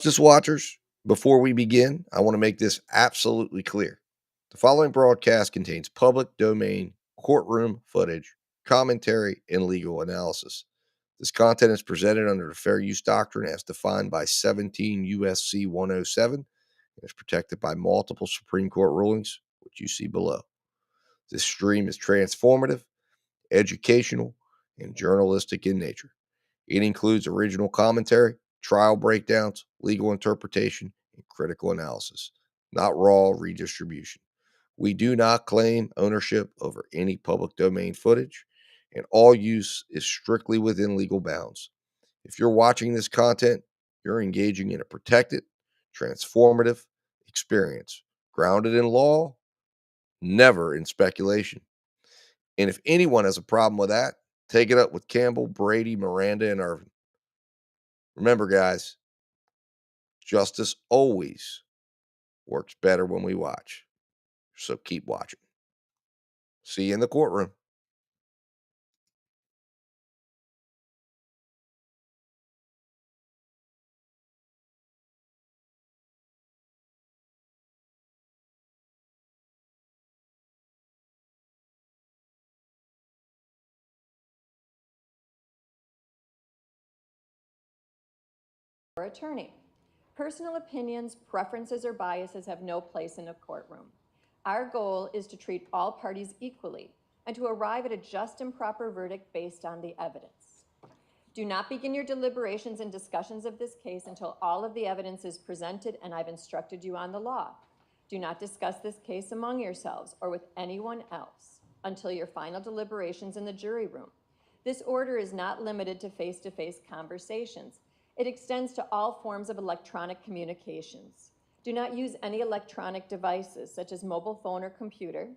Justice watchers, before we begin, I want to make this absolutely clear. The following broadcast contains public domain courtroom footage, commentary, and legal analysis. This content is presented under the Fair Use Doctrine as defined by 17 USC 107 and is protected by multiple Supreme Court rulings, which you see below. This stream is transformative, educational, and journalistic in nature. It includes original commentary, trial breakdowns, legal interpretation, and critical analysis, not raw redistribution. We do not claim ownership over any public domain footage, and all use is strictly within legal bounds. If you're watching this content, you're engaging in a protected, transformative experience, grounded in law, never in speculation. And if anyone has a problem with that, take it up with Campbell, Brady, Miranda, and Irvin. Remember, guys, justice always works better when we watch. So keep watching. See you in the courtroom. Attorney. Personal opinions, preferences, or biases have no place in a courtroom. Our goal is to treat all parties equally and to arrive at a just and proper verdict based on the evidence. Do not begin your deliberations and discussions of this case until all of the evidence is presented and I've instructed you on the law. Do not discuss this case among yourselves or with anyone else until your final deliberations in the jury room. This order is not limited to face-to-face conversations. It extends to all forms of electronic communications. Do not use any electronic devices such as mobile phone or computer,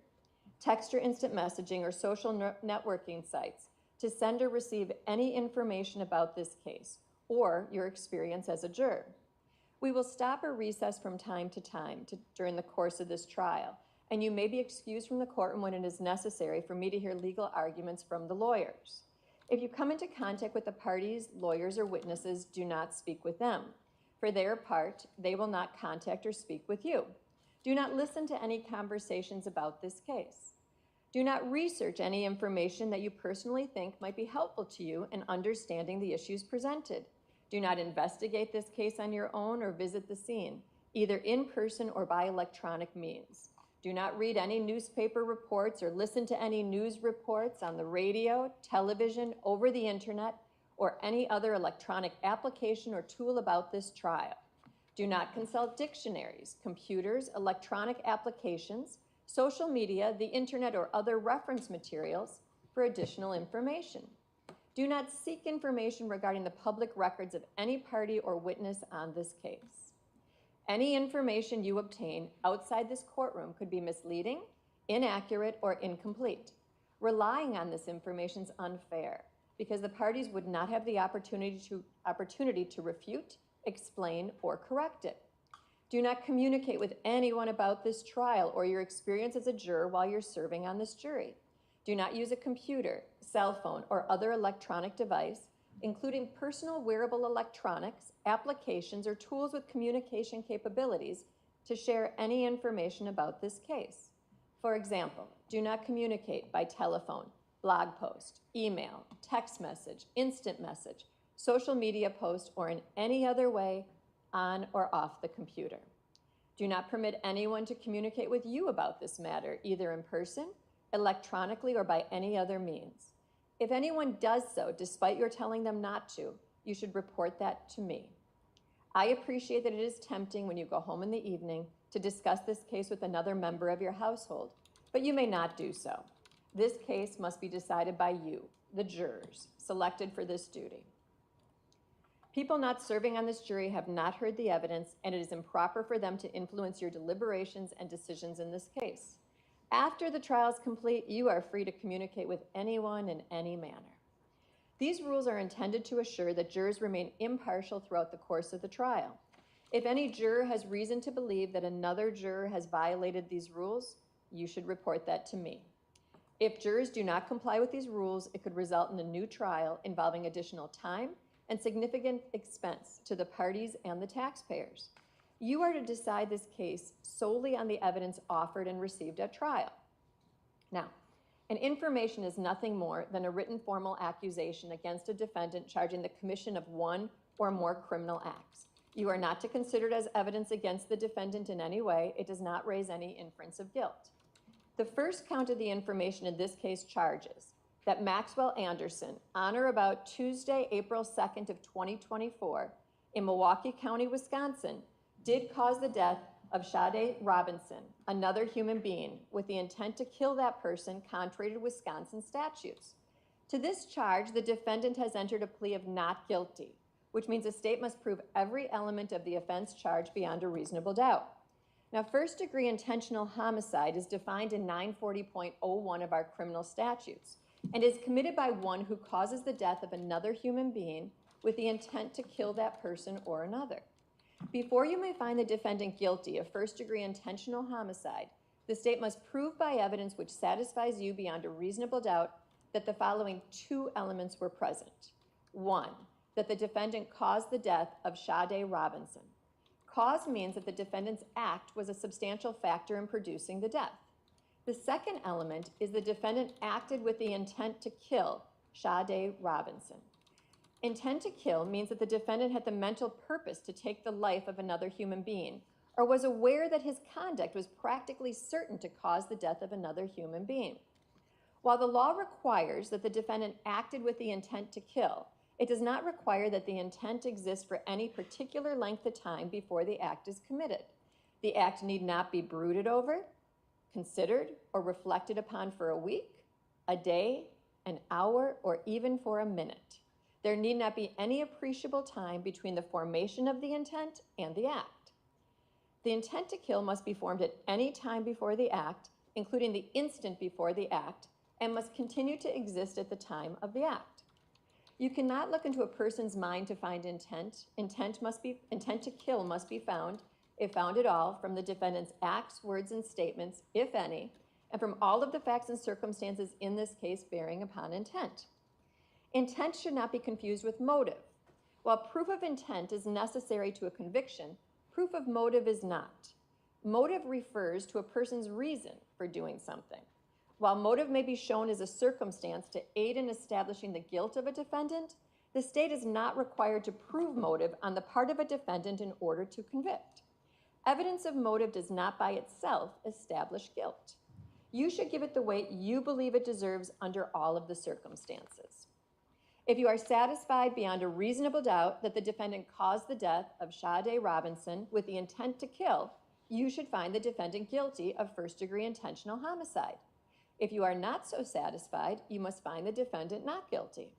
text or instant messaging, or social networking sites to send or receive any information about this case or your experience as a juror. We will stop or recess from time to time during the course of this trial, and you may be excused from the courtroom when it is necessary for me to hear legal arguments from the lawyers. If you come into contact with the parties, lawyers, or witnesses, do not speak with them. For their part, they will not contact or speak with you. Do not listen to any conversations about this case. Do not research any information that you personally think might be helpful to you in understanding the issues presented. Do not investigate this case on your own or visit the scene, either in person or by electronic means. Do not read any newspaper reports or listen to any news reports on the radio, television, over the internet, or any other electronic application or tool about this trial. Do not consult dictionaries, computers, electronic applications, social media, the internet, or other reference materials for additional information. Do not seek information regarding the public records of any party or witness on this case. Any information you obtain outside this courtroom could be misleading, inaccurate, or incomplete. Relying on this information is unfair because the parties would not have the opportunity to refute, explain, or correct it. Do not communicate with anyone about this trial or your experience as a juror while you're serving on this jury. Do not use a computer, cell phone, or other electronic device, including personal wearable electronics, applications, or tools with communication capabilities to share any information about this case. For example, do not communicate by telephone, blog post, email, text message, instant message, social media post, or in any other way on or off the computer. Do not permit anyone to communicate with you about this matter, either in person, electronically, or by any other means. If anyone does so, despite your telling them not to, you should report that to me. I appreciate that it is tempting when you go home in the evening to discuss this case with another member of your household, but you may not do so. This case must be decided by you, the jurors, selected for this duty. People not serving on this jury have not heard the evidence, and it is improper for them to influence your deliberations and decisions in this case. After the trial is complete, you are free to communicate with anyone in any manner. These rules are intended to assure that jurors remain impartial throughout the course of the trial. If any juror has reason to believe that another juror has violated these rules, you should report that to me. If jurors do not comply with these rules, it could result in a new trial involving additional time and significant expense to the parties and the taxpayers. You are to decide this case solely on the evidence offered and received at trial. Now, an information is nothing more than a written formal accusation against a defendant charging the commission of one or more criminal acts. You are not to consider it as evidence against the defendant in any way. It does not raise any inference of guilt. The first count of the information in this case charges that Maxwell Anderson, on or about Tuesday, April 2nd of 2024, in Milwaukee County, Wisconsin, did cause the death of Sade Robinson, another human being, with the intent to kill that person contrary to Wisconsin statutes. To this charge, the defendant has entered a plea of not guilty, which means the state must prove every element of the offense charged beyond a reasonable doubt. Now, first-degree intentional homicide is defined in 940.01 of our criminal statutes and is committed by one who causes the death of another human being with the intent to kill that person or another. Before you may find the defendant guilty of first-degree intentional homicide, the state must prove by evidence which satisfies you beyond a reasonable doubt that the following two elements were present. One, that the defendant caused the death of Sade Robinson. Cause means that the defendant's act was a substantial factor in producing the death. The second element is the defendant acted with the intent to kill Sade Robinson. Intent to kill means that the defendant had the mental purpose to take the life of another human being, or was aware that his conduct was practically certain to cause the death of another human being. While the law requires that the defendant acted with the intent to kill, it does not require that the intent exists for any particular length of time before the act is committed. The act need not be brooded over, considered, or reflected upon for a week, a day, an hour, or even for a minute. There need not be any appreciable time between the formation of the intent and the act. The intent to kill must be formed at any time before the act, including the instant before the act, and must continue to exist at the time of the act. You cannot look into a person's mind to find intent. Intent to kill must be found, if found at all, from the defendant's acts, words, and statements, if any, and from all of the facts and circumstances in this case bearing upon intent. Intent should not be confused with motive. While proof of intent is necessary to a conviction, proof of motive is not. Motive refers to a person's reason for doing something. While motive may be shown as a circumstance to aid in establishing the guilt of a defendant, the state is not required to prove motive on the part of a defendant in order to convict. Evidence of motive does not by itself establish guilt. You should give it the weight you believe it deserves under all of the circumstances. If you are satisfied beyond a reasonable doubt that the defendant caused the death of Sade Robinson with the intent to kill, you should find the defendant guilty of first-degree intentional homicide. If you are not so satisfied, you must find the defendant not guilty.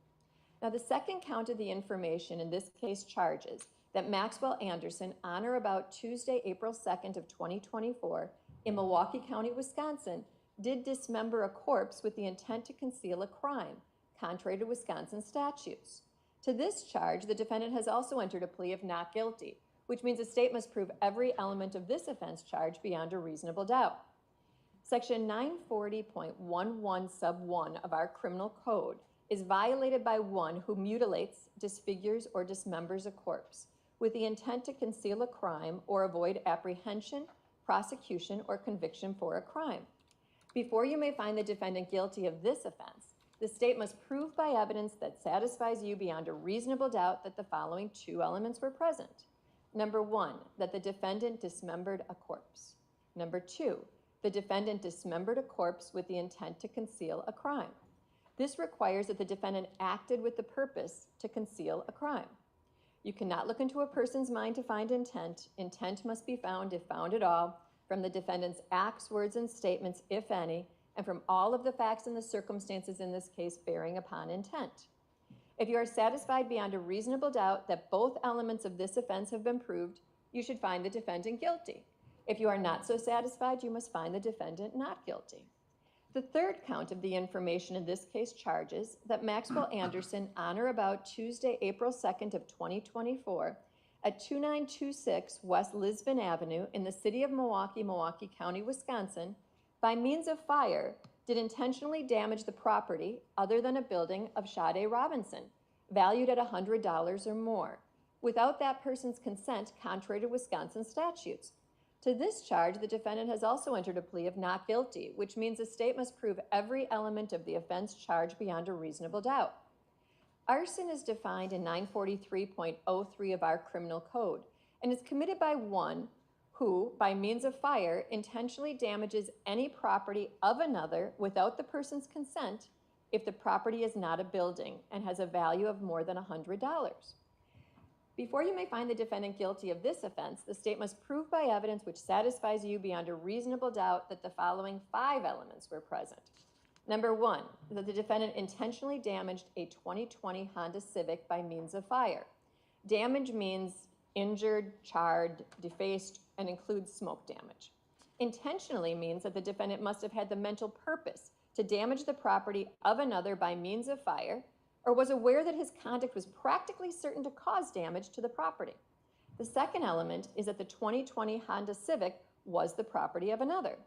Now, the second count of the information in this case charges that Maxwell Anderson, on or about Tuesday, April 2nd of 2024, in Milwaukee County, Wisconsin, did dismember a corpse with the intent to conceal a crime, contrary to Wisconsin statutes. To this charge, the defendant has also entered a plea of not guilty, which means the state must prove every element of this offense charge beyond a reasonable doubt. Section 940.11 sub 1 of our criminal code is violated by one who mutilates, disfigures, or dismembers a corpse with the intent to conceal a crime or avoid apprehension, prosecution, or conviction for a crime. Before you may find the defendant guilty of this offense, the state must prove by evidence that satisfies you beyond a reasonable doubt that the following two elements were present. Number one, that the defendant dismembered a corpse. Number two, the defendant dismembered a corpse with the intent to conceal a crime. This requires that the defendant acted with the purpose to conceal a crime. You cannot look into a person's mind to find intent. Intent must be found, if found at all, from the defendant's acts, words, and statements, if any, and from all of the facts and the circumstances in this case bearing upon intent. If you are satisfied beyond a reasonable doubt that both elements of this offense have been proved, you should find the defendant guilty. If you are not so satisfied, you must find the defendant not guilty. The third count of the information in this case charges that Maxwell Anderson, on or about Tuesday, April 2nd of 2024, at 2926 West Lisbon Avenue in the city of Milwaukee, Milwaukee County, Wisconsin, by means of fire, did intentionally damage the property, other than a building, of Sade Robinson, valued at $100 or more, without that person's consent, contrary to Wisconsin statutes. To this charge, the defendant has also entered a plea of not guilty, which means the state must prove every element of the offense charged beyond a reasonable doubt. Arson is defined in 943.03 of our criminal code and is committed by one who, by means of fire, intentionally damages any property of another without the person's consent if the property is not a building and has a value of more than $100. Before you may find the defendant guilty of this offense, the state must prove by evidence which satisfies you beyond a reasonable doubt that the following 5 elements were present. Number 1, that the defendant intentionally damaged a 2020 Honda Civic by means of fire. Damage means injured, charred, defaced, and includes smoke damage. Intentionally means that the defendant must have had the mental purpose to damage the property of another by means of fire, or was aware that his conduct was practically certain to cause damage to the property. The second element is that the 2020 Honda Civic was the property of another.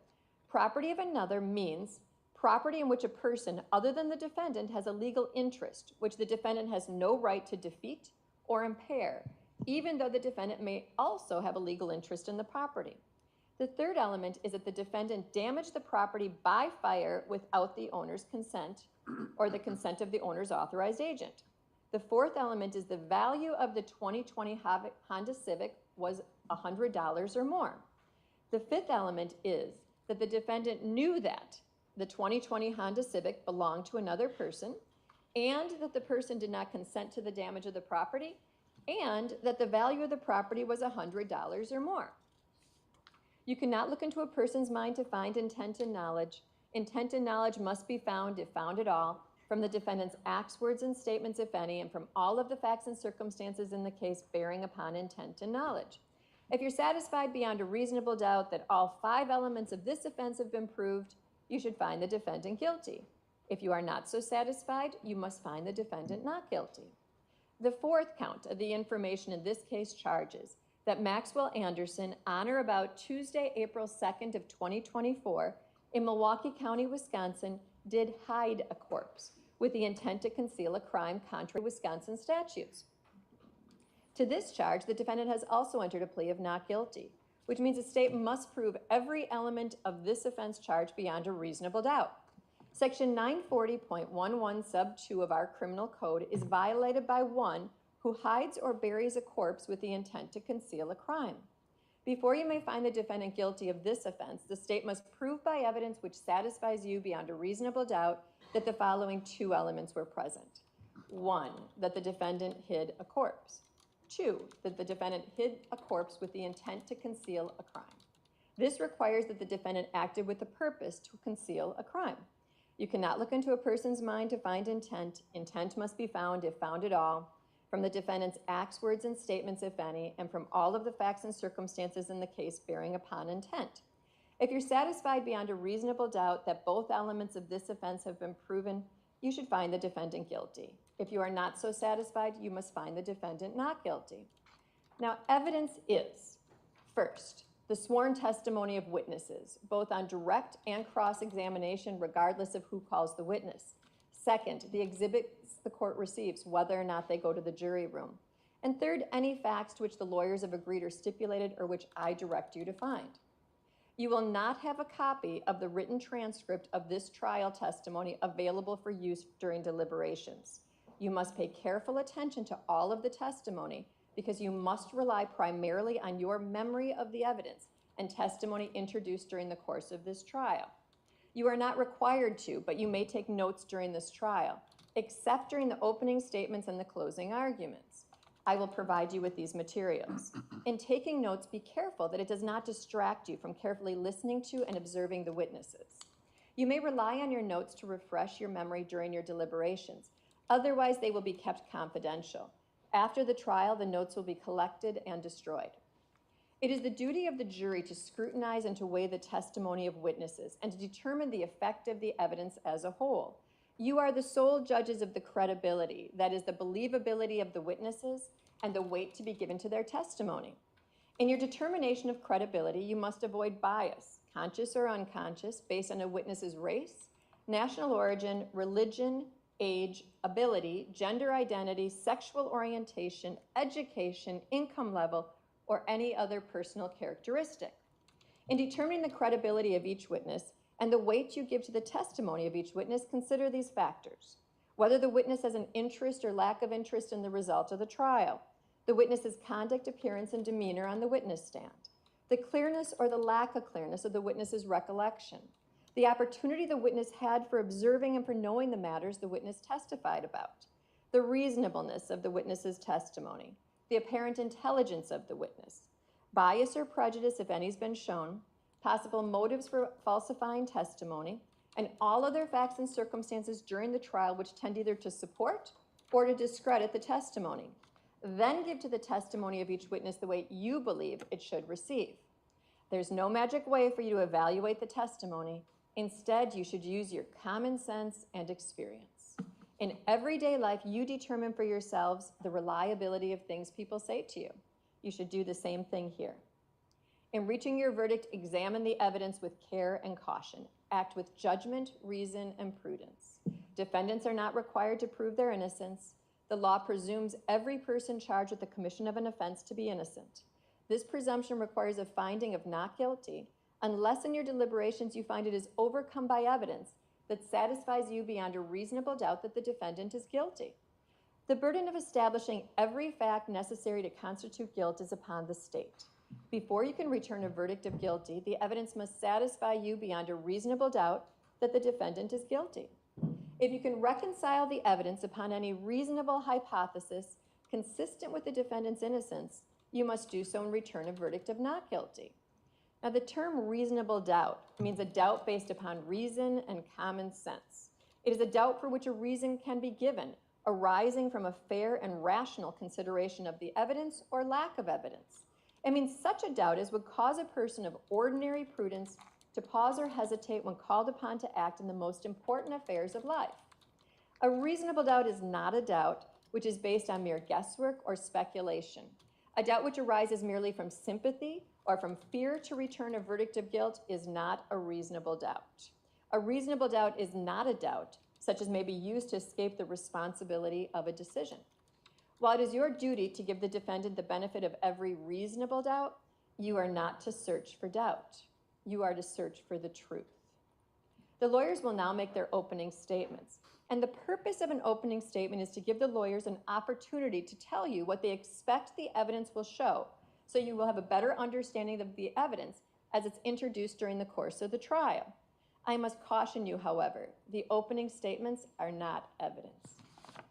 Property of another means property in which a person other than the defendant has a legal interest, which the defendant has no right to defeat or impair, even though the defendant may also have a legal interest in the property. The third element is that the defendant damaged the property by fire without the owner's consent or the consent of the owner's authorized agent. The fourth element is the value of the 2020 Honda Civic was $100 or more. The fifth element is that the defendant knew that the 2020 Honda Civic belonged to another person and that the person did not consent to the damage of the property and that the value of the property was $100 or more. You cannot look into a person's mind to find intent and knowledge. Intent and knowledge must be found, if found at all, from the defendant's acts, words, and statements, if any, and from all of the facts and circumstances in the case bearing upon intent and knowledge. If you're satisfied beyond a reasonable doubt that all 5 elements of this offense have been proved, you should find the defendant guilty. If you are not so satisfied, you must find the defendant not guilty. The fourth count of the information in this case charges that Maxwell Anderson, on or about Tuesday, April 2nd of 2024, in Milwaukee County, Wisconsin, did hide a corpse with the intent to conceal a crime contrary to Wisconsin statutes. To this charge, the defendant has also entered a plea of not guilty, which means the state must prove every element of this offense charge beyond a reasonable doubt. Section 940.11 sub 2 of our criminal code is violated by one who hides or buries a corpse with the intent to conceal a crime. Before you may find the defendant guilty of this offense, the state must prove by evidence which satisfies you beyond a reasonable doubt that the following 2 elements were present. 1, that the defendant hid a corpse. 2, that the defendant hid a corpse with the intent to conceal a crime. This requires that the defendant acted with the purpose to conceal a crime. You cannot look into a person's mind to find intent. Intent must be found, if found at all, from the defendant's acts, words, and statements, if any, and from all of the facts and circumstances in the case bearing upon intent. If you're satisfied beyond a reasonable doubt that both elements of this offense have been proven, you should find the defendant guilty. If you are not so satisfied, you must find the defendant not guilty. Now, evidence is, first, the sworn testimony of witnesses, both on direct and cross-examination, regardless of who calls the witness. Second, the exhibits the court receives, whether or not they go to the jury room. And third, any facts to which the lawyers have agreed or stipulated or which I direct you to find. You will not have a copy of the written transcript of this trial testimony available for use during deliberations. You must pay careful attention to all of the testimony because you must rely primarily on your memory of the evidence and testimony introduced during the course of this trial. You are not required to, but you may take notes during this trial, except during the opening statements and the closing arguments. I will provide you with these materials. In taking notes, be careful that it does not distract you from carefully listening to and observing the witnesses. You may rely on your notes to refresh your memory during your deliberations. Otherwise, they will be kept confidential. After the trial, the notes will be collected and destroyed. It is the duty of the jury to scrutinize and to weigh the testimony of witnesses and to determine the effect of the evidence as a whole. You are the sole judges of the credibility, that is the believability of the witnesses and the weight to be given to their testimony. In your determination of credibility, you must avoid bias, conscious or unconscious, based on a witness's race, national origin, religion, age, ability, gender identity, sexual orientation, education, income level, or any other personal characteristic. In determining the credibility of each witness and the weight you give to the testimony of each witness, consider these factors: whether the witness has an interest or lack of interest in the result of the trial, the witness's conduct, appearance, and demeanor on the witness stand, the clearness or the lack of clearness of the witness's recollection, the opportunity the witness had for observing and for knowing the matters the witness testified about, the reasonableness of the witness's testimony, the apparent intelligence of the witness, bias or prejudice, if any has been shown, possible motives for falsifying testimony, and all other facts and circumstances during the trial which tend either to support or to discredit the testimony. Then give to the testimony of each witness the weight you believe it should receive. There's no magic way for you to evaluate the testimony. Instead, you should use your common sense and experience. In everyday life, you determine for yourselves the reliability of things people say to you. You should do the same thing here. In reaching your verdict, examine the evidence with care and caution. Act with judgment, reason, and prudence. Defendants are not required to prove their innocence. The law presumes every person charged with the commission of an offense to be innocent. This presumption requires a finding of not guilty unless in your deliberations you find it is overcome by evidence that satisfies you beyond a reasonable doubt that the defendant is guilty. The burden of establishing every fact necessary to constitute guilt is upon the state. Before you can return a verdict of guilty, the evidence must satisfy you beyond a reasonable doubt that the defendant is guilty. If you can reconcile the evidence upon any reasonable hypothesis consistent with the defendant's innocence, you must do so and return a verdict of not guilty. Now, the term reasonable doubt means a doubt based upon reason and common sense. It is a doubt for which a reason can be given, arising from a fair and rational consideration of the evidence or lack of evidence. It means such a doubt as would cause a person of ordinary prudence to pause or hesitate when called upon to act in the most important affairs of life. A reasonable doubt is not a doubt which is based on mere guesswork or speculation. A doubt which arises merely from sympathy or from fear to return a verdict of guilt is not a reasonable doubt. A reasonable doubt is not a doubt such as may be used to escape the responsibility of a decision. While it is your duty to give the defendant the benefit of every reasonable doubt, you are not to search for doubt. You are to search for the truth. The lawyers will now make their opening statements. And the purpose of an opening statement is to give the lawyers an opportunity to tell you what they expect the evidence will show, so you will have a better understanding of the evidence as it's introduced during the course of the trial. I must caution you, however, the opening statements are not evidence.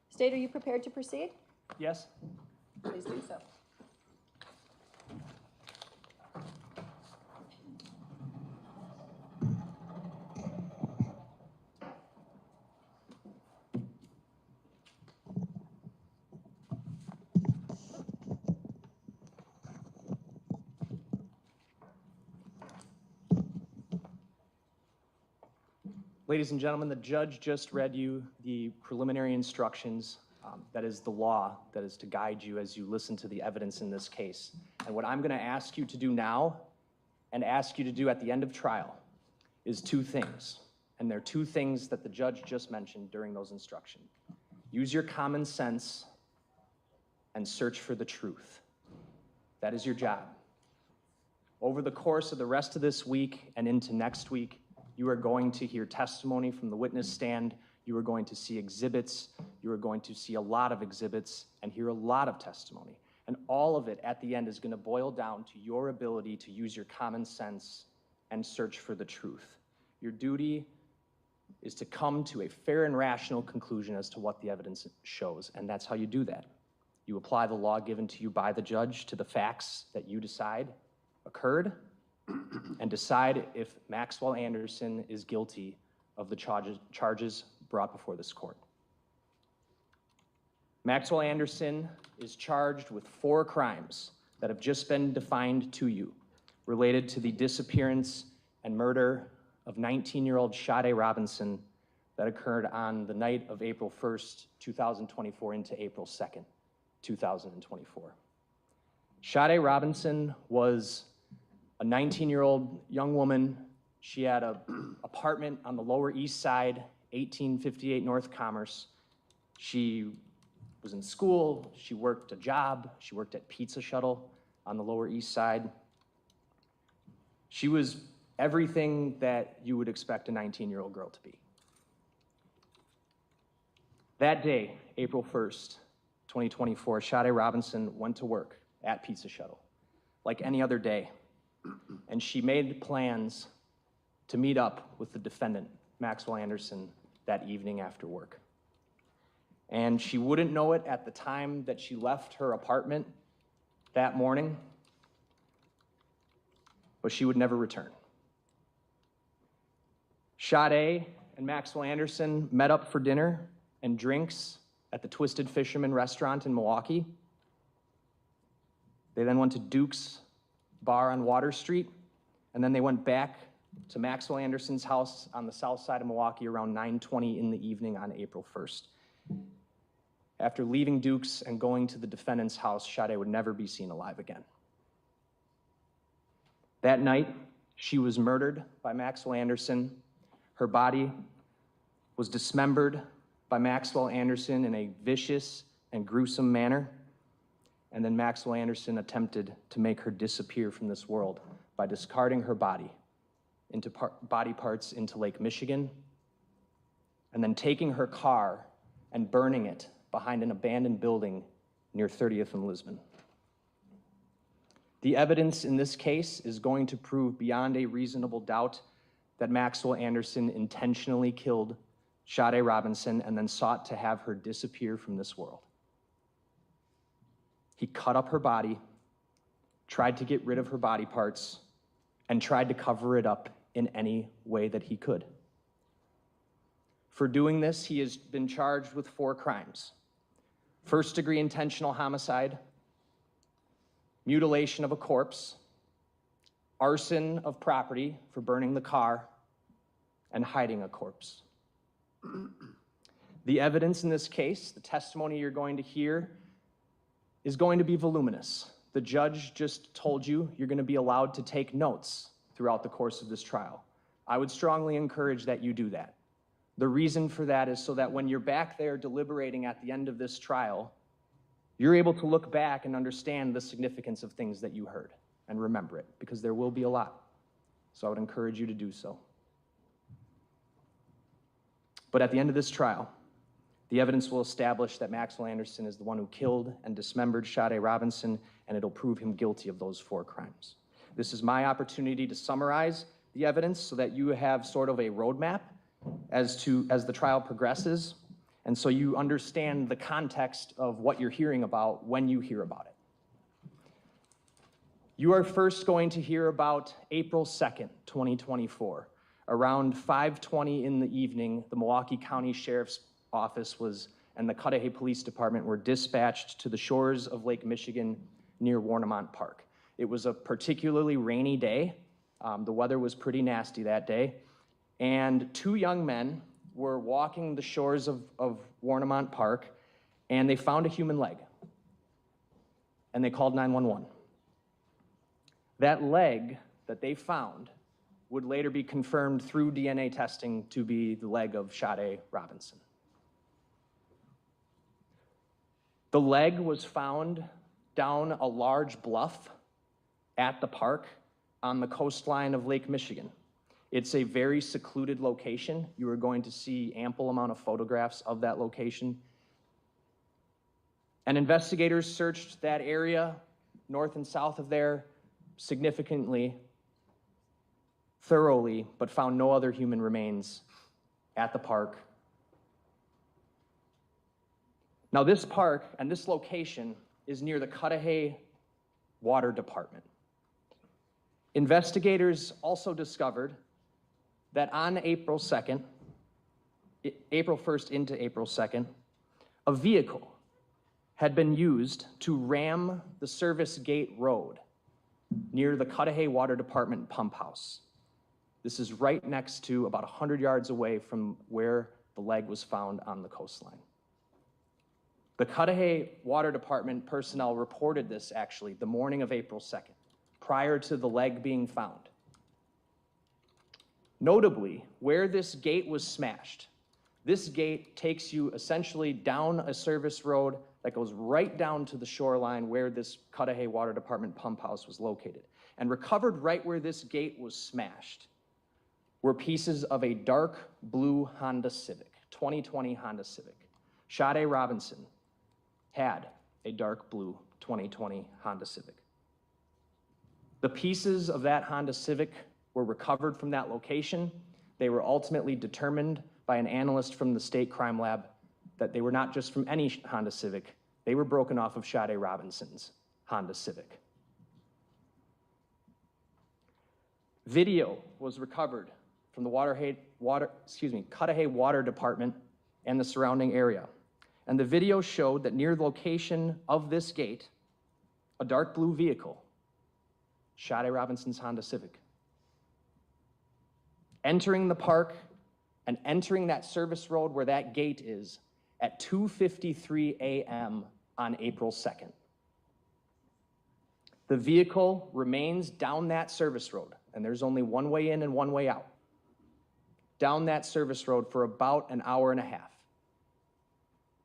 State, are you prepared to proceed? Yes. Please do so. Ladies and gentlemen, the judge just read you the preliminary instructions. That is the law that is to guide you as you listen to the evidence in this case. And what I'm going to ask you to do now and ask you to do at the end of trial is two things. And they're two things that the judge just mentioned during those instructions. Use your common sense and search for the truth. That is your job. Over the course of the rest of this week and into next week, you are going to hear testimony from the witness stand. You are going to see exhibits. You are going to see a lot of exhibits and hear a lot of testimony. And all of it at the end is going to boil down to your ability to use your common sense and search for the truth. Your duty is to come to a fair and rational conclusion as to what the evidence shows, and that's how you do that. You apply the law given to you by the judge to the facts that you decide occurred, and decide if Maxwell Anderson is guilty of the charges brought before this court. Maxwell Anderson is charged with 4 crimes that have just been defined to you, related to the disappearance and murder of 19-year-old Sade Robinson that occurred on the night of April 1st, 2024 into April 2nd, 2024. Sade Robinson was a 19-year-old young woman. She had an apartment on the Lower East Side, 1858 North Commerce. She was in school, she worked a job, she worked at Pizza Shuttle on the Lower East Side. She was everything that you would expect a 19-year-old girl to be. That day, April 1st, 2024, Sade Robinson went to work at Pizza Shuttle like any other day, and she made plans to meet up with the defendant, Maxwell Anderson, that evening after work. And she wouldn't know it at the time that she left her apartment that morning, but she would never return. Sade and Maxwell Anderson met up for dinner and drinks at the Twisted Fisherman restaurant in Milwaukee. They then went to Duke's bar on Water Street, and then they went back to Maxwell Anderson's house on the south side of Milwaukee around 9:20 in the evening on April 1st. After leaving Duke's and going to the defendant's house, Sade would never be seen alive again. That night, she was murdered by Maxwell Anderson. Her body was dismembered by Maxwell Anderson in a vicious and gruesome manner. And then Maxwell Anderson attempted to make her disappear from this world by discarding her body into body parts into Lake Michigan, and then taking her car and burning it behind an abandoned building near 30th and Lisbon. The evidence in this case is going to prove beyond a reasonable doubt that Maxwell Anderson intentionally killed Sade Robinson and then sought to have her disappear from this world. He cut up her body, tried to get rid of her body parts, and tried to cover it up in any way that he could. For doing this, he has been charged with 4 crimes: first-degree intentional homicide, mutilation of a corpse, arson of property for burning the car, and hiding a corpse. The evidence in this case, the testimony you're going to hear, is going to be voluminous. The judge just told you you're going to be allowed to take notes throughout the course of this trial. I would strongly encourage that you do that. The reason for that is so that when you're back there deliberating at the end of this trial, you're able to look back and understand the significance of things that you heard and remember it, because there will be a lot. So I would encourage you to do so. But at the end of this trial, the evidence will establish that Maxwell Anderson is the one who killed and dismembered Sade Robinson, and it'll prove him guilty of those 4 crimes. This is my opportunity to summarize the evidence so that you have sort of a roadmap as the trial progresses, and so you understand the context of what you're hearing about when you hear about it. You are first going to hear about April 2nd, 2024. Around 5:20 in the evening, the Milwaukee County Sheriff's Office and the Cudahy Police Department were dispatched to the shores of Lake Michigan near Warnemont Park. It was a particularly rainy day. The weather was pretty nasty that day. And 2 young men were walking the shores of Warnemont Park, and they found a human leg. And they called 911. That leg that they found would later be confirmed through DNA testing to be the leg of Sade Robinson. The leg was found down a large bluff at the park on the coastline of Lake Michigan. It's a very secluded location. You are going to see ample amount of photographs of that location. And investigators searched that area north and south of there significantly, thoroughly, but found no other human remains at the park. Now, this park and this location is near the Cudahy Water Department. Investigators also discovered that on April 2nd, April 1st into April 2nd, a vehicle had been used to ram the Service Gate Road near the Cudahy Water Department pump house. This is right next to, about 100 yards away from where the leg was found on the coastline. The Cudahy Water Department personnel reported this actually the morning of April 2nd, prior to the leg being found. Notably, where this gate was smashed, This gate takes you essentially down a service road that goes right down to the shoreline where this Cudahy Water Department pump house was located. And recovered right where this gate was smashed were pieces of a dark blue Honda Civic, 2020 Honda Civic. Sade Robinson had a dark blue 2020 Honda Civic. The pieces of that Honda Civic were recovered from that location. They were ultimately determined by an analyst from the state crime lab that they were not just from any Honda Civic, they were broken off of Sade Robinson's Honda Civic. Video was recovered from the Cudahy Water Department and the surrounding area. And the video showed that near the location of this gate, a dark blue vehicle, Sade Robinson's Honda Civic, entering the park and entering that service road where that gate is at 2:53 a.m. on April 2nd. The vehicle remains down that service road, and there's only one way in and one way out, down that service road for about an hour and a half,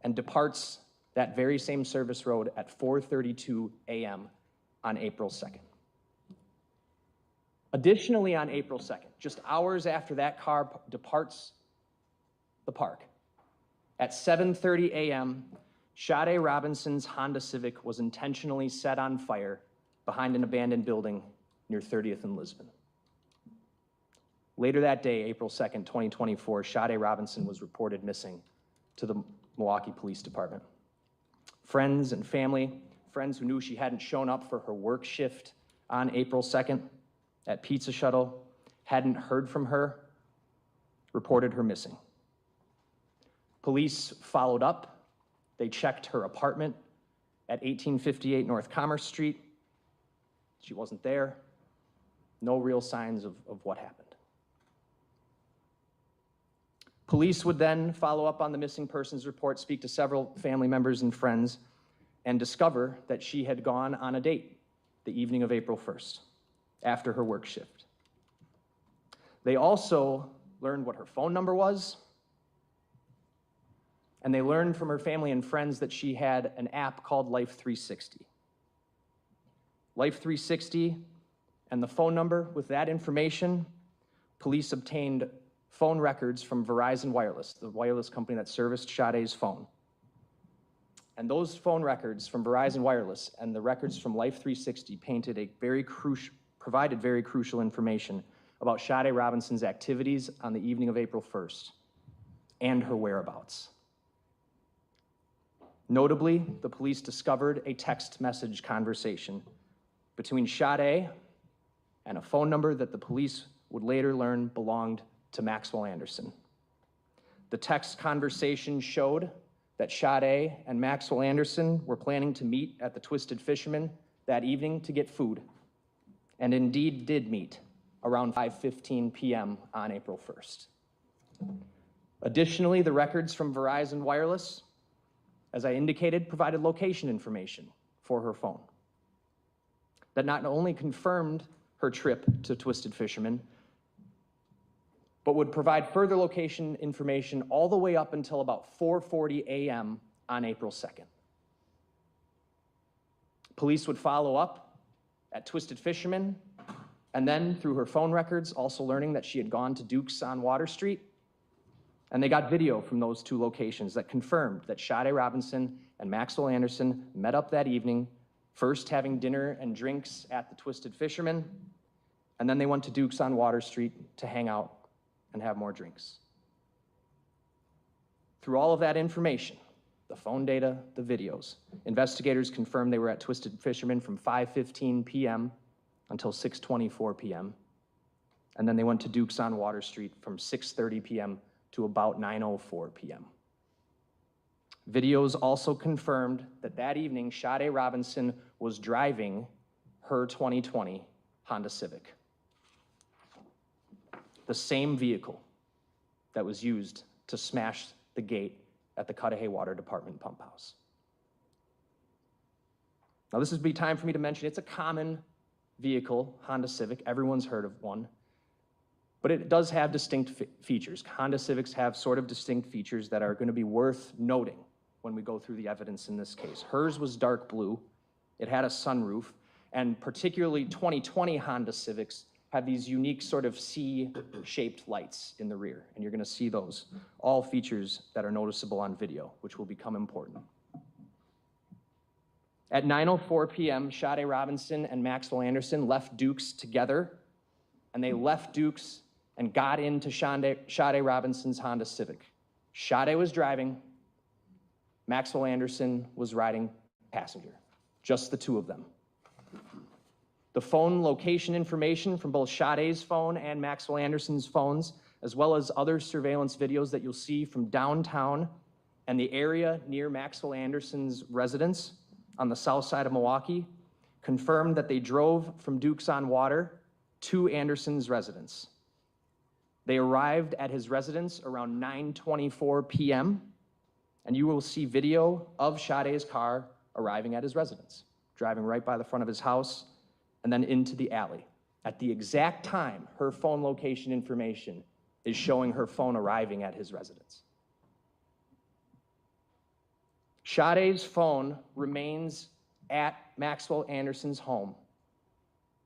and departs that very same service road at 4:32 a.m. on April 2nd. Additionally, on April 2nd, just hours after that car departs the park, at 7:30 a.m., Sade Robinson's Honda Civic was intentionally set on fire behind an abandoned building near 30th and Lisbon. Later that day, April 2nd, 2024, Sade Robinson was reported missing to the Milwaukee Police Department. Friends and family, friends who knew she hadn't shown up for her work shift on April 2nd at Pizza Shuttle, hadn't heard from her, reported her missing. Police followed up. They checked her apartment at 1858 North Commerce Street. She wasn't there. No real signs of what happened. Police would then follow up on the missing persons report, speak to several family members and friends, and discover that she had gone on a date the evening of April 1st, after her work shift. They also learned what her phone number was, and they learned from her family and friends that she had an app called Life 360. Life 360 and the phone number, with that information, police obtained phone records from Verizon Wireless, the wireless company that serviced Sade's phone. And those phone records from Verizon Wireless and the records from Life 360 provided very crucial information about Sade Robinson's activities on the evening of April 1st and her whereabouts. Notably, the police discovered a text message conversation between Sade and a phone number that the police would later learn belonged to Maxwell Anderson. The text conversation showed that Sade and Maxwell Anderson were planning to meet at the Twisted Fisherman that evening to get food, and indeed did meet around 5:15 p.m. on April 1st. Additionally, the records from Verizon Wireless, as I indicated, provided location information for her phone that not only confirmed her trip to Twisted Fisherman, but would provide further location information all the way up until about 4:40 a.m. on April 2nd. Police would follow up at Twisted Fisherman, and then through her phone records, also learning that she had gone to Duke's on Water Street, and they got video from those two locations that confirmed that Sade Robinson and Maxwell Anderson met up that evening, first having dinner and drinks at the Twisted Fisherman, and then they went to Duke's on Water Street to hang out and have more drinks. Through all of that information, the phone data, the videos, investigators confirmed they were at Twisted Fisherman from 5:15 p.m. until 6:24 p.m. And then they went to Duke's on Water Street from 6:30 p.m. to about 9:04 p.m. Videos also confirmed that that evening, Sade Robinson was driving her 2020 Honda Civic, the same vehicle that was used to smash the gate at the Cudahy Water Department pump house. Now, this would be time for me to mention it's a common vehicle, Honda Civic. Everyone's heard of one. But it does have distinct features. Honda Civics have sort of distinct features that are going to be worth noting when we go through the evidence in this case. Hers was dark blue. It had a sunroof, and particularly 2020 Honda Civics have these unique sort of C-shaped lights in the rear, and you're going to see those. All features that are noticeable on video, which will become important. At 9:04 p.m., Sade Robinson and Maxwell Anderson left Duke's together, and they left Duke's and got into Sade Robinson's Honda Civic. Sade was driving, Maxwell Anderson was riding passenger, just the two of them. The phone location information from both Sade's phone and Maxwell Anderson's phones, as well as other surveillance videos that you'll see from downtown and the area near Maxwell Anderson's residence on the south side of Milwaukee, confirmed that they drove from Duke's on Water to Anderson's residence. They arrived at his residence around 9:24 p.m., and you will see video of Sade's car arriving at his residence, driving right by the front of his house and then into the alley. At the exact time, her phone location information is showing her phone arriving at his residence. Sade's phone remains at Maxwell Anderson's home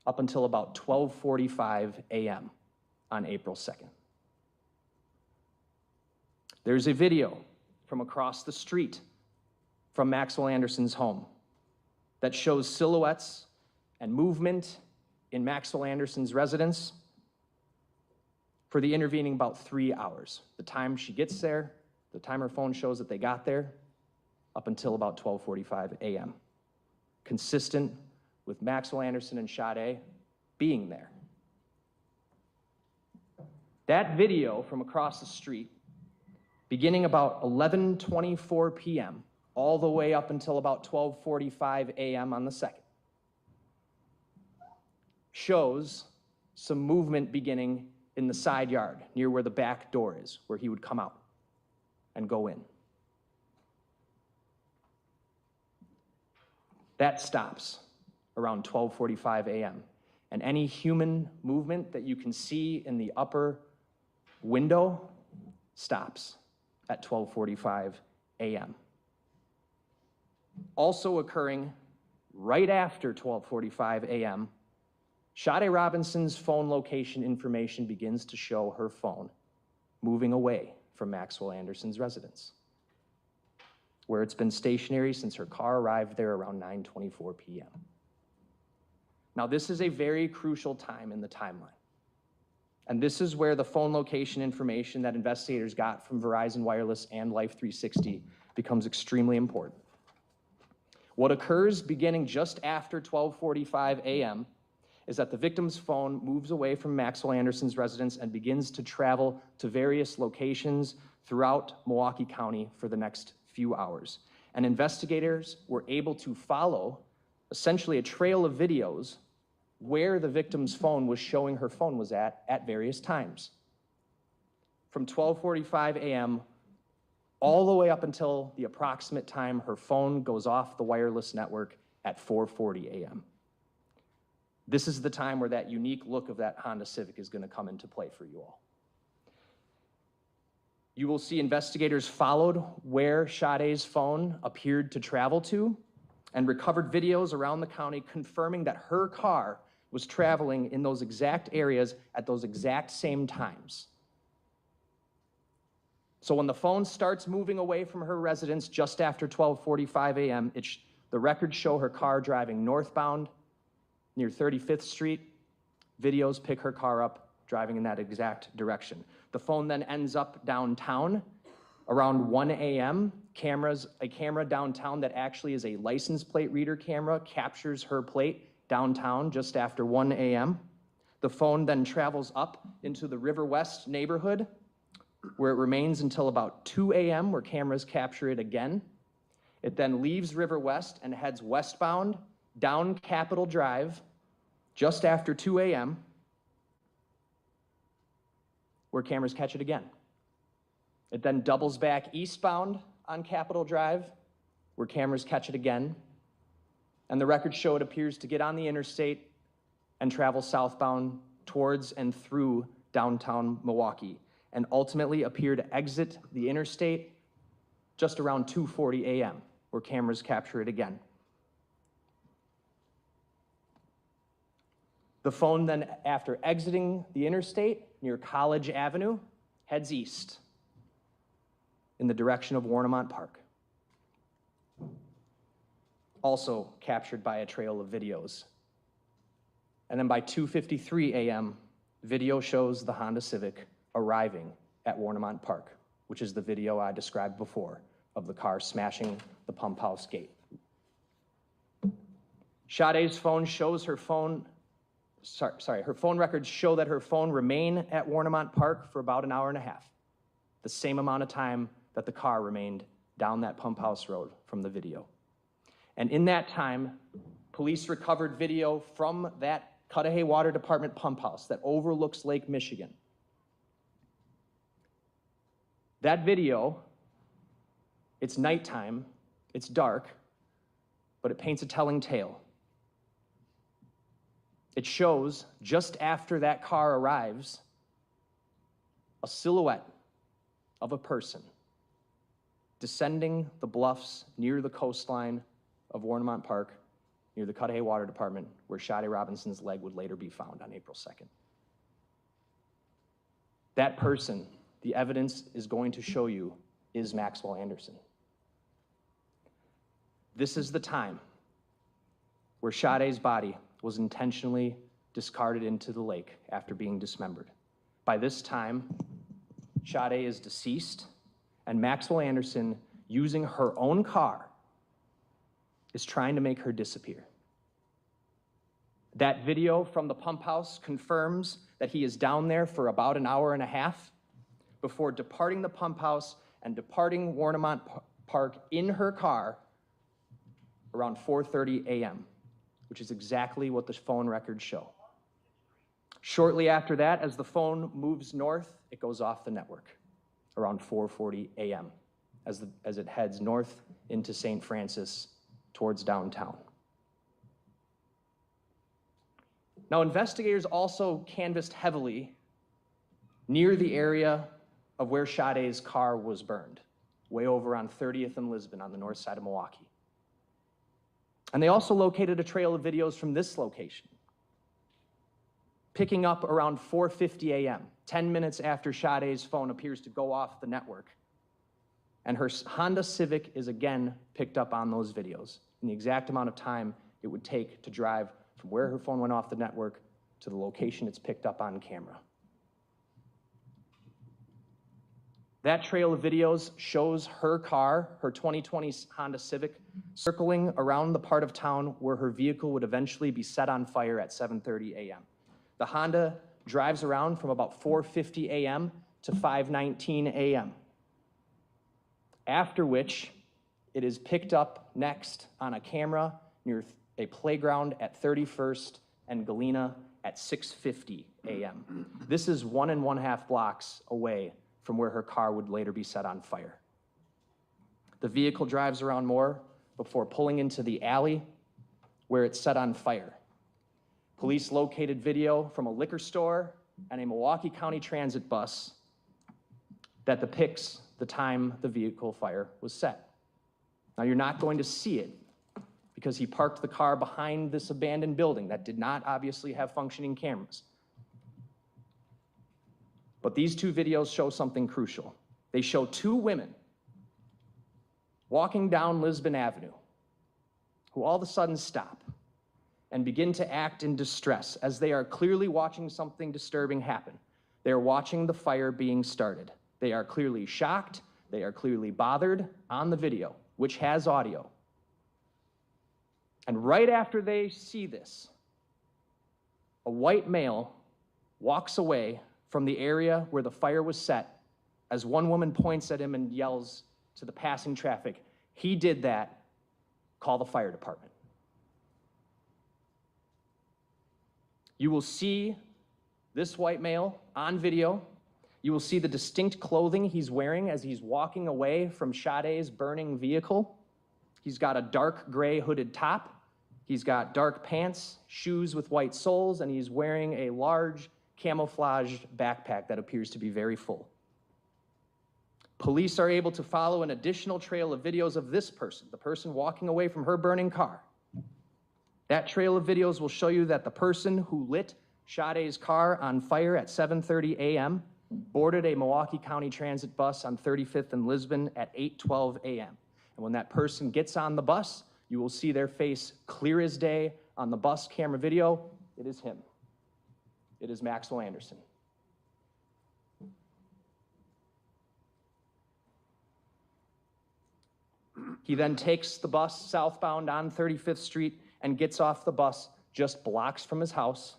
up until about 12:45 a.m. on April 2nd. There's a video from across the street from Maxwell Anderson's home that shows silhouettes and movement in Maxwell Anderson's residence for the intervening about 3 hours. The time she gets there, the time her phone shows that they got there, up until about 12:45 a.m. Consistent with Maxwell Anderson and Sade being there. That video from across the street, beginning about 11:24 p.m., all the way up until about 12:45 a.m. on the 2nd, shows some movement beginning in the side yard near where the back door is, where he would come out and go in. That stops around 12:45 a.m. And any human movement that you can see in the upper window stops at 12:45 a.m. Also occurring right after 12:45 a.m., Sade Robinson's phone location information begins to show her phone moving away from Maxwell Anderson's residence, where it's been stationary since her car arrived there around 9:24 p.m. Now, this is a very crucial time in the timeline. And this is where the phone location information that investigators got from Verizon Wireless and Life360 becomes extremely important. What occurs beginning just after 12:45 a.m. is that the victim's phone moves away from Maxwell Anderson's residence and begins to travel to various locations throughout Milwaukee County for the next few hours. And investigators were able to follow essentially a trail of videos where the victim's phone was showing her phone was at various times. From 12:45 a.m. all the way up until the approximate time her phone goes off the wireless network at 4:40 a.m. This is the time where that unique look of that Honda Civic is going to come into play for you all. You will see investigators followed where Sade's phone appeared to travel to and recovered videos around the county confirming that her car was traveling in those exact areas at those exact same times. So when the phone starts moving away from her residence just after 12:45 a.m., the records show her car driving northbound near 35th Street. Videos pick her car up driving in that exact direction. The phone then ends up downtown around 1 a.m. A camera downtown that actually is a license plate reader camera captures her plate downtown just after 1 a.m. The phone then travels up into the River West neighborhood where it remains until about 2 a.m. where cameras capture it again. It then leaves River West and heads westbound down Capitol Drive just after 2 a.m. where cameras catch it again. It then doubles back eastbound on Capitol Drive where cameras catch it again. And the records show it appears to get on the interstate and travel southbound towards and through downtown Milwaukee and ultimately appear to exit the interstate just around 2:40 a.m., where cameras capture it again. The phone then, after exiting the interstate near College Avenue, heads east in the direction of Warnemont Park. Also captured by a trail of videos. And then by 2:53 a.m., video shows the Honda Civic arriving at Warnemont Park, which is the video I described before of the car smashing the pump house gate. Sade's phone shows her phone records show that her phone remained at Warnemont Park for about an hour and a half, the same amount of time that the car remained down that pump house road from the video. And in that time, police recovered video from that Cudahy Water Department pump house that overlooks Lake Michigan. That video, it's nighttime, it's dark, but it paints a telling tale. It shows, just after that car arrives, a silhouette of a person descending the bluffs near the coastline of Warnemont Park, near the Cudahy Water Department, where Sade Robinson's leg would later be found on April 2nd. That person, the evidence is going to show you, is Maxwell Anderson. This is the time where Sade's body was intentionally discarded into the lake after being dismembered. By this time, Sade is deceased, and Maxwell Anderson, using her own car, is trying to make her disappear. That video from the pump house confirms that he is down there for about an hour and a half before departing the pump house and departing Warnemont Park in her car around 4:30 a.m., which is exactly what the phone records show. Shortly after that, as the phone moves north, it goes off the network around 4:40 a.m. as it heads north into St. Francis towards downtown. Now, investigators also canvassed heavily near the area of where Sade's car was burned, way over on 30th and Lisbon on the north side of Milwaukee. And they also located a trail of videos from this location, picking up around 4:50 a.m., 10 minutes after Sade's phone appears to go off the network. And her Honda Civic is again picked up on those videos in the exact amount of time it would take to drive from where her phone went off the network to the location it's picked up on camera. That trail of videos shows her car, her 2020 Honda Civic, circling around the part of town where her vehicle would eventually be set on fire at 7:30 a.m. The Honda drives around from about 4:50 a.m. to 5:19 a.m., after which it is picked up next on a camera near a playground at 31st and Galena at 6:50 a.m. This is 1.5 blocks away from where her car would later be set on fire. The vehicle drives around more before pulling into the alley where it's set on fire. Police located video from a liquor store and a Milwaukee County Transit bus that depicts the time the vehicle fire was set. Now, you're not going to see it because he parked the car behind this abandoned building that did not obviously have functioning cameras. But these two videos show something crucial. They show two women walking down Lisbon Avenue who all of a sudden stop and begin to act in distress as they are clearly watching something disturbing happen. They are watching the fire being started. They are clearly shocked. They are clearly bothered on the video, which has audio. And right after they see this, a white male walks away from the area where the fire was set as one woman points at him and yells to the passing traffic, "He did that, call the fire department." You will see this white male on video. You will see the distinct clothing he's wearing as he's walking away from Sade's burning vehicle. He's got a dark gray hooded top. He's got dark pants, shoes with white soles, and he's wearing a large camouflaged backpack that appears to be very full. Police are able to follow an additional trail of videos of this person, the person walking away from her burning car. That trail of videos will show you that the person who lit Sade's car on fire at 7:30 a.m. boarded a Milwaukee County Transit bus on 35th and Lisbon at 8:12 a.m. And when that person gets on the bus, you will see their face clear as day on the bus camera video. It is him. It is Maxwell Anderson. He then takes the bus southbound on 35th Street and gets off the bus just blocks from his house.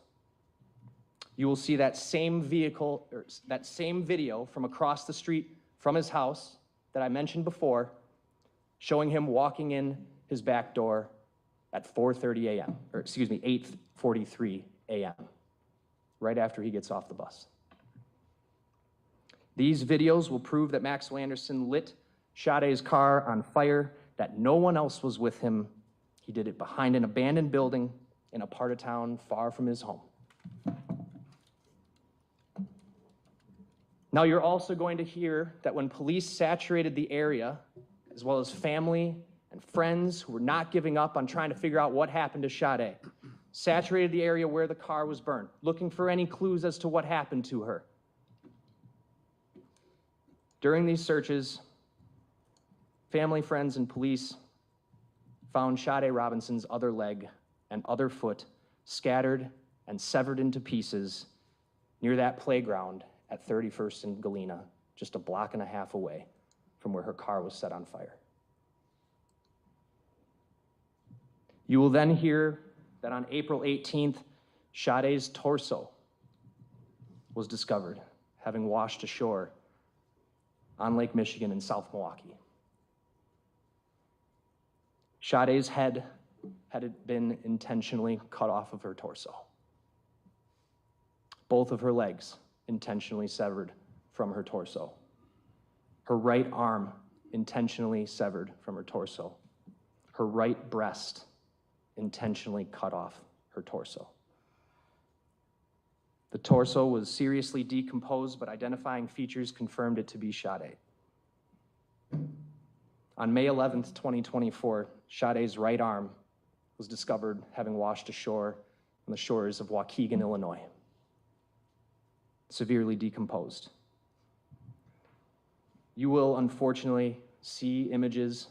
You will see that same vehicle, or that same video from across the street from his house that I mentioned before, showing him walking in his back door at 4:30 a.m., or excuse me, 8:43 a.m., right after he gets off the bus. These videos will prove that Maxwell Anderson lit Sade's car on fire, that no one else was with him. He did it behind an abandoned building in a part of town far from his home. Now, you're also going to hear that when police saturated the area, as well as family and friends who were not giving up on trying to figure out what happened to Sade, saturated the area where the car was burned, looking for any clues as to what happened to her. During these searches, family, friends, and police found Sade Robinson's other leg and other foot scattered and severed into pieces near that playground at 31st and Galena, just a block and a half away from where her car was set on fire. You will then hear that on April 18th, Sade's torso was discovered, having washed ashore on Lake Michigan in South Milwaukee. Sade's head had been intentionally cut off of her torso. Both of her legs intentionally severed from her torso. Her right arm intentionally severed from her torso. Her right breast intentionally cut off her torso. The torso was seriously decomposed, but identifying features confirmed it to be Sade. On May 11th, 2024, Sade's right arm was discovered having washed ashore on the shores of Waukegan, Illinois, severely decomposed. You will unfortunately see images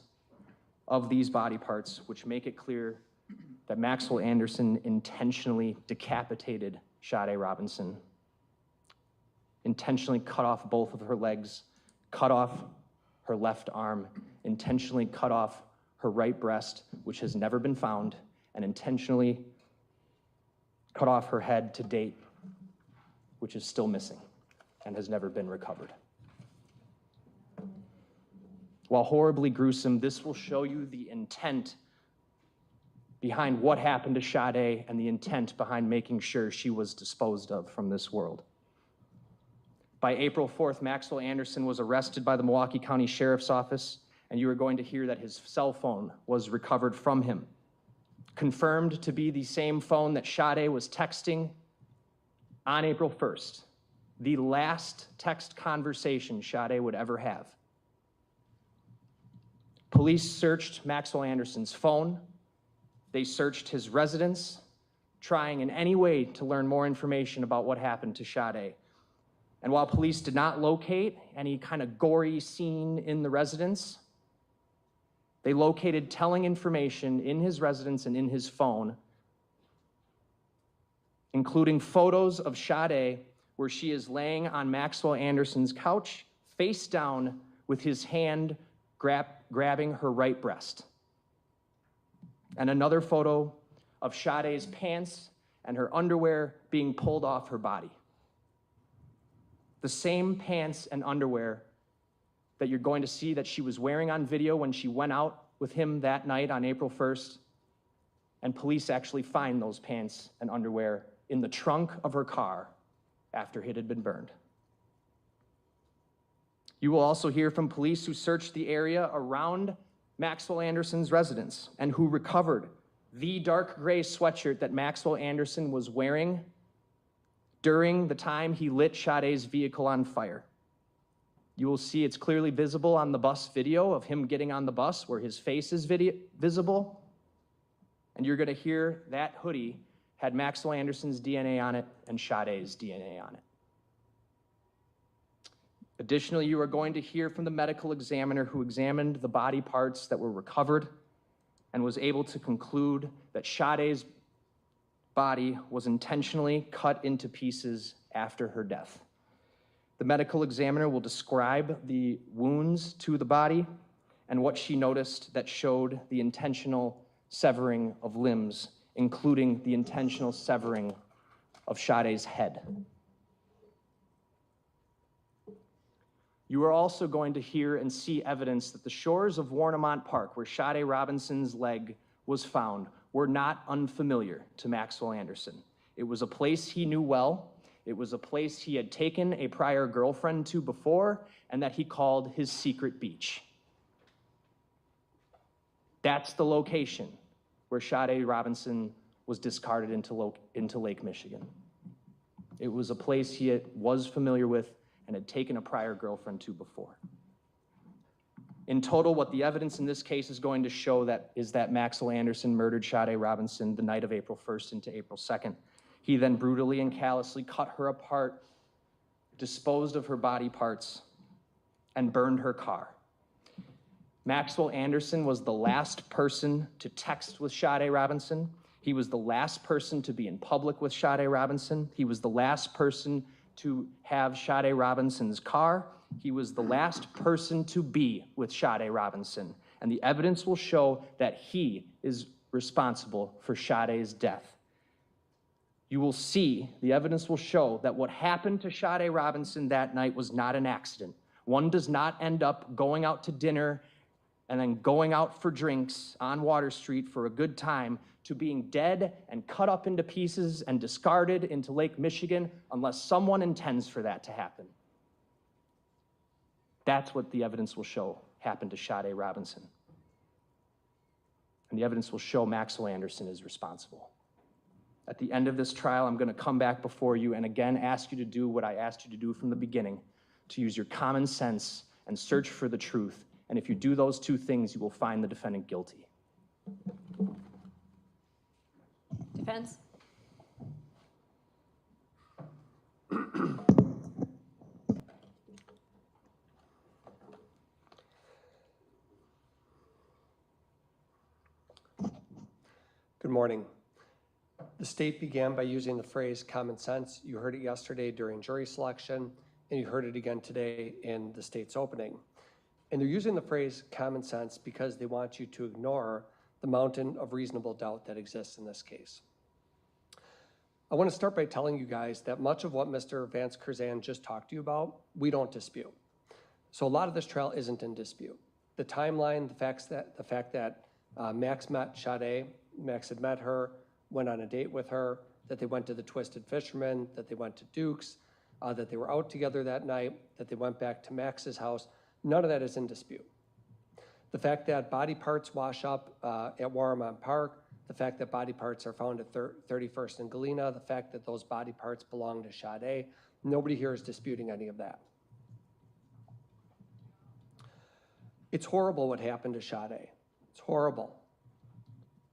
of these body parts which make it clear that Maxwell Anderson intentionally decapitated Sade Robinson, intentionally cut off both of her legs, cut off her left arm, intentionally cut off her right breast, which has never been found, and intentionally cut off her head to date, which is still missing and has never been recovered. While horribly gruesome, this will show you the intent behind what happened to Sade and the intent behind making sure she was disposed of from this world. By April 4th, Maxwell Anderson was arrested by the Milwaukee County Sheriff's Office, and you are going to hear that his cell phone was recovered from him, confirmed to be the same phone that Sade was texting on April 1st, the last text conversation Sade would ever have. Police searched Maxwell Anderson's phone. They searched his residence, trying in any way to learn more information about what happened to Sade. And while police did not locate any kind of gory scene in the residence, they located telling information in his residence and in his phone, including photos of Sade where she is laying on Maxwell Anderson's couch, face down, with his hand grabbing her right breast. And another photo of Sade's pants and her underwear being pulled off her body. The same pants and underwear that you're going to see that she was wearing on video when she went out with him that night on April 1st. And police actually find those pants and underwear in the trunk of her car after it had been burned. You will also hear from police who searched the area around Maxwell Anderson's residence and who recovered the dark gray sweatshirt that Maxwell Anderson was wearing during the time he lit Sade's vehicle on fire. You will see it's clearly visible on the bus video of him getting on the bus where his face is visible. And you're going to hear that hoodie had Maxwell Anderson's DNA on it and Sade's DNA on it. Additionally, you are going to hear from the medical examiner who examined the body parts that were recovered and was able to conclude that Sade's body was intentionally cut into pieces after her death. The medical examiner will describe the wounds to the body and what she noticed that showed the intentional severing of limbs, including the intentional severing of Sade's head. You are also going to hear and see evidence that the shores of Warnemont Park, where Sade Robinson's leg was found, were not unfamiliar to Maxwell Anderson. It was a place he knew well. It was a place he had taken a prior girlfriend to before, and that he called his secret beach. That's the location where Sade Robinson was discarded into Lake Michigan. It was a place he was familiar with and had taken a prior girlfriend to before. In total, what the evidence in this case is going to show is that Maxwell Anderson murdered Sade Robinson the night of April 1st into April 2nd. He then brutally and callously cut her apart, disposed of her body parts, and burned her car. Maxwell Anderson was the last person to text with Sade Robinson. He was the last person to be in public with Sade Robinson. He was the last person to have Sade Robinson's car. He was the last person to be with Sade Robinson. And the evidence will show that he is responsible for Sade's death. You will see, the evidence will show that what happened to Sade Robinson that night was not an accident. One does not end up going out to dinner and then going out for drinks on Water Street for a good time to being dead and cut up into pieces and discarded into Lake Michigan unless someone intends for that to happen. That's what the evidence will show happened to Sade Robinson. And the evidence will show Maxwell Anderson is responsible. At the end of this trial, I'm going to come back before you and again ask you to do what I asked you to do from the beginning, to use your common sense and search for the truth. And if you do those two things, you will find the defendant guilty. Defense. Good morning. The state began by using the phrase common sense. You heard it yesterday during jury selection, and you heard it again today in the state's opening. And they're using the phrase common sense because they want you to ignore the mountain of reasonable doubt that exists in this case. I want to start by telling you guys that much of what Mr. Vance Curzan just talked to you about, we don't dispute. So a lot of this trial isn't in dispute. The timeline, the fact that Max met Sade, Max had met her, went on a date with her, that they went to the Twisted Fisherman, that they went to Duke's, that they were out together that night, that they went back to Max's house, none of that is in dispute. The fact that body parts wash up at Warnemont Park, the fact that body parts are found at 31st and Galena, the fact that those body parts belong to Sade, nobody here is disputing any of that. It's horrible what happened to Sade. It's horrible.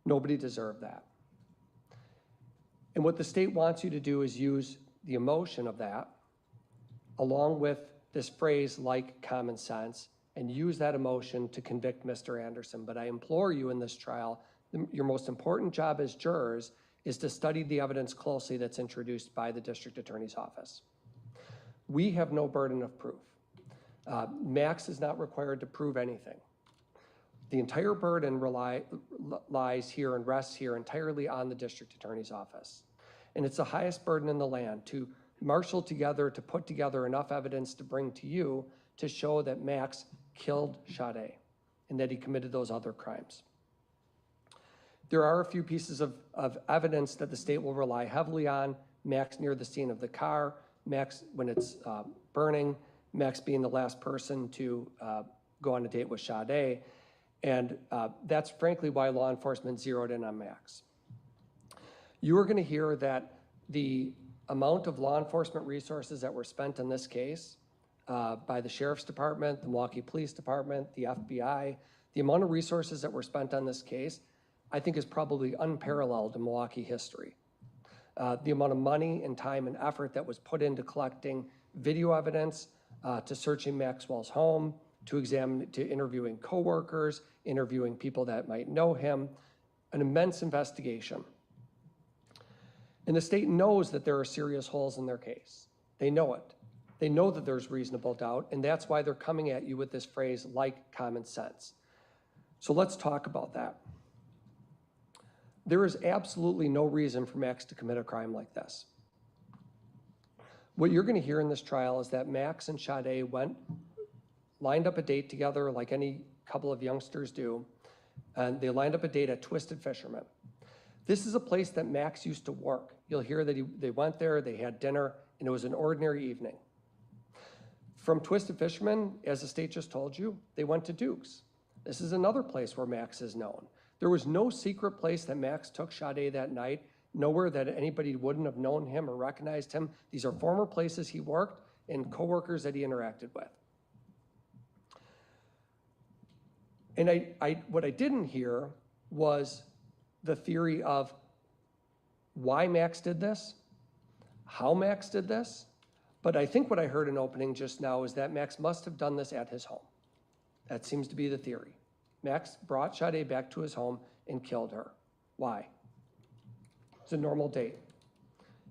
Nobody deserved that. And what the state wants you to do is use the emotion of that along with this phrase like common sense and use that emotion to convict Mr. Anderson. But I implore you in this trial, your most important job as jurors is to study the evidence closely that's introduced by the district attorney's office. We have no burden of proof. Max is not required to prove anything. The entire burden lies here and rests here entirely on the district attorney's office. And it's the highest burden in the land to marshal together, to put together enough evidence to bring to you to show that Max killed Sade and that he committed those other crimes. There are a few pieces of evidence that the state will rely heavily on. Max near the scene of the car, Max when it's burning, Max being the last person to go on a date with Sade. And that's frankly why law enforcement zeroed in on Max. You are going to hear that the amount of law enforcement resources that were spent in this case by the Sheriff's Department, the Milwaukee Police Department, the FBI, the amount of resources that were spent on this case, I think is probably unparalleled in Milwaukee history. The amount of money and time and effort that was put into collecting video evidence, to searching Maxwell's home, to interviewing coworkers, interviewing people that might know him, an immense investigation. And the state knows that there are serious holes in their case. They know it. They know that there's reasonable doubt, and that's why they're coming at you with this phrase, like common sense. So let's talk about that. There is absolutely no reason for Max to commit a crime like this. What you're going to hear in this trial is that Max and Sade lined up a date together like any couple of youngsters do, and they lined up a date at Twisted Fisherman. This is a place that Max used to work. You'll hear that they went there, they had dinner, and it was an ordinary evening. From Twisted Fisherman, as the state just told you, they went to Duke's. This is another place where Max is known. There was no secret place that Max took Sade that night, nowhere that anybody wouldn't have known him or recognized him. These are former places he worked and coworkers that he interacted with. And what I didn't hear was the theory of why Max did this, how Max did this, but I think what I heard in opening just now is that Max must have done this at his home. That seems to be the theory. Max brought Sade back to his home and killed her. Why? It's a normal date.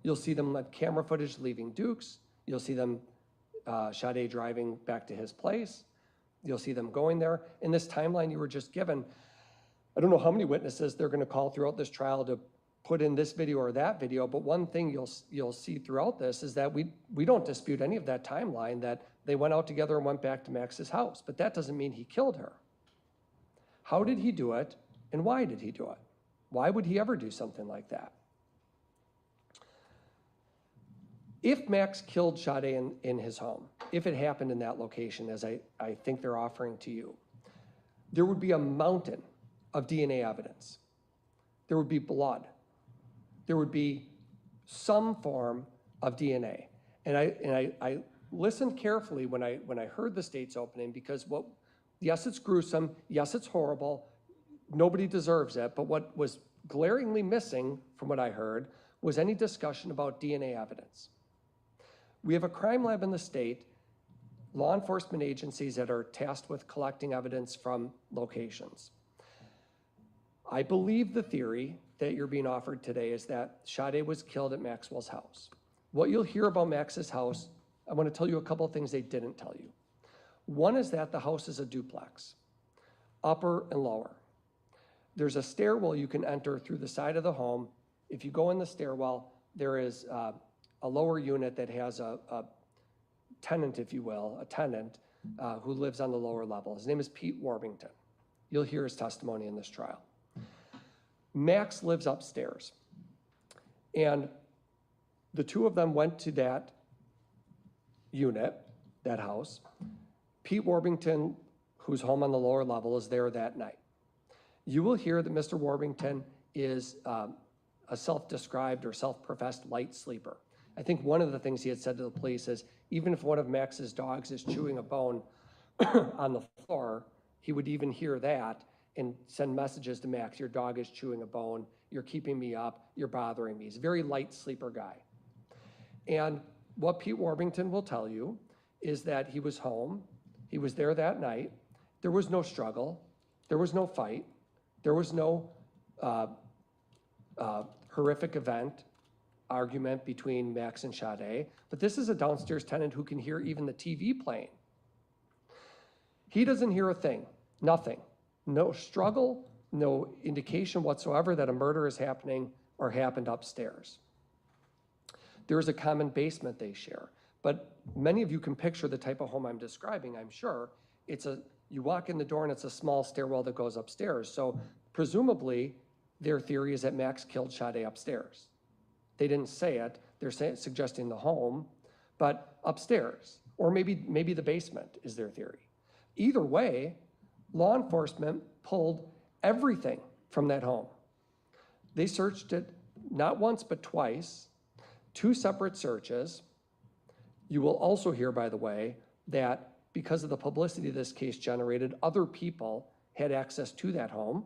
You'll see them on camera footage leaving Duke's. You'll see them, Sade driving back to his place. You'll see them going there. In this timeline you were just given, I don't know how many witnesses they're going to call throughout this trial to put in this video or that video, but one thing you'll see throughout this is that we don't dispute any of that timeline, that they went out together and went back to Max's house, but that doesn't mean he killed her. How did he do it, and why did he do it? Why would he ever do something like that? If Max killed Sade in his home, if it happened in that location, as I think they're offering to you, there would be a mountain of DNA evidence. There would be blood. There would be some form of DNA. And I listened carefully when I heard the state's opening, because yes, it's gruesome, yes, it's horrible, nobody deserves it, but what was glaringly missing from what I heard was any discussion about DNA evidence. We have a crime lab in the state, law enforcement agencies that are tasked with collecting evidence from locations. I believe the theory that you're being offered today is that Sade was killed at Maxwell's house. What you'll hear about Max's house, I want to tell you a couple of things they didn't tell you. One is that the house is a duplex, upper and lower. There's a stairwell you can enter through the side of the home. If you go in the stairwell, there is a lower unit that has a tenant, if you will, a tenant who lives on the lower level. His name is Pete Warbington. You'll hear his testimony in this trial. Max lives upstairs, and the two of them went to that unit, that house. Pete Warbington, who's home on the lower level, is there that night. You will hear that Mr. Warbington is a self-described or self-professed light sleeper. I think one of the things he had said to the police is, even if one of Max's dogs is chewing a bone on the floor, he would even hear that and send messages to Max, your dog is chewing a bone, you're keeping me up, you're bothering me. He's a very light sleeper guy. And what Pete Warbington will tell you is that he was home, he was there that night, there was no struggle, there was no fight, there was no horrific event, argument between Max and Sade, but this is a downstairs tenant who can hear even the TV playing. He doesn't hear a thing, nothing. No struggle, no indication whatsoever that a murder is happening or happened upstairs. There is a common basement they share, but many of you can picture the type of home I'm describing, I'm sure. You walk in the door and it's a small stairwell that goes upstairs. So presumably their theory is that Max killed Sade upstairs. They didn't say it, they're suggesting the home, but upstairs, or maybe the basement is their theory. Either way, law enforcement pulled everything from that home. They searched it not once, but twice. 2 separate searches. You will also hear, by the way, that because of the publicity this case generated, other people had access to that home.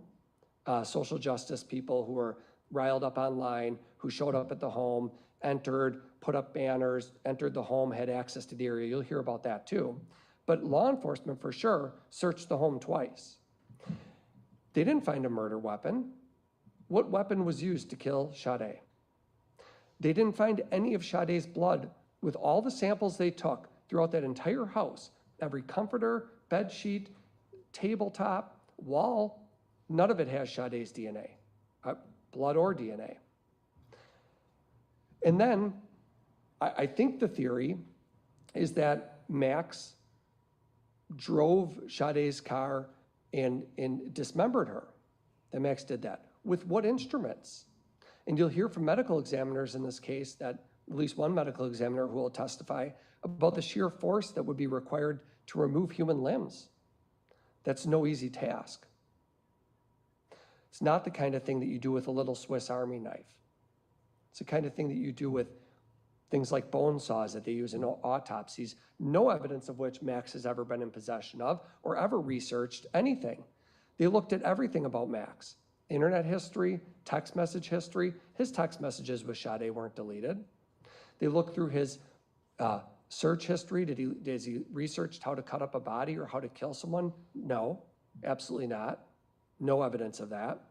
Social justice people who were riled up online, who showed up at the home, entered, put up banners, entered the home, had access to the area. You'll hear about that too. But law enforcement, for sure, searched the home twice. They didn't find a murder weapon. What weapon was used to kill Sade? They didn't find any of Sade's blood. With all the samples they took throughout that entire house, every comforter, bed sheet, tabletop, wall, none of it has Sade's DNA, blood or DNA. And then I think the theory is that Max drove Sade's car and dismembered her, that Max did that. With what instruments? And you'll hear from medical examiners in this case that at least one medical examiner who will testify about the sheer force that would be required to remove human limbs. That's no easy task. It's not the kind of thing that you do with a little Swiss Army knife. It's the kind of thing that you do with things like bone saws that they use in autopsies, no evidence of which Max has ever been in possession of or ever researched anything. They looked at everything about Max. Internet history, text message history. His text messages with Sade weren't deleted. They looked through his search history. Has he researched how to cut up a body or how to kill someone? No, absolutely not. No evidence of that.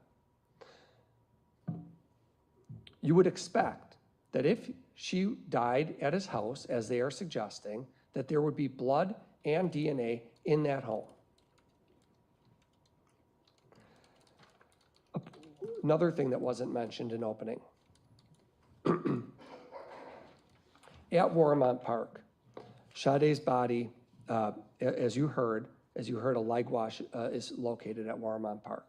You would expect that if she died at his house, as they are suggesting, that there would be blood and DNA in that home. Another thing that wasn't mentioned in opening. At Warmont Park, Sade's body, as you heard, a leg wash is located at Warmont Park.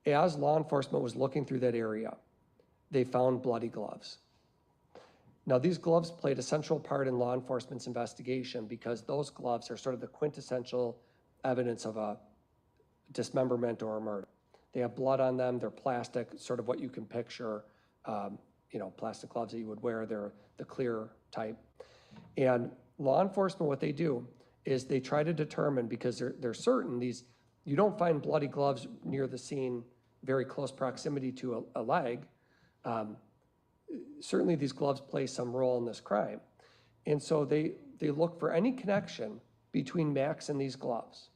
As law enforcement was looking through that area, they found bloody gloves. Now, these gloves played a central part in law enforcement's investigation because those gloves are sort of the quintessential evidence of a dismemberment or a murder. They have blood on them, they're plastic, sort of what you can picture, plastic gloves that you would wear, they're the clear type. And law enforcement, what they do is they try to determine, because they're certain you don't find bloody gloves near the scene, very close proximity to a leg. Certainly these gloves play some role in this crime. And so they look for any connection between Max and these gloves.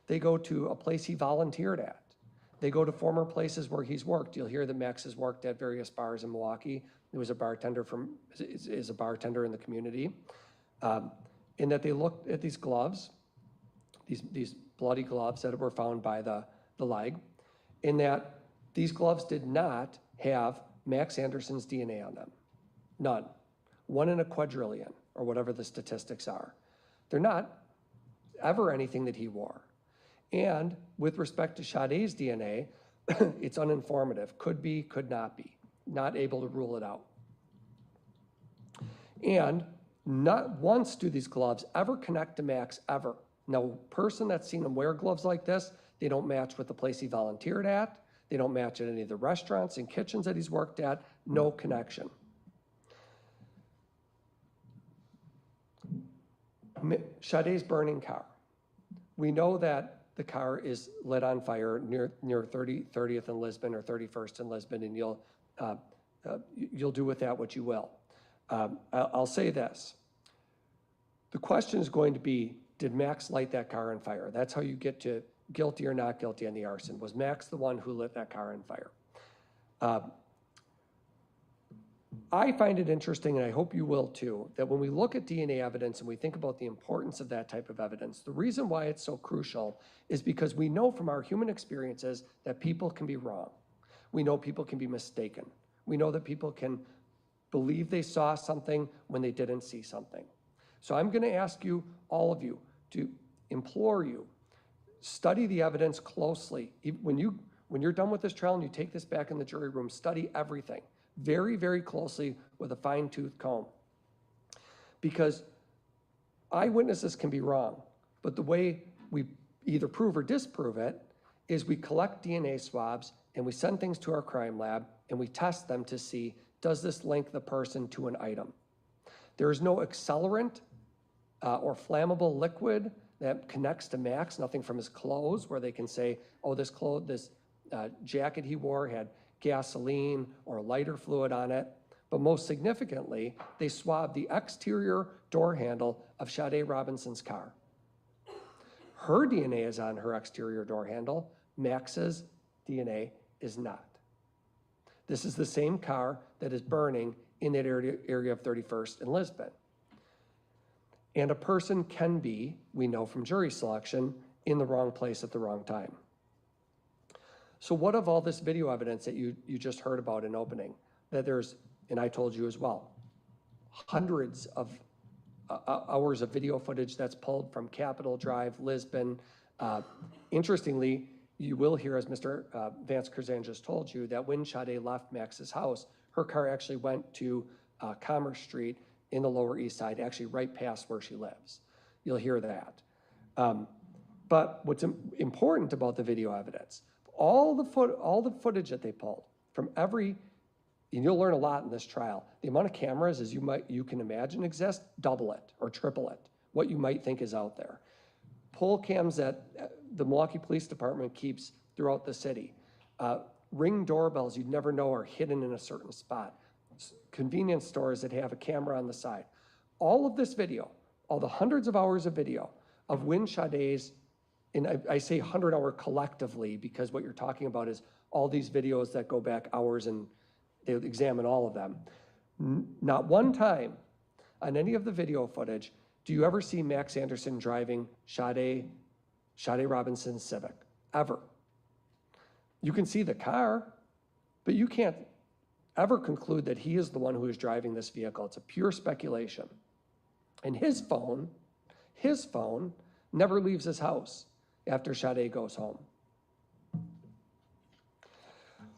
They go to a place he volunteered at. They go to former places where he's worked. You'll hear that Max has worked at various bars in Milwaukee. He was a bartender is a bartender in the community. In that they looked at these gloves, these bloody gloves that were found by the leg, in that these gloves did not have Max Anderson's DNA on them. None. 1 in a quadrillion, or whatever the statistics are. They're not ever anything that he wore. And with respect to Sade's DNA, it's uninformative. Could be, could not be. Not able to rule it out. And not once do these gloves ever connect to Max, ever. Now, a person that's seen him wear gloves like this, they don't match with the place he volunteered at. They don't match at any of the restaurants and kitchens that he's worked at. No connection. Sade's burning car. We know that the car is lit on fire near 30th and Lisbon or 31st and Lisbon, and you'll do with that what you will. I'll say this. The question is going to be, did Max light that car on fire? That's how you get to guilty or not guilty on the arson. Was Max the one who lit that car on fire? I find it interesting, and I hope you will too, that when we look at DNA evidence and we think about the importance of that type of evidence, the reason why it's so crucial is because we know from our human experiences that people can be wrong. We know people can be mistaken. We know that people can believe they saw something when they didn't see something. So I'm going to ask you, all of you, to implore you, study the evidence closely. When you're done with this trial and you take this back in the jury room, study everything very, very closely with a fine-tooth comb. Because eyewitnesses can be wrong, but the way we either prove or disprove it is we collect DNA swabs and we send things to our crime lab and we test them to see, does this link the person to an item? There is no accelerant or flammable liquid that connects to Max, nothing from his clothes where they can say, oh, this jacket he wore had gasoline or lighter fluid on it. But most significantly, they swabbed the exterior door handle of Sade Robinson's car. Her DNA is on her exterior door handle. Max's DNA is not. This is the same car that is burning in that area of 31st and Lisbon. And a person can be, we know from jury selection, in the wrong place at the wrong time. So what of all this video evidence that you just heard about in opening? That there's, and I told you as well, hundreds of hours of video footage that's pulled from Capitol Drive, Lisbon. Interestingly, you will hear, as Mr. Vance Curzan just told you, that when Sade left Max's house, her car actually went to Commerce Street in the Lower East Side, actually right past where she lives. You'll hear that. But what's important about the video evidence, all the footage that they pulled from every, and you'll learn a lot in this trial, the amount of cameras as you can imagine exist, double it or triple it, what you might think is out there. Pull cams that the Milwaukee Police Department keeps throughout the city. Ring doorbells you'd never know are hidden in a certain spot. Convenience stores that have a camera on the side. All of this video, all the hundreds of hours of video of when Sade's, and I say 100-hour collectively because what you're talking about is all these videos that go back hours and they examine all of them. Not one time on any of the video footage do you ever see Max Anderson driving Sade Robinson's Civic, ever. You can see the car, but you can't ever conclude that he is the one who is driving this vehicle. It's a pure speculation. And his phone never leaves his house after Sade goes home.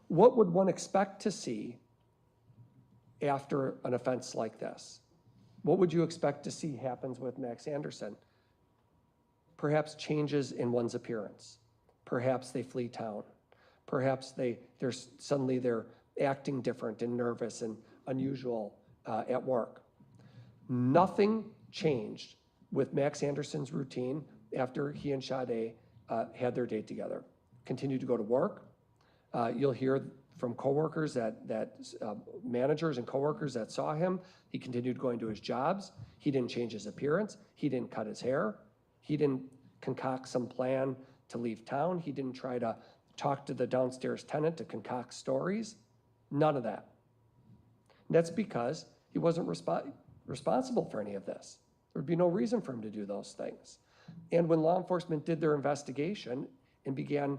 What would one expect to see after an offense like this? What would you expect to see happens with Max Anderson? Perhaps changes in one's appearance. Perhaps they flee town. Perhaps they're acting different and nervous and unusual at work. Nothing changed with Max Anderson's routine after he and Sade had their date together. Continued to go to work. You'll hear from coworkers managers and coworkers that saw him. He continued going to his jobs. He didn't change his appearance. He didn't cut his hair. He didn't concoct some plan to leave town. He didn't try to talk to the downstairs tenant to concoct stories. None of that. And that's because he wasn't responsible for any of this. There'd be no reason for him to do those things. And when law enforcement did their investigation and began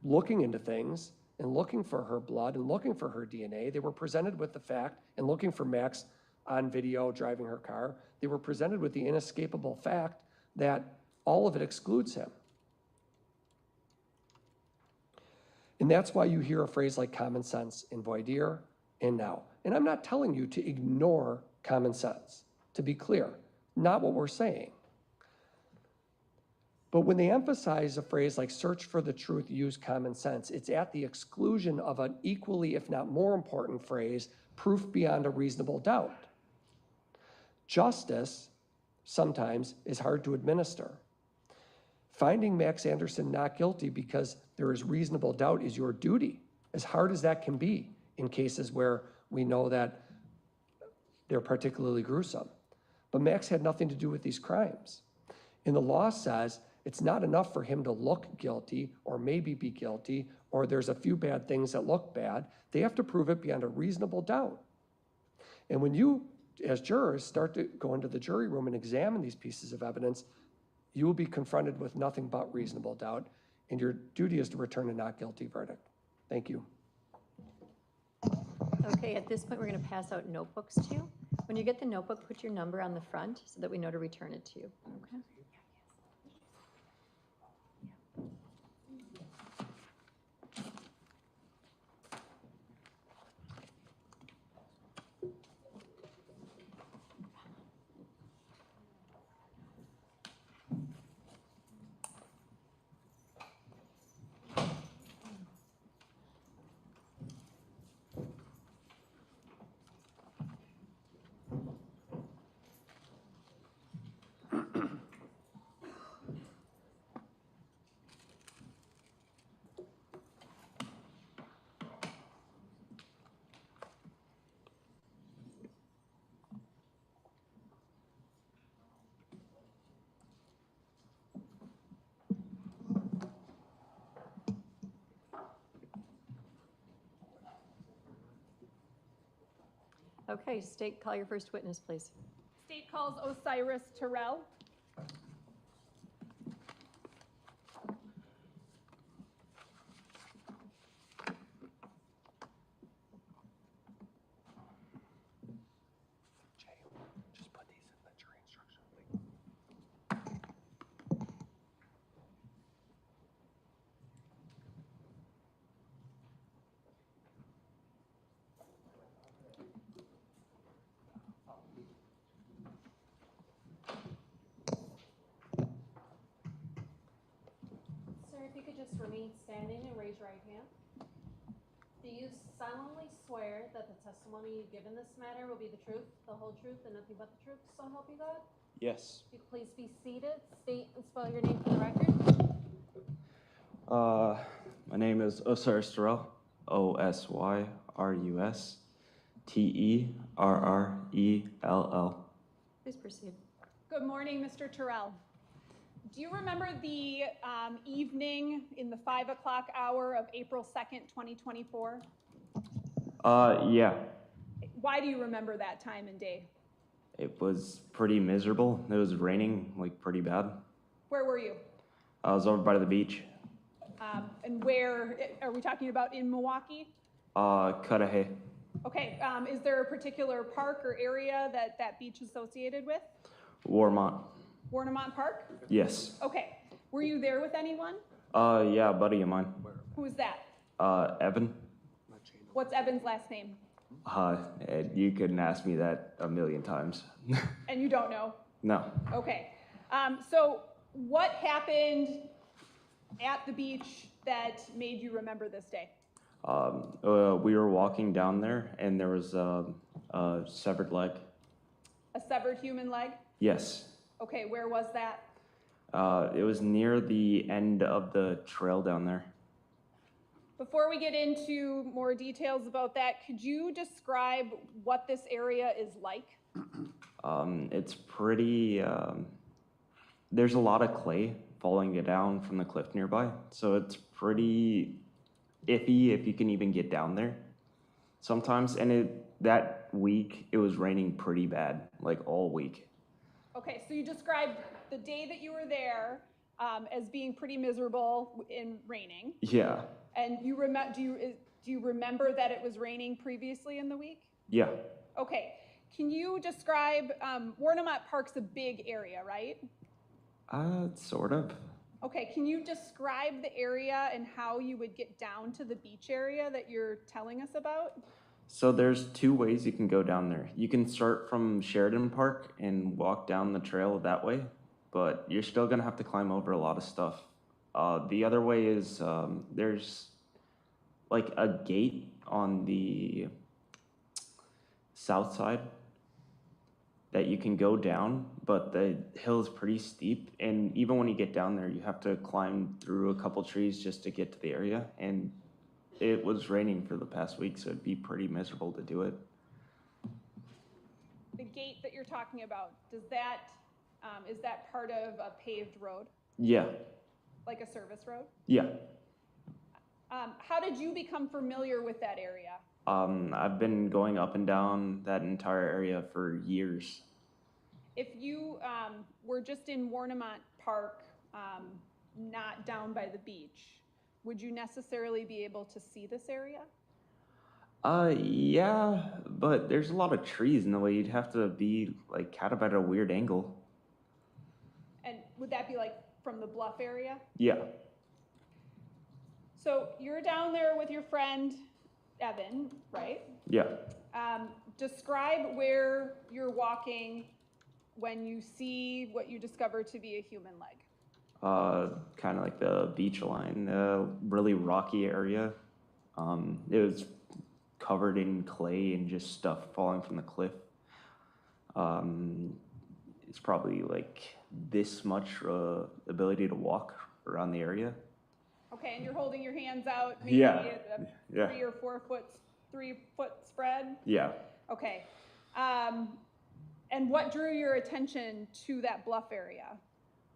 looking into things and looking for her blood and looking for her DNA, they were presented with the fact, and looking for Max on video driving her car, they were presented with the inescapable fact that all of it excludes him. And that's why you hear a phrase like common sense in voir dire and now. And I'm not telling you to ignore common sense, to be clear, not what we're saying. But when they emphasize a phrase like search for the truth, use common sense, it's at the exclusion of an equally, if not more important phrase, proof beyond a reasonable doubt. Justice sometimes is hard to administer. Finding Max Anderson not guilty because there is reasonable doubt is your duty, as hard as that can be in cases where we know that they're particularly gruesome. But Max had nothing to do with these crimes. And the law says it's not enough for him to look guilty or maybe be guilty, or there's a few bad things that look bad. They have to prove it beyond a reasonable doubt. And when you, as jurors, start to go into the jury room and examine these pieces of evidence, you will be confronted with nothing but reasonable doubt, and your duty is to return a not guilty verdict. Thank you. Okay, at this point, we're going to pass out notebooks to you. When you get the notebook, put your number on the front so that we know to return it to you. Okay. Okay, state, call your first witness, please. State calls Osiris Terrell. Just put these in the jury instruction. Sir, if you could just remain standing and raise your right hand. Do you solemnly swear that the testimony you give in this matter will be the truth, the whole truth, and nothing but the truth, so help you God? Yes. If you could please be seated, state and spell your name for the record. My name is Osiris Terrell, Osyrusterrell. Please proceed. Good morning, Mr. Terrell. Do you remember the evening in the 5 o'clock hour of April 2nd, 2024? Yeah, Why do you remember that time and day? it was pretty miserable. It was raining, like, pretty bad. Where were you? I was over by the beach. And where, are we talking about in Milwaukee? Cudahy. Okay, is there a particular park or area that that beach is associated with? Warmont. Warnemont Park? Yes. Okay, were you there with anyone? Yeah, a buddy of mine. Who is that? Evan. What's Evan's last name? You couldn't ask me that a million times. And you don't know? No. Okay. So what happened at the beach that made you remember this day? We were walking down there, and there was a severed leg. A severed human leg? Yes. Okay, where was that? It was near the end of the trail down there. Before we get into more details about that, could you describe what this area is like? It's pretty, there's a lot of clay falling down from the cliff nearby, so it's pretty iffy if you can even get down there sometimes. And that week, it was raining pretty bad, like all week. Okay, so you described the day that you were there as being pretty miserable in raining. Yeah, And you do you remember that it was raining previously in the week? yeah. Okay, can you describe, Warnemont Park's a big area, right? Sort of. Okay, can you describe the area and how you would get down to the beach area that you're telling us about? So there's two ways you can go down there. You can start from Sheridan Park and walk down the trail that way, but you're still gonna have to climb over a lot of stuff. The other way is there's like a gate on the south side that you can go down, but the hill is pretty steep, and even when you get down there, you have to climb through a couple trees just to get to the area, and it was raining for the past week, so it'd be pretty miserable to do it. The gate that you're talking about, is that part of a paved road, Yeah, like a service road? yeah. How did you become familiar with that area? I've been going up and down that entire area for years. If you were just in Warnemont Park, not down by the beach, would you necessarily be able to see this area? Yeah, but there's a lot of trees in the way. You'd have to be like kind of at a weird angle. And would that be like from the bluff area? Yeah. So you're down there with your friend Evan, right? Yeah. Describe where you're walking when you see what you discover to be a human leg. Kind of like the beach line, really rocky area. It was covered in clay and just stuff falling from the cliff. It's probably like this much ability to walk around the area. Okay, and you're holding your hands out, maybe Yeah. a Yeah. 3-4 foot spread? Yeah. Okay. And what drew your attention to that bluff area?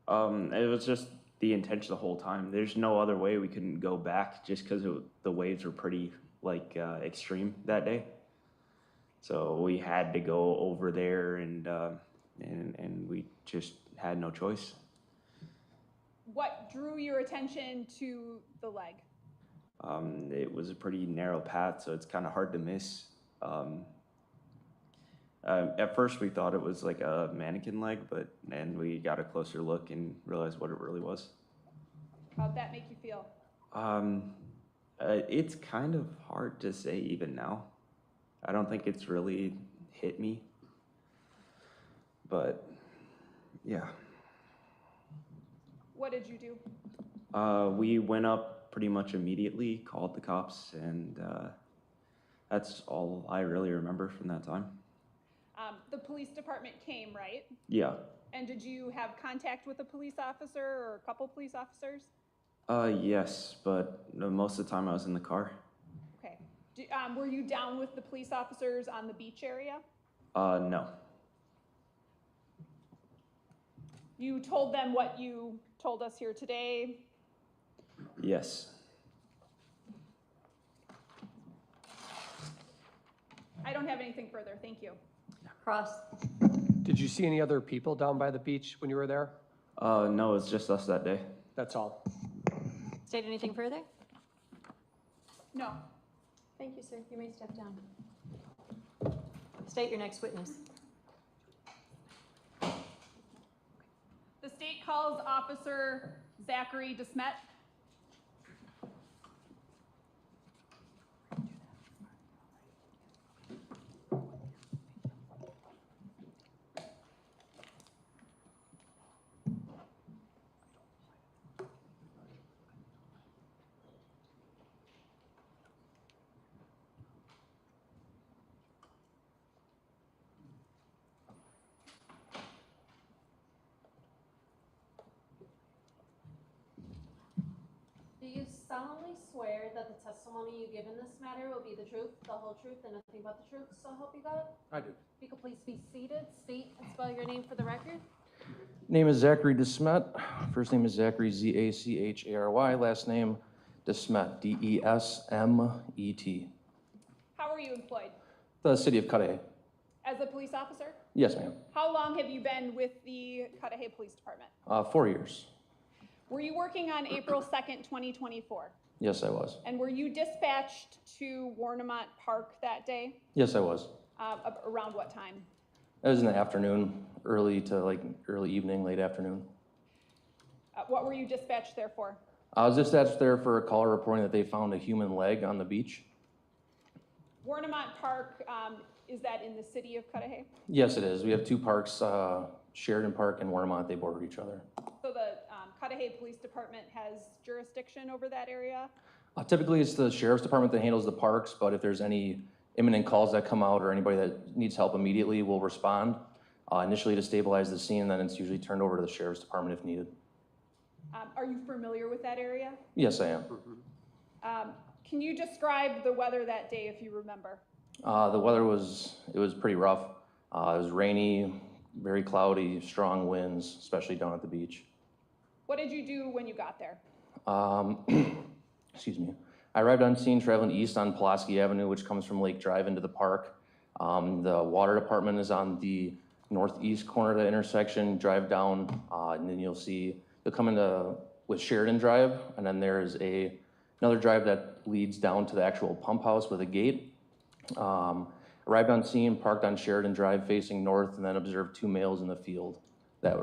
It was just the intention the whole time. There's no other way we couldn't go back just because the waves were pretty like extreme that day. So we had to go over there, and we just had no choice. What drew your attention to the leg? It was a pretty narrow path, so it's kind of hard to miss. At first, we thought it was like a mannequin leg, but then we got a closer look and realized what it really was. How'd that make you feel? It's kind of hard to say even now. I don't think it's really hit me, but yeah. What did you do? We went up pretty much immediately, called the cops, and that's all I really remember from that time. The police department came, right? Yeah. And did you have contact with a police officer or a couple police officers? Yes, but most of the time I was in the car. Okay. Were you down with the police officers on the beach area? No. You told them what you told us here today? Yes. I don't have anything further, thank you. Cross. Did you see any other people down by the beach when you were there? No, it's just us that day. That's all. State anything further? No. Thank you, sir. You may step down. State your next witness. The state calls Officer Zachary DeSmet. Do you solemnly swear that the testimony you give in this matter will be the truth, the whole truth, and nothing but the truth, so help you God? I do. If you could please be seated, state and spell your name for the record. Name is Zachary DeSmet. First name is Zachary, Z-A-C-H-A-R-Y. Last name DeSmet, D-E-S-M-E-T. How are you employed? The city of Cudahy. As a police officer? Yes, ma'am. How long have you been with the Cudahy Police Department? 4 years. Were you working on April 2nd, 2024? Yes, I was. And were you dispatched to Warnemont Park that day? Yes, I was. Around what time? It was in the afternoon, early evening, late afternoon. What were you dispatched there for? I was dispatched there for a caller reporting that they found a human leg on the beach. Warnemont Park, is that in the city of Cudahy? Yes, it is. We have two parks, Sheridan Park and Warnemont. They border each other. So the Cudahy Police Department has jurisdiction over that area? Typically, it's the sheriff's department that handles the parks, but if there's any imminent calls that come out or anybody that needs help immediately, we'll respond initially to stabilize the scene, then it's usually turned over to the sheriff's department if needed. Are you familiar with that area? Yes, I am. Can you describe the weather that day if you remember? The weather was pretty rough. It was rainy, very cloudy, strong winds, especially down at the beach. What did you do when you got there? Excuse me. I arrived on scene traveling east on Pulaski Avenue, which comes from Lake Drive into the park. The water department is on the northeast corner of the intersection. Drive down, and then you'll come into with Sheridan Drive, and then there's another drive that leads down to the actual pump house with a gate. Arrived on scene, parked on Sheridan Drive facing north, and then observed two males in the field that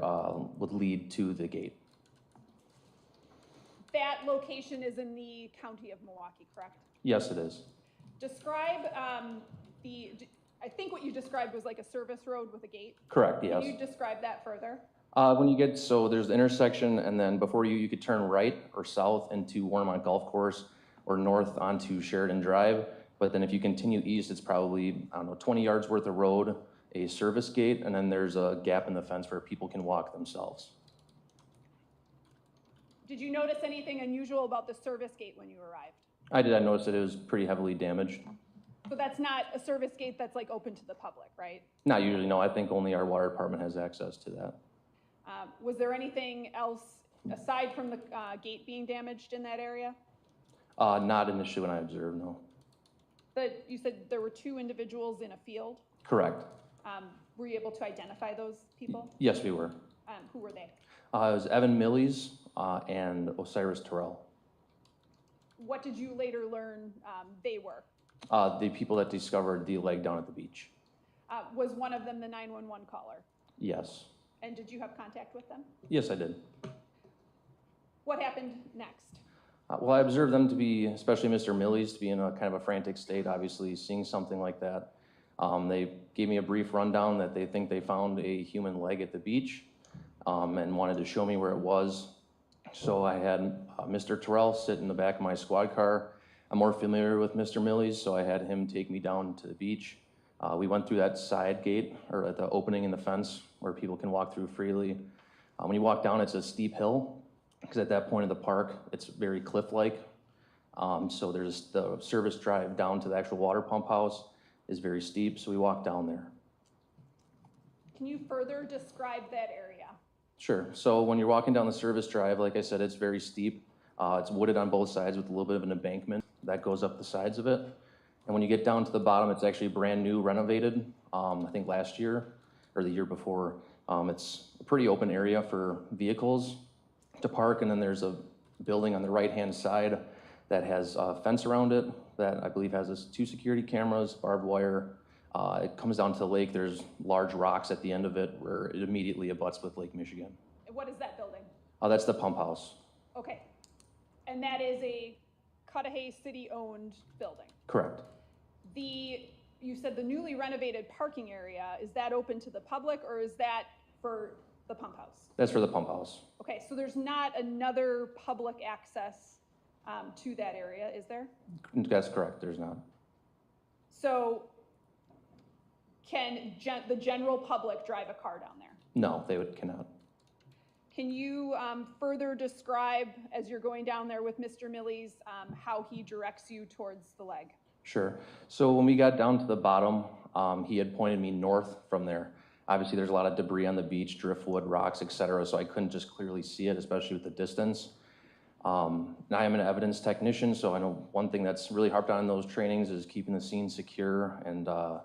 would lead to the gate. That location is in the county of Milwaukee, correct? Yes, it is. Describe I think what you described was like a service road with a gate. Correct, yes. Can you describe that further? So there's the intersection, and then before you could turn right or south into Warnemont Golf Course or north onto Sheridan Drive. But then if you continue east, it's probably, 20 yards worth of road, a service gate, and then there's a gap in the fence where people can walk themselves. Did you notice anything unusual about the service gate when you arrived? I did. I noticed that it was pretty heavily damaged. So that's not a service gate that's like open to the public, right? Not usually, no. I think only our water department has access to that. Was there anything else aside from the gate being damaged in that area? Not initially when I observed, no. You said there were two individuals in a field. Correct. Were you able to identify those people? Yes, we were. Who were they? It was Evan Millies and Osiris Terrell. What did you later learn they were? The people that discovered the leg down at the beach. Was one of them the 911 caller? Yes. And did you have contact with them? Yes, I did. What happened next? Well, I observed them to be, especially Mr. Millies, to be in a kind of a frantic state, obviously seeing something like that. They gave me a brief rundown that they think they found a human leg at the beach and wanted to show me where it was. So I had Mr. Terrell sit in the back of my squad car. I'm more familiar with Mr. Millies, so I had him take me down to the beach. We went through that side gate, or at the opening in the fence, where people can walk through freely. When you walk down, it's a steep hill, because at that point of the park, it's very cliff-like. So there's the service drive down to the actual water pump house is very steep, so we walked down there. Can you further describe that area? Sure. So when you're walking down the service drive, like I said, it's very steep. It's wooded on both sides with a little bit of an embankment that goes up the sides of it. And when you get down to the bottom, it's actually brand new, renovated, I think last year or the year before. It's a pretty open area for vehicles to park, and then there's a building on the right-hand side that has a fence around it that I believe has 2 security cameras, barbed wire. It comes down to the lake. There's large rocks at the end of it where it immediately abuts with Lake Michigan. What is that building? That's the pump house. Okay. And that is a Cudahy city-owned building? Correct. You said the newly renovated parking area, is that open to the public or is that for the pump house? That's for the pump house. Okay, so there's not another public access to that area, is there? That's correct, there's not. So can the general public drive a car down there? No, they cannot. Can you further describe, as you're going down there with Mr. Millies, how he directs you towards the leg? Sure. So when we got down to the bottom, he had pointed me north from there. Obviously, there's a lot of debris on the beach, driftwood, rocks, etc., so I couldn't just clearly see it, especially with the distance. Now I'm an evidence technician, so I know one thing that's really harped on in those trainings is keeping the scene secure and to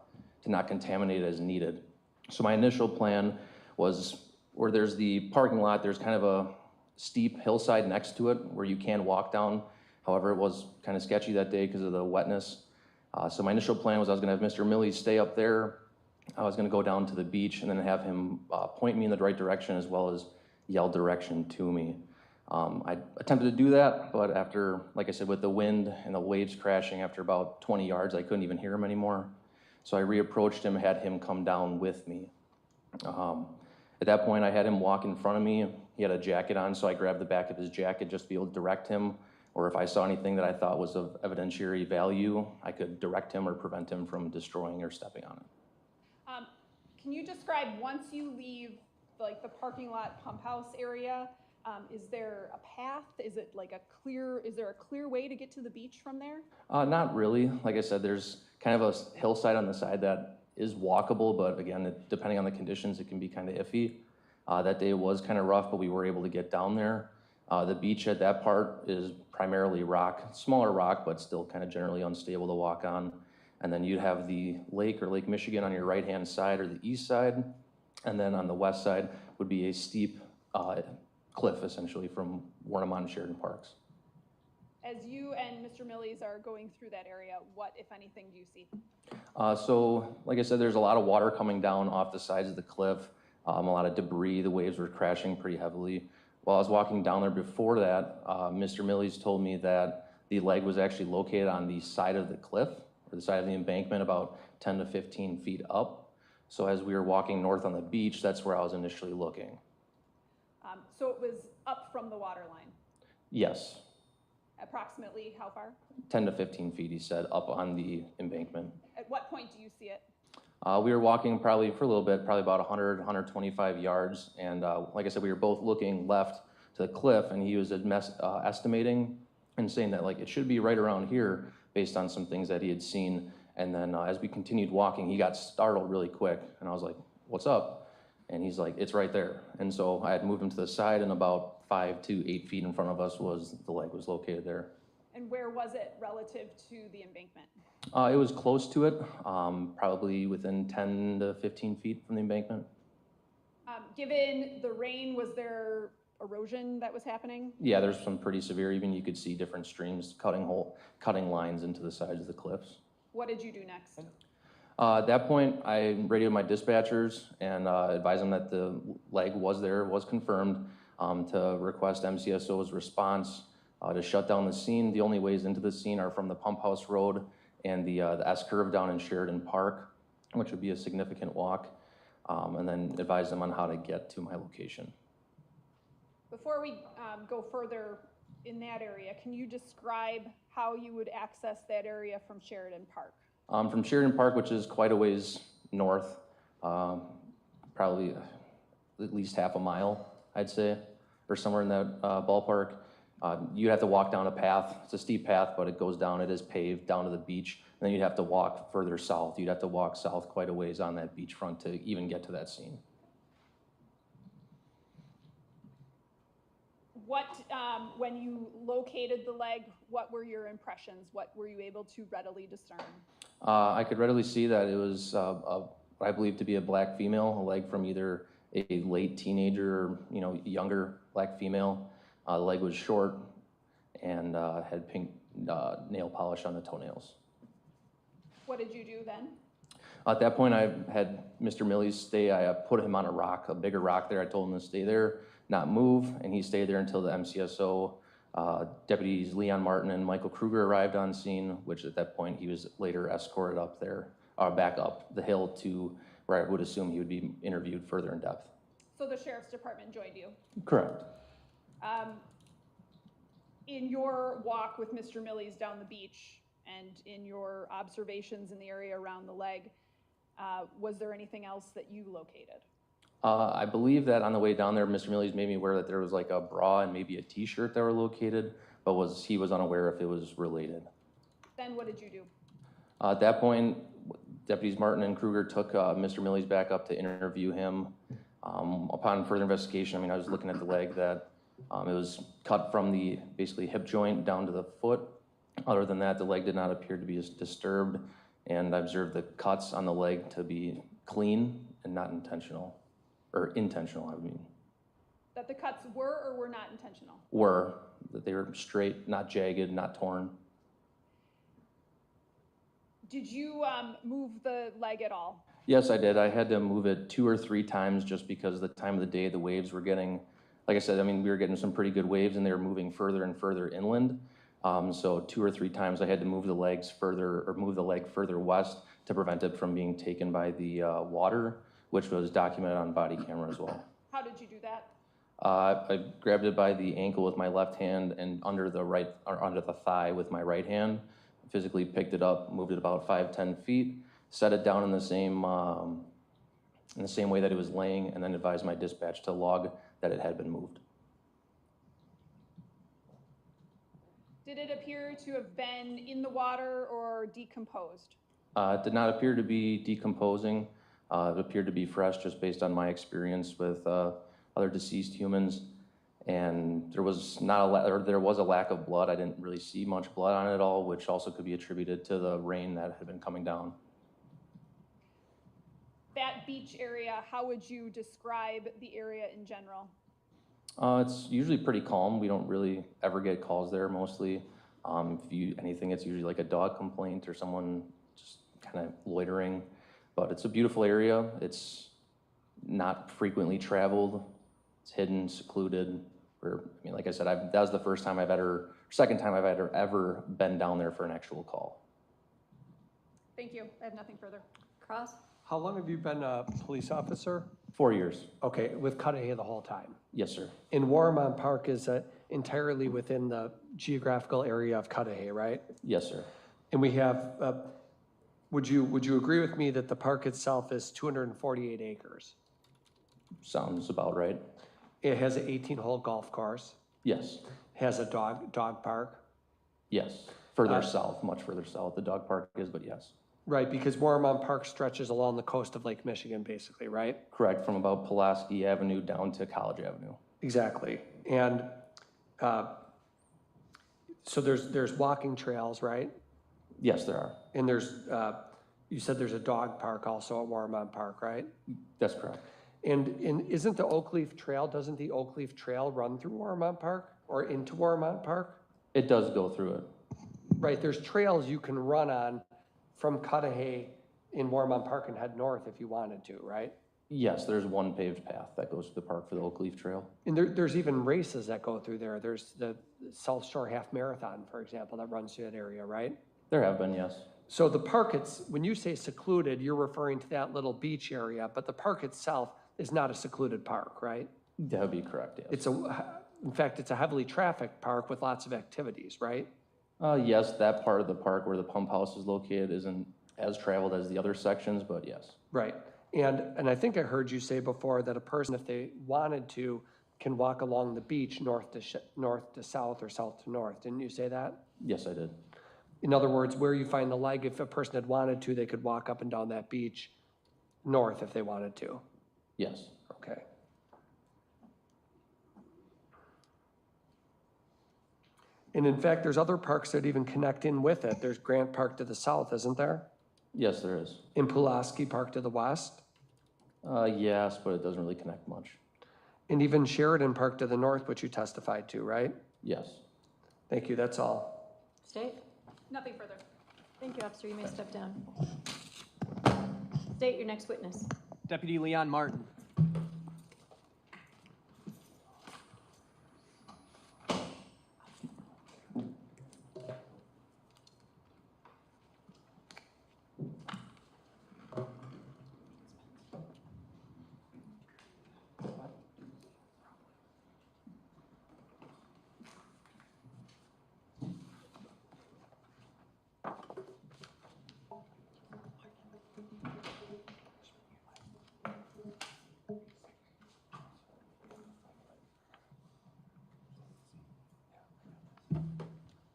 not contaminate as needed. So my initial plan was where there's the parking lot, there's kind of a steep hillside next to it where you can walk down. However, it was kind of sketchy that day because of the wetness. So my initial plan was I was gonna have Mr. Millies stay up there. I was gonna go down to the beach and then have him point me in the right direction as well as yell direction to me. I attempted to do that, but after, like I said, with the wind and the waves crashing, after about 20 yards, I couldn't even hear him anymore. So I reapproached him, had him come down with me. At that point, I had him walk in front of me. He had a jacket on, so I grabbed the back of his jacket just to be able to direct him, or if I saw anything that I thought was of evidentiary value, I could direct him or prevent him from destroying or stepping on it. Can you describe, once you leave like the parking lot pump house area, is there a path? Is it like is there a clear way to get to the beach from there? Not really. Like I said, there's kind of a hillside on the side that is walkable, but again, depending on the conditions, it can be kind of iffy. That day was kind of rough, but we were able to get down there. The beach at that part is primarily rock, smaller rock, but still kind of generally unstable to walk on. And then you'd have the lake or Lake Michigan on your right-hand side or the east side. And then on the west side would be a steep cliff, essentially, from Warnemont and Sheridan Parks. As you and Mr. Millies are going through that area, what, if anything, do you see? So, like I said, there's a lot of water coming down off the sides of the cliff, a lot of debris. The waves were crashing pretty heavily. While I was walking down there before that, Mr. Millies told me that the leg was actually located on the side of the cliff, or the side of the embankment, about 10 to 15 feet up. So as we were walking north on the beach, that's where I was initially looking. So it was up from the water line? Yes. Approximately how far? 10 to 15 feet, he said, up on the embankment. At what point do you see it? We were walking probably for a little bit, probably about 100, 125 yards. And like I said, we were both looking left to the cliff, and he was estimating and saying that like it should be right around here based on some things that he had seen. And then as we continued walking, he got startled really quick. And I was like, what's up? And he's like, it's right there. And so I had moved him to the side, and about 5 to 8 feet in front of us was the leg was located there. And where was it relative to the embankment? It was close to it, probably within 10 to 15 feet from the embankment. Given the rain, was there erosion that was happening? Yeah, there's some pretty severe, even you could see different streams cutting lines into the sides of the cliffs. What did you do next? At that point, I radioed my dispatchers and advised them that the leg was there, was confirmed, to request MCSO's response to shut down the scene. The only ways into the scene are from the Pump House Road and the S-curve down in Sheridan Park, which would be a significant walk, and then advise them on how to get to my location. Before we go further in that area, can you describe how you would access that area from Sheridan Park? From Sheridan Park, which is quite a ways north, probably at least half a mile, I'd say, or somewhere in that ballpark. You'd have to walk down a path. It's a steep path, but it goes down, it is paved, down to the beach. And then you'd have to walk further south. You'd have to walk south quite a ways on that beachfront to even get to that scene. What, when you located the leg, what were your impressions? What were you able to readily discern? I could readily see that it was what I believe to be a black female, a leg from either a late teenager or younger black female. The leg was short and had pink nail polish on the toenails. What did you do then? At that point, I had Mr. Millies stay. I put him on a rock, a bigger rock there. I told him to stay there, not move, and he stayed there until the MCSO, deputies Leon Martin and Michael Kruger arrived on scene, which at that point he was later escorted up there, back up the hill to where I would assume he would be interviewed further in depth. So the sheriff's department joined you? Correct. In your walk with Mr. Millies down the beach and in your observations in the area around the leg, was there anything else that you located? I believe that on the way down there, Mr. Millies made me aware that there was like a bra and maybe a t-shirt that were located, but he was unaware if it was related. Then what did you do? At that point, deputies Martin and Kruger took Mr. Millies back up to interview him. Upon further investigation, I was looking at the leg that it was cut from the basically hip joint down to the foot. Other than that, the leg did not appear to be disturbed, and I observed the cuts on the leg to be clean and not intentional, or intentional, I mean. That the cuts were or were not intentional? Were, that they were straight, not jagged, not torn. Did you move the leg at all? Yes, I did. I had to move it 2 or 3 times just because the time of the day, the waves were getting, like I said, we were getting some pretty good waves and they were moving further and further inland. So 2 or 3 times I had to move the leg further west to prevent it from being taken by the water, which was documented on body camera as well. How did you do that? I grabbed it by the ankle with my left hand and under the thigh with my right hand. Physically picked it up, moved it about 5-10 feet, set it down in the same way that it was laying, and then advised my dispatch to log that it had been moved. Did it appear to have been in the water or decomposed? It did not appear to be decomposing. It appeared to be fresh just based on my experience with other deceased humans. And there was a lack of blood. I didn't really see much blood on it at all, which also could be attributed to the rain that had been coming down. That beach area, how would you describe the area in general? It's usually pretty calm. We don't really ever get calls there mostly. Anything, it's usually like a dog complaint or someone just kind of loitering. But it's a beautiful area. It's not frequently traveled. It's hidden, secluded. Like I said, that was the second time I've ever been down there for an actual call. Thank you. I have nothing further. Cross? How long have you been a police officer? 4 years. Okay, with Cudahy the whole time? Yes, sir. And Warmont Park is entirely within the geographical area of Cudahy, right? Yes, sir. And we have, would you agree with me that the park itself is 248 acres? Sounds about right. It has an 18-hole golf course, Yes. has a dog park? Yes. Further south, much further south, the dog park is, but yes. Right, because Warmont Park stretches along the coast of Lake Michigan, basically, right? Correct, from about Pulaski Avenue down to College Avenue. Exactly. And So there's walking trails, right? Yes, there are. And there's, you said there's a dog park also at Warmont Park, right? That's correct. And isn't the Oak Leaf Trail, doesn't the Oak Leaf Trail run through Warmont Park or into Warmont Park? It does go through it. Right, there's trails you can run on from Cudahy in Warmont Park and head north if you wanted to, right? Yes, there's one paved path that goes to the park for the Oak Leaf Trail. And there's even races that go through there. There's the South Shore Half Marathon, for example, that runs through that area, right? There have been, yes. So the park, when you say secluded, you're referring to that little beach area, but the park itself is not a secluded park, right? That would be correct, yes. In fact, it's a heavily trafficked park with lots of activities, right? Yes, that part of the park where the pump house is located isn't as traveled as the other sections, but yes. Right. And I think I heard you say before that a person, if they wanted to, can walk along the beach north to south or south to north. Didn't you say that? Yes, I did. In other words, where you find the leg, if a person had wanted to, they could walk up and down that beach north if they wanted to. Yes. Okay. And in fact, there's other parks that even connect in with it. There's Grant Park to the south, isn't there? Yes, there is. And Pulaski Park to the west? Yes, but it doesn't really connect much. And even Sheridan Park to the north, which you testified to, right? Yes. Thank you, that's all. State? Nothing further. Thank you, officer. You may step down. State your next witness. Deputy Leon Martin.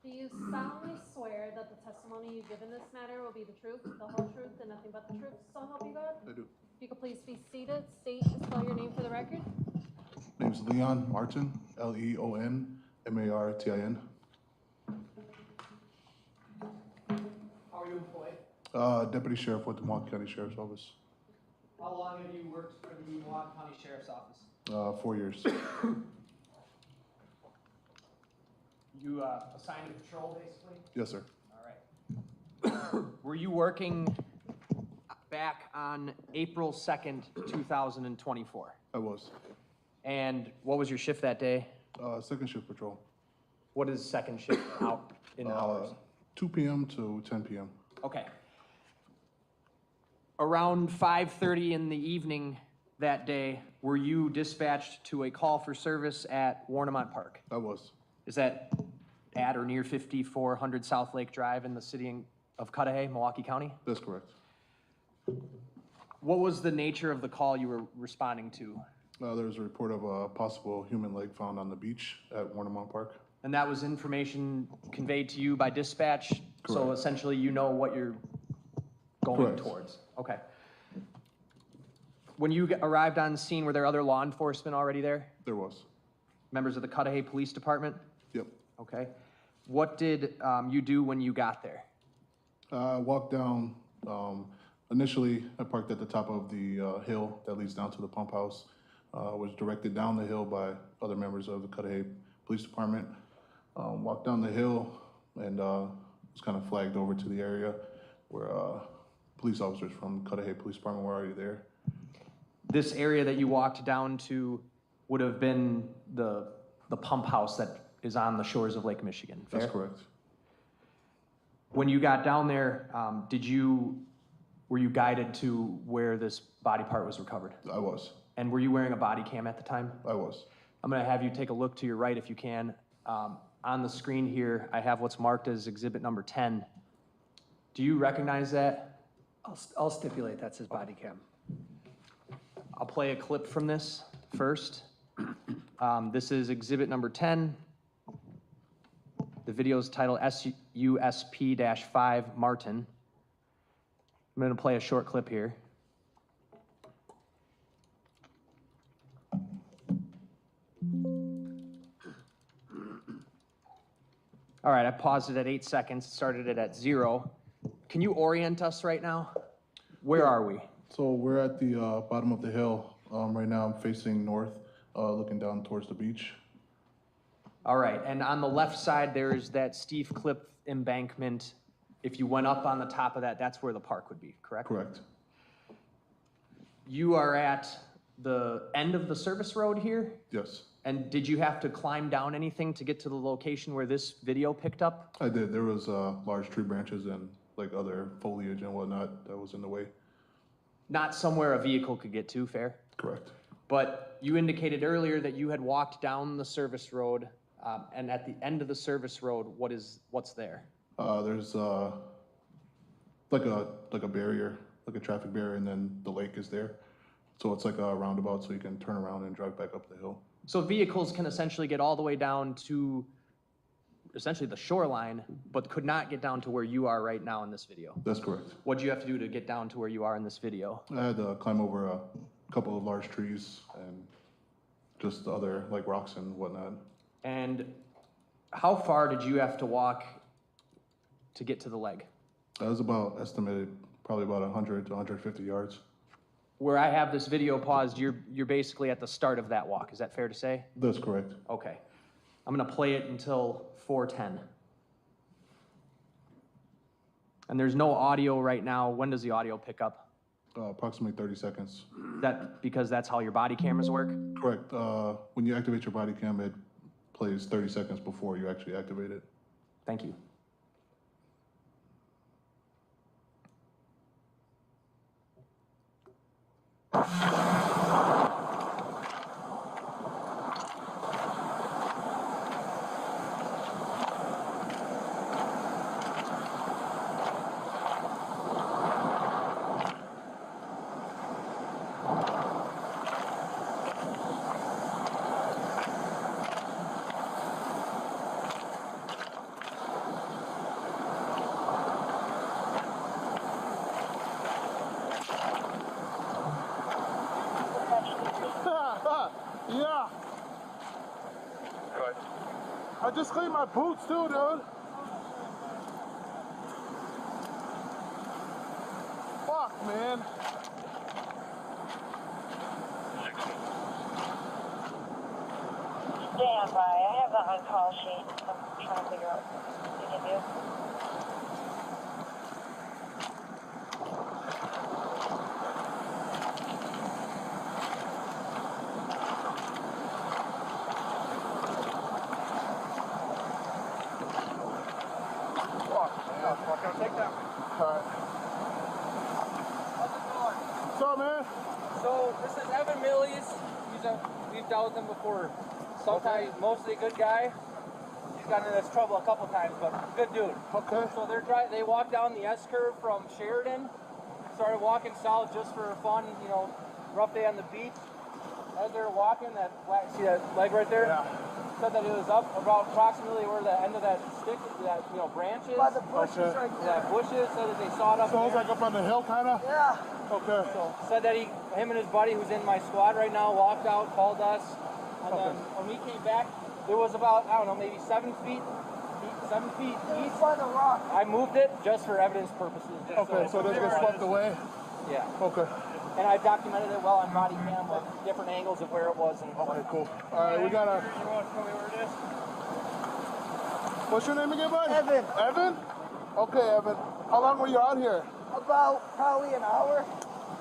Do you solemnly swear that the testimony you give in this matter will be the truth, the whole truth, and nothing but the truth, so help you God? I do. If you could please be seated, state and spell your name for the record. Name's Leon Martin, Leonmartin. How are you employed? Deputy Sheriff with the Milwaukee County Sheriff's Office. How long have you worked for the Milwaukee County Sheriff's Office? 4 years. You assigned to patrol, basically? Yes, sir. All right. Were you working back on April 2nd, 2024? I was. And what was your shift that day? Second shift patrol. What is second shift out in hours? 2 p.m. to 10 p.m. Okay. Around 5:30 in the evening that day, were you dispatched to a call for service at Warnemont Park? I was. Is that at or near 5400 South Lake Drive in the city of Cudahy, Milwaukee County? That's correct. What was the nature of the call you were responding to? There was a report of a possible human leg found on the beach at Warnemont Park. And that was information conveyed to you by dispatch? So Correct. essentially you know what you're going Correct. towards? Okay. When you arrived on scene, were there other law enforcement already there? There was. Members of the Cudahy Police Department? Yep. Okay. What did you do when you got there? I walked down. Initially, I parked at the top of the hill that leads down to the pump house. Was directed down the hill by other members of the Cudahy Police Department. Walked down the hill and was kind of flagged over to the area where police officers from Cudahy Police Department were already there. This area that you walked down to would have been the pump house that is on the shores of Lake Michigan, fair? That's correct. When you got down there, were you guided to where this body part was recovered? I was. And were you wearing a body cam at the time? I was. I'm gonna have you take a look to your right if you can. On the screen here, I have what's marked as exhibit number 10. Do you recognize that? I'll stipulate that's his body cam. I'll play a clip from this first. This is exhibit number 10. The video is titled SUSP-5 Martin. I'm gonna play a short clip here. All right, I paused it at 8 seconds, started it at 0. Can you orient us right now? Where are we? So we're at the bottom of the hill. Right now I'm facing north, looking down towards the beach. All right, and on the left side, there is that steep cliff embankment. If you went up on the top of that, that's where the park would be, correct? Correct. You are at the end of the service road here? Yes, And did you have to climb down anything to get to the location where this video picked up? I did. There was large tree branches and like other foliage and whatnot that was in the way. Not somewhere a vehicle could get to, fair? Correct. But you indicated earlier that you had walked down the service road, and at the end of the service road, what's there? There's like a barrier, like a traffic barrier, and then the lake is there. So it's like a roundabout, so you can turn around and drive back up the hill. So vehicles can essentially get all the way down to essentially the shoreline, but could not get down to where you are right now in this video. That's correct. What do you have to do to get down to where you are in this video? I had to climb over a couple of large trees and just other like rocks and whatnot. And how far did you have to walk to get to the leg? That was about estimated probably about 100 to 150 yards. Where I have this video paused, you're basically at the start of that walk. Is that fair to say? That's correct. Okay. I'm gonna play it until 4:10. And there's no audio right now. When does the audio pick up? Approximately 30 seconds. That because that's how your body cameras work? Correct. When you activate your body cam, it plays 30 seconds before you actually activate it. Thank you. Yeah. Good. I just cleaned my boots too, dude. Fuck, man. Stand by. I have the on-call sheet. I'm trying to figure out what you can do. Take that. All right. How's it going? What's up, man? So this is Evan Millies. We've dealt with him before. Sometimes mostly a good guy. He's gotten into this trouble a couple times, but good dude. Okay. So they walked down the S curve from Sheridan, started walking south just for fun, you know, rough day on the beach. As they were walking, see that leg right there? Yeah. Said that it was up about approximately where the end of that stick, that branch is. By the bushes right there. That bushes, said that they saw it up So there. it's like up on the hill, kind of? Yeah. Okay. So said that him and his buddy who's in my squad right now walked out, called us, and then when we came back, there was about, I don't know, maybe 7 feet east. By the rock. I moved it just for evidence purposes. Okay, so this gets swept away? Yeah. Okay. And I documented it well on body cam with different angles of where it was. And Okay, cool. All right, we got You want to tell me where it is? What's your name again, bud? Evan. Evan? Okay, Evan. How long were you out here? About probably an hour.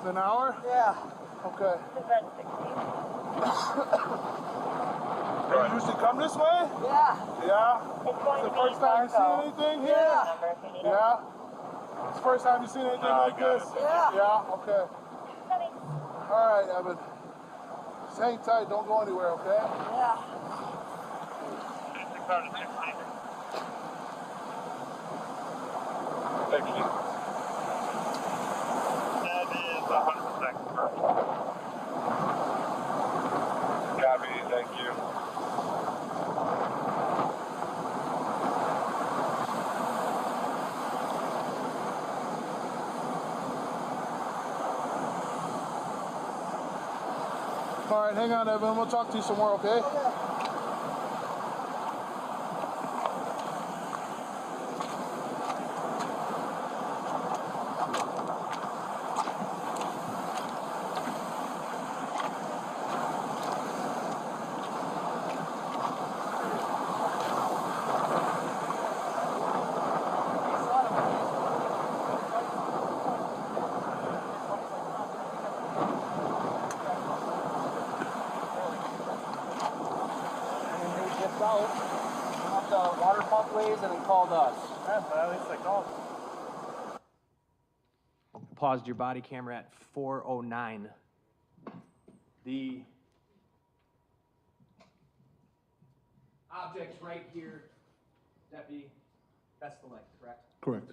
An hour? Yeah. Okay. About 16. Do you usually come this way? Yeah. Yeah? It's going It's the to be first time you seen Marco. anything here? Yeah. Yeah? It's the first time you seen anything like this? Yeah. Yeah? Okay. All right, Evan. Just hang tight. Don't go anywhere, okay? Yeah. Thank you. That is 100% correct. Copy, thank you. All right, hang on, Evan. We'll talk to you some more, okay? out, went up the water pump ways, and then called us. Yeah, but at least I called. Paused your body camera at 4:09. The object's right here, Deputy. That's the leg, correct? Correct.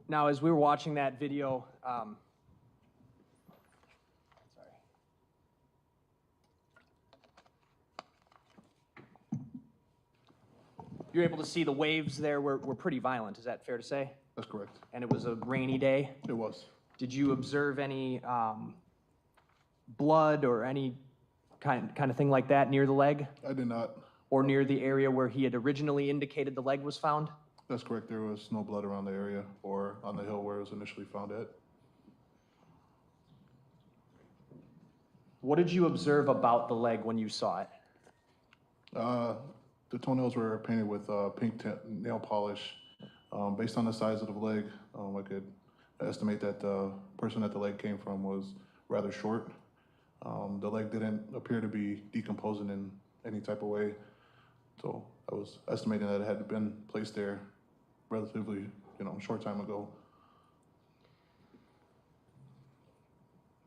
Now, as we were watching that video, you're able to see the waves there were pretty violent. Is that fair to say? That's correct. And it was a rainy day. It was. Did you observe any blood or any kind of thing like that near the leg? I did not. Or near the area where he had originally indicated the leg was found? That's correct. There was no blood around the area or on the hill where it was initially found at. What did you observe about the leg when you saw it? The toenails were painted with pink nail polish. Based on the size of the leg, I could estimate that the person that the leg came from was rather short. The leg didn't appear to be decomposing in any type of way. So I was estimating that it had been placed there relatively, short time ago.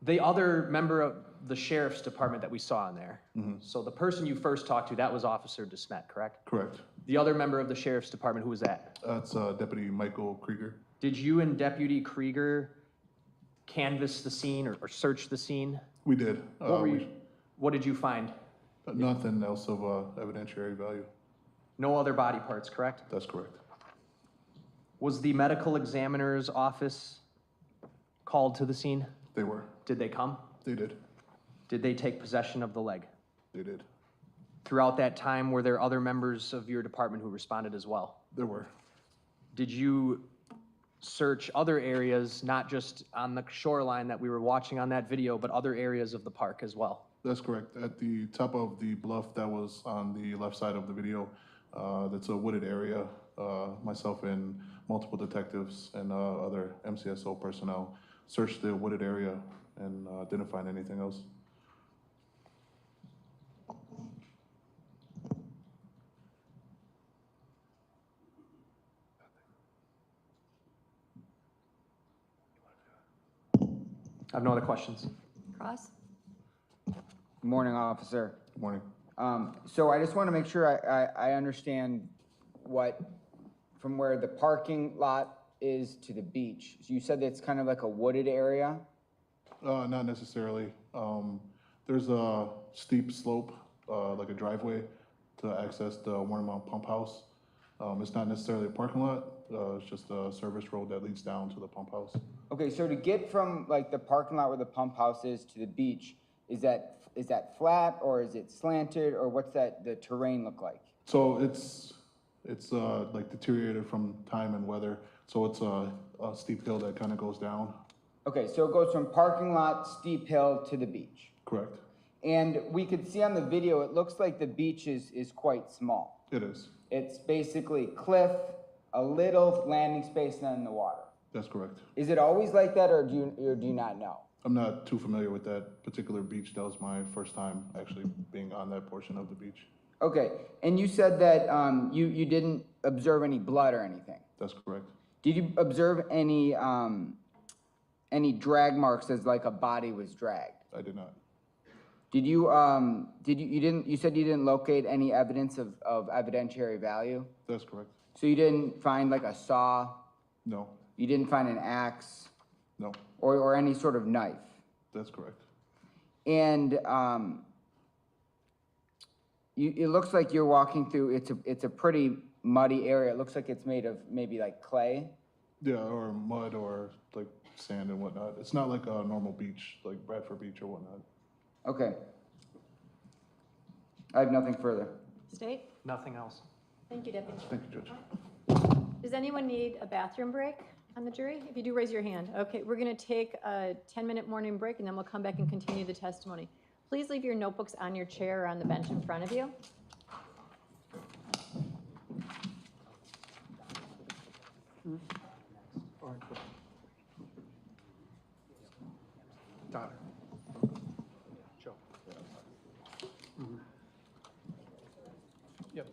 The other member of the sheriff's department that we saw in there, Mm-hmm. so the person you first talked to, that was Officer DeSmet, correct? Correct. The other member of the sheriff's department, who was that? That's Deputy Michael Krieger. Did you and Deputy Krieger canvass the scene or search the scene? We did. What did you find? Nothing else of evidentiary value. No other body parts, correct? That's correct. Was the medical examiner's office called to the scene? They were. Did they come? They did. Did they take possession of the leg? They did. Throughout that time, were there other members of your department who responded as well? There were. Did you search other areas, not just on the shoreline that we were watching on that video, but other areas of the park as well? That's correct. At the top of the bluff that was on the left side of the video, that's a wooded area. Myself and multiple detectives and other MCSO personnel searched the wooded area and didn't find anything else. I have no other questions. Cross? Good morning, officer. Good morning. So I just want to make sure I understand from where the parking lot is to the beach. So you said it's kind of like a wooded area? Not necessarily. There's a steep slope, like a driveway, to access the Warnermount Pump House. It's not necessarily a parking lot. It's just a service road that leads down to the pump house. Okay, so to get from like the parking lot where the pump house is to the beach, is that flat or is it slanted, or what's the terrain look like? So it's like deteriorated from time and weather. So it's a steep hill that kind of goes down. Okay, so it goes from parking lot, steep hill to the beach. Correct. And we could see on the video, it looks like the beach is quite small. It is. It's basically cliff, a little landing space, and then the water. That's correct. Is it always like that, or do you not know? I'm not too familiar with that particular beach. That was my first time actually being on that portion of the beach. Okay, and you said that you didn't observe any blood or anything. That's correct. Did you observe any drag marks as like a body was dragged? I did not. Did you you said you didn't locate any evidence of evidentiary value? That's correct. So you didn't find like a saw? No. You didn't find an axe? No. Or any sort of knife? That's correct. And it looks like you're walking through, it's a pretty muddy area. It looks like it's made of maybe like clay. Yeah, or mud or like sand and whatnot. It's not like a normal beach, like Bradford Beach or whatnot. Okay. I have nothing further. State? Nothing else. Thank you, Deputy. Thank you, Judge. Does anyone need a bathroom break on the jury? If you do, raise your hand. Okay, we're going to take a 10-minute morning break, and then we'll come back and continue the testimony. Please leave your notebooks on your chair or on the bench in front of you. Daughter. Joe. Yep.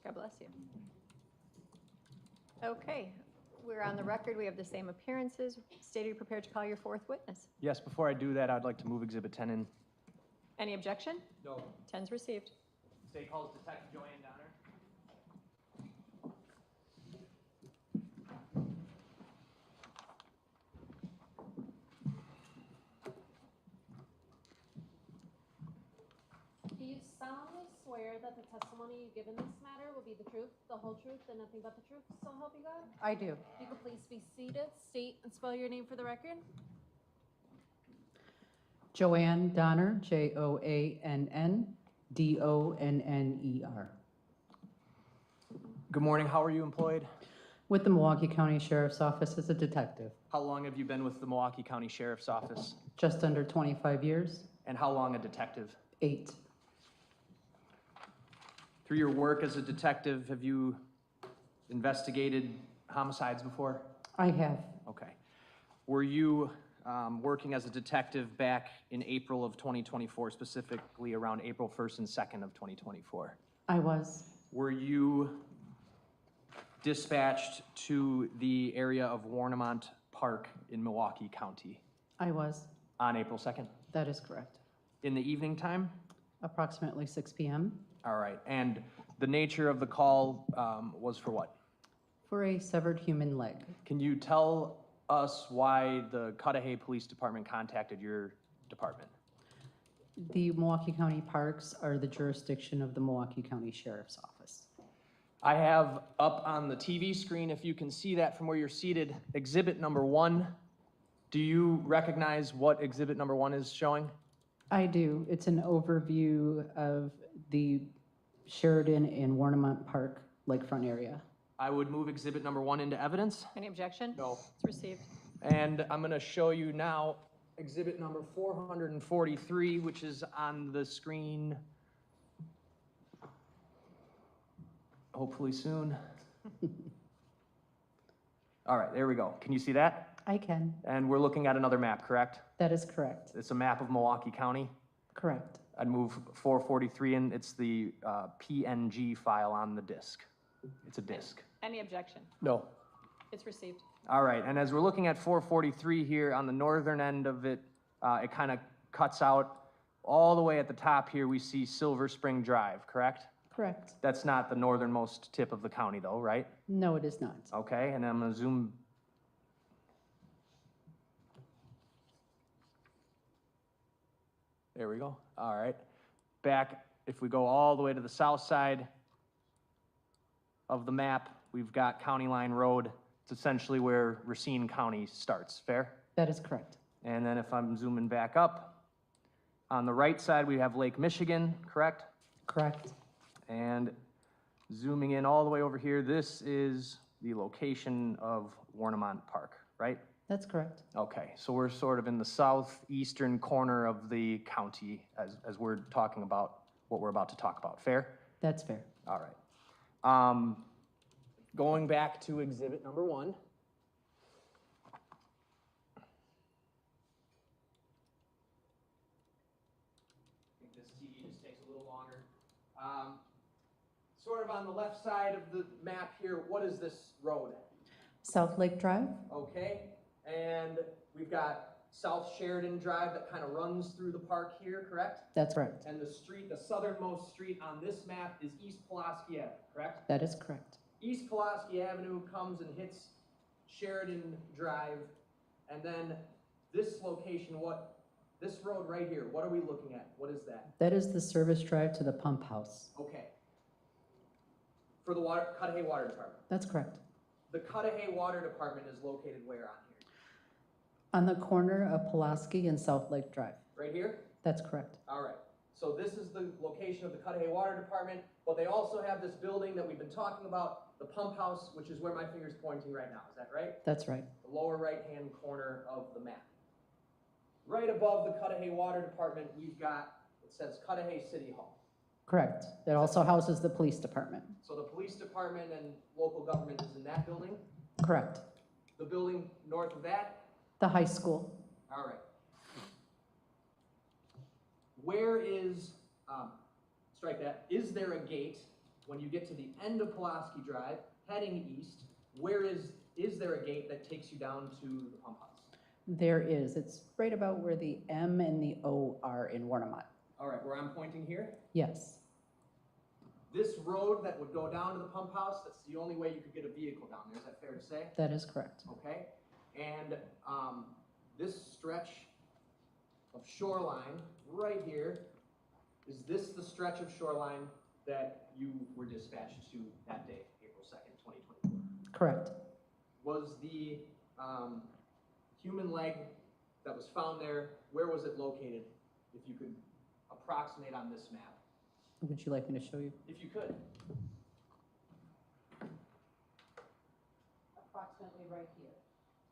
God bless you. Okay, we're on the record. We have the same appearances. State, are you prepared to call your fourth witness? Yes, before I do that, I'd like to move Exhibit 10 in. Any objection? No. 10's received. State calls Detective Joanne Donner. Do you solemnly swear that the testimony you give in this matter will be the truth, the whole truth, and nothing but the truth, so help you God? I do. You can please be seated, state and spell your name for the record. Joanne Donner, Joann Donner. Good morning. How are you employed? With the Milwaukee County Sheriff's Office as a detective. How long have you been with the Milwaukee County Sheriff's Office? Just under 25 years. And how long a detective? 8. Through your work as a detective, have you investigated homicides before? I have. Okay. Were you working as a detective back in April of 2024, specifically around April 1st and 2nd of 2024? I was. Were you dispatched to the area of Warnemont Park in Milwaukee County I was. on April 2nd? That is correct. In the evening time? Approximately 6 p.m. All right. And the nature of the call was for what? For a severed human leg. Can you tell us why the Cudahy Police Department contacted your department? The Milwaukee County Parks are the jurisdiction of the Milwaukee County Sheriff's Office. I have up on the TV screen, if you can see that from where you're seated, exhibit number 1. Do you recognize what exhibit number 1 is showing? I do. It's an overview of the Sheridan and Warnemont Park lakefront area. I would move exhibit number 1 into evidence. Any objection? No. It's received. And I'm going to show you now exhibit number 443, which is on the screen hopefully soon. All right, there we go. Can you see that? I can. And we're looking at another map, correct? That is correct. It's a map of Milwaukee County. Correct. I'd move 443 in. It's the PNG file on the disk. It's a disk. Any objection? No. It's received. All right, and as we're looking at 443 here on the northern end of it, it kind of cuts out all the way at the top here. We see Silver Spring Drive, correct? Correct. That's not the northernmost tip of the county, though, right? No, it is not. Okay, and I'm going to zoom. There we go. All right. Back, if we go all the way to the south side of the map, we've got County Line Road. It's essentially where Racine County starts. Fair? That is correct. And then if I'm zooming back up, on the right side, we have Lake Michigan, correct? Correct. And zooming in all the way over here, this is the location of Warnemont Park, right? That's correct. Okay, so we're sort of in the southeastern corner of the county as we're talking about what we're about to talk about. Fair? That's fair. All right. Going back to exhibit number 1. I think this TV just takes a little longer. Sort of on the left side of the map here, what is this road? South Lake Drive? Okay, and we've got South Sheridan Drive that kind of runs through the park here, correct? That's correct. And the street, the southernmost street on this map is East Pulaski Avenue, correct? That is correct. East Pulaski Avenue comes and hits Sheridan Drive, and then this location, this road right here, what are we looking at? What is that? That is the service drive to the pump house. Okay. For the Cudahy Water Department. That's correct. The Cudahy Water Department is located where on here? On the corner of Pulaski and South Lake Drive. Right here? That's correct. All right. So this is the location of the Cudahy Water Department, but they also have this building that we've been talking about, the pump house, which is where my finger's pointing right now. Is that right? That's right. The lower right-hand corner of the map. Right above the Cudahy Water Department, we've got, it says Cudahy City Hall. Correct. It also houses the police department. So the police department and local government is in that building? Correct. The building north of that? The high school. All right. Where is, strike that, is there a gate when you get to the end of Pulaski Drive, heading east? Where is there a gate that takes you down to the pump house? There is. It's right about where the M and the O are in Warnemont. All right, where I'm pointing here? Yes. This road that would go down to the pump house, that's the only way you could get a vehicle down there. Is that fair to say? That is correct. Okay. And this stretch of shoreline right here, is this the stretch of shoreline that you were dispatched to that day, April 2nd, 2024? Correct. Was the human leg that was found there, where was it located, if you could approximate on this map? Would you like me to show you? If you could. Approximately right here.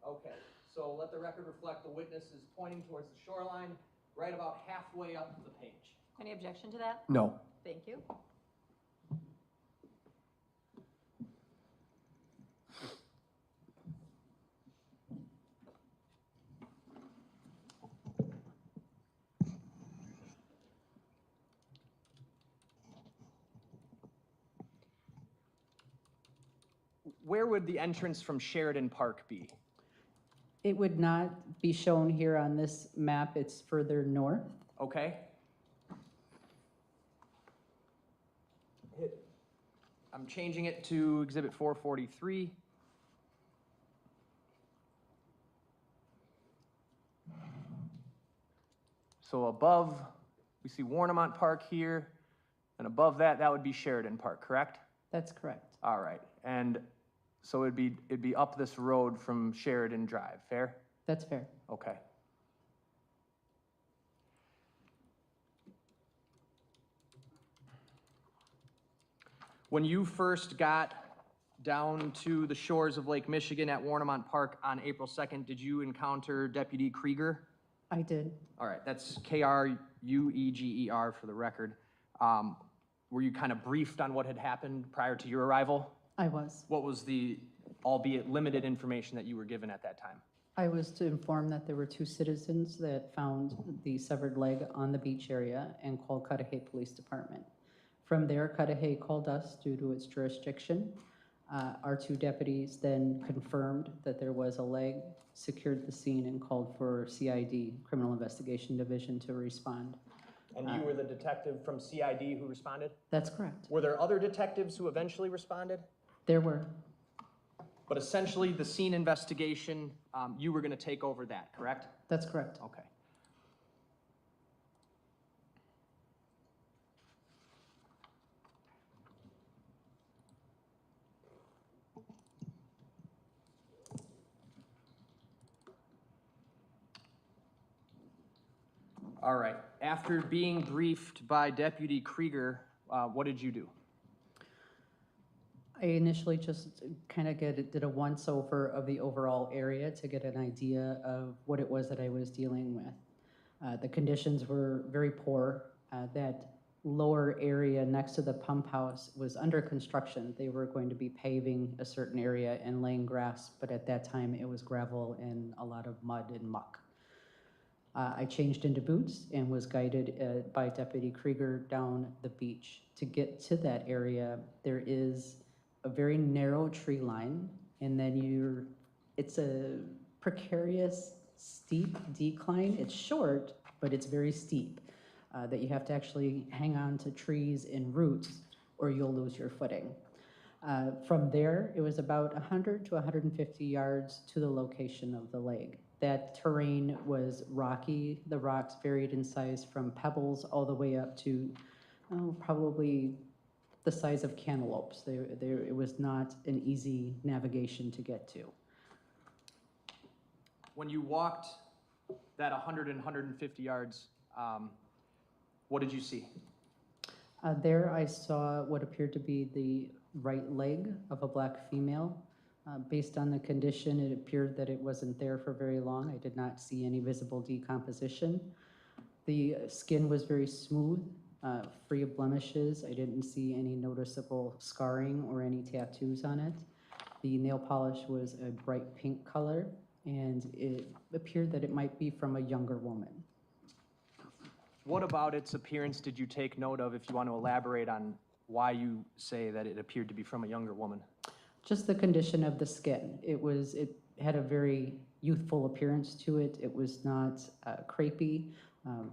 Okay, so let the record reflect the witness is pointing towards the shoreline, right about halfway up the page. Any objection to that? No. Thank you. Where would the entrance from Sheridan Park be? It would not be shown here on this map. It's further north. Okay. I'm changing it to Exhibit 443. So above, we see Warnemont Park here, and above that, that would be Sheridan Park, correct? That's correct. All right, and so it'd be up this road from Sheridan Drive, fair? That's fair. Okay. When you first got down to the shores of Lake Michigan at Warnemont Park on April 2nd, did you encounter Deputy Krieger? I did. All right, that's K-R-U-E-G-E-R for the record. Were you kind of briefed on what had happened prior to your arrival? I was. What was the, albeit limited, information that you were given at that time? I was to inform that there were 2 citizens that found the severed leg on the beach area and called Cudahy Police Department. From there, Cudahy called us due to its jurisdiction. Our 2 deputies then confirmed that there was a leg, secured the scene, and called for CID, Criminal Investigation Division, to respond. And you were the detective from CID who responded? That's correct. Were there other detectives who eventually responded? There were. But essentially, the scene investigation, you were going to take over that, correct? That's correct. Okay. All right. After being briefed by Deputy Krieger, what did you do? I initially just kind of did a once-over of the overall area to get an idea of what it was that I was dealing with. The conditions were very poor. That lower area next to the pump house was under construction. They were going to be paving a certain area and laying grass, but at that time it was gravel and a lot of mud and muck. I changed into boots and was guided by Deputy Krieger down the beach. To get to that area, there is a very narrow tree line, and then it's a precarious, steep decline. It's short, but it's very steep, that you have to actually hang on to trees and roots or you'll lose your footing. From there, it was about 100 to 150 yards to the location of the leg. That terrain was rocky. The rocks varied in size from pebbles all the way up to probably the size of cantaloupes. It was not an easy navigation to get to. When you walked that 100 and 150 yards, what did you see? There I saw what appeared to be the right leg of a black female. Based on the condition, it appeared that it wasn't there for very long. I did not see any visible decomposition. The skin was very smooth, free of blemishes. I didn't see any noticeable scarring or any tattoos on it. The nail polish was a bright pink color, and it appeared that it might be from a younger woman. What about its appearance did you take note of, if you want to elaborate on why you say that it appeared to be from a younger woman? Just the condition of the skin. It had a very youthful appearance to it. It was not crepey.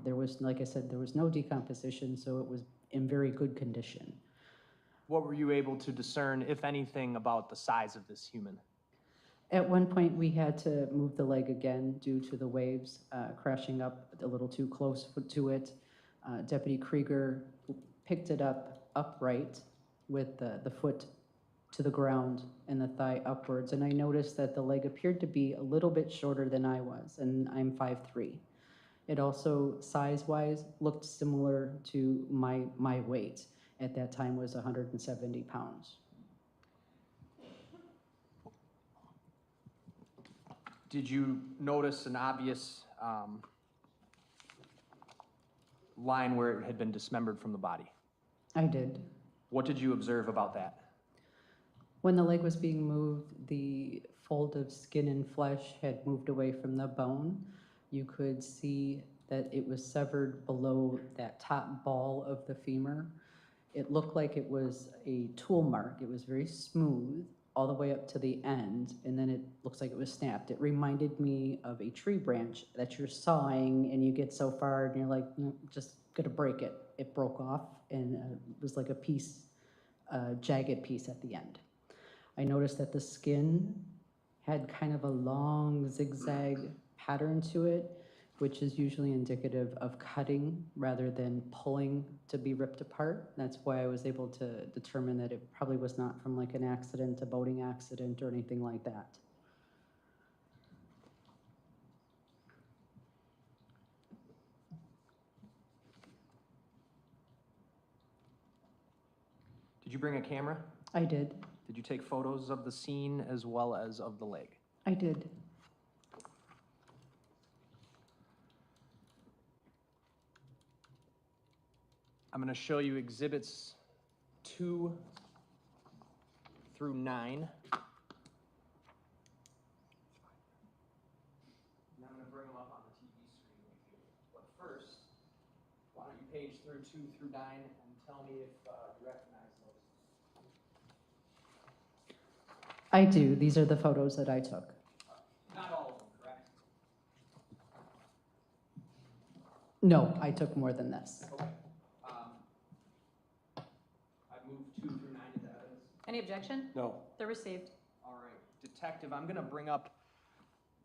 There was, like I said, there was no decomposition, so it was in very good condition. What were you able to discern, if anything, about the size of this human? At one point, we had to move the leg again due to the waves crashing up a little too close to it. Deputy Krieger picked it up upright with the foot to the ground and the thigh upwards, and I noticed that the leg appeared to be a little bit shorter than I was, and I'm 5'3". It also, size-wise, looked similar to my weight. At that time was 170 pounds. Did you notice an obvious line where it had been dismembered from the body? I did. What did you observe about that? When the leg was being moved, the fold of skin and flesh had moved away from the bone. You could see that it was severed below that top ball of the femur. It looked like it was a tool mark. It was very smooth all the way up to the end, and then it looks like it was snapped. It reminded me of a tree branch that you're sawing and you get so far and you're like, no, just gonna break it. It broke off, and it was like a piece, jagged piece at the end. I noticed that the skin had kind of a long zigzag pattern to it, which is usually indicative of cutting rather than pulling to be ripped apart. That's why I was able to determine that it probably was not from like an accident, a boating accident, or anything like that. Did you bring a camera? I did. Did you take photos of the scene as well as of the leg? I did. I'm going to show you exhibits 2 through 9. And I'm going to bring them up on the TV screen with you. But first, why don't you page through 2 through 9 and tell me if you recognize those. I do. These are the photos that I took. Not all of them, correct? No, I took more than this. Okay. I moved 2 through 9 into evidence. Any objection? No. They're received. All right. Detective, I'm going to bring up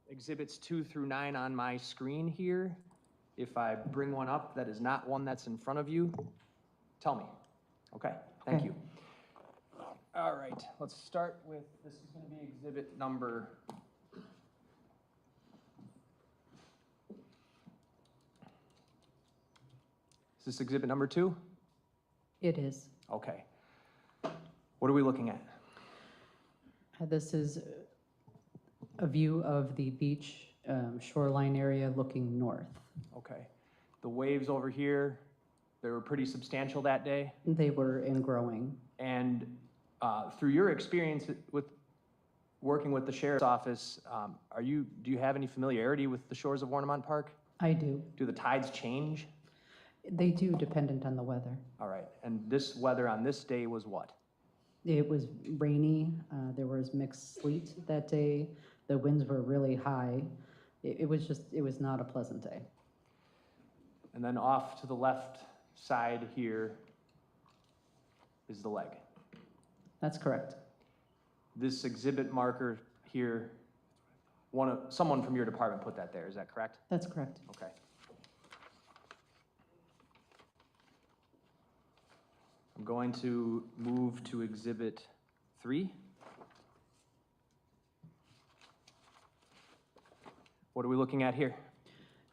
exhibits 2 through 9 on my screen here. If I bring one up that is not one that's in front of you, tell me. Okay? Thank you. All right. Let's start with, this is going to be exhibit number... Is this exhibit number 2? It is. Okay. What are we looking at? This is a view of the beach shoreline area looking north. Okay. The waves over here, they were pretty substantial that day? They were in growing. And through your experience with working with the sheriff's office, do you have any familiarity with the shores of Warnemont Park? I do. Do the tides change? They do, dependent on the weather. All right. And this weather on this day was what? It was rainy. There was mixed sleet that day. The winds were really high. It was not a pleasant day. And then off to the left side here is the leg. That's correct. This exhibit marker here, someone from your department put that there, is that correct? That's correct. Okay. I'm going to move to Exhibit 3. What are we looking at here?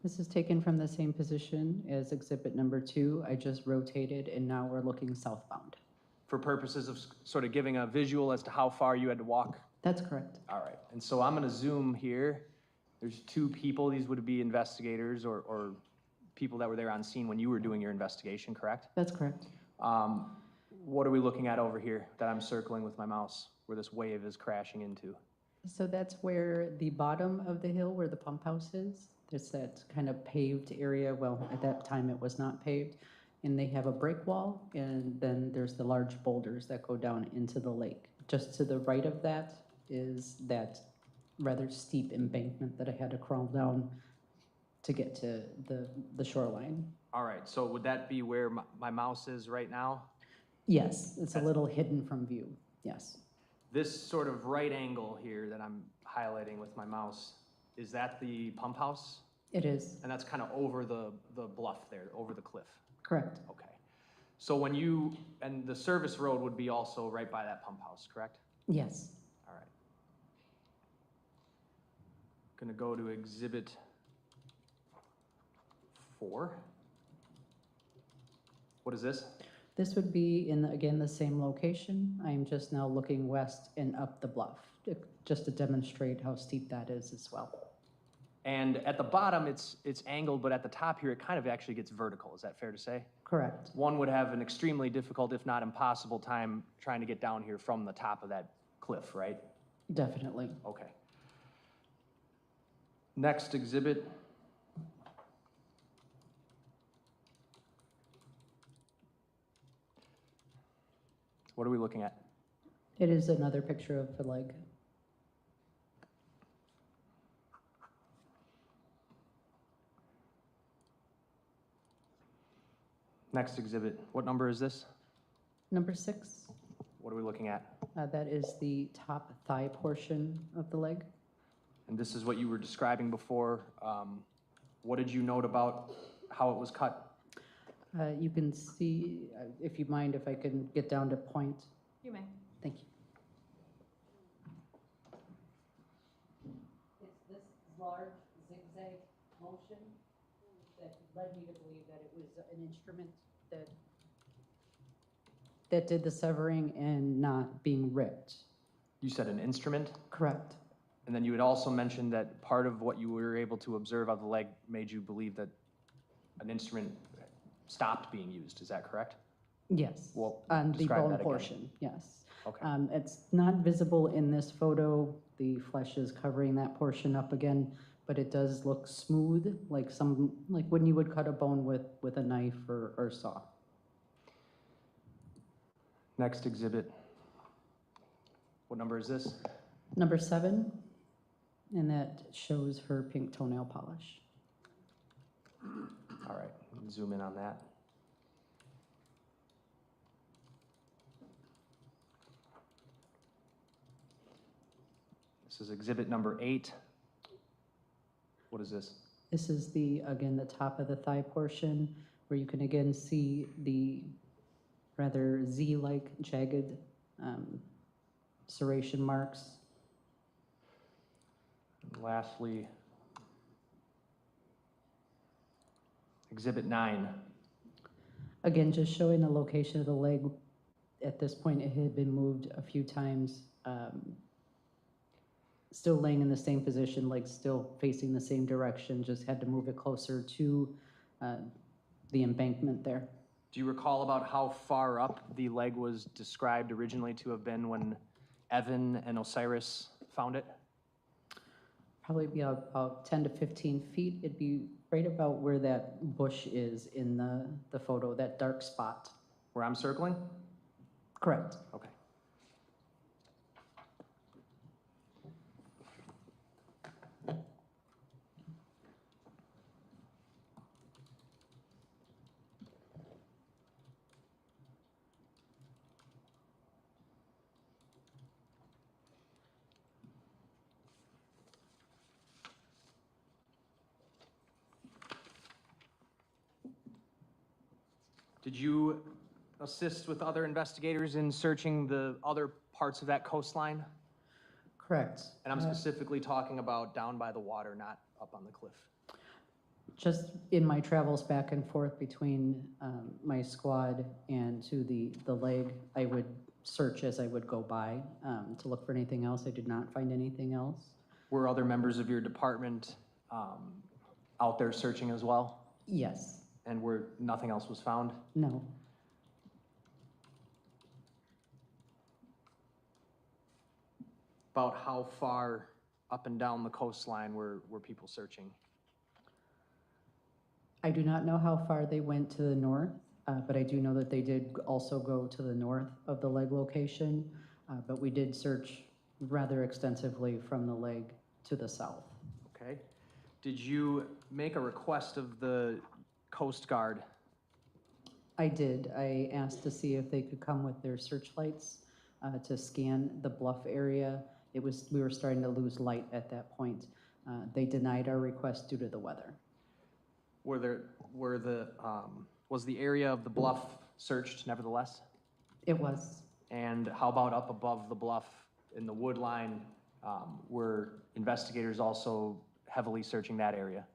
This is taken from the same position as exhibit number 2. I just rotated and now we're looking southbound. For purposes of sort of giving a visual as to how far you had to walk? That's correct. All right, and so I'm gonna zoom here. There's 2 people, these would be investigators or people that were there on scene when you were doing your investigation, correct? That's correct. What are we looking at over here that I'm circling with my mouse, where this wave is crashing into? So that's where the bottom of the hill where the pump house is. There's that kind of paved area. Well, at that time it was not paved. And they have a break wall, and then there's the large boulders that go down into the lake. Just to the right of that is that rather steep embankment that I had to crawl down to get to the shoreline. All right, so would that be where my mouse is right now? Yes, it's a little hidden from view, yes. This sort of right angle here that I'm highlighting with my mouse, is that the pump house? It is, And that's kind of over the bluff there, over the cliff? correct. Okay. So when you, and the service road would be also right by that pump house, correct? Yes. All right. Gonna go to Exhibit 4. What is this? This would be in, again, the same location. I'm just now looking west and up the bluff, just to demonstrate how steep that is as well. And at the bottom, it's angled, but at the top here, it kind of actually gets vertical. Is that fair to say? Correct. One would have an extremely difficult, if not impossible, time trying to get down here from the top of that cliff, right? Definitely. Okay. Next exhibit. What are we looking at? It is another picture of the leg. Next exhibit. What number is this? Number 6, What are we looking at? that is the top thigh portion of the leg. And this is what you were describing before. What did you note about how it was cut? You can see, if you mind, if I can get down to point. You may. Thank you. It's this large zigzag motion that led me to believe that it was an instrument that did the severing and not being ripped. You said an instrument? Correct. And then you had also mentioned that part of what you were able to observe of the leg made you believe that an instrument stopped being used. Is that correct? Yes, Well, on the describe bone that again. portion, yes. Okay. It's not visible in this photo. The flesh is covering that portion up again, but it does look smooth, like when you would cut a bone with a knife or saw. Next exhibit. What number is this? Number 7, and that shows her pink toenail polish. All right, zoom in on that. This is exhibit number 8. What is this? This is again, the top of the thigh portion, where you can again see the rather Z-like jagged serration marks. And lastly, exhibit 9. Again, just showing the location of the leg. At this point, it had been moved a few times. Still laying in the same position, like still facing the same direction, just had to move it closer to the embankment there. Do you recall about how far up the leg was described originally to have been when Evan and Osiris found it? Probably be about 10 to 15 feet. It'd be right about where that bush is in the photo, that dark spot. Where I'm circling? Correct. Okay. assist with other investigators in searching the other parts of that coastline? Correct. And I'm specifically talking about down by the water, not up on the cliff. Just in my travels back and forth between my squad and to the leg, I would search as I would go by to look for anything else. I did not find anything else. Were other members of your department out there searching as well? Yes. And where nothing else was found? No. About how far up and down the coastline were people searching? I do not know how far they went to the north, but I do know that they did also go to the north of the leg location, but we did search rather extensively from the leg to the south. Okay. Did you make a request of the Coast Guard? I did. I asked to see if they could come with their searchlights to scan the bluff area. We were starting to lose light at that point. They denied our request due to the weather. Was the area of the bluff searched nevertheless? It was. And how about up above the bluff in the wood line? Were investigators also heavily searching that area?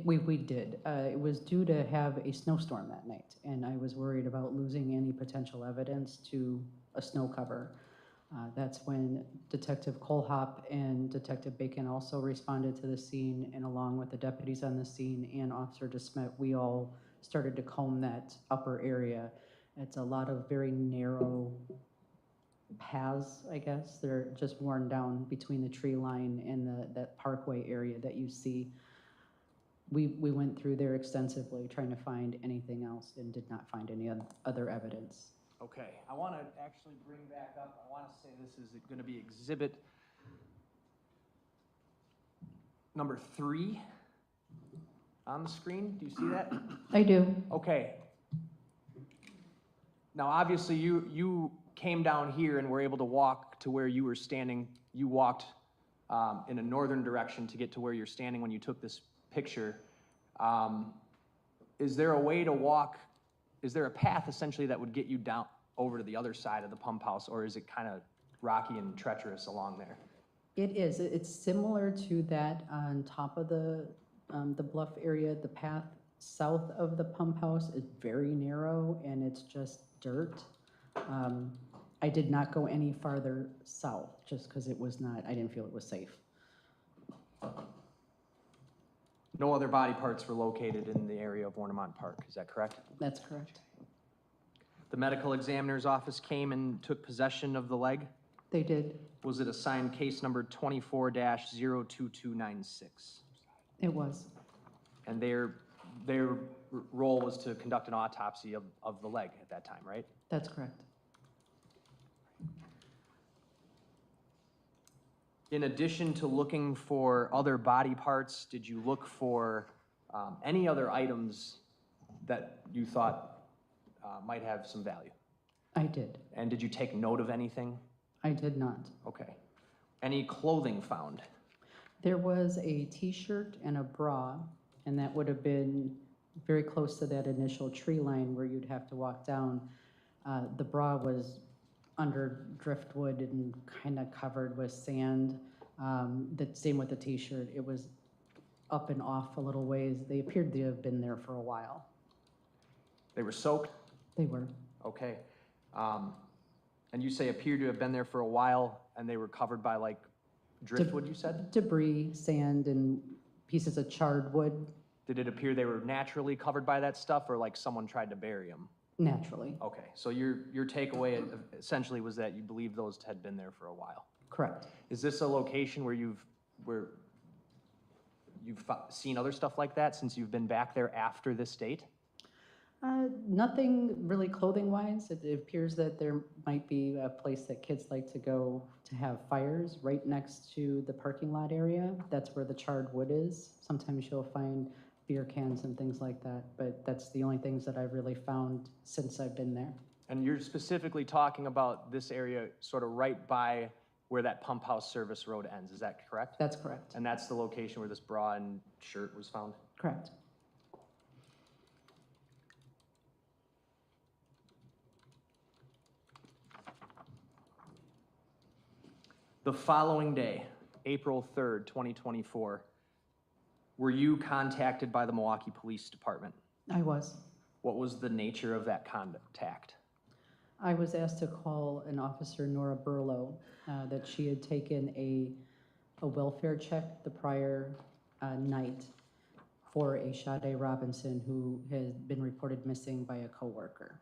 We did. It was due to have a snowstorm that night, and I was worried about losing any potential evidence to a snow cover. That's when Detective Colehop and Detective Bacon also responded to the scene, and along with the deputies on the scene and Officer DeSmet, we all started to comb that upper area. It's a lot of very narrow paths, I guess. They're just worn down between the tree line and that parkway area that you see. We went through there extensively trying to find anything else and did not find any other evidence. Okay, I want to actually bring back up, I want to say this is going to be exhibit number 3 on the screen. Do you see that? I do. Okay. Now, obviously, you came down here and were able to walk to where you were standing. You walked in a northern direction to get to where you're standing when you took this picture. Is there a way to walk? Is there a path essentially that would get you down over to the other side of the pump house, or is it kind of rocky and treacherous along there? It is. It's similar to that on top of the bluff area. The path south of the pump house is very narrow and it's just dirt. I did not go any farther south just because I didn't feel it was safe. No other body parts were located in the area of Warnemont Park, is that correct? That's correct. The medical examiner's office came and took possession of the leg? They did. Was it assigned case number 24-02296? It was. And their role was to conduct an autopsy of the leg at that time, right? That's correct. In addition to looking for other body parts, did you look for any other items that you thought might have some value? I did. And did you take note of anything? I did not. Okay. Any clothing found? There was a t-shirt and a bra, and that would have been very close to that initial tree line where you'd have to walk down. The bra was under driftwood and kind of covered with sand. The same with the t-shirt. It was up and off a little ways. They appeared to have been there for a while. They were soaked? They were. Okay. And you say appeared to have been there for a while, and they were covered by like driftwood, you said? Debris, sand, and pieces of charred wood. Did it appear they were naturally covered by that stuff, or like someone tried to bury them? Naturally. Okay, so your takeaway essentially was that you believe those had been there for a while. Correct. Is this a location where you've seen other stuff like that since you've been back there after this date? Nothing really clothing-wise. It appears that there might be a place that kids like to go to have fires right next to the parking lot area. That's where the charred wood is. Sometimes you'll find beer cans and things like that, but that's the only things that I've really found since I've been there. And you're specifically talking about this area sort of right by where that pump house service road ends, is that correct? That's correct. And that's the location where this bra and shirt was found? Correct. The following day, April 3rd, 2024, were you contacted by the Milwaukee Police Department? I was. What was the nature of that contact? I was asked to call an officer, Nora Burlow, that she had taken a welfare check the prior night for a Sade Robinson who had been reported missing by a coworker.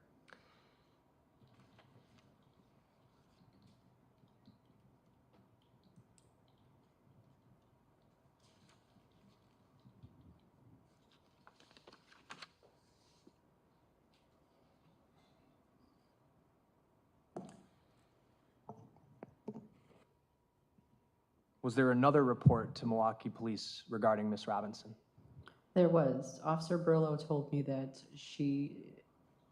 Was there another report to Milwaukee Police regarding Miss Robinson? There was. Officer Burlow told me that she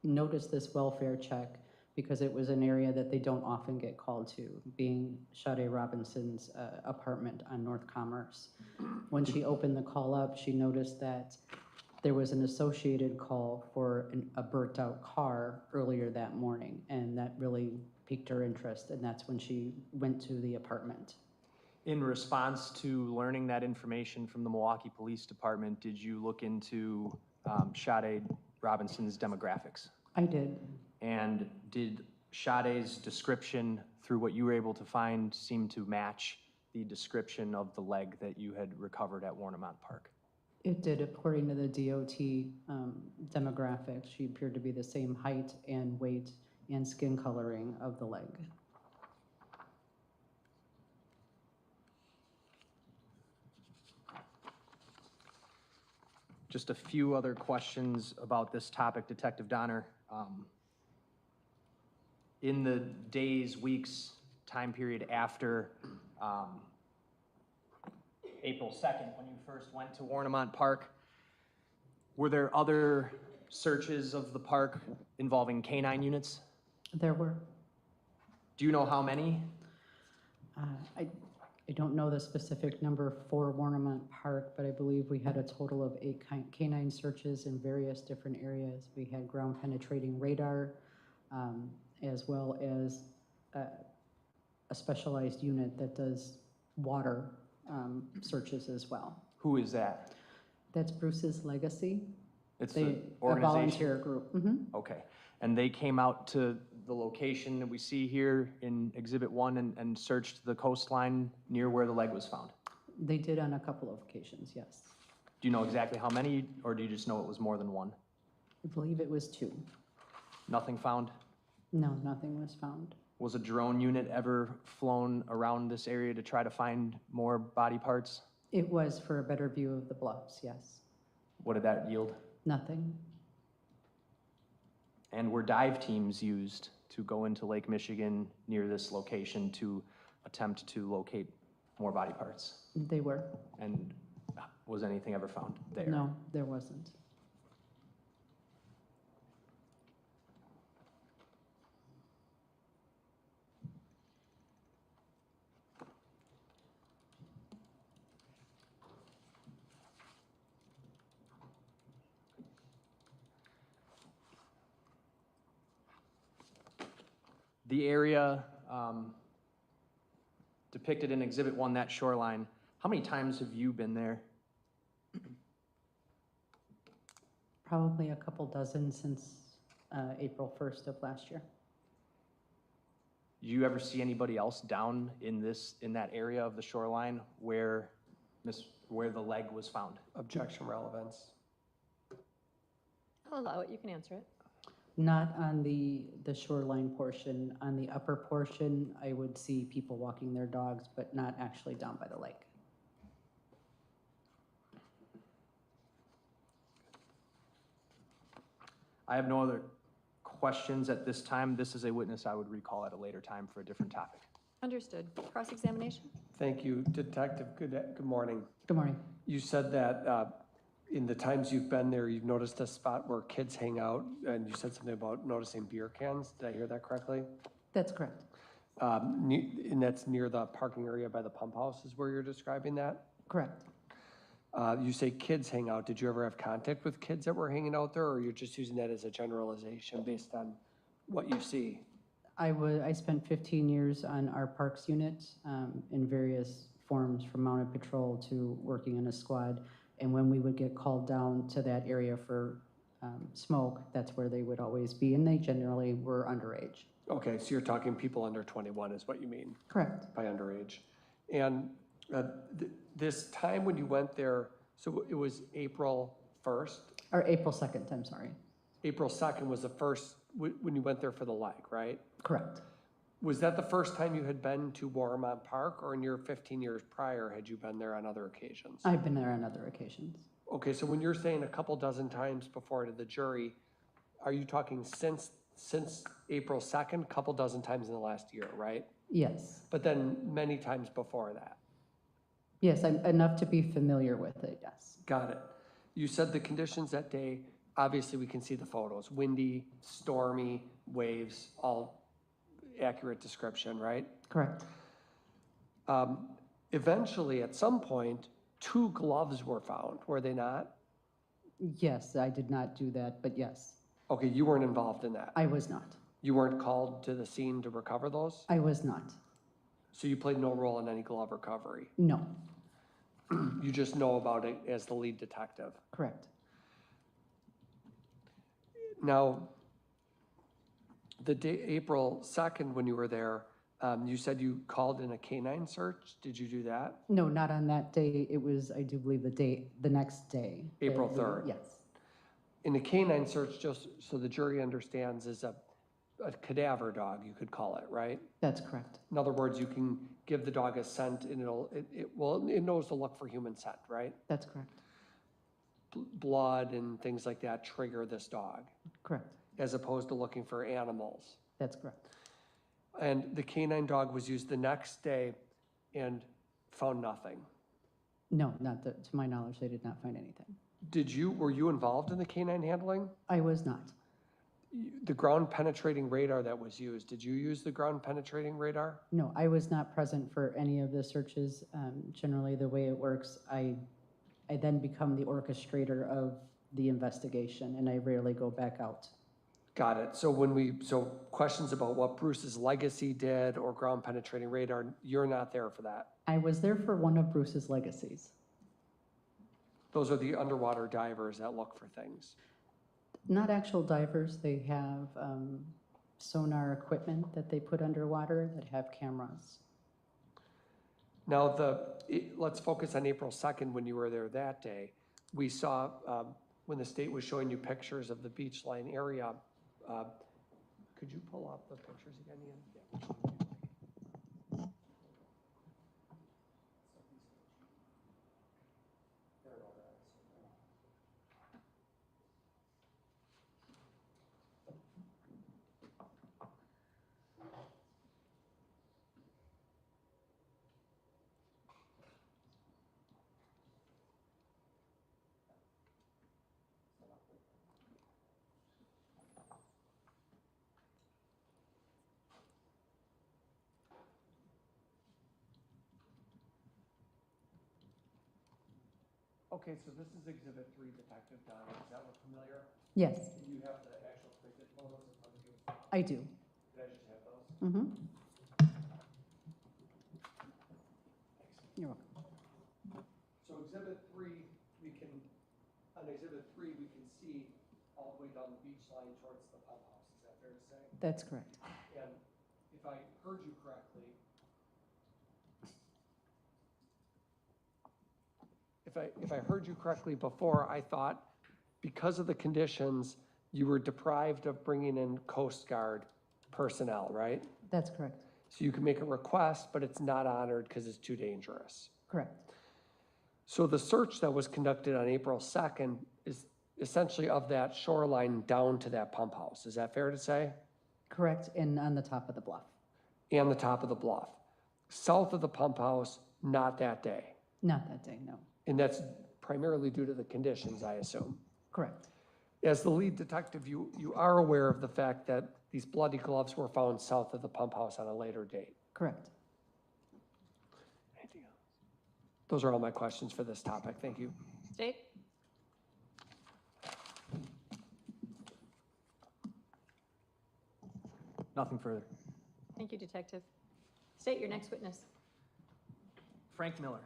noticed this welfare check because it was an area that they don't often get called to, being Sade Robinson's apartment on North Commerce. When she opened the call up, she noticed that there was an associated call for a burnt-out car earlier that morning, and that really piqued her interest, and that's when she went to the apartment. In response to learning that information from the Milwaukee Police Department, did you look into Sade Robinson's demographics? I did. And did Sade's description, through what you were able to find, seem to match the description of the leg that you had recovered at Warnemont Park? It did, according to the DOT demographics. She appeared to be the same height and weight and skin coloring of the leg. Just a few other questions about this topic, Detective Donner. In the days, weeks, time period after April 2nd, when you first went to Warnemont Park, were there other searches of the park involving canine units? There were. Do you know how many? I don't know the specific number for Warnemont Park, but I believe we had a total of 8 canine searches in various different areas. We had ground penetrating radar, as well as a specialized unit that does water searches as well. Who is that? That's Bruce's Legacy. It's a volunteer group. Mm-hmm. Okay. And they came out to the location that we see here in Exhibit 1 and searched the coastline near where the leg was found? They did on a couple of occasions, yes. Do you know exactly how many, or do you just know it was more than one? I believe it was 2. Nothing found? No, nothing was found. Was a drone unit ever flown around this area to try to find more body parts? It was for a better view of the bluffs, yes. What did that yield? Nothing. And were dive teams used to go into Lake Michigan near this location to attempt to locate more body parts? They were. And was anything ever found there? No, there wasn't. The area depicted in Exhibit 1, that shoreline, how many times have you been there? Probably a couple dozen since April 1st of last year. Do you ever see anybody else down in that area of the shoreline where the leg was found? Objection relevance. I'll allow it, you can answer it. Not on the shoreline portion. On the upper portion, I would see people walking their dogs, but not actually down by the lake. I have no other questions at this time. This is a witness I would recall at a later time for a different topic. Understood. Cross-examination? Thank you, Detective. Good morning. Good morning. You said that in the times you've been there, you've noticed a spot where kids hang out, and you said something about noticing beer cans. Did I hear that correctly? That's correct. And that's near the parking area by the pump house is where you're describing that? Correct. You say kids hang out. Did you ever have contact with kids that were hanging out there, or you're just using that as a generalization based on what you see? I spent 15 years on our parks unit in various forms, from mounted patrol to working in a squad. And when we would get called down to that area for smoke, that's where they would always be, and they generally were underage. Okay, so you're talking people under 21 is what you mean? Correct. By underage. And this time when you went there, so it was April 1st? Or April 2nd, I'm sorry. April 2nd was the first, when you went there for the leg, right? Correct. Was that the first time you had been to Warmont Park, or in your 15 years prior, had you been there on other occasions? I've been there on other occasions. Okay, so when you're saying a couple dozen times before to the jury, are you talking since April 2nd, couple dozen times in the last year, right? Yes. But then many times before that? Yes, I'm enough to be familiar with it, yes. Got it. You said the conditions that day, obviously we can see the photos, windy, stormy, waves, all accurate description, right? Correct. Eventually, at some point, 2 gloves were found, were they not? Yes, I did not do that, but yes. Okay, you weren't involved in that? I was not. You weren't called to the scene to recover those? I was not. So you played no role in any glove recovery? No. You just know about it as the lead detective? Correct. Now, the day, April 2nd, when you were there, you said you called in a canine search. Did you do that? No, not on that day. It was, I do believe, the next day. April 3rd? Yes. In a canine search, just so the jury understands, is a cadaver dog, you could call it, right? That's correct. In other words, you can give the dog a scent and it knows to look for human scent, right? That's correct. Blood and things like that trigger this dog. Correct. As opposed to looking for animals. That's correct. And the canine dog was used the next day and found nothing. No, not to my knowledge, they did not find anything. Were you involved in the canine handling? I was not. The ground penetrating radar that was used, did you use the ground penetrating radar? No, I was not present for any of the searches. Generally, the way it works, I then become the orchestrator of the investigation, and I rarely go back out. Got it. So questions about what Bruce's legacy did or ground penetrating radar, you're not there for that? I was there for one of Bruce's legacies. Those are the underwater divers that look for things. Not actual divers. They have sonar equipment that they put underwater that have cameras. Now, let's focus on April 2nd when you were there that day. We saw when the state was showing you pictures of the beach line area. Could you pull up the pictures again, Ian? Yeah. Okay, so this is Exhibit 3, Detective Don. Does that look familiar? Yes. Do you have the actual printed photos in front of you? I do. Could I just have those? Mm-hmm. You're welcome. So Exhibit 3, on Exhibit 3, we can see all the way down the beach line towards the pump house. Is that fair to say? That's correct. And if I heard you correctly, if I heard you correctly before, I thought because of the conditions, you were deprived of bringing in Coast Guard personnel, right? That's correct. So you can make a request, but it's not honored because it's too dangerous. Correct. So the search that was conducted on April 2nd is essentially of that shoreline down to that pump house. Is that fair to say? Correct, and on the top of the bluff. And the top of the bluff. South of the pump house, not that day. Not that day, no. And that's primarily due to the conditions, I assume. Correct. As the lead detective, you are aware of the fact that these bloody gloves were found south of the pump house on a later date. Correct. Anything else? Those are all my questions for this topic. Thank you. State. Nothing further. Thank you, Detective. State your next witness. Frank Miller.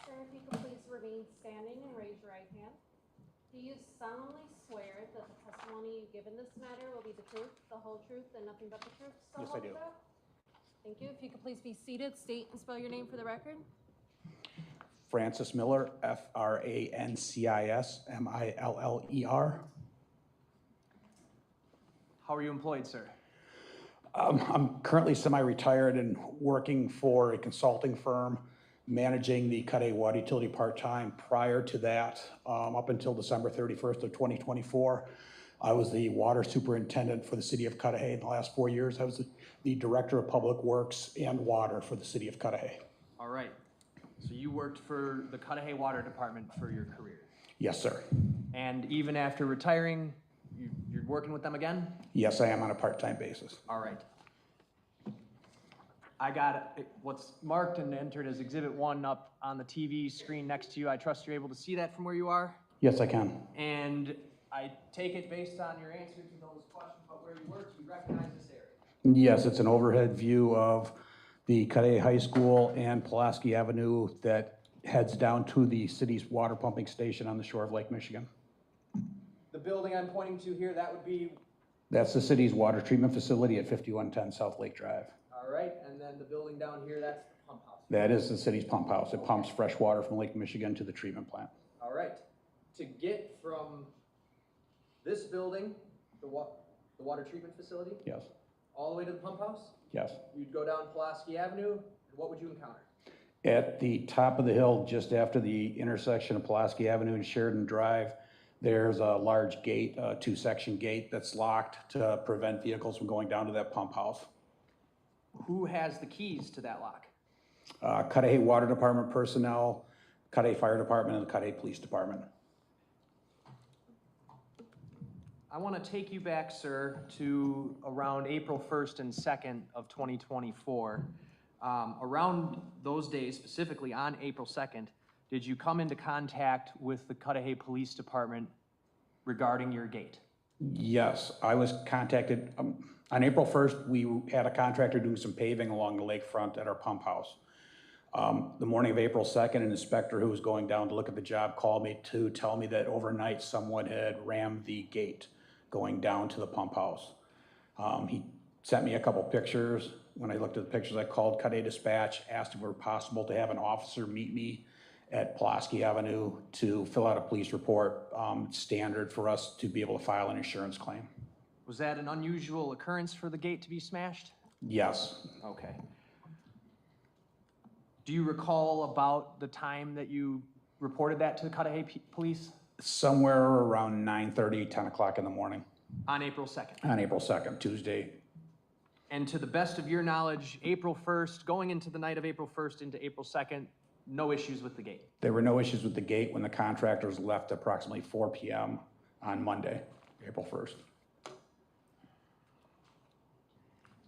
Sir, if you could please remain standing and raise your right hand. Do you solemnly swear that the testimony you give in this matter will be the truth, the whole truth, and nothing but the truth? So Yes, I help do. you God? Thank you. If you could please be seated, state and spell your name for the record. Francis Miller, Francis Miller. How are you employed, sir? I'm currently semi-retired and working for a consulting firm, managing the Cudahy Water Utility part-time. Prior to that, up until December 31st of 2024, I was the water superintendent for the city of Cudahy. In the last 4 years, I was the director of public works and water for the city of Cudahy. All right. So you worked for the Cudahy Water Department for your career. Yes, sir. And even after retiring, you're working with them again? Yes, I am on a part-time basis. All right. I got what's marked and entered as Exhibit 1 up on the TV screen next to you. I trust you're able to see that from where you are? Yes, I can. And I take it based on your answer to those questions about where you work, you recognize this area? Yes, it's an overhead view of the Cudahy High School and Pulaski Avenue that heads down to the city's water pumping station on the shore of Lake Michigan. The building I'm pointing to here, that would be, That's the city's water treatment facility at 5110 South Lake Drive. all right, and then the building down here, that's the pump house. That is the city's pump house. It pumps fresh water from Lake Michigan to the treatment plant. All right. To get from this building, the water treatment facility, Yes, all the way to the pump house, yes. you'd go down Pulaski Avenue, and what would you encounter? At the top of the hill, just after the intersection of Pulaski Avenue and Sheridan Drive, there's a large gate, a two-section gate that's locked to prevent vehicles from going down to that pump house. Who has the keys to that lock? Cudahy Water Department personnel, Cudahy Fire Department, and the Cudahy Police Department. I want to take you back, sir, to around April 1st and 2nd of 2024. Around those days, specifically on April 2nd, did you come into contact with the Cudahy Police Department regarding your gate? Yes, I was contacted. On April 1st, we had a contractor doing some paving along the lakefront at our pump house. The morning of April 2nd, an inspector who was going down to look at the job called me to tell me that overnight someone had rammed the gate going down to the pump house. He sent me a couple pictures. When I looked at the pictures, I called Cudahy Dispatch, asked if it were possible to have an officer meet me at Pulaski Avenue to fill out a police report. It's standard for us to be able to file an insurance claim. Was that an unusual occurrence for the gate to be smashed? Yes. Okay. Do you recall about the time that you reported that to the Cudahy Police? Somewhere around 9:30, 10 o'clock in the morning. On April 2nd? On April 2nd, Tuesday. And to the best of your knowledge, April 1st, going into the night of April 1st into April 2nd, no issues with the gate? There were no issues with the gate when the contractors left approximately 4 p.m. on Monday, April 1st.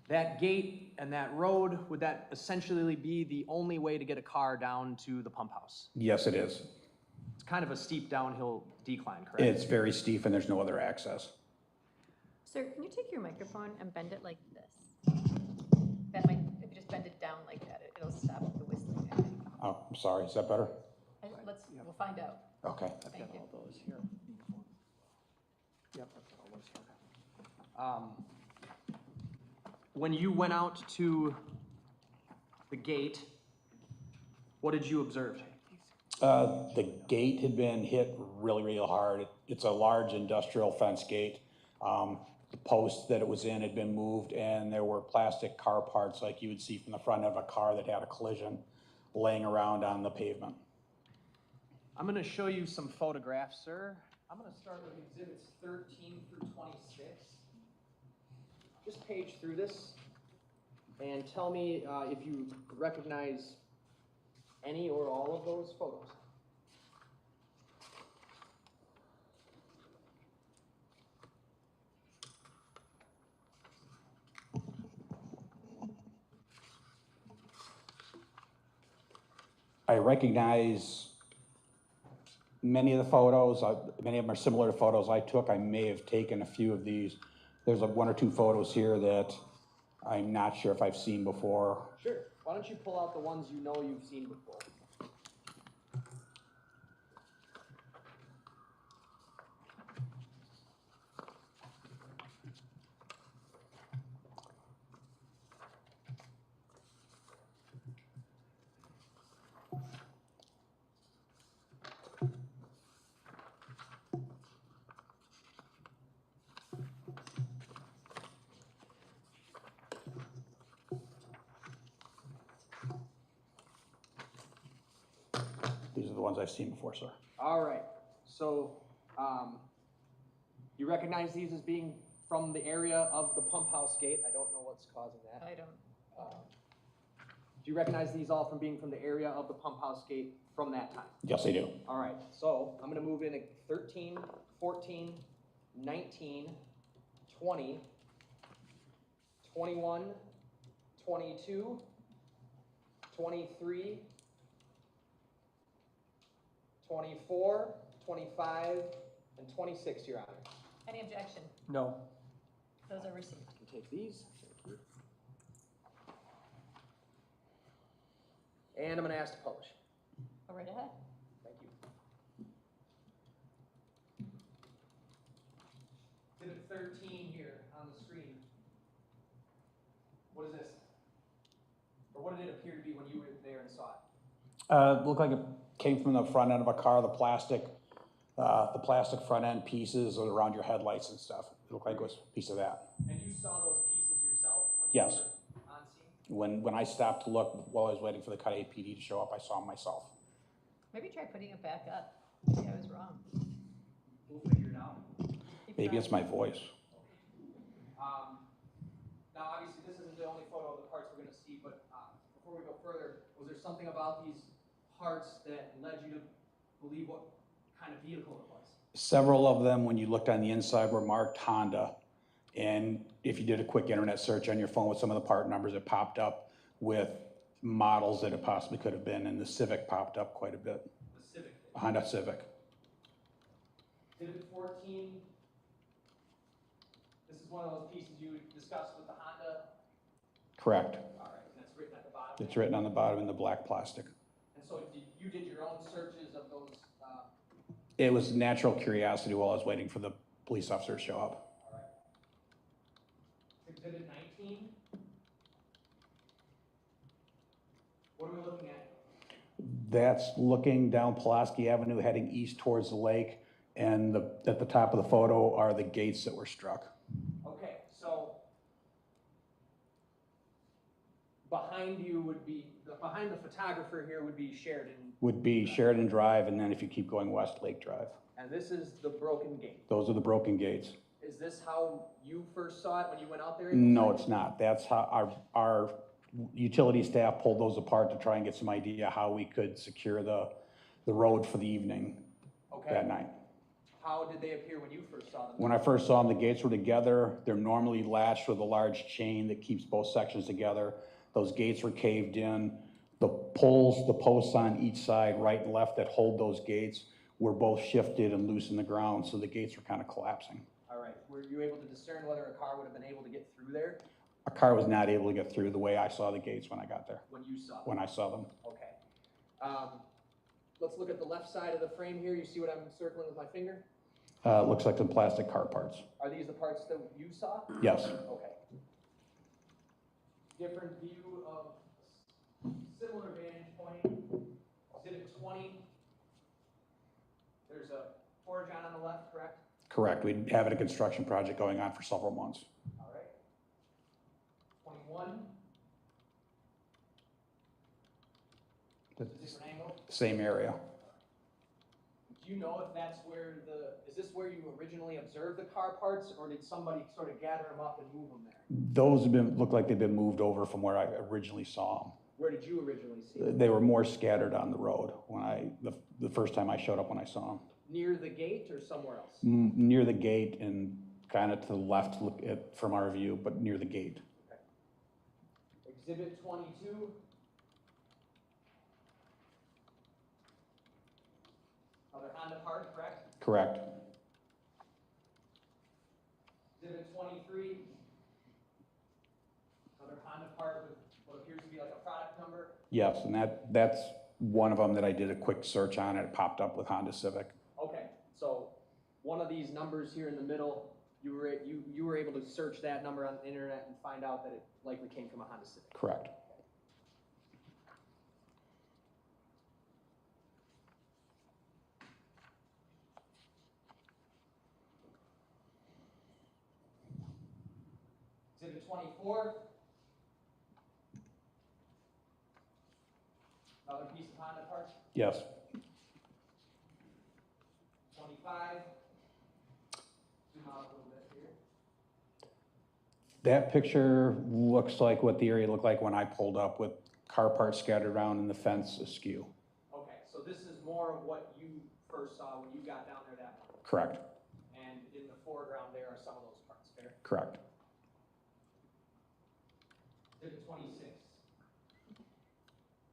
That gate and that road, would that essentially be the only way to get a car down to the pump house? Yes, it is. It's kind of a steep downhill decline, correct? It's very steep and there's no other access. Sir, can you take your microphone and bend it like this? That might, if you just bend it down like that, it'll stop the whistling, I think. Oh, I'm sorry, is that better? We'll find out. Okay. Thank you. All those here. Yep, I've got all those here. When you went out to the gate, what did you observe? The gate had been hit really, really hard. It's a large industrial fence gate. The post that it was in had been moved and there were plastic car parts like you would see from the front of a car that had a collision laying around on the pavement. I'm going to show you some photographs, sir. I'm going to start with exhibits 13 through 26. Just page through this. and tell me if you recognize any or all of those photos. I recognize many of the photos. Many of them are similar to photos I took. I may have taken a few of these. There's one or two photos here that I'm not sure if I've seen before. Sure. Why don't you pull out the ones you know you've seen before? These are the ones I've seen before, sir. All right. So you recognize these as being from the area of the pump house gate. I don't know what's causing that. I don't. Do you recognize these all from being from the area of the pump house gate from that time? Yes, I do. All right. So I'm going to move in at 13, 14, 19, 20, 21, 22, 23, 24, 25, and 26, Your Honor. Any objection? No. Those are received. You can take these. Thank you. And I'm going to ask to publish. Go right ahead. Thank you. Exhibit 13 here on the screen. What is this? Or what did it appear to be when you were there and saw it? It looked like it came from the front end of a car, the plastic front end pieces around your headlights and stuff. It looked like it was a piece of that. And you saw those pieces yourself when Yes. you were on scene? When I stopped to look while I was waiting for the Cudahy PD to show up, I saw them myself. Maybe try putting it back up. Maybe I was wrong. We'll figure it out. Maybe it's my voice. Now, obviously, this isn't the only photo of the parts we're going to see, but before we go further, was there something about these parts that led you to believe what kind of vehicle it was? Several of them, when you looked on the inside, were marked Honda. And if you did a quick internet search on your phone with some of the part numbers, it popped up with models that it possibly could have been, and the Civic popped up quite a bit. The Civic. A Honda Civic. Exhibit 14. This is one of those pieces you discussed with the Honda. Correct. All right, and that's written at the bottom. It's written on the bottom in the black plastic. And so you did your own searches of those? It was natural curiosity while I was waiting for the police officer to show up. All right. Exhibit 19. What are we looking at? That's looking down Pulaski Avenue, heading east towards the lake, and at the top of the photo are the gates that were struck. Okay, so behind you would be, behind the photographer here would be Sheridan. Would be Sheridan Drive, and then if you keep going west, Lake Drive. And this is the broken gate. Those are the broken gates. Is this how you first saw it when you went out there? No, it's not. That's how our utility staff pulled those apart to try and get some idea how we could secure the road for the evening that night. How did they appear when you first saw them? When I first saw them, the gates were together. They're normally latched with a large chain that keeps both sections together. Those gates were caved in. The poles, the posts on each side, right and left, that hold those gates were both shifted and loose in the ground, so the gates were kind of collapsing. All right, were you able to discern whether a car would have been able to get through there? A car was not able to get through the way I saw the gates when I got there. When you saw them? When I saw them. Okay. Let's look at the left side of the frame here. You see what I'm circling with my finger? Looks like some plastic car parts. Are these the parts that you saw? Yes. Okay. Different view of similar vantage point. Exhibit 20. There's a porch on the left, correct? Correct. We have a construction project going on for several months. All right. 21. The Different angle. same area. Do you know if that's where is this where you originally observed the car parts, or did somebody sort of gather them up and move them there? Those look like they've been moved over from where I originally saw them. Where did you originally see them? They were more scattered on the road the first time I showed up when I saw them. Near the gate or somewhere else? Near the gate and kind of to the left from our view, but near the gate. Okay. Exhibit 22. Another Honda part, correct? Correct. Exhibit 23. Another Honda part with what appears to be like a product number. Yes, and that's one of them that I did a quick search on, and it popped up with Honda Civic. Okay, so one of these numbers here in the middle, you were able to search that number on the internet and find out that it likely came from a Honda Civic. Correct. Exhibit 24. Another piece of Honda parts. Yes. 25. Zoom out a little bit here. That picture looks like what the area looked like when I pulled up, with car parts scattered around and the fence askew. Okay, so this is more of what you first saw when you got down there that morning. Correct. And in the foreground there are some of those parts, fair? Correct. Exhibit 26.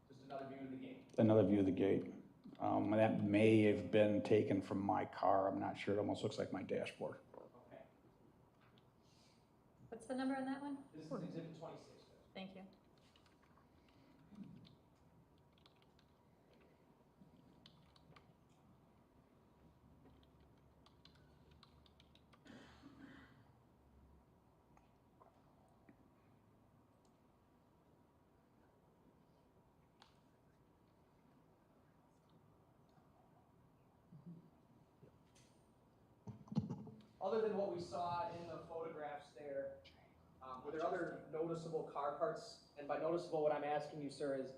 Just another view of the gate. Another view of the gate. That may have been taken from my car. I'm not sure. It almost looks like my dashboard. Okay. What's the number on that one? This is exhibit 26. Thank you. Other than what we saw in the photographs there, were there other noticeable car parts? And by noticeable, what I'm asking you, sir, is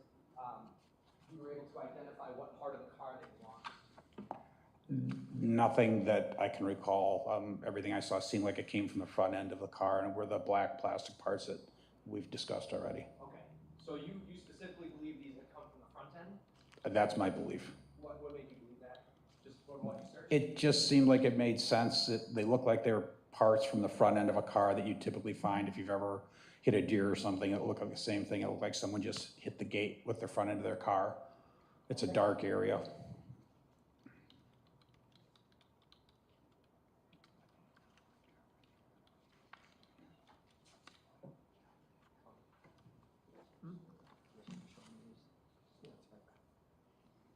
you were able to identify what part of the car they belonged to? Nothing that I can recall. Everything I saw seemed like it came from the front end of the car and were the black plastic parts that we've discussed already. Okay, so you specifically believe these had come from the front end? That's my belief. What made you believe that? Just from what you searched? It just seemed like it made sense. They look like they're parts from the front end of a car that you typically find if you've ever hit a deer or something. It looked like the same thing. It looked like someone just hit the gate with the front end of their car. It's a dark area.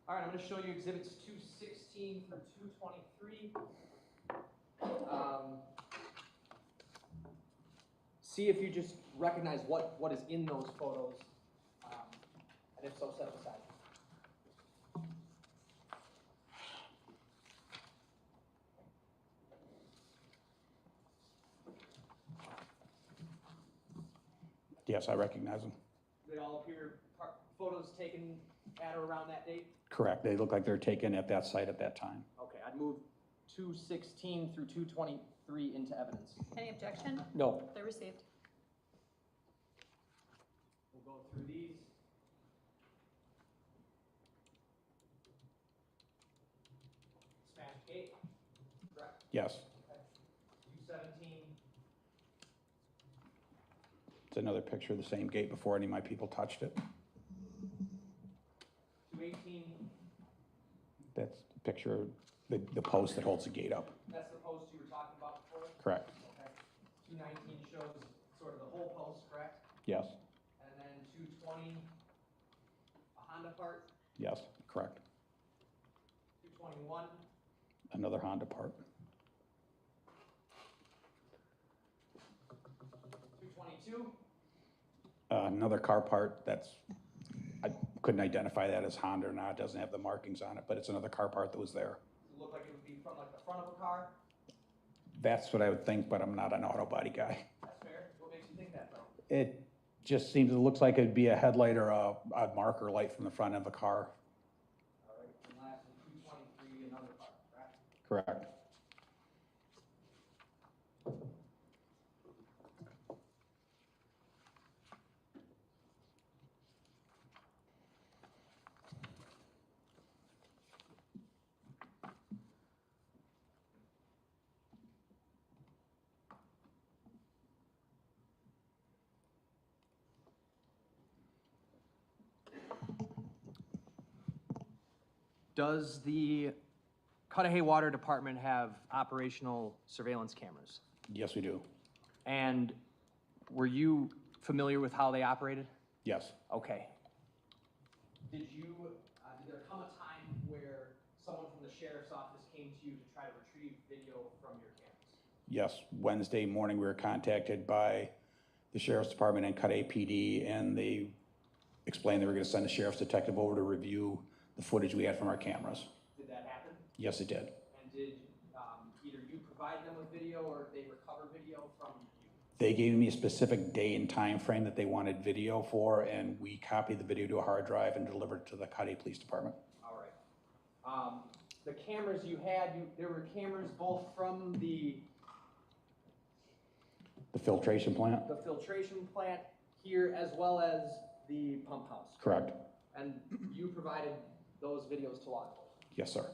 All right, I'm going to show you exhibits 216 through 223. See if you just recognize what is in those photos, and if so, set them aside. Yes, I recognize them. They all appear photos taken at or around that date? Correct. They look like they're taken at that site at that time. Okay, I'd move 216 through 223 into evidence. Any objection? No. They're received. We'll go through these. Smashed gate, correct? Yes. Okay. 217. It's another picture of the same gate before any of my people touched it. 218. That's the picture of the post that holds the gate up. That's the post you were talking about before? Correct. Okay. 219 shows sort of the whole post, correct? Yes. And then 220, a Honda part. Yes. Correct. 221. Another Honda part. 222. Another car part that's, I couldn't identify that as Honda or not. It doesn't have the markings on it, but it's another car part that was there. Does it look like it would be from like the front of a car? That's what I would think, but I'm not an auto body guy. That's fair. What makes you think that though? It just seems, it looks like it'd be a headlight or a marker light from the front of a car. All right, and lastly, 223, another part. Correct. Does the Cudahy Water Department have operational surveillance cameras? Yes, we do. And were you familiar with how they operated? Yes. Okay. Did there come a time where someone from the sheriff's office came to you to try to retrieve video from your cameras? Yes. Wednesday morning, we were contacted by the Sheriff's Department and Cudahy PD, and they explained they were going to send a sheriff's detective over to review the footage we had from our cameras. Did that happen? Yes, it did. And did either you provide them with video or they recover video from you? They gave me a specific day and time frame that they wanted video for, and we copied the video to a hard drive and delivered it to the Cudahy Police Department. All right. The cameras you had, there were cameras both from the filtration plant? The filtration plant here as well as the pump house. Correct. And you provided those videos to law enforcement? Yes, sir.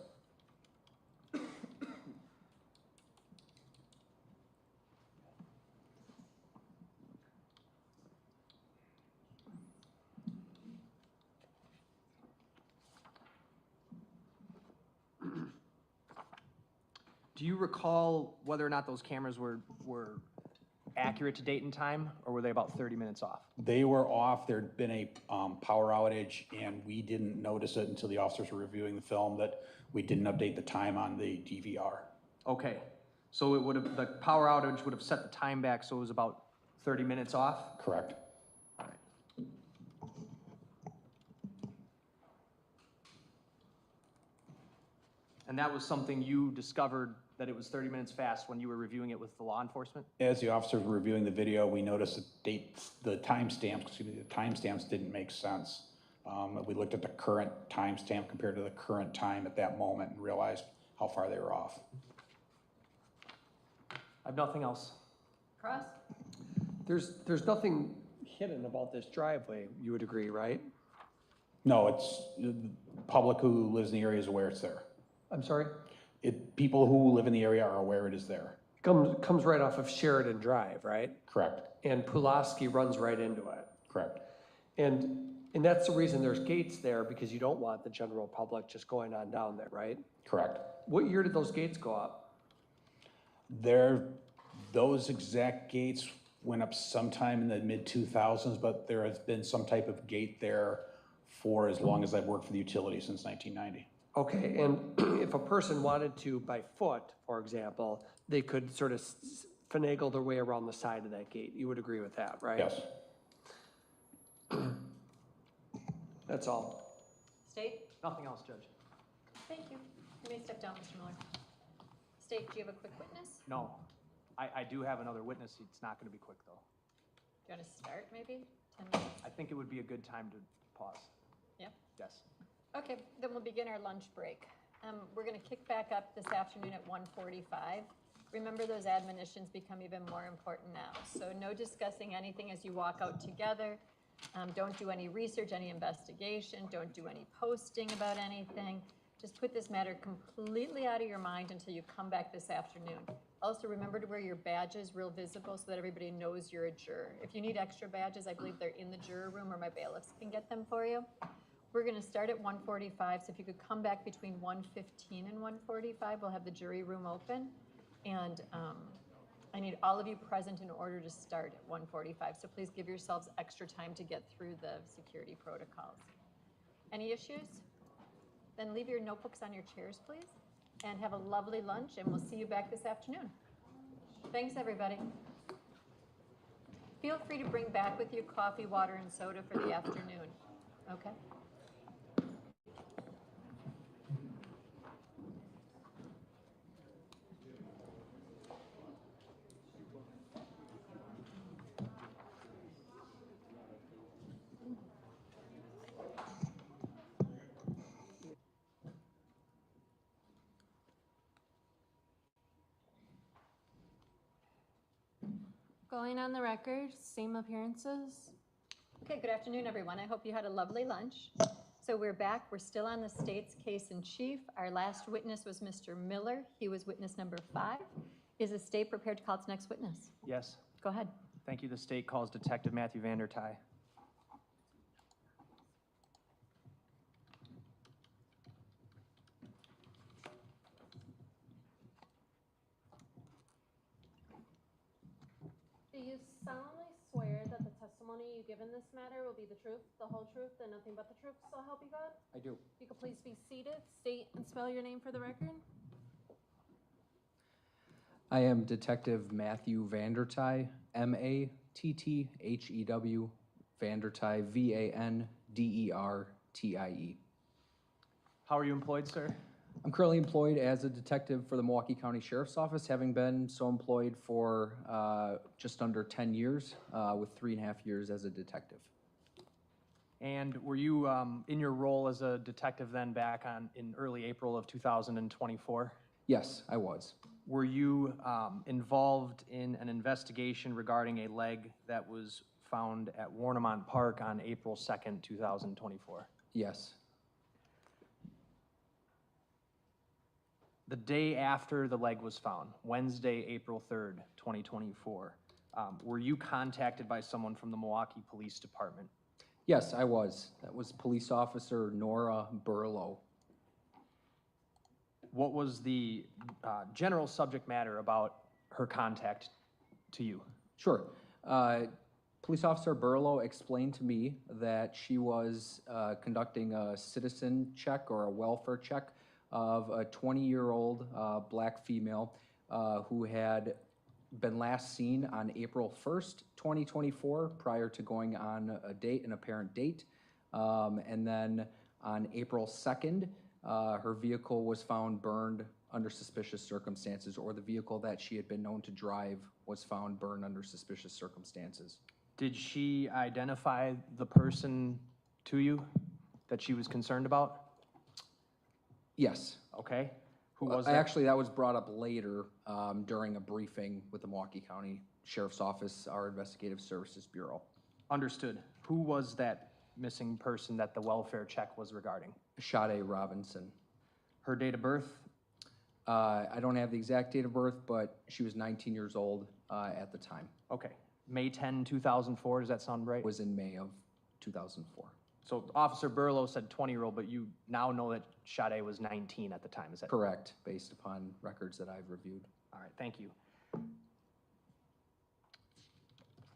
Do you recall whether or not those cameras were accurate to date and time, or were they about 30 minutes off? They were off. There'd been a power outage, and we didn't notice it until the officers were reviewing the film that we didn't update the time on the DVR. Okay, so the power outage would have set the time back, so it was about 30 minutes off? Correct. All right. And that was something you discovered, that it was 30 minutes fast when you were reviewing it with the law enforcement? As the officers were reviewing the video, we noticed the timestamps didn't make sense. We looked at the current timestamp compared to the current time at that moment and realized how far they were off. I have nothing else. Cross? There's nothing hidden about this driveway, you would agree, right? No, it's the public who lives in the area is aware it's there. I'm sorry? People who live in the area are aware it is there. Comes right off of Sheridan Drive, right? Correct. And Pulaski runs right into it. Correct. And that's the reason there's gates there, because you don't want the general public just going on down there, right? Correct. What year did those gates go up? Those exact gates went up sometime in the mid-2000s, but there has been some type of gate there for as long as I've worked for the utility, since 1990. Okay, and if a person wanted to, by foot, for example, they could sort of finagle their way around the side of that gate. You would agree with that, right? Yes. That's all. State? Nothing else, Judge. Thank you. You may step down, Mr. Miller. State, do you have a quick witness? No. I do have another witness. It's not going to be quick, though. Do you want to start, maybe? 10 minutes? I think it would be a good time to pause. Yeah? Yes. Okay, then we'll begin our lunch break. We're going to kick back up this afternoon at 1:45. Remember, those admonitions become even more important now. So no discussing anything as you walk out together. Don't do any research, any investigation. Don't do any posting about anything. Just put this matter completely out of your mind until you come back this afternoon. Also, remember to wear your badges real visible so that everybody knows you're a juror. If you need extra badges, I believe they're in the juror room, or my bailiffs can get them for you. We're going to start at 1:45, so if you could come back between 1:15 and 1:45, we'll have the jury room open. And I need all of you present in order to start at 1:45, so please give yourselves extra time to get through the security protocols. Any issues? Then leave your notebooks on your chairs, please, and have a lovely lunch, and we'll see you back this afternoon. Thanks, everybody. Feel free to bring back with you coffee, water, and soda for the afternoon, okay? Going on the record, same appearances. Okay, good afternoon, everyone. I hope you had a lovely lunch. So we're back. We're still on the state's case in chief. Our last witness was Mr. Miller. He was witness number 5. Is the state prepared to call its next witness? Yes. Go ahead. Thank you. The state calls Detective Matthew Vandertie. Do you solemnly swear that the testimony you give in this matter will be the truth, the whole truth, and nothing but the truth, so help you God? I do. If you could please be seated, state and spell your name for the record. I am Detective Matthew Vandertie, M-A-T-T-H-E-W, Vandertie, V-A-N-D-E-R-T-I-E. How are you employed, sir? I'm currently employed as a detective for the Milwaukee County Sheriff's Office, having been so employed for just under 10 years, with 3.5 years as a detective. And were you in your role as a detective then back in early April of 2024? Yes, I was. Were you involved in an investigation regarding a leg that was found at Warnemont Park on April 2nd, 2024? Yes. The day after the leg was found, Wednesday, April 3rd, 2024, were you contacted by someone from the Milwaukee Police Department? Yes, I was. That was Police Officer Nora Burlow. What was the general subject matter about her contact to you? Sure. Police Officer Burlow explained to me that she was conducting a citizen check or a welfare check of a 20-year-old black female who had been last seen on April 1st, 2024, prior to going on a date, an apparent date. And then on April 2nd, her vehicle was found burned under suspicious circumstances, or the vehicle that she had been known to drive was found burned under suspicious circumstances. Did she identify the person to you that she was concerned about? Yes. Okay. Who was that? Actually, that was brought up later during a briefing with the Milwaukee County Sheriff's Office, our Investigative Services Bureau. Understood. Who was that missing person that the welfare check was regarding? Sade Robinson. Her date of birth? I don't have the exact date of birth, but she was 19 years old at the time. Okay. May 10, 2004, does that sound right? Was in May of 2004. So Officer Burlow said 20-year-old, but you now know that Sade was 19 at the time, is that correct? Based upon records that I've reviewed. All right, thank you.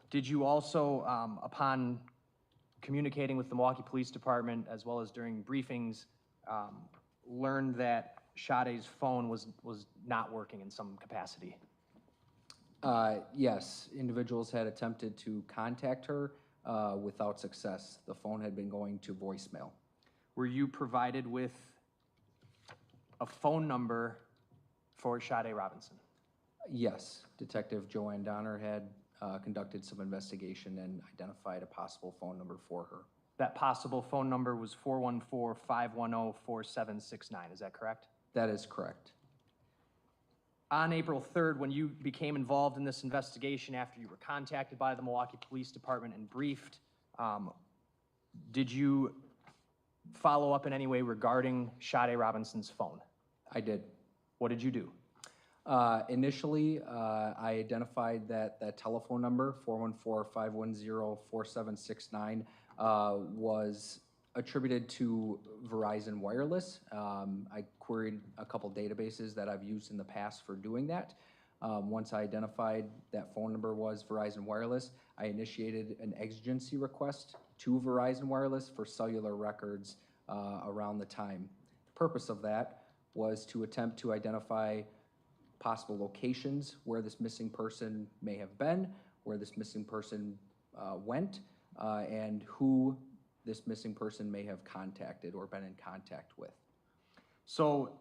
Did you also, upon communicating with the Milwaukee Police Department, as well as during briefings, learn that Sade's phone was not working in some capacity? Yes, individuals had attempted to contact her without success. The phone had been going to voicemail. Were you provided with a phone number for Sade Robinson? Yes, Detective Joanne Donner had conducted some investigation and identified a possible phone number for her. That possible phone number was 414-510-4769, is that correct? That is correct. On April 3rd, when you became involved in this investigation after you were contacted by the Milwaukee Police Department and briefed, did you follow up in any way regarding Sade Robinson's phone? I did. What did you do? Initially, I identified that telephone number, 414-510-4769, was attributed to Verizon Wireless. I queried a couple databases that I've used in the past for doing that. Once I identified that phone number was Verizon Wireless, I initiated an exigency request to Verizon Wireless for cellular records around the time. The purpose of that was to attempt to identify possible locations where this missing person may have been, where this missing person went, and who this missing person may have contacted or been in contact with. So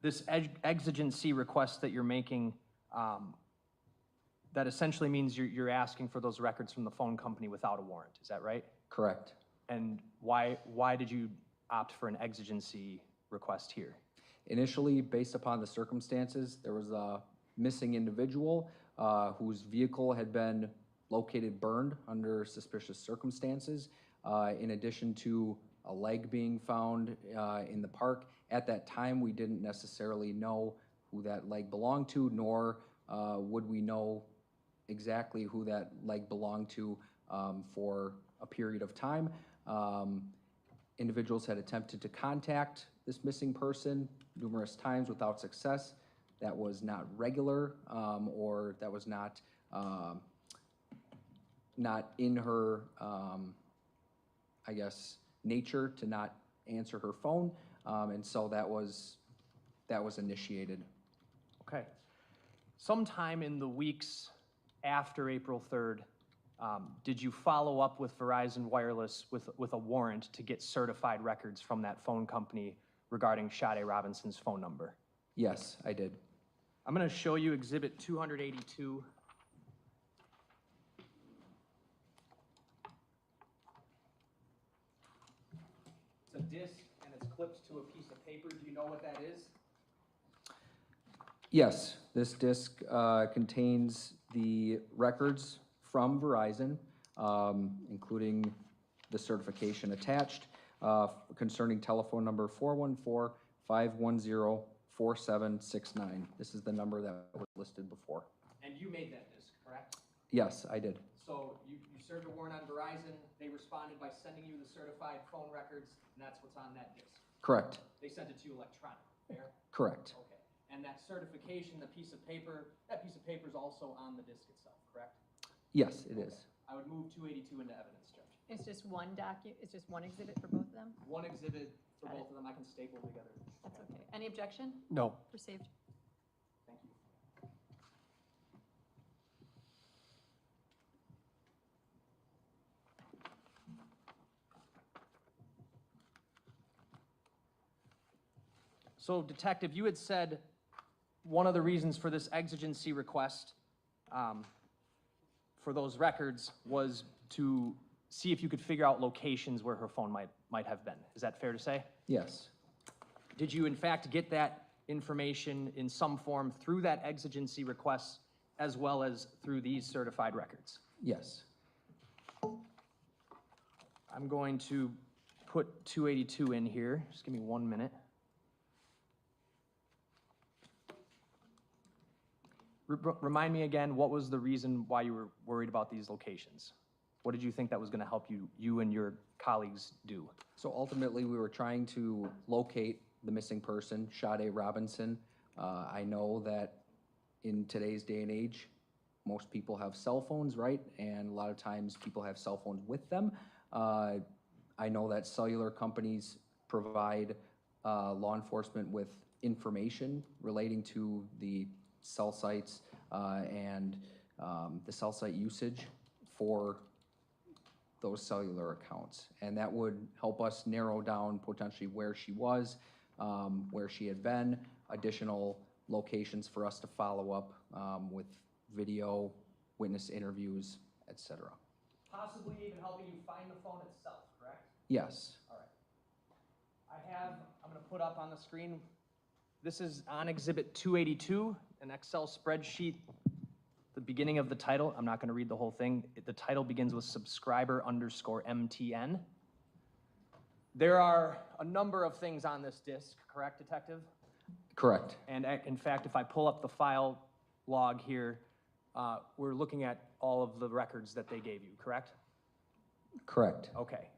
this exigency request that you're making, that essentially means you're asking for those records from the phone company without a warrant, is that right? Correct. And why did you opt for an exigency request here? Initially, based upon the circumstances, there was a missing individual whose vehicle had been located burned under suspicious circumstances, in addition to a leg being found in the park. At that time, we didn't necessarily know who that leg belonged to, nor would we know exactly who that leg belonged to for a period of time. Individuals had attempted to contact this missing person numerous times without success. That was not regular, or that was not in her, I guess, nature to not answer her phone, and so that was initiated. Okay. Sometime in the weeks after April 3rd, did you follow up with Verizon Wireless with a warrant to get certified records from that phone company regarding Sade Robinson's phone number? Yes, I did. I'm going to show you Exhibit 282. It's a disc, and it's clipped to a piece of paper. Do you know what that is? Yes, this disc contains the records from Verizon, including the certification attached concerning telephone number 414-510-4769. This is the number that was listed before. And you made that disc, correct? Yes, I did. So you served a warrant on Verizon. They responded by sending you the certified phone records, and that's what's on that disc. Correct. They sent it to you electronically, fair? Correct. Okay. And that certification, the piece of paper, that piece of paper is also on the disc itself, correct? Yes, it is. I would move 282 into evidence, Judge. It's just one it's just one exhibit for both of them? One exhibit for Got both of them. I can staple together. That's okay. Any objection? No. Received. Thank you. So, Detective, you had said one of the reasons for this exigency request for those records was to see if you could figure out locations where her phone might have been. Is that fair to say? Yes. Did you, in fact, get that information in some form through that exigency request as well as through these certified records? Yes. I'm going to put 282 in here. Just give me 1 minute. Remind me again, what was the reason why you were worried about these locations? What did you think that was going to help you and your colleagues do? So ultimately, we were trying to locate the missing person, Sade Robinson. I know that in today's day and age, most people have cell phones, right? And a lot of times people have cell phones with them. I know that cellular companies provide law enforcement with information relating to the cell sites and the cell site usage for those cellular accounts. And that would help us narrow down potentially where she was, where she had been, additional locations for us to follow up with video, witness interviews, etc. Possibly even helping you find the phone itself, correct? Yes. All right. I'm going to put up on the screen, this is on Exhibit 282, an Excel spreadsheet. The beginning of the title, I'm not going to read the whole thing. The title begins with subscriber_MTN. There are a number of things on this disk, correct, Detective? Correct. And in fact, if I pull up the file log here, we're looking at all of the records that they gave you, correct? Correct. Okay.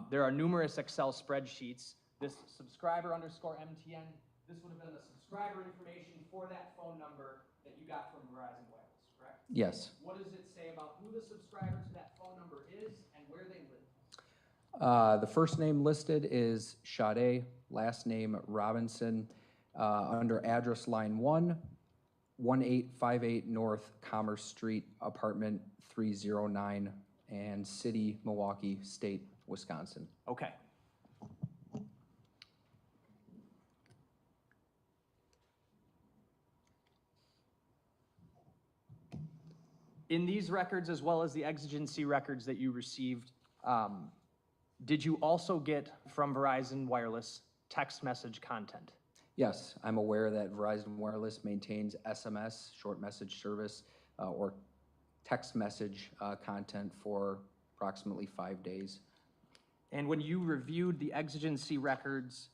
There are numerous Excel spreadsheets. This subscriber_MTN, this would have been the subscriber information for that phone number that you got from Verizon Wireless, correct? Yes. What does it say about who the subscriber to that phone number is and where they live? The first name listed is Sade, last name Robinson, under address line 1, 1858 North Commerce Street, apartment 309, and city, Milwaukee, state, Wisconsin. Okay. In these records, as well as the exigency records that you received, did you also get from Verizon Wireless text message content? Yes, I'm aware that Verizon Wireless maintains SMS, short message service, or text message content for approximately 5 days. And when you reviewed the exigency records,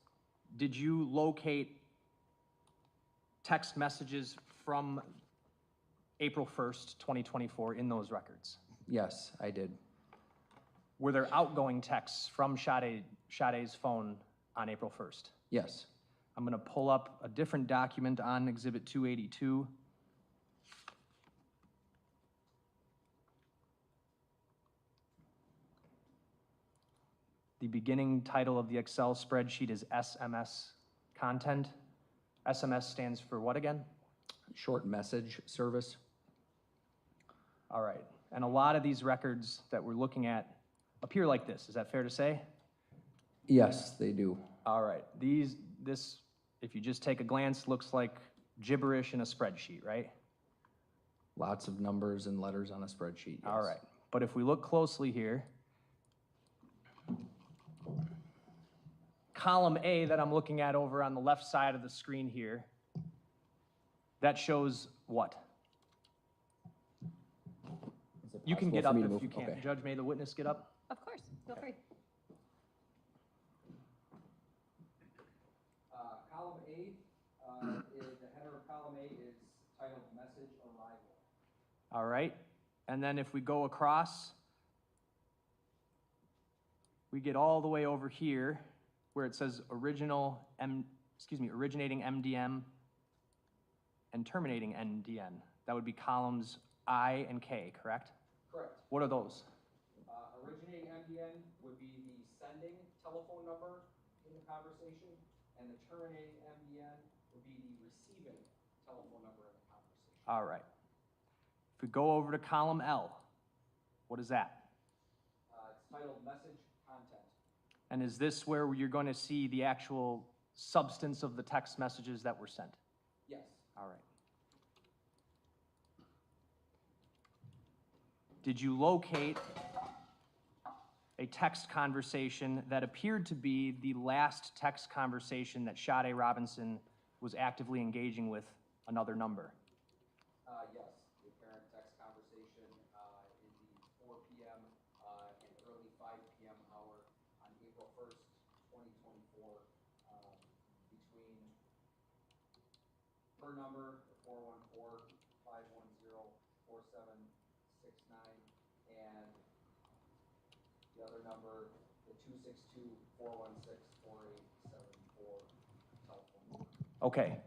did you locate text messages from April 1st, 2024 in those records? Yes, I did. Were there outgoing texts from Sade's phone on April 1st? Yes. I'm going to pull up a different document on Exhibit 282. The beginning title of the Excel spreadsheet is SMS content. SMS stands for what again? Short message service. All right. And a lot of these records that we're looking at appear like this. Is that fair to say? Yes, they do. All right. This, if you just take a glance, looks like gibberish in a spreadsheet, right? Lots of numbers and letters on a spreadsheet. Yes. All right. But if we look closely here, column A that I'm looking at over on the left side of the screen here, that shows what? You can get up if you can. Okay. Judge, may the witness get up? Of course, feel free. Column A, the header of column A is titled Message Arrival. All right. And then if we go across, we get all the way over here where it says originating MDM and terminating NDN. That would be columns I and K, correct? Correct. What are those? Originating MDN would be the sending telephone number in the conversation, and the terminating MDN would be the receiving telephone number in the conversation. All right. If we go over to column L, what is that? It's titled Message Content. And is this where you're going to see the actual substance of the text messages that were sent? Yes. All right. Did you locate a text conversation that appeared to be the last text conversation that Sade Robinson was actively engaging with another number? Yes, the apparent text conversation in the 4 p.m. And early 5 p.m. hour on April 1st, 2024, between her number, the 414-510-4769, and the other number, the 262-416-4874 telephone number. Okay.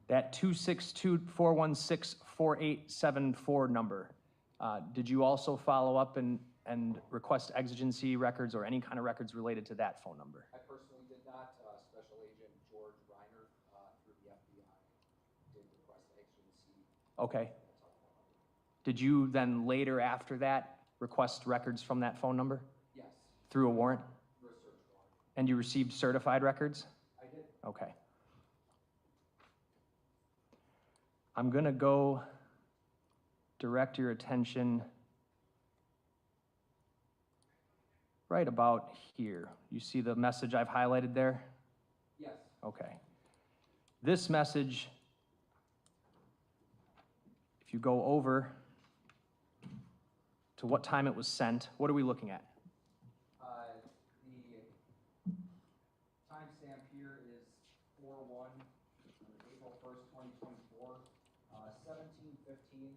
That 262-416-4874 number, did you also follow up and request exigency records or any kind of records related to that phone number? I personally did not. Special Agent George Reiner through the FBI did request exigency. Okay. Did you then later after that request records from that phone number? Yes. Through a warrant? Through a search warrant. And you received certified records? I did. Okay. I'm going to go direct your attention right about here. You see the message I've highlighted there? Yes. Okay. This message, if you go over to what time it was sent, what are we looking at? The timestamp here is 4/1, April 1st, 2024. 17:15.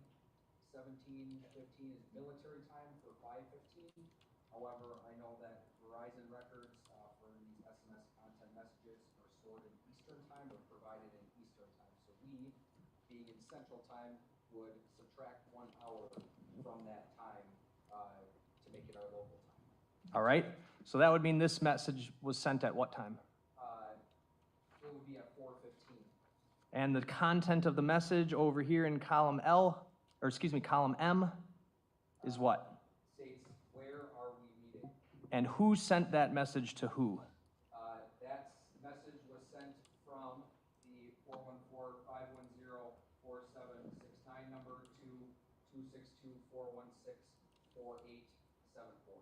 17:15 is military time for 5:15. However, I know that Verizon records for these SMS content messages are stored in Eastern time or provided in Eastern time. So we, being in Central time, would subtract 1 hour from that time to make it our local time. All right. So that would mean this message was sent at what time? It would be at 4:15. And the content of the message over here in column L, or excuse me, column M, is what? States, where are we meeting? And who sent that message to who? That message was sent from the 414-510-4769 number to 416-4874.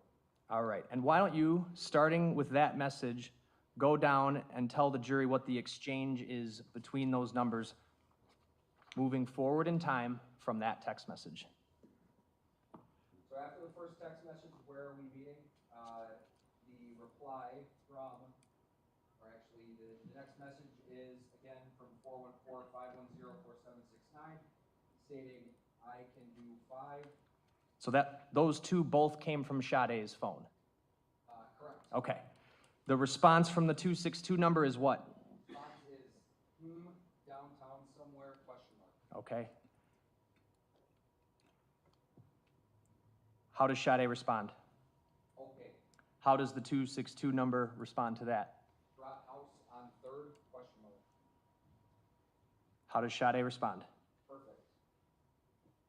All right, and why don't you, starting with that message, go down and tell the jury what the exchange is between those numbers moving forward in time from that text message. So after the first text message, where are we meeting? The reply from, or actually the next message is again from 414-510-4769 stating I can do 5. So that those two both came from Sade's phone. Correct. Okay. The response from the 262 number is what? Response is downtown somewhere, question mark. Okay. How does Sade respond? Okay. How does the 262 number respond to that? Brought house on 3rd, question mark. How does Sade respond? Perfect.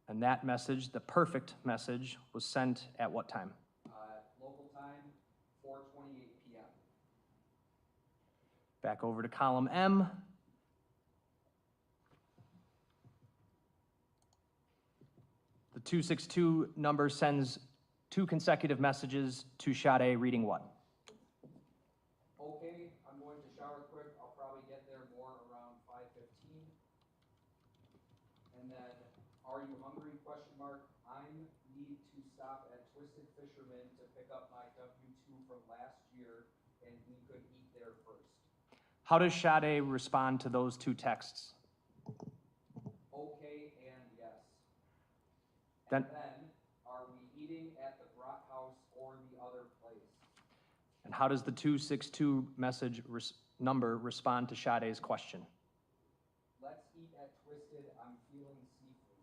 And that message, the perfect message, was sent at what time? Local time, 4:28 p.m. Back over to column M. The 262 number sends 2 consecutive messages to Sade reading what? Okay, I'm going to shower quick. I'll probably get there more around 5:15. And then, are you hungry? Question mark. I need to stop at Twisted Fisherman to pick up my W-2 from last year, and we could eat there first. How does Sade respond to those 2 texts? Okay and yes. Then, Then, are we eating at the Brock House or the other place? and how does the 262 message number respond to Sade's question? Let's eat at Twisted. I'm feeling seafood.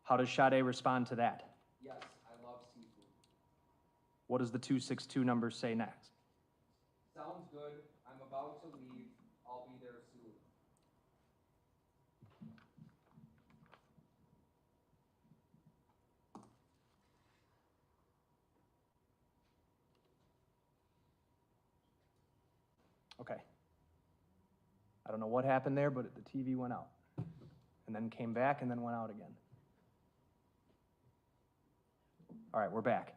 How does Sade respond to that? Yes, I love seafood. What does the 262 number say next? Sounds good. I'm about to leave. I'll be there soon. Okay. I don't know what happened there, but the TV went out. And then came back and then went out again. All right, we're back.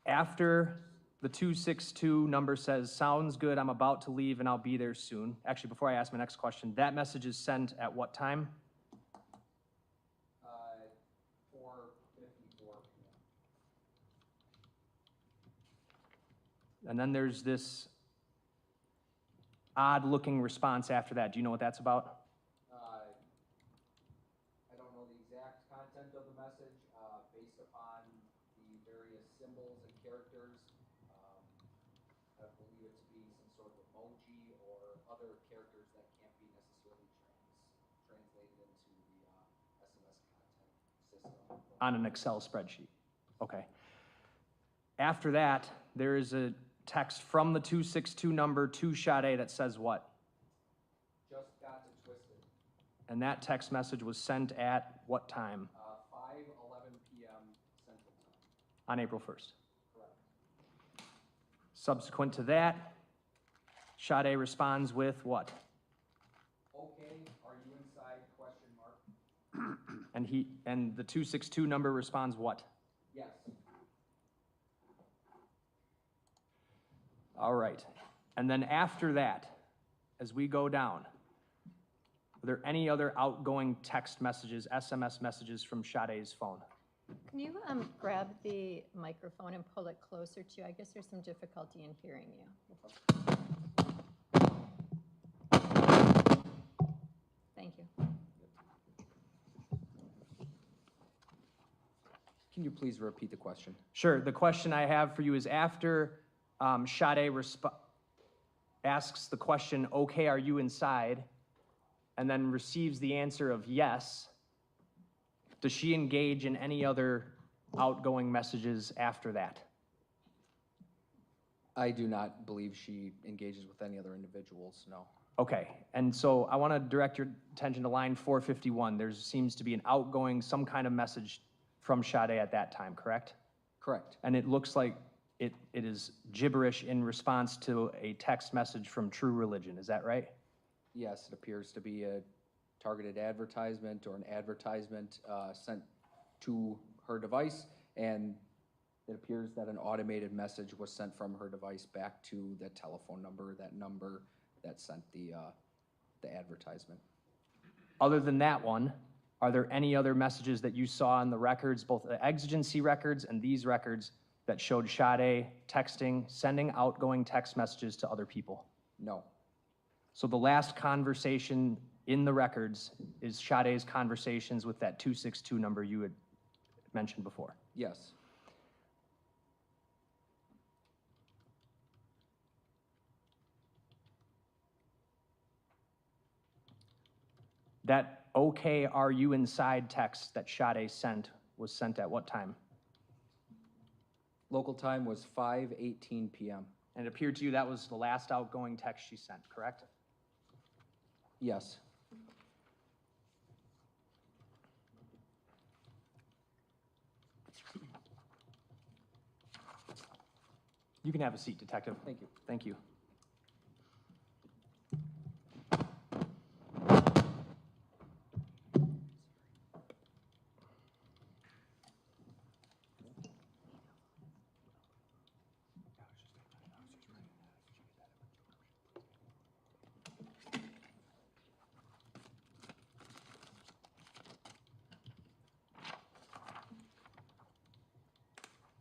After the 262 number says, sounds good, I'm about to leave and I'll be there soon. Actually, before I ask my next question, that message is sent at what time? 4:54 p.m. And then there's this odd-looking response after that. Do you know what that's about? I don't know the exact content of the message, based upon the various symbols and characters. I believe it to be some sort of emoji or other characters that can't be necessarily translated into the SMS content system. On an Excel spreadsheet. Okay. After that, there is a text from the 262 number to Sade that says what? Just got to Twisted. And that text message was sent at what time? 5:11 p.m. Central Time. On April 1st. Correct. Subsequent to that, Sade responds with what? Okay, are you inside? Question mark. And the 262 number responds what? Yes. All right. And then after that, as we go down, are there any other outgoing text messages, SMS messages from Sade's phone? Can you grab the microphone and pull it closer to you? I guess there's some difficulty in hearing you. Thank you. Can you please repeat the question? Sure. The question I have for you is after Sade asks the question, okay, are you inside? And then receives the answer of yes. Does she engage in any other outgoing messages after that? I do not believe she engages with any other individuals, no. Okay, and so I want to direct your attention to line 451. There seems to be an outgoing, some kind of message from Sade at that time, correct? Correct. And it looks like it is gibberish in response to a text message from True Religion, is that right? Yes, it appears to be a targeted advertisement or an advertisement sent to her device, and it appears that an automated message was sent from her device back to the telephone number that sent the advertisement. Other than that one, are there any other messages that you saw in the records, both the exigency records and these records, that showed Sade texting, sending outgoing text messages to other people? No. So the last conversation in the records is Sade's conversations with that 262 number you had mentioned before? Yes. That "okay, are you inside" text that Sade sent was sent at what time? Local time was 5:18 p.m. And it appeared to you that was the last outgoing text she sent, correct? Yes. You can have a seat, Detective. Thank you. Thank you.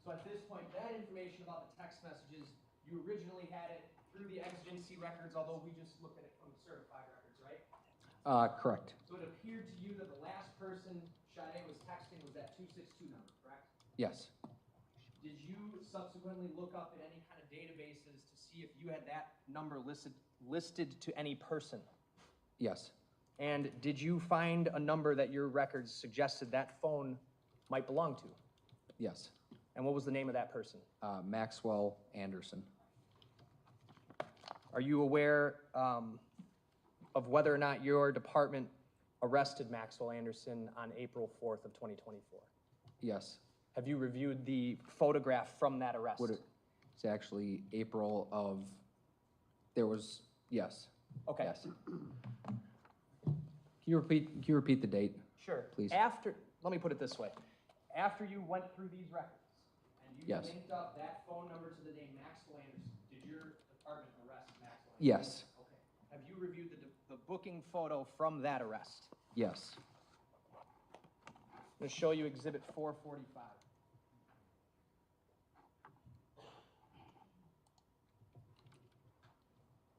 So at this point, that information about the text messages, you originally had it through the exigency records, although we just looked at it from the certified records, right? Correct. So it appeared to you that the last person Sade was texting was that 262 number, correct? Yes. Did you subsequently look up in any kind of databases to see if you had that number listed to any person? Yes. And did you find a number that your records suggested that phone might belong to? Yes. And what was the name of that person? Maxwell Anderson. Are you aware of whether or not your department arrested Maxwell Anderson on April 4th of 2024? Yes. Have you reviewed the photograph from that arrest? It's actually April of, yes. Okay. Yes. Can you repeat the date? Sure. Please. Let me put it this way. After you went through these records and you Yes. linked up that phone number to the name Maxwell Anderson, did your department arrest Maxwell Anderson? Yes. Okay. Have you reviewed the booking photo from that arrest? Yes. I'm going to show you Exhibit 445.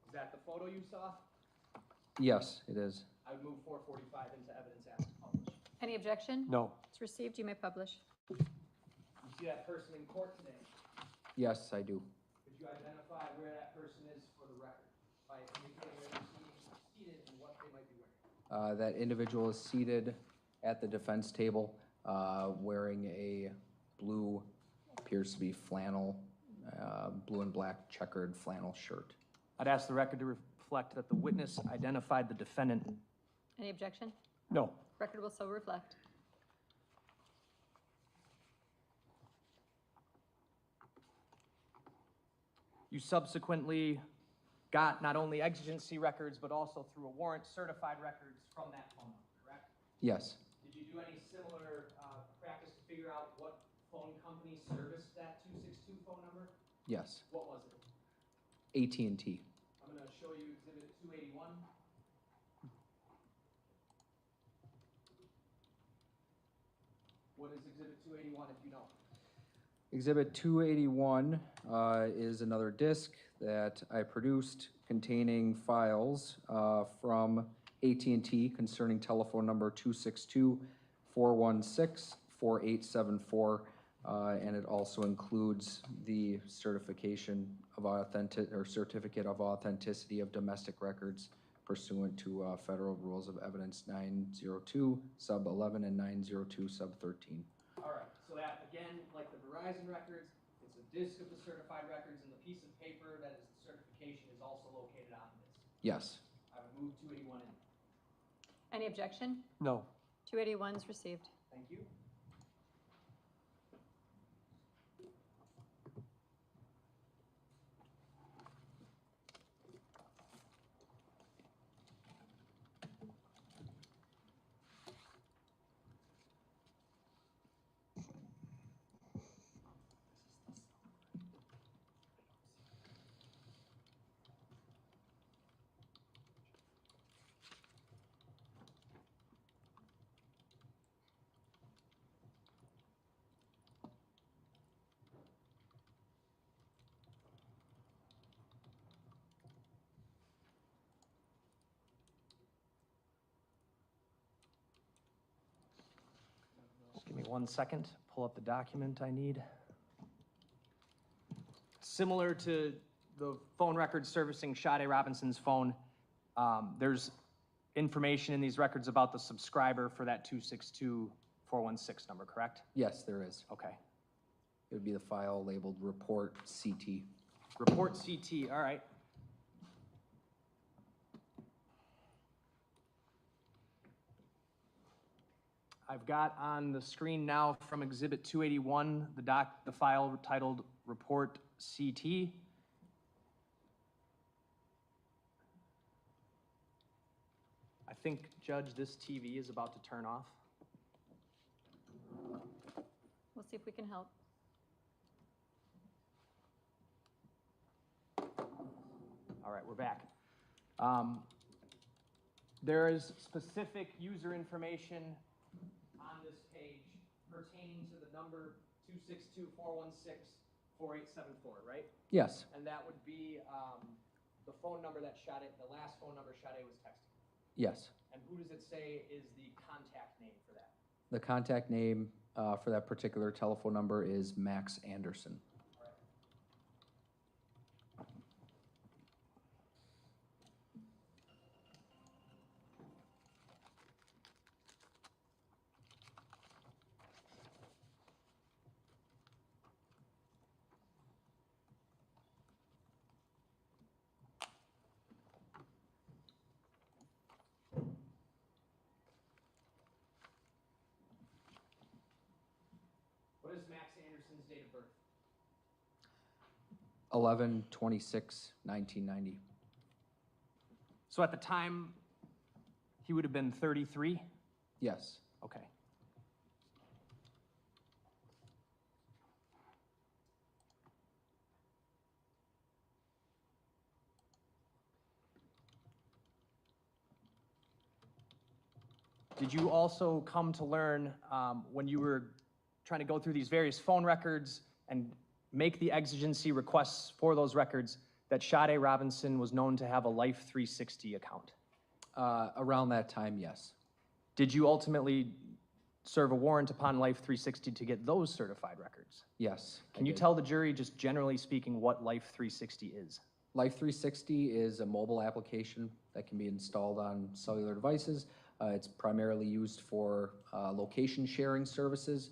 Is that the photo you saw? Yes, it is. I would move 445 into evidence as published. Any objection? No. It's received. You may publish. You see that person in court today? Yes, I do. Could you identify where that person is for the record by indicating where they're seated and what they might be wearing? That individual is seated at the defense table, wearing a blue, appears to be flannel, blue and black checkered flannel shirt. I'd ask the record to reflect that the witness identified the defendant. Any objection? No. Record will so reflect. You subsequently got not only exigency records, but also through a warrant certified records from that phone number, correct? Yes. Did you do any similar practice to figure out what phone company serviced that 262 phone number? Yes. What was it? AT&T. I'm going to show you Exhibit 281. What is Exhibit 281 if you know? Exhibit 281 is another disk that I produced containing files from AT&T concerning telephone number 262-416-4874, and it also includes the certification of certificate of authenticity of domestic records pursuant to Federal Rules of Evidence 902 sub 11 and 902 sub 13. All right, so that, again, like the Verizon records, it's a disk of the certified records, and the piece of paper that is the certification is also located on this. Yes. I would move 281 in. Any objection? No. 281 is received. Thank you. 1 second, pull up the document I need. Similar to the phone records servicing Sade Robinson's phone, there's information in these records about the subscriber for that 262416 number, correct? Yes, there is. Okay. It would be the file labeled report CT. Report CT, all right. I've got on the screen now from Exhibit 281, the file titled Report CT. I think, Judge, this TV is about to turn off. We'll see if we can help. All right, we're back. There is specific user information on this page pertaining to the number 262-416-4874, right? Yes. And that would be the phone number that Sade, the last phone number Sade was texting. Yes. And who does it say is the contact name for that? The contact name for that particular telephone number is Max Anderson. What is Max Anderson's date of birth? 11/26/1990. So at the time, he would have been 33? Yes. Okay. Did you also come to learn when you were trying to go through these various phone records and make the exigency requests for those records that Sade Robinson was known to have a Life 360 account? Around that time, yes. Did you ultimately serve a warrant upon Life 360 to get those certified records? Yes. Can you tell the jury, just generally speaking, what Life 360 is? Life 360 is a mobile application that can be installed on cellular devices. It's primarily used for location sharing services.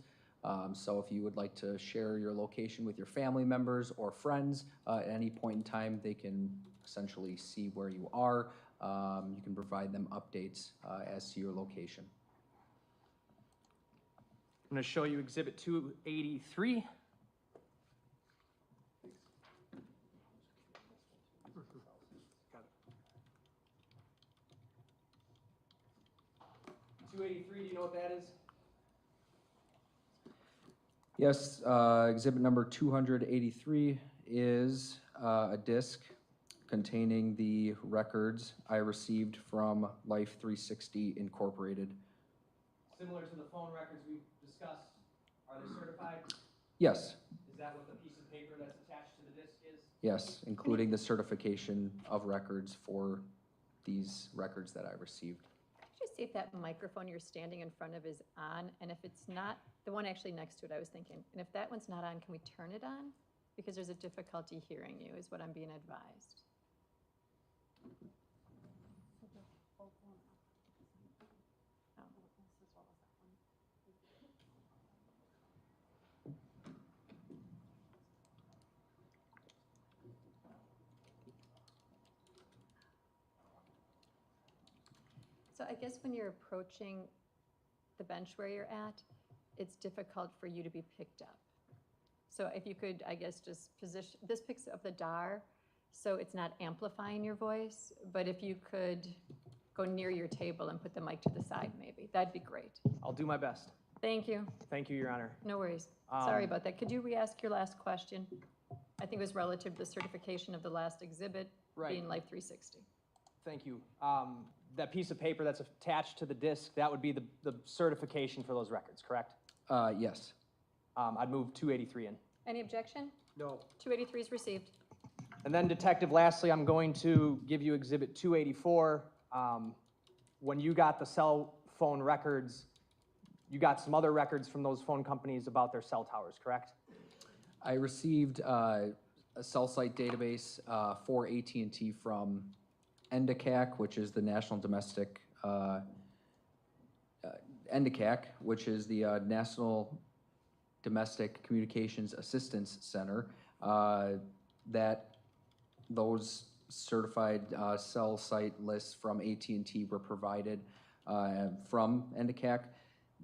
So if you would like to share your location with your family members or friends, at any point in time, they can essentially see where you are. You can provide them updates as to your location. I'm going to show you Exhibit 283. Do you know what that is? Yes, exhibit number 283 is a disc containing the records I received from Life 360 Incorporated. Similar to the phone records we've discussed, are they certified? Yes, Is that what the piece of paper that's attached to the disc is? yes, including the certification of records for these records that I received. Could you see if that microphone you're standing in front of is on? And if it's not, the one actually next to it, I was thinking, and if that one's not on, can we turn it on? Because there's a difficulty hearing you, is what I'm being advised. So I guess when you're approaching the bench where you're at, it's difficult for you to be picked up. So if you could, I guess, just position, this picks up the DAR, so it's not amplifying your voice, but if you could go near your table and put the mic to the side, maybe, that'd be great. I'll do my best. Thank you. Thank you, Your Honor. No worries. Sorry about that. Could you re-ask your last question? I think it was relative to the certification of the last exhibit being Life 360. Thank you. That piece of paper that's attached to the disc, that would be the certification for those records, correct? Yes. I'd move 283 in. Any objection? No. 283 is received. And then, Detective, lastly, I'm going to give you Exhibit 284. When you got the cell phone records you got some other records from those phone companies about their cell towers, correct? I received a cell site database for AT&T from NDCAC, which is the National Domestic, NDCAC, which is the National Domestic Communications Assistance Center, that those certified cell site lists from AT&T were provided from NDCAC.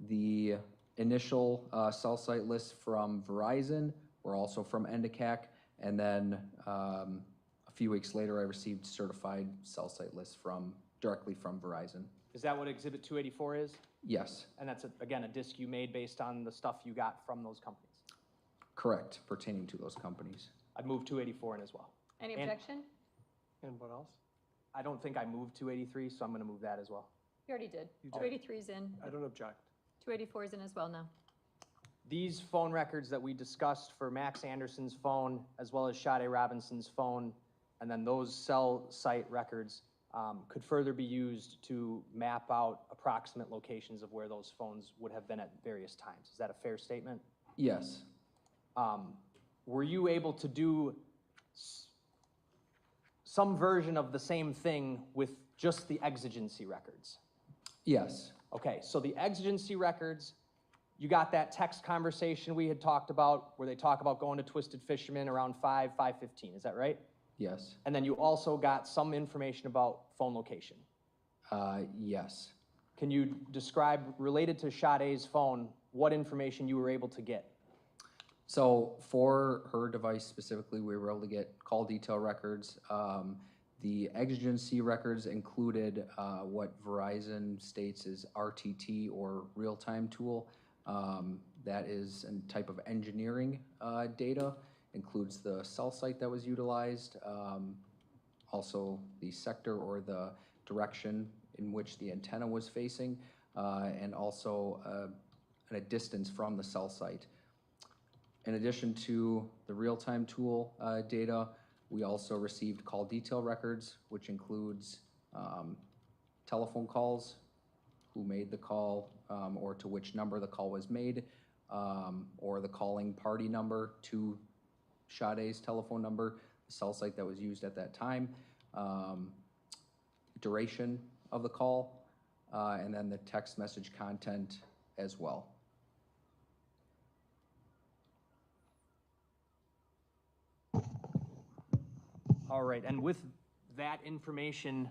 The initial cell site lists from Verizon were also from NDCAC, and then a few weeks later I received certified cell site lists directly from Verizon. Is that what Exhibit 284 is? Yes. And that's, again, a disk you made based on the stuff you got from those companies? Correct, pertaining to those companies. I'd move 284 in as well. Any objection? And what else? I don't think I moved 283, so I'm going to move that as well. You already did. You did. 283 is in. I don't object. 284 is in as well now. These phone records that we discussed for Max Anderson's phone, as well as Sade Robinson's phone, and then those cell site records could further be used to map out approximate locations of where those phones would have been at various times. Is that a fair statement? Yes. Were you able to do some version of the same thing with just the exigency records? Yes. Okay, so the exigency records, you got that text conversation we had talked about where they talk about going to Twisted Fisherman around 5:15, is that right? Yes. And then you also got some information about phone location. Yes. Can you describe, related to Sade's phone, what information you were able to get? So for her device specifically, we were able to get call detail records. The exigency records included what Verizon states is RTT, or real-time tool. That is a type of engineering data. Includes the cell site that was utilized, also the sector or the direction in which the antenna was facing, and also a distance from the cell site. In addition to the real-time tool data, we also received call detail records, which includes telephone calls, who made the call, or to which number the call was made, or the calling party number to Sade's telephone number, the cell site that was used at that time, duration of the call, and then the text message content as well. All right, and with that information,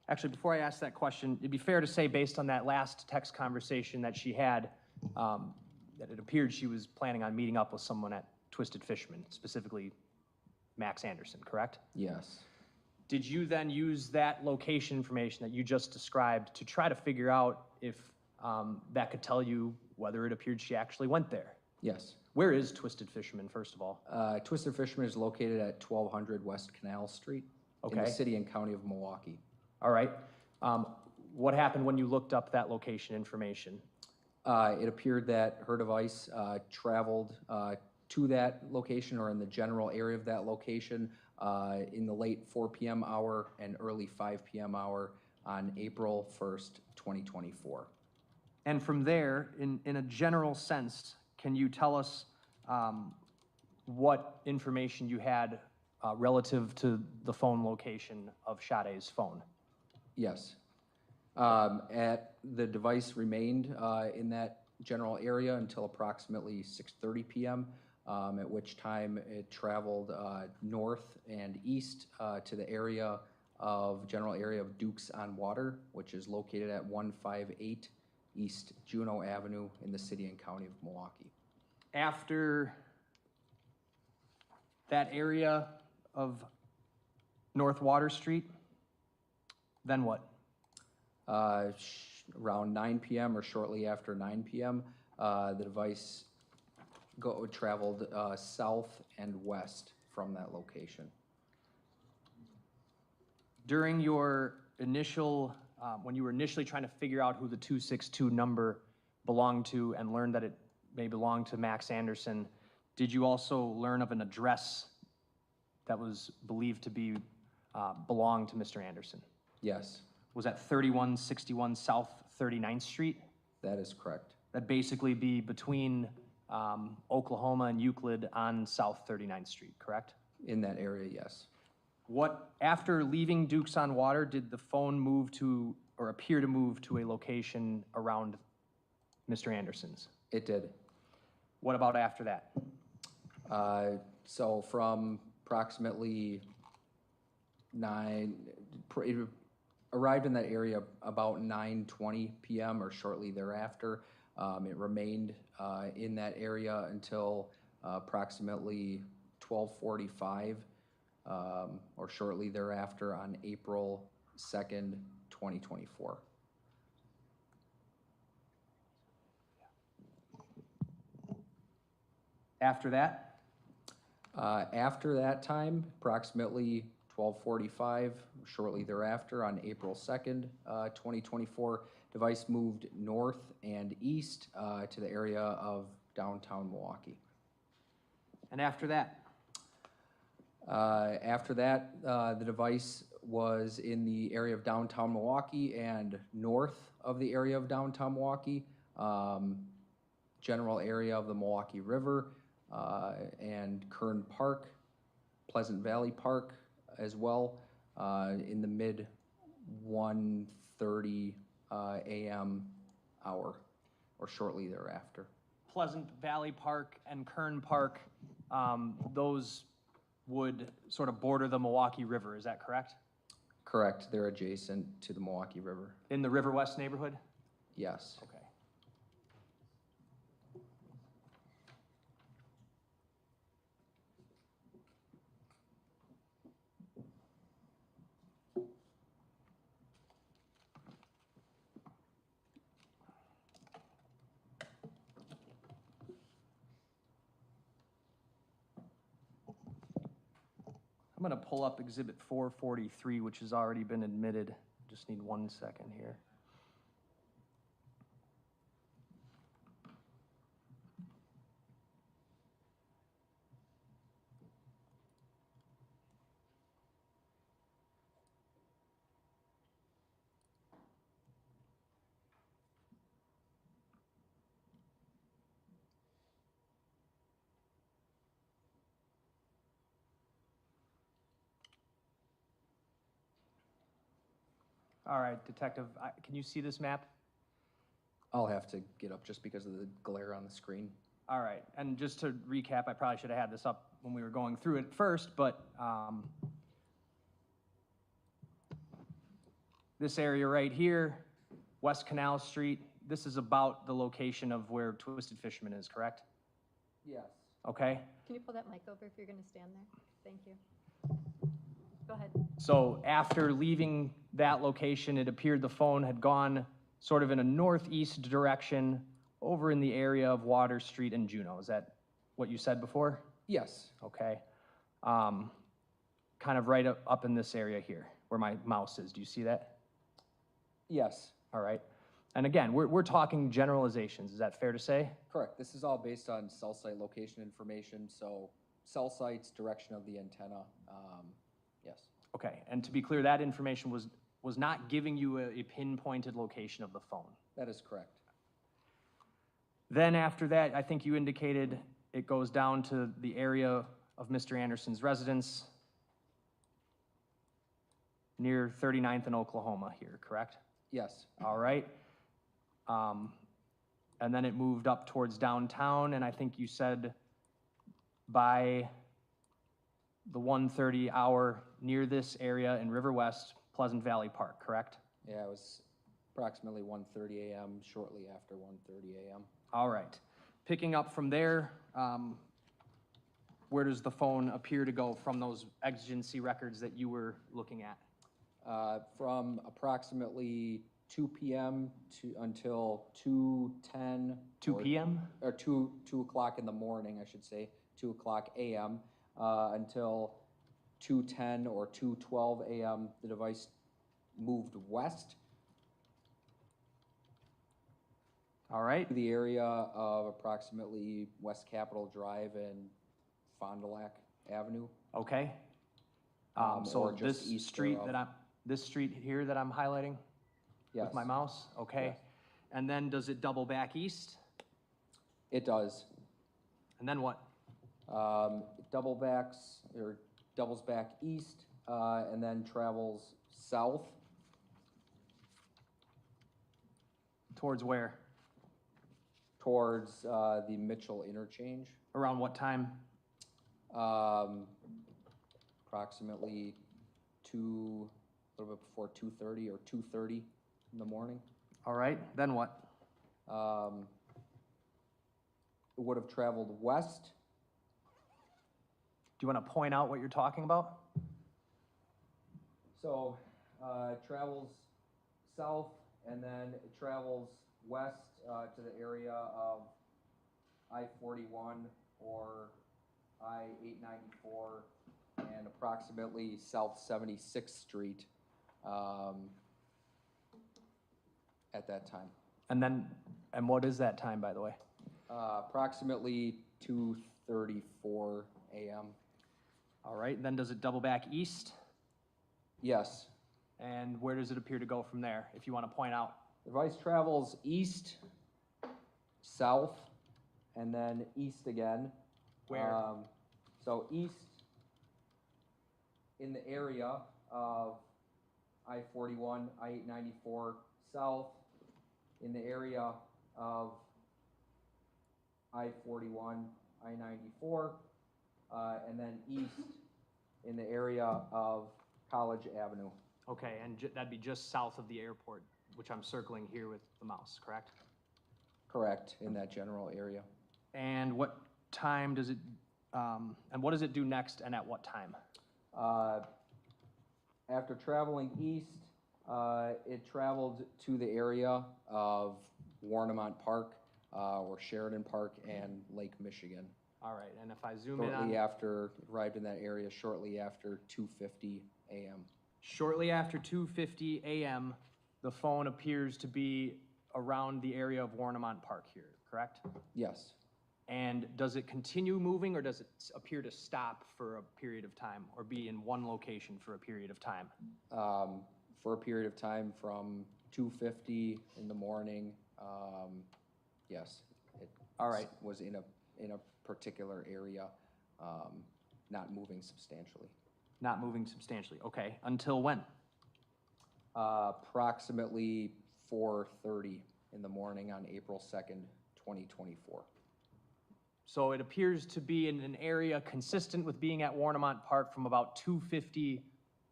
actually, before I ask that question, it'd be fair to say, based on that last text conversation that she had, that it appeared she was planning on meeting up with someone at Twisted Fisherman, specifically Max Anderson, correct? Yes. Did you then use that location information that you just described to try to figure out if that could tell you whether it appeared she actually went there? Yes. Where is Twisted Fisherman, first of all? Twisted Fisherman is located at 1200 West Canal Street in the city and county of Milwaukee. All right. What happened when you looked up that location information? It appeared that her device traveled to that location, or in the general area of that location, in the late 4 p.m. hour and early 5 p.m. hour on April 1st, 2024. And from there, in a general sense, can you tell us what information you had relative to the phone location of Sade's phone? Yes. The device remained in that general area until approximately 6:30 p.m., at which time it traveled north and east to the general area of Dukes on Water, which is located at 158 East Juneau Avenue in the city and county of Milwaukee. After that area of North Water Street, then what? Around 9 p.m. or shortly after 9 p.m., the device traveled south and west from that location. During your initial, when you were initially trying to figure out who the 262 number belonged to and learned that it may belong to Max Anderson, did you also learn of an address that was believed to be belonged to Mr. Anderson? Yes. Was that 3161 South 39th Street? That is correct. That'd basically be between Oklahoma and Euclid on South 39th Street, correct? In that area, yes. After leaving Dukes on Water, did the phone move to, or appear to move to a location around Mr. Anderson's? It did. What about after that? So from approximately it arrived in that area about 9:20 p.m. or shortly thereafter. It remained in that area until approximately 12:45 or shortly thereafter on April 2nd, 2024. After that? After that time, approximately 12:45, shortly thereafter on April 2nd, 2024, device moved north and east to the area of downtown Milwaukee. And after that? After that, the device was in the area of downtown Milwaukee and north of the area of downtown Milwaukee, general area of the Milwaukee River, and Kern Park, Pleasant Valley Park as well, in the mid 1:30 a.m. hour or shortly thereafter. Pleasant Valley Park and Kern Park, those would sort of border the Milwaukee River, is that correct? Correct, they're adjacent to the Milwaukee River. In the River West neighborhood? Yes. Okay. I'm going to pull up Exhibit 443, which has already been admitted. Just need 1 second here. All right, Detective, can you see this map? I'll have to get up just because of the glare on the screen. All right, and just to recap, I probably should have had this up when we were going through it first, but this area right here, West Canal Street, this is about the location of where Twisted Fisherman is, correct? Yes. Okay. Can you pull that mic over if you're going to stand there? Thank you. Go ahead. So after leaving that location, it appeared the phone had gone sort of in a northeast direction over in the area of Water Street and Juneau. Is that what you said before? Yes. Okay. Kind of right up in this area here where my mouse is. Do you see that? Yes. All right. And again, we're talking generalizations. Is that fair to say? Correct. This is all based on cell site location information, so cell sites, direction of the antenna, yes. Okay, and to be clear, that information was not giving you a pinpointed location of the phone. That is correct. Then after that, I think you indicated it goes down to the area of Mr. Anderson's residence near 39th and Oklahoma here, correct? Yes. All right. And then it moved up towards downtown, and I think you said by the 1:30 hour near this area in River West, Pleasant Valley Park, correct? Yeah, it was approximately 1:30 a.m., shortly after 1:30 a.m. All right. Picking up from there, where does the phone appear to go from those exigency records that you were looking at? From approximately 2 p.m. until 2:10. 2 p.m.? Or 2 o'clock in the morning, I should say, 2 o'clock a.m. Until 2:10 or 2:12 a.m. The device moved west. All right. To the area of approximately West Capitol Drive and Fond du Lac Avenue. Okay. So this street here that I'm highlighting yes. with my mouse, okay. Yes. And then does it double back east? It does. And then what? It doubles back east, and then travels south. Towards where? Towards the Mitchell interchange. Around what time? Approximately a little bit before 2:30 or 2:30 in the morning. All right, then what? It would have traveled west. Do you want to point out what you're talking about? So it travels south, and then it travels west to the area of I-41 or I-894 and approximately South 76th Street at that time. And what is that time, by the way? Approximately 2:34 a.m. All right, then does it double back east? Yes. And where does it appear to go from there, if you want to point out? The device travels east, south, and then east again. Where? So east in the area of I-41, I-894, south in the area of I-41, I-94, and then east in the area of College Avenue. Okay, and that'd be just south of the airport, which I'm circling here with the mouse, correct? Correct, in that general area. And what time does it, and what does it do next and at what time? After traveling east, it traveled to the area of Warnemont Park, or Sheridan Park and Lake Michigan. All right, and if I zoom in on... Shortly after, arrived in that area shortly after 2:50 a.m. Shortly after 2:50 a.m., the phone appears to be around the area of Warnemont Park here, correct? Yes. And does it continue moving, or does it appear to stop for a period of time, or be in one location for a period of time? For a period of time from 2:50 in the morning, yes. It All right. Was in a particular area, not moving substantially. Not moving substantially, okay. Until when? Approximately 4:30 in the morning on April 2nd, 2024. So it appears to be in an area consistent with being at Warnemont Park from about 2:50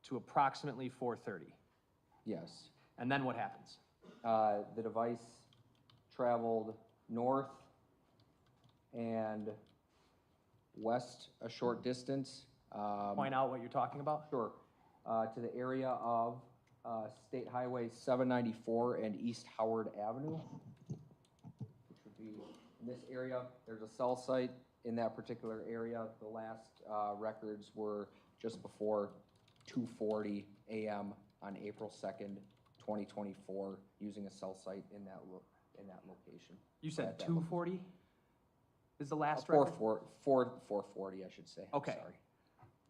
to approximately 4:30. Yes. And then what happens? The device traveled north and west a short distance. Point out what you're talking about? Sure. To the area of State Highway 794 and East Howard Avenue, which would be in this area. There's a cell site in that particular area. The last records were just before 2:40 a.m. on April 2nd, 2024, using a cell site in that location. You said 2:40 is the last record? 4:40, I should say. Okay. Sorry.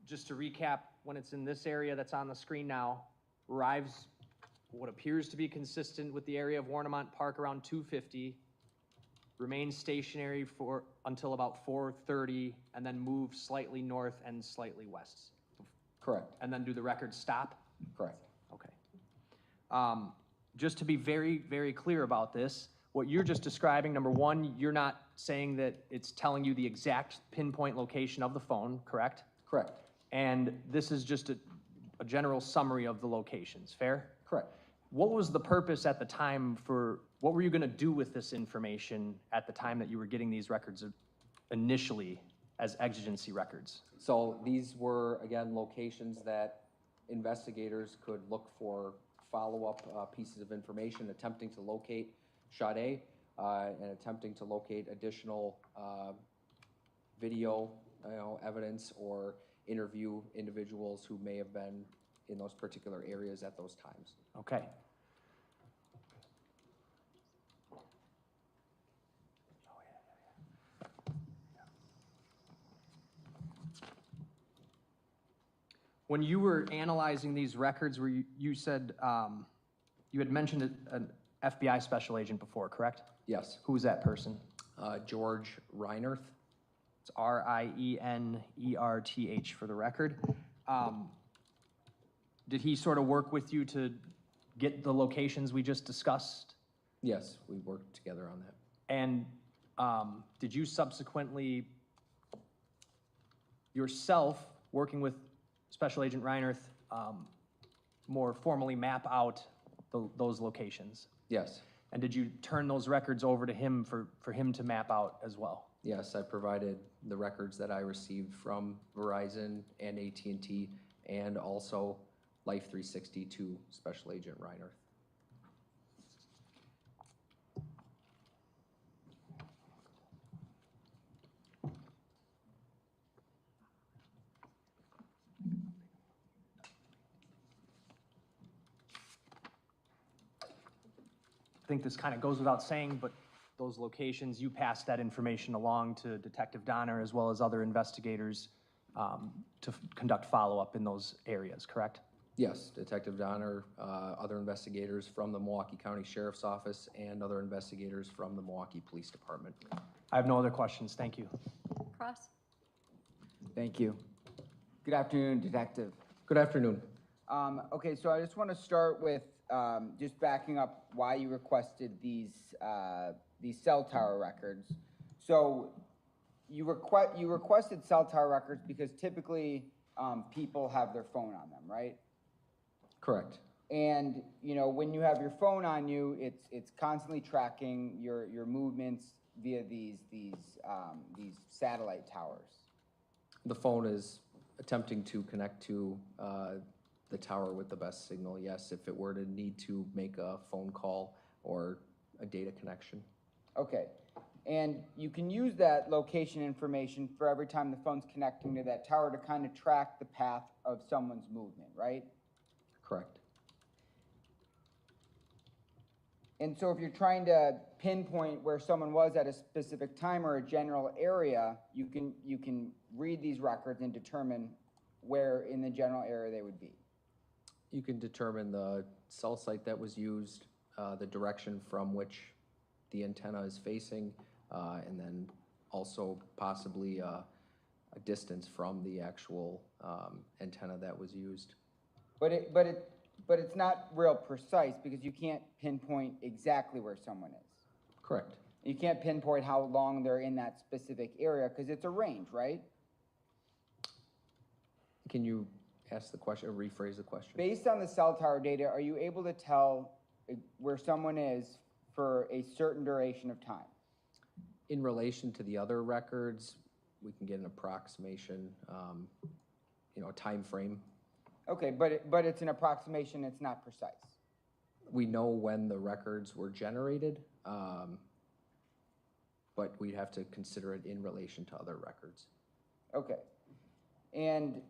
Just to recap, when it's in this area that's on the screen now, arrives what appears to be consistent with the area of Warnemont Park around 2:50, remains stationary until about 4:30, and then moves slightly north and slightly west. Correct. And then do the records stop? Correct. Okay. Just to be very, very clear about this, what you're just describing, number one, you're not saying that it's telling you the exact pinpoint location of the phone, correct? Correct. And this is just a general summary of the locations, fair? Correct. What was the purpose at the time what were you gonna do with this information at the time that you were getting these records initially as exigency records? So these were, again, locations that investigators could look for follow-up pieces of information, attempting to locate Sade and attempting to locate additional video evidence or interview individuals who may have been in those particular areas at those times. Okay. When you were analyzing these records, where you said, you had mentioned FBI special agent before, correct? Yes. Who was that person? George Reinerth. It's Reinerth for the record. Did he sort of work with you to get the locations we just discussed? Yes, we worked together on that. And did you subsequently yourself, working with Special Agent Reinerth, more formally map out those locations? Yes. And did you turn those records over to him for him to map out as well? Yes, I provided the records that I received from Verizon and AT&T and also Life 360 to Special Agent Reinerth. I think this kind of goes without saying, but those locations, you passed that information along to Detective Donner as well as other investigators to conduct follow-up in those areas, correct? Yes, Detective Donner, other investigators from the Milwaukee County Sheriff's Office, and other investigators from the Milwaukee Police Department. I have no other questions. Thank you. Cross? Thank you. Good afternoon, Detective. Good afternoon. Okay, so I just want to start with just backing up why you requested these cell tower records. So you requested cell tower records because typically people have their phone on them, right? Correct. And you know, when you have your phone on you, it's constantly tracking your movements via these satellite towers. The phone is attempting to connect to the tower with the best signal, yes, if it were to need to make a phone call or a data connection. Okay, and you can use that location information for every time the phone's connecting to that tower to kind of track the path of someone's movement, right? Correct. And so if you're trying to pinpoint where someone was at a specific time or a general area, you can read these records and determine where in the general area they would be. You can determine the cell site that was used, the direction from which the antenna is facing, and then also possibly a distance from the actual antenna that was used. But it's not real precise because you can't pinpoint exactly where someone is. Correct. You can't pinpoint how long they're in that specific area because it's a range, right? Can you ask the question or rephrase the question? Based on the cell tower data, are you able to tell where someone is for a certain duration of time? In relation to the other records, we can get an approximation, a time frame. Okay, but it's an approximation, it's not precise. We know when the records were generated, but we'd have to consider it in relation to other records. Okay. And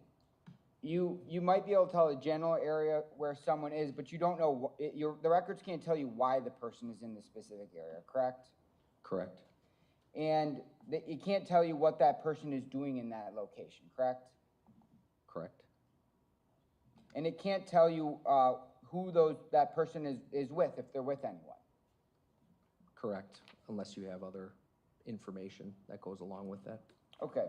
you might be able to tell a general area where someone is, but you don't know, the records can't tell you why the person is in the specific area, correct? Correct. And it can't tell you what that person is doing in that location, correct? Correct. And it can't tell you who that person is with, if they're with anyone. Correct, unless you have other information that goes along with that. Okay.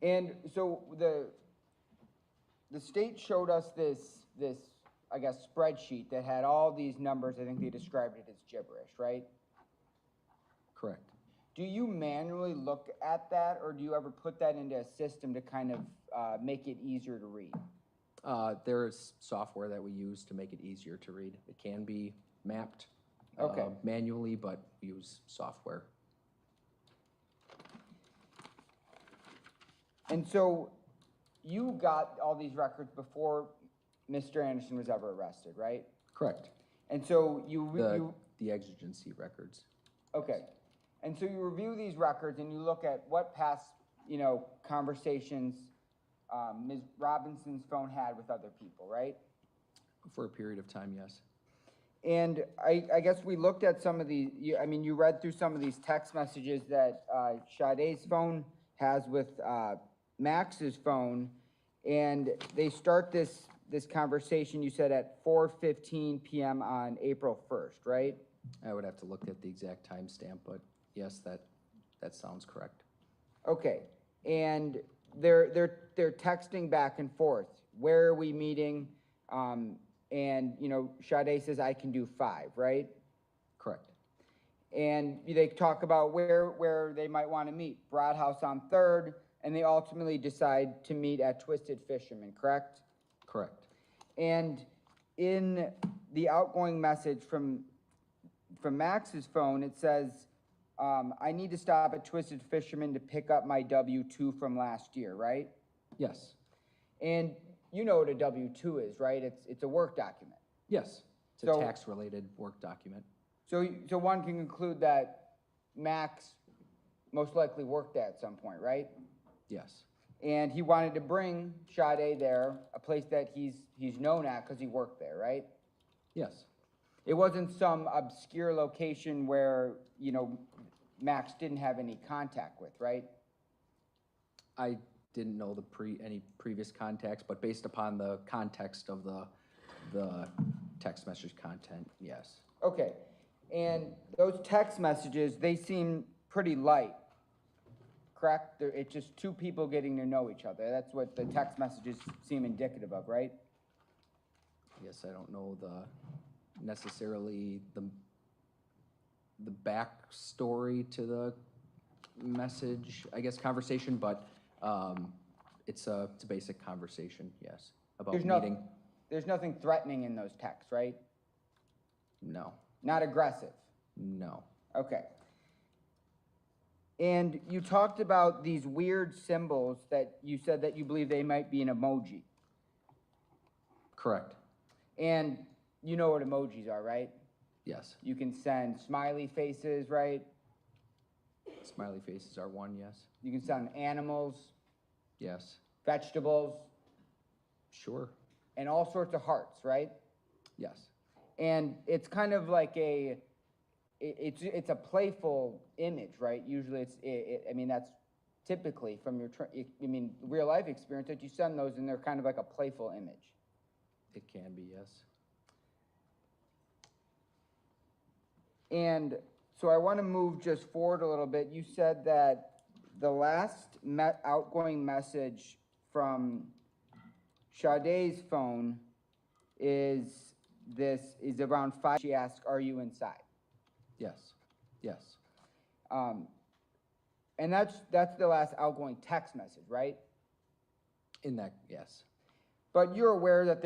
And so the state showed us this I guess spreadsheet that had all these numbers. I think they described it as gibberish, right? Correct. Do you manually look at that, or do you ever put that into a system to kind of make it easier to read? There's software that we use to make it easier to read. It can be mapped manually, but we use software. And so you got all these records before Mr. Anderson was ever arrested, right? Correct. And so the exigency records. Okay. And so you review these records and you look at what past, conversations Ms. Robinson's phone had with other people, right? For a period of time, yes. And I guess we looked at some of these, you read through some of these text messages that Sade's phone has with Max's phone, and they start this this conversation, you said at 4:15 PM on April 1st, right? I would have to look at the exact timestamp, but yes, that sounds correct. Okay, and they're texting back and forth. Where are we meeting? And, you know, Sade says, I can do 5, right? Correct. And they talk about where they might want to meet. Broad House on 3rd, and they ultimately decide to meet at Twisted Fisherman, correct? Correct. And in the outgoing message from Max's phone, it says, I need to stop at Twisted Fisherman to pick up my W-2 from last year, right? Yes. And you know what a W-2 is, right? It's a work document. Yes. It's a tax-related work document. So one can conclude that Max most likely worked there at some point, right? Yes. And he wanted to bring Sade there, a place that he's known at because he worked there, right? Yes. It wasn't some obscure location where, you know, Max didn't have any contact with, right? I didn't know any previous contacts, but based upon the context of the text message content, yes. Okay, and those text messages, they seem pretty light, correct? It's just two people getting to know each other. That's what the text messages seem indicative of, right? Yes, I don't know necessarily the backstory to the message, I guess, conversation, but it's a basic conversation, yes, about meeting. There's nothing threatening in those texts, right? No. Not aggressive? No. Okay. And you talked about these weird symbols that you said that you believe they might be an emoji. Correct. And you know what emojis are, right? Yes. You can send smiley faces, right? Smiley faces are one, yes. You can send animals. Yes. Vegetables. Sure. And all sorts of hearts, right? Yes. And it's kind of like it's a playful image, right? Usually I mean, that's typically from your, real life experience that you send those and they're kind of like a playful image. It can be, yes. And so I want to move just forward a little bit. You said that the last outgoing message from Sade's phone is around 5. She asked, "Are you inside?" Yes. Yes. And that's the last outgoing text message, right? In that, yes. But you're aware that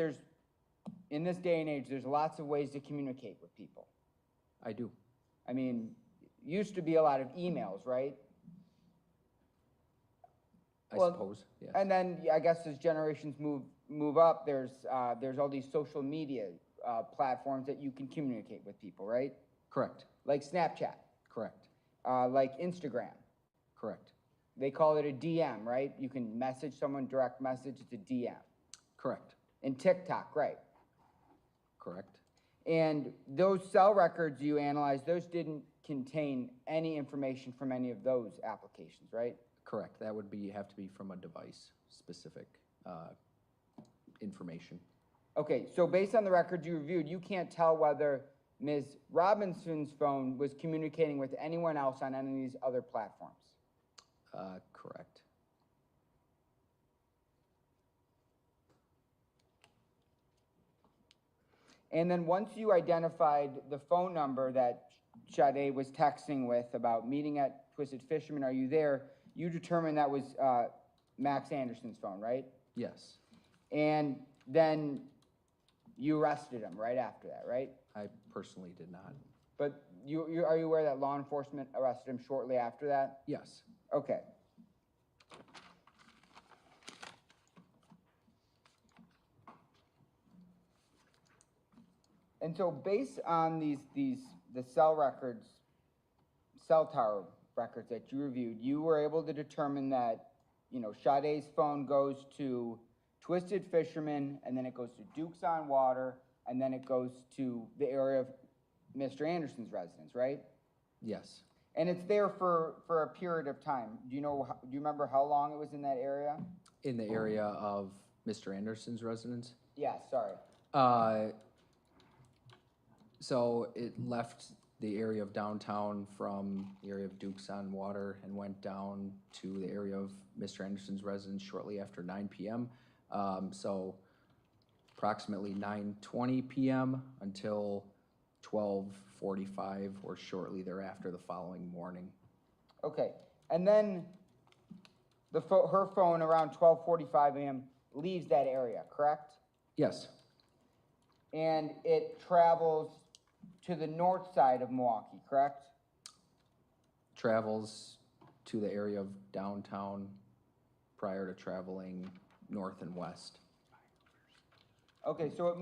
in this day and age, there's lots of ways to communicate with people. I do. I mean, used to be a lot of emails, right? I suppose, yes. And then I guess as generations move up, there's all these social media platforms that you can communicate with people, right? Correct. Like Snapchat. Correct. Like Instagram. Correct. They call it a DM, right? You can message someone, direct message, it's a DM. Correct. And TikTok, right? Correct. And those cell records you analyzed, those didn't contain any information from any of those applications, right? Correct. That would have to be from a device-specific information. Okay, so based on the records you reviewed, you can't tell whether Ms. Robinson's phone was communicating with anyone else on any of these other platforms. Correct. And then once you identified the phone number that Sade was texting with about meeting at Twisted Fisherman, are you there? You determined that was Max Anderson's phone, right? Yes. And then you arrested him right after that, right? I personally did not. But are you aware that law enforcement arrested him shortly after that? Yes. Okay. And so based on the cell tower records that you reviewed, you were able to determine that, Sade's phone goes to Twisted Fisherman, and then it goes to Duke's on Water, and then it goes to the area of Mr. Anderson's residence, right? Yes. And it's there for a period of time. Do you remember how long it was in that area? In the area of Mr. Anderson's residence? Yeah, sorry. So it left the area of downtown from the area of Dukes on Water and went down to the area of Mr. Anderson's residence shortly after 9 p.m. So approximately 9:20 p.m. until 12:45 or shortly thereafter the following morning. Okay, and then her phone around 12:45 a.m. leaves that area, correct? Yes, And it travels to the north side of Milwaukee, correct? travels to the area of downtown prior to traveling north and west. Okay, so it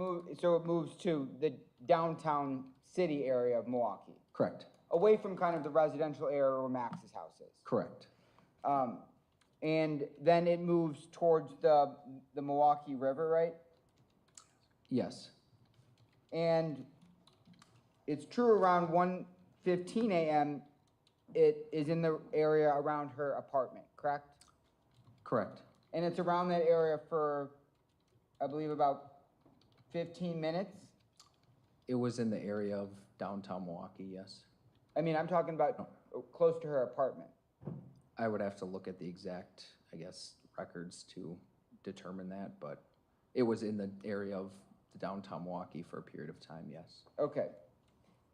moves to the downtown city area of Milwaukee, Correct, away from kind of the residential area where Max's house is. correct, And then it moves towards the Milwaukee River, right? yes, And it's true around 1:15 a.m. it is in the area around her apartment, correct? correct. And it's around that area for, I believe, about 15 minutes. It was in the area of downtown Milwaukee, yes. I mean, I'm talking about close to her apartment. I would have to look at the exact, I guess, records to determine that, but it was in the area of the downtown Milwaukee for a period of time, yes. Okay.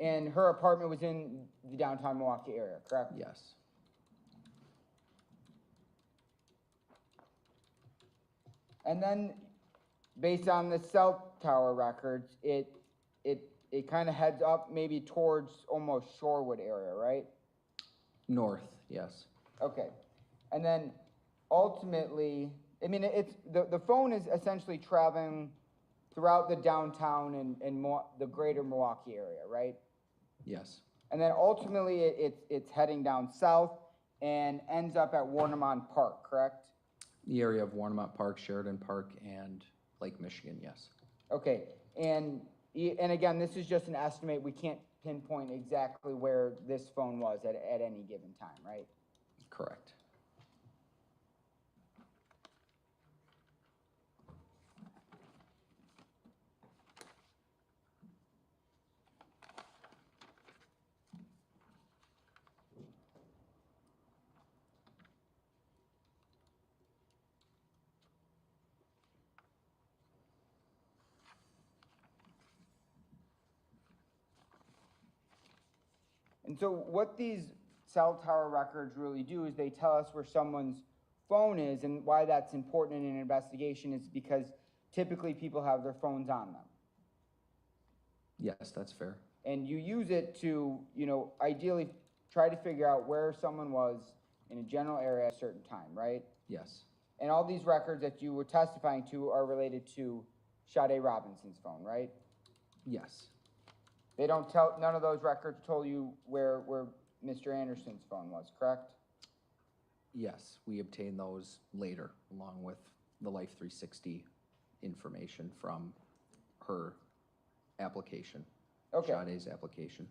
And her apartment was in the downtown Milwaukee area, correct? Yes. And then, based on the cell tower records, it kind of heads up maybe towards almost Shorewood area, right? North, yes. Okay. And then ultimately, I mean, it's the phone is essentially traveling throughout the downtown and the greater Milwaukee area, right? Yes. And then ultimately it's heading down south and ends up at Warnemont Park, correct? The area of Warnemont Park, Sheridan Park, and Lake Michigan, yes. Okay. And again, this is just an estimate. We can't pinpoint exactly where this phone was at any given time, right? Correct. And so what these cell tower records really do is they tell us where someone's phone is, and why that's important in an investigation is because typically people have their phones on them. Yes, that's fair. And you use it to, ideally try to figure out where someone was in a general area at a certain time, right? Yes. And all these records that you were testifying to are related to Sade Robinson's phone, right? Yes. They don't none of those records told you where Mr. Anderson's phone was, correct? Yes, we obtained those later, along with the Life 360 information from her application, Okay. Sade's application.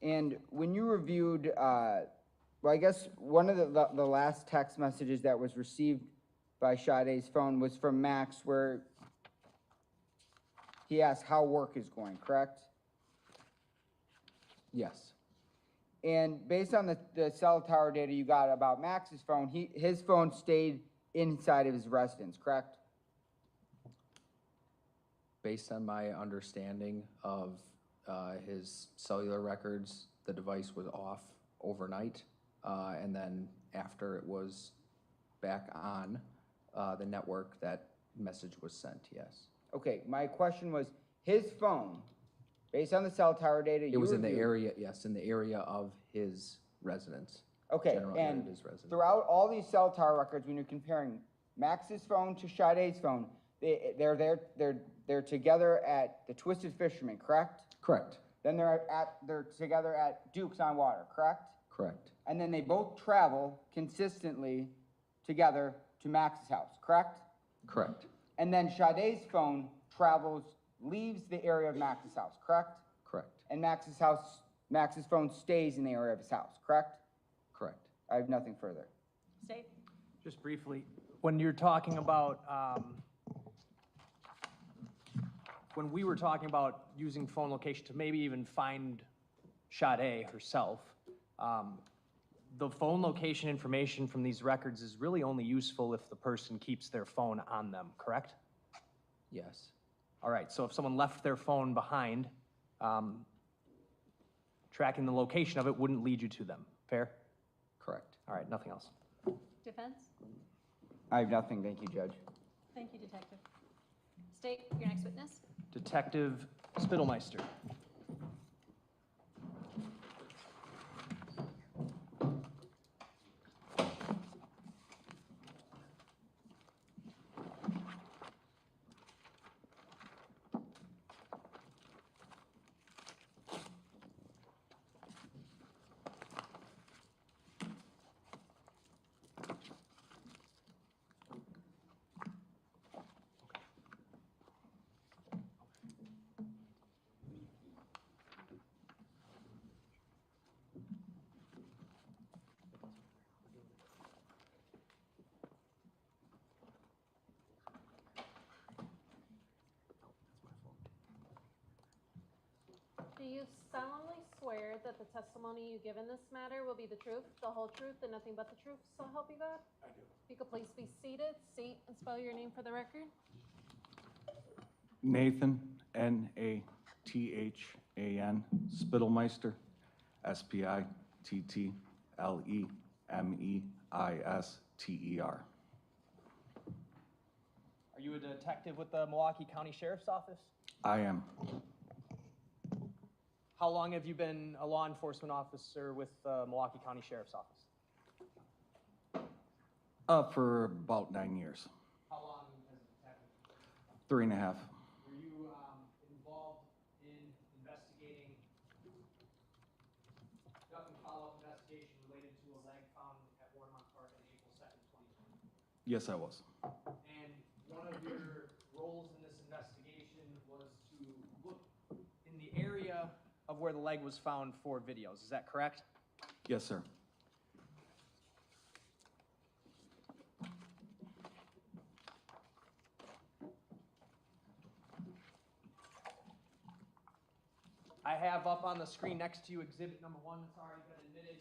And when you reviewed, well, I guess one of the last text messages that was received by Sade's phone was from Max, where he asked how work is going, correct? Yes. And based on the cell tower data you got about Max's phone, his phone stayed inside of his residence, correct? Based on my understanding of his cellular records, the device was off overnight, and then after it was back on the network, that message was sent, yes. Okay, my question was, his phone, based on the cell tower data It was in the area, yes, in the area of his residence. Okay, general area and of his residence. throughout all these cell tower records, when you're comparing Max's phone to Sade's phone, they're together at the Twisted Fisherman, correct? Correct, Then they're together at Duke's on Water, correct? correct, And then they both travel consistently together to Max's house, correct? correct, And then Sade's phone leaves the area of Max's house, correct? correct, And Max's phone stays in the area of his house, correct? correct. I have nothing further. State. Just briefly, when you're talking about, when we were talking about using phone location to maybe even find Sade herself, the phone location information from these records is really only useful if the person keeps their phone on them, correct? Yes, All right, so if someone left their phone behind, tracking the location of it wouldn't lead you to them, fair? correct. All right, nothing else. Defense. I have nothing, thank you, Judge. Thank you, Detective. State your next witness. Detective Spittlemeister. Do you solemnly swear that the testimony you give in this matter will be the truth, the whole truth, and nothing but the truth, so help you God? I do. If you could please be seated, state and spell your name for the record. Nathan, N-A-T-H-A-N, Spittlemeister, S-P-I-T-T-L-E-M-E-I-S-T-E-R. Are you a detective with the Milwaukee County Sheriff's Office? I am. How long have you been a law enforcement officer with the Milwaukee County Sheriff's Office? For about 9 years. How long as a detective? 3.5. Were you involved in investigating, conducting follow-up investigation related to a leg found at Warmont Park on April 2nd, 2020? Yes, I was. And one of your roles in this investigation was to look in the area of where the leg was found for videos. Is that correct? Yes, sir. I have up on the screen next to you exhibit number 1 that's already been admitted.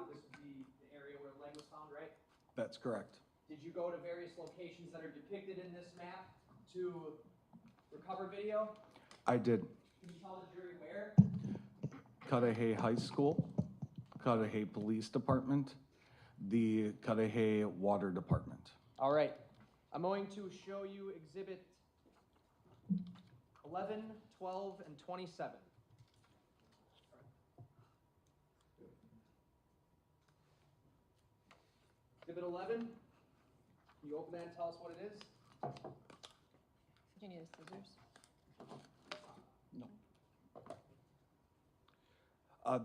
This would be the area where the leg was found, right? That's correct. Did you go to various locations that are depicted in this map to recover video? I did. Can you tell the jury where? Cudahy High School, Cudahy Police Department, the Cudahy Water Department. All right. I'm going to show you exhibit 11, 12, and 27. Exhibit 11, can you open that and tell us what it is? Do you need a scissors?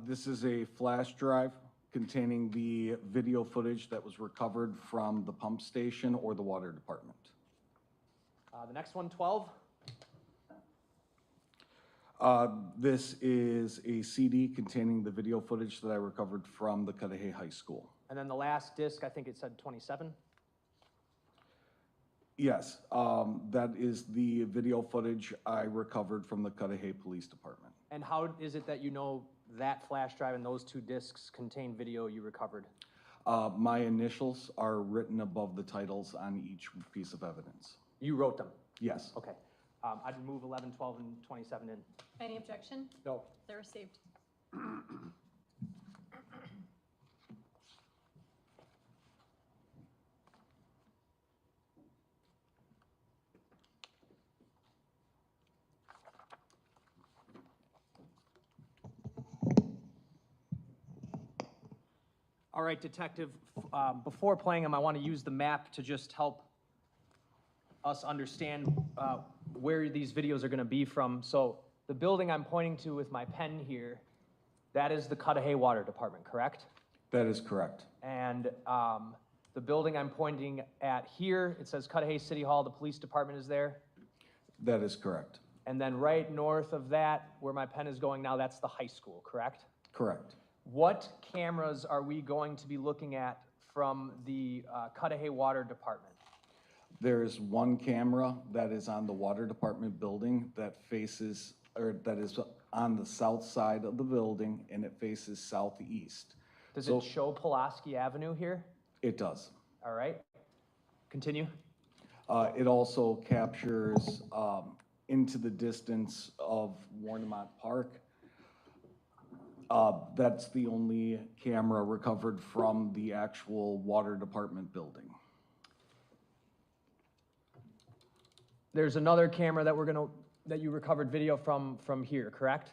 This is a flash drive containing the video footage that was recovered from the pump station or the water department. The next one, 12. This is a CD containing the video footage that I recovered from the Cudahy High School. And then the last disc, I think it said 27. Yes, that is the video footage I recovered from the Cudahy Police Department. And how is it that you know that flash drive and those 2 discs contain video you recovered? My initials are written above the titles on each piece of evidence. You wrote them? Yes. Okay. I'd remove 11, 12, and 27 in. Any objection? No. They're received. All right, Detective, before playing them, I want to use the map to just help us understand where these videos are going to be from. So the building I'm pointing to with my pen here, that is the Cudahy Water Department, correct? That is correct. And the building I'm pointing at here, it says Cudahy City Hall, the police department is there. That is correct. And then right north of that, where my pen is going now, that's the high school, correct? Correct. What cameras are we going to be looking at from the Cudahy Water Department? There is one camera that is on the water department building that faces, or that is on the south side of the building, and it faces southeast. Does it show Pulaski Avenue here? It does. All right. Continue. It also captures into the distance of Warnemont Park. That's the only camera recovered from the actual water department building. There's another camera that you recovered video from here, correct?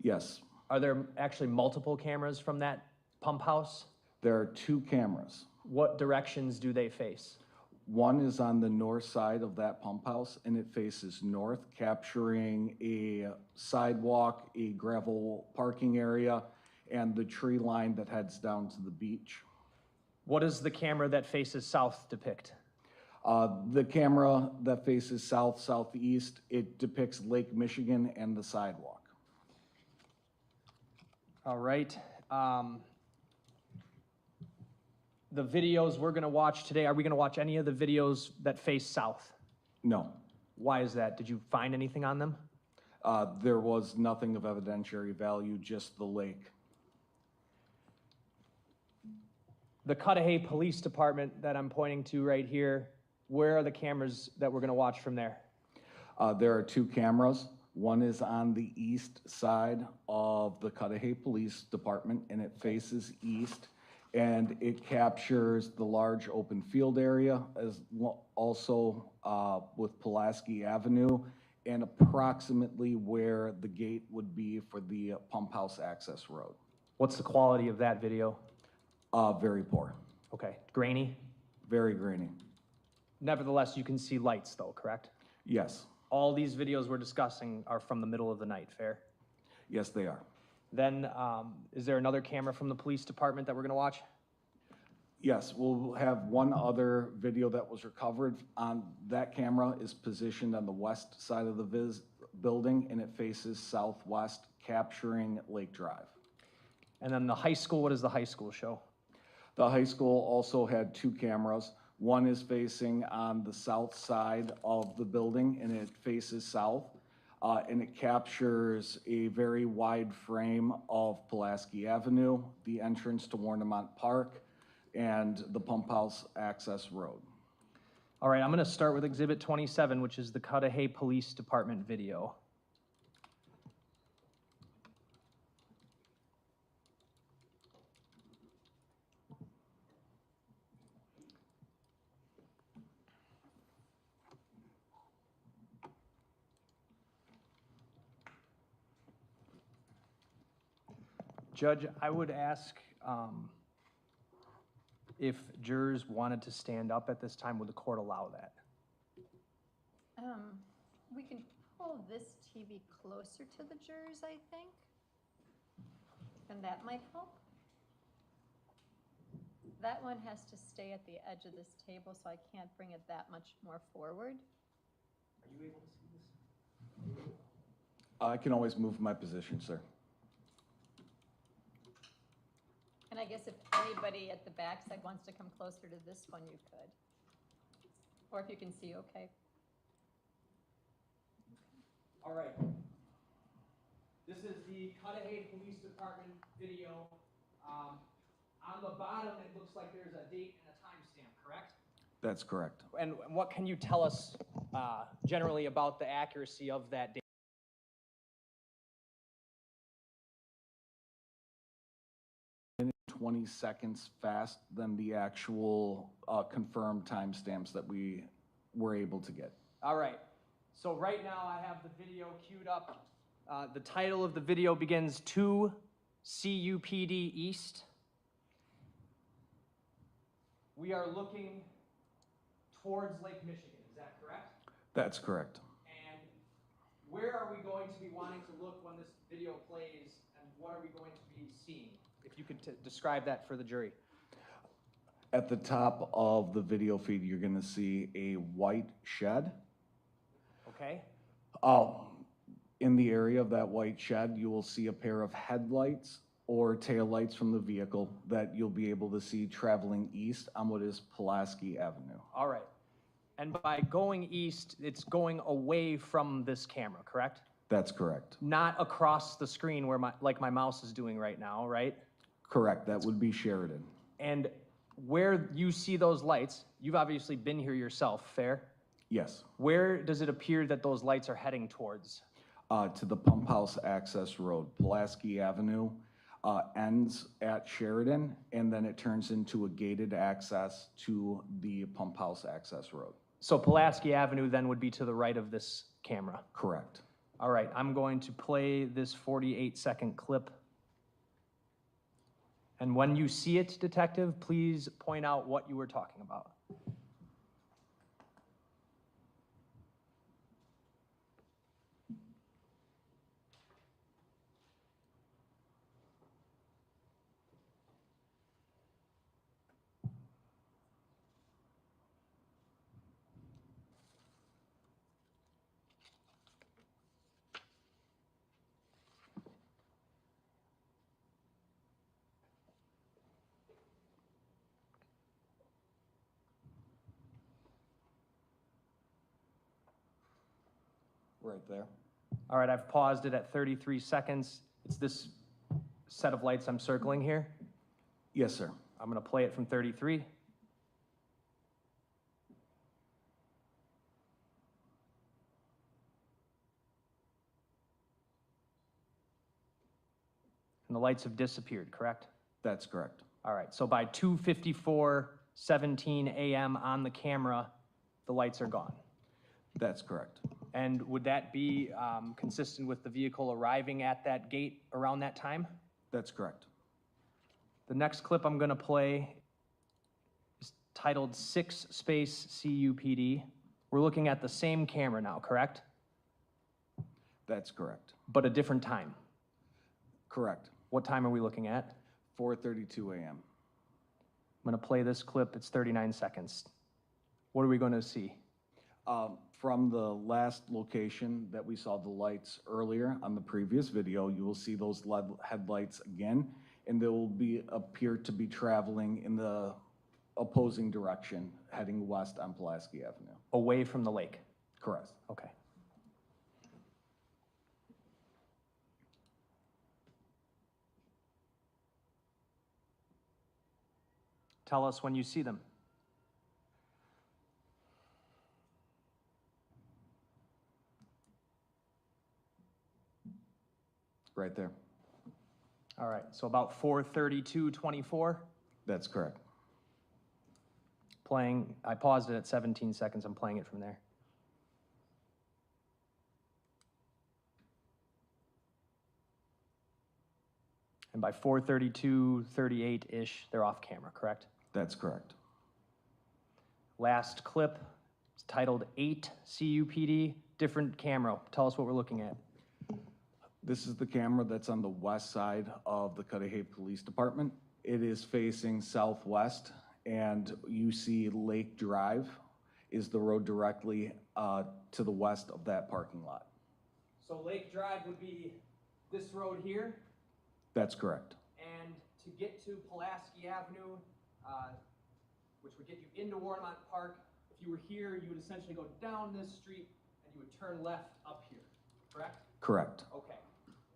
Yes. Are there actually multiple cameras from that pump house? There are two cameras. What directions do they face? One is on the north side of that pump house, and it faces north, capturing a sidewalk, a gravel parking area, and the tree line that heads down to the beach. What does the camera that faces south depict? The camera that faces south-southeast, it depicts Lake Michigan and the sidewalk. All right. The videos we're going to watch today, are we going to watch any of the videos that face south? No. Why is that? Did you find anything on them? There was nothing of evidentiary value, just the lake. The Cudahy Police Department that I'm pointing to right here, where are the cameras that we're going to watch from there? There are two cameras. One is on the east side of the Cudahy Police Department, and it faces east, and it captures the large open field area, as also with Pulaski Avenue, and approximately where the gate would be for the pump house access road. What's the quality of that video? Very poor. Okay. Grainy? Very grainy. Nevertheless, you can see lights though, correct? Yes. All these videos we're discussing are from the middle of the night, fair? Yes, they are. Then, is there another camera from the police department that we're gonna watch? Yes, we'll have one other video that was recovered. On that camera is positioned on the west side of the building, and it faces southwest, capturing Lake Drive. And then the high school, what does the high school show? The high school also had two cameras. One is facing on the south side of the building, and it faces south. And it captures a very wide frame of Pulaski Avenue, the entrance to Warnemont Park, and the pump house access road. All right, I'm gonna start with Exhibit 27, which is the Cudahy Police Department video. Judge, I would ask if jurors wanted to stand up at this time, would the court allow that? We can pull this TV closer to the jurors, I think. And that might help. That one has to stay at the edge of this table, so I can't bring it that much more forward. Are you able to see this? I can always move my position, sir. And I guess if anybody at the backside wants to come closer to this one, you could. Or if you can see, okay. All right. This is the Cudahy Police Department video. On the bottom, it looks like there's a date and a timestamp, correct? That's correct. And what can you tell us generally about the accuracy of that date? 20 seconds fast than the actual confirmed timestamps that we were able to get. All right. So right now I have the video queued up. The title of the video begins 2 CUPD East. we are looking towards Lake Michigan, is that correct? That's correct. And where are we going to be wanting to look when this video plays, and what are we going to be seeing? If you could describe that for the jury. At the top of the video feed, you're going to see a white shed. Okay. In the area of that white shed, you will see a pair of headlights or taillights from the vehicle that you'll be able to see traveling east on what is Pulaski Avenue. All right. And by going east, it's going away from this camera, correct? That's correct. Not across the screen where my mouse is doing right now, right? Correct. That would be Sheridan. And where you see those lights, you've obviously been here yourself, fair? Yes. Where does it appear that those lights are heading towards? To the Pump House Access Road. Pulaski Avenue ends at Sheridan, and then it turns into a gated access to the Pump House Access Road. So Pulaski Avenue then would be to the right of this camera? Correct. All right, I'm going to play this 48-second clip. And when you see it, detective, please point out what you were talking about. Right there. All right, I've paused it at 33 seconds. It's this set of lights I'm circling here. Yes, sir. I'm going to play it from 33. And the lights have disappeared, correct? That's correct. All right, so by 2:54:17 a.m. on the camera, the lights are gone. That's correct. And would that be consistent with the vehicle arriving at that gate around that time? That's correct. The next clip I'm going to play is titled 6 space CUPD. We're looking at the same camera now, correct? That's correct. But a different time. Correct. What time are we looking at? 4:32 a.m. I'm going to play this clip. It's 39 seconds. What are we going to see? From the last location that we saw the lights earlier on the previous video, you will see those LED headlights again, and they will appear to be traveling in the opposing direction, heading west on Pulaski Avenue. Away from the lake? Correct. Okay. Tell us when you see them. Right there. All right, so about 4:32:24. That's correct. Playing, I paused it at 17 seconds. I'm playing it from there. And by 4:32:38-ish, they're off camera, correct? That's correct. Last clip, it's titled 8 CUPD, different camera. Tell us what we're looking at. This is the camera that's on the west side of the Cudahy Police Department. It is facing southwest, and you see Lake Drive is the road directly to the west of that parking lot. So Lake Drive would be this road here, That's correct. and to get to Pulaski Avenue, which would get you into Warmont Park, if you were here, you would essentially go down this street and you would turn left up here, correct? Correct. Okay.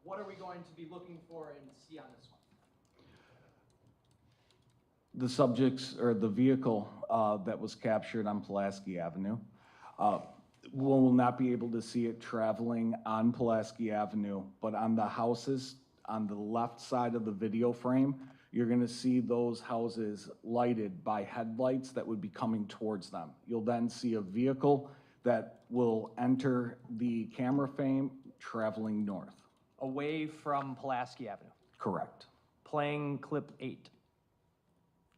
What are we going to be looking for and see on this one? The subjects, or the vehicle that was captured on Pulaski Avenue, we'll not be able to see it traveling on Pulaski Avenue, but on the houses on the left side of the video frame, you're gonna see those houses lighted by headlights that would be coming towards them. You'll then see a vehicle that will enter the camera frame traveling north. Away from Pulaski Avenue. Correct. Playing clip 8.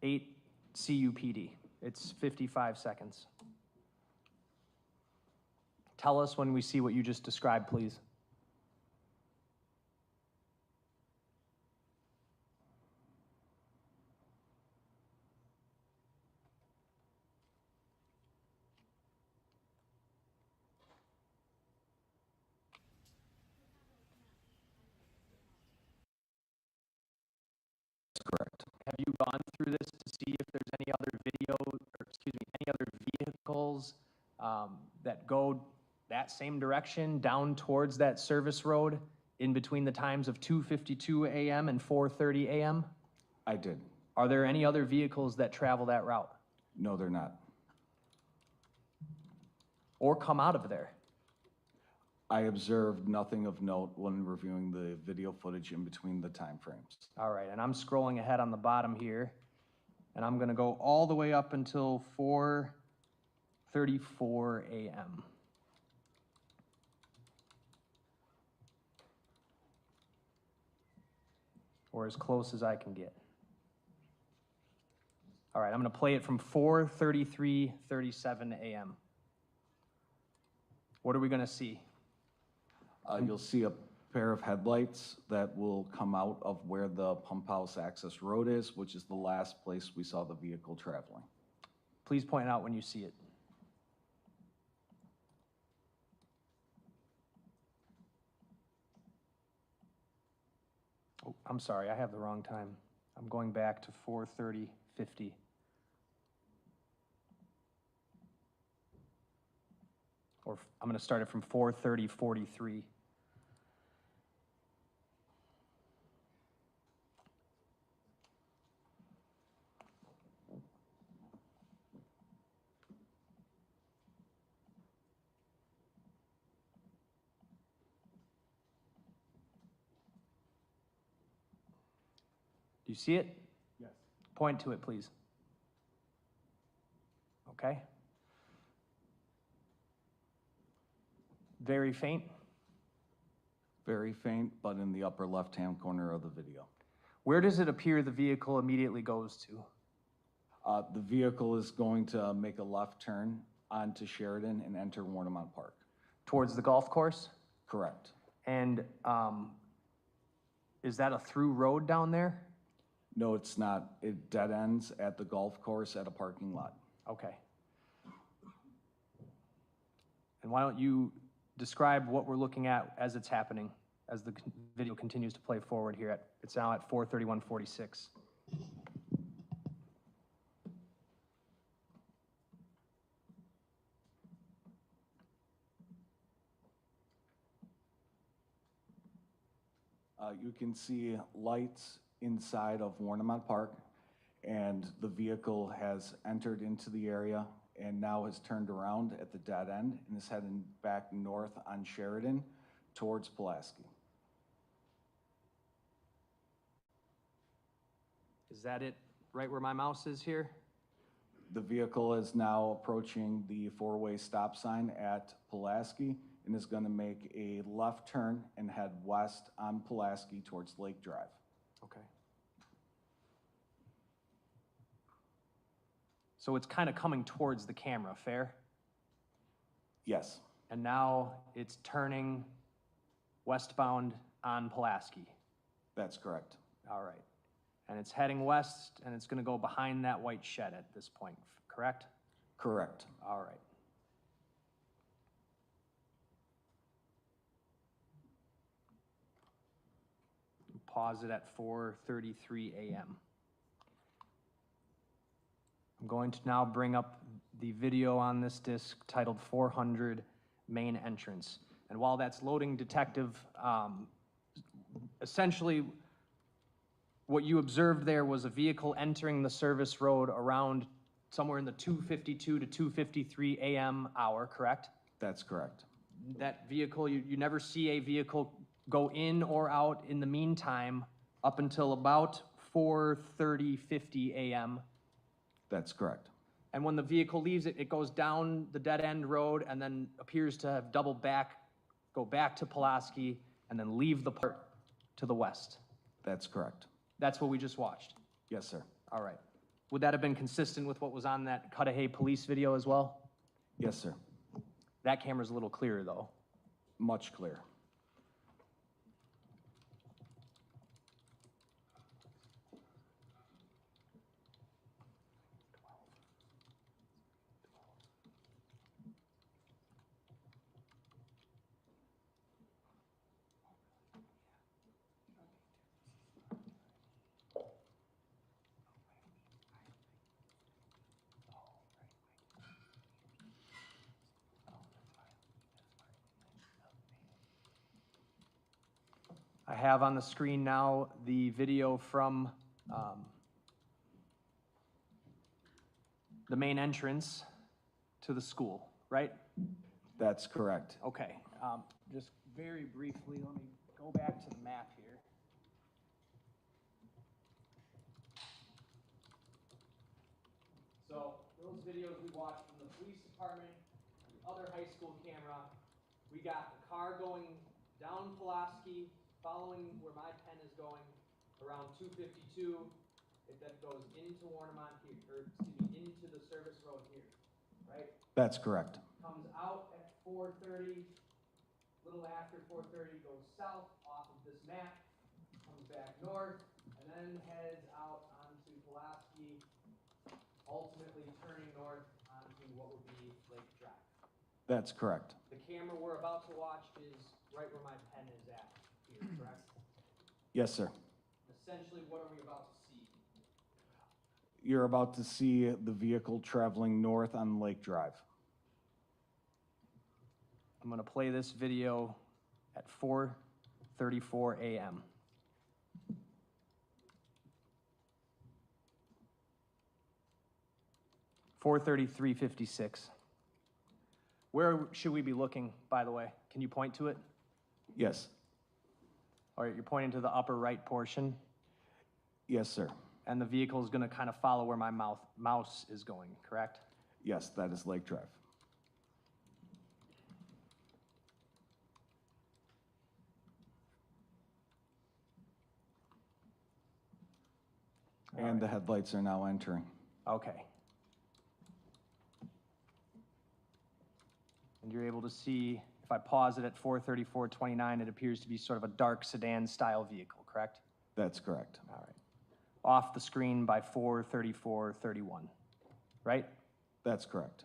8 CUPD. It's 55 seconds. Tell us when we see what you just described, please. Correct. Have you gone through this to see if there's any other video, or excuse me, any other vehicles that go that same direction down towards that service road in between the times of 2:52 a.m. and 4:30 a.m.? I did. Are there any other vehicles that travel that route No, they're not. or come out of there? I observed nothing of note when reviewing the video footage in between the time frames. All right, and I'm scrolling ahead on the bottom here, and I'm gonna go all the way up until 4:34 a.m. Or as close as I can get. All right, I'm gonna play it from 4:37 a.m. What are we gonna see? You'll see a pair of headlights that will come out of where the pump house access road is, which is the last place we saw the vehicle traveling. Please point out when you see it. Oh, I'm sorry, I have the wrong time. I'm going back to 4:30:50. Or I'm gonna start it from 4:30:43. Do you see it? Yes. Point to it, please. Okay. Very faint. Very faint, but in the upper left-hand corner of the video. Where does it appear the vehicle immediately goes to? The vehicle is going to make a left turn onto Sheridan and enter Warnemont Park. Towards the golf course? Correct. And is that a through road down there? No, it's not. It dead ends at the golf course at a parking lot. Okay. And why don't you describe what we're looking at as it's happening, as the video continues to play forward here. It's now at 4:31:46. You can see lights inside of Warnemont Park, and the vehicle has entered into the area and now has turned around at the dead end and is heading back north on Sheridan towards Pulaski. Is that it, right where my mouse is here? The vehicle is now approaching the four-way stop sign at Pulaski and is going to make a left turn and head west on Pulaski towards Lake Drive. Okay. So it's kind of coming towards the camera, fair? Yes. And now it's turning westbound on Pulaski. That's correct. All right. And it's heading west, and it's going to go behind that white shed at this point, correct? Correct. All right. Pause it at 4:33 a.m. I'm going to now bring up the video on this disc titled 400 Main Entrance. And while that's loading, Detective, essentially what you observed there was a vehicle entering the service road around somewhere in the 2:52 to 2:53 a.m. hour, correct? That's correct. That vehicle, you never see a vehicle go in or out in the meantime up until about 4:50 a.m. That's correct. And when the vehicle leaves, it goes down the dead-end road and then appears to have doubled back, go back to Pulaski, and then leave the park to the west. That's correct. That's what we just watched. Yes, sir. All right. Would that have been consistent with what was on that Cudahy police video as well? Yes, sir. That camera's a little clearer, though. Much clearer. I have on the screen now the video from the main entrance to the school, right? That's correct. Okay, just very briefly, let me go back to the map here. So those videos we watched from the police department, the other high school camera, we got the car going down Pulaski, following where my pen is going, around 252. It then goes into Warnemont here, or excuse me, into the service road here, right? That's correct. Comes out at 4:30, little after 4:30, goes south off of this map, comes back north, and then heads out onto Pulaski, ultimately turning north onto what would be Lake Drive. That's correct. The camera we're about to watch is right where my pen is at here, correct? Yes, sir. Essentially, what are we about to see? You're about to see the vehicle traveling north on Lake Drive. I'm going to play this video at 4:34 a.m. (4:33:56). Where should we be looking, by the way? Can you point to it? Yes. All right, you're pointing to the upper right portion, Yes, sir. and the vehicle is going to kind of follow where my mouse is going, correct? Yes, that is Lake Drive. And the headlights are now entering. Okay. And you're able to see, if I pause it at 4:34:29, it appears to be sort of a dark sedan-style vehicle, correct? That's correct. All right. Off the screen by 4:34:31, right? That's correct.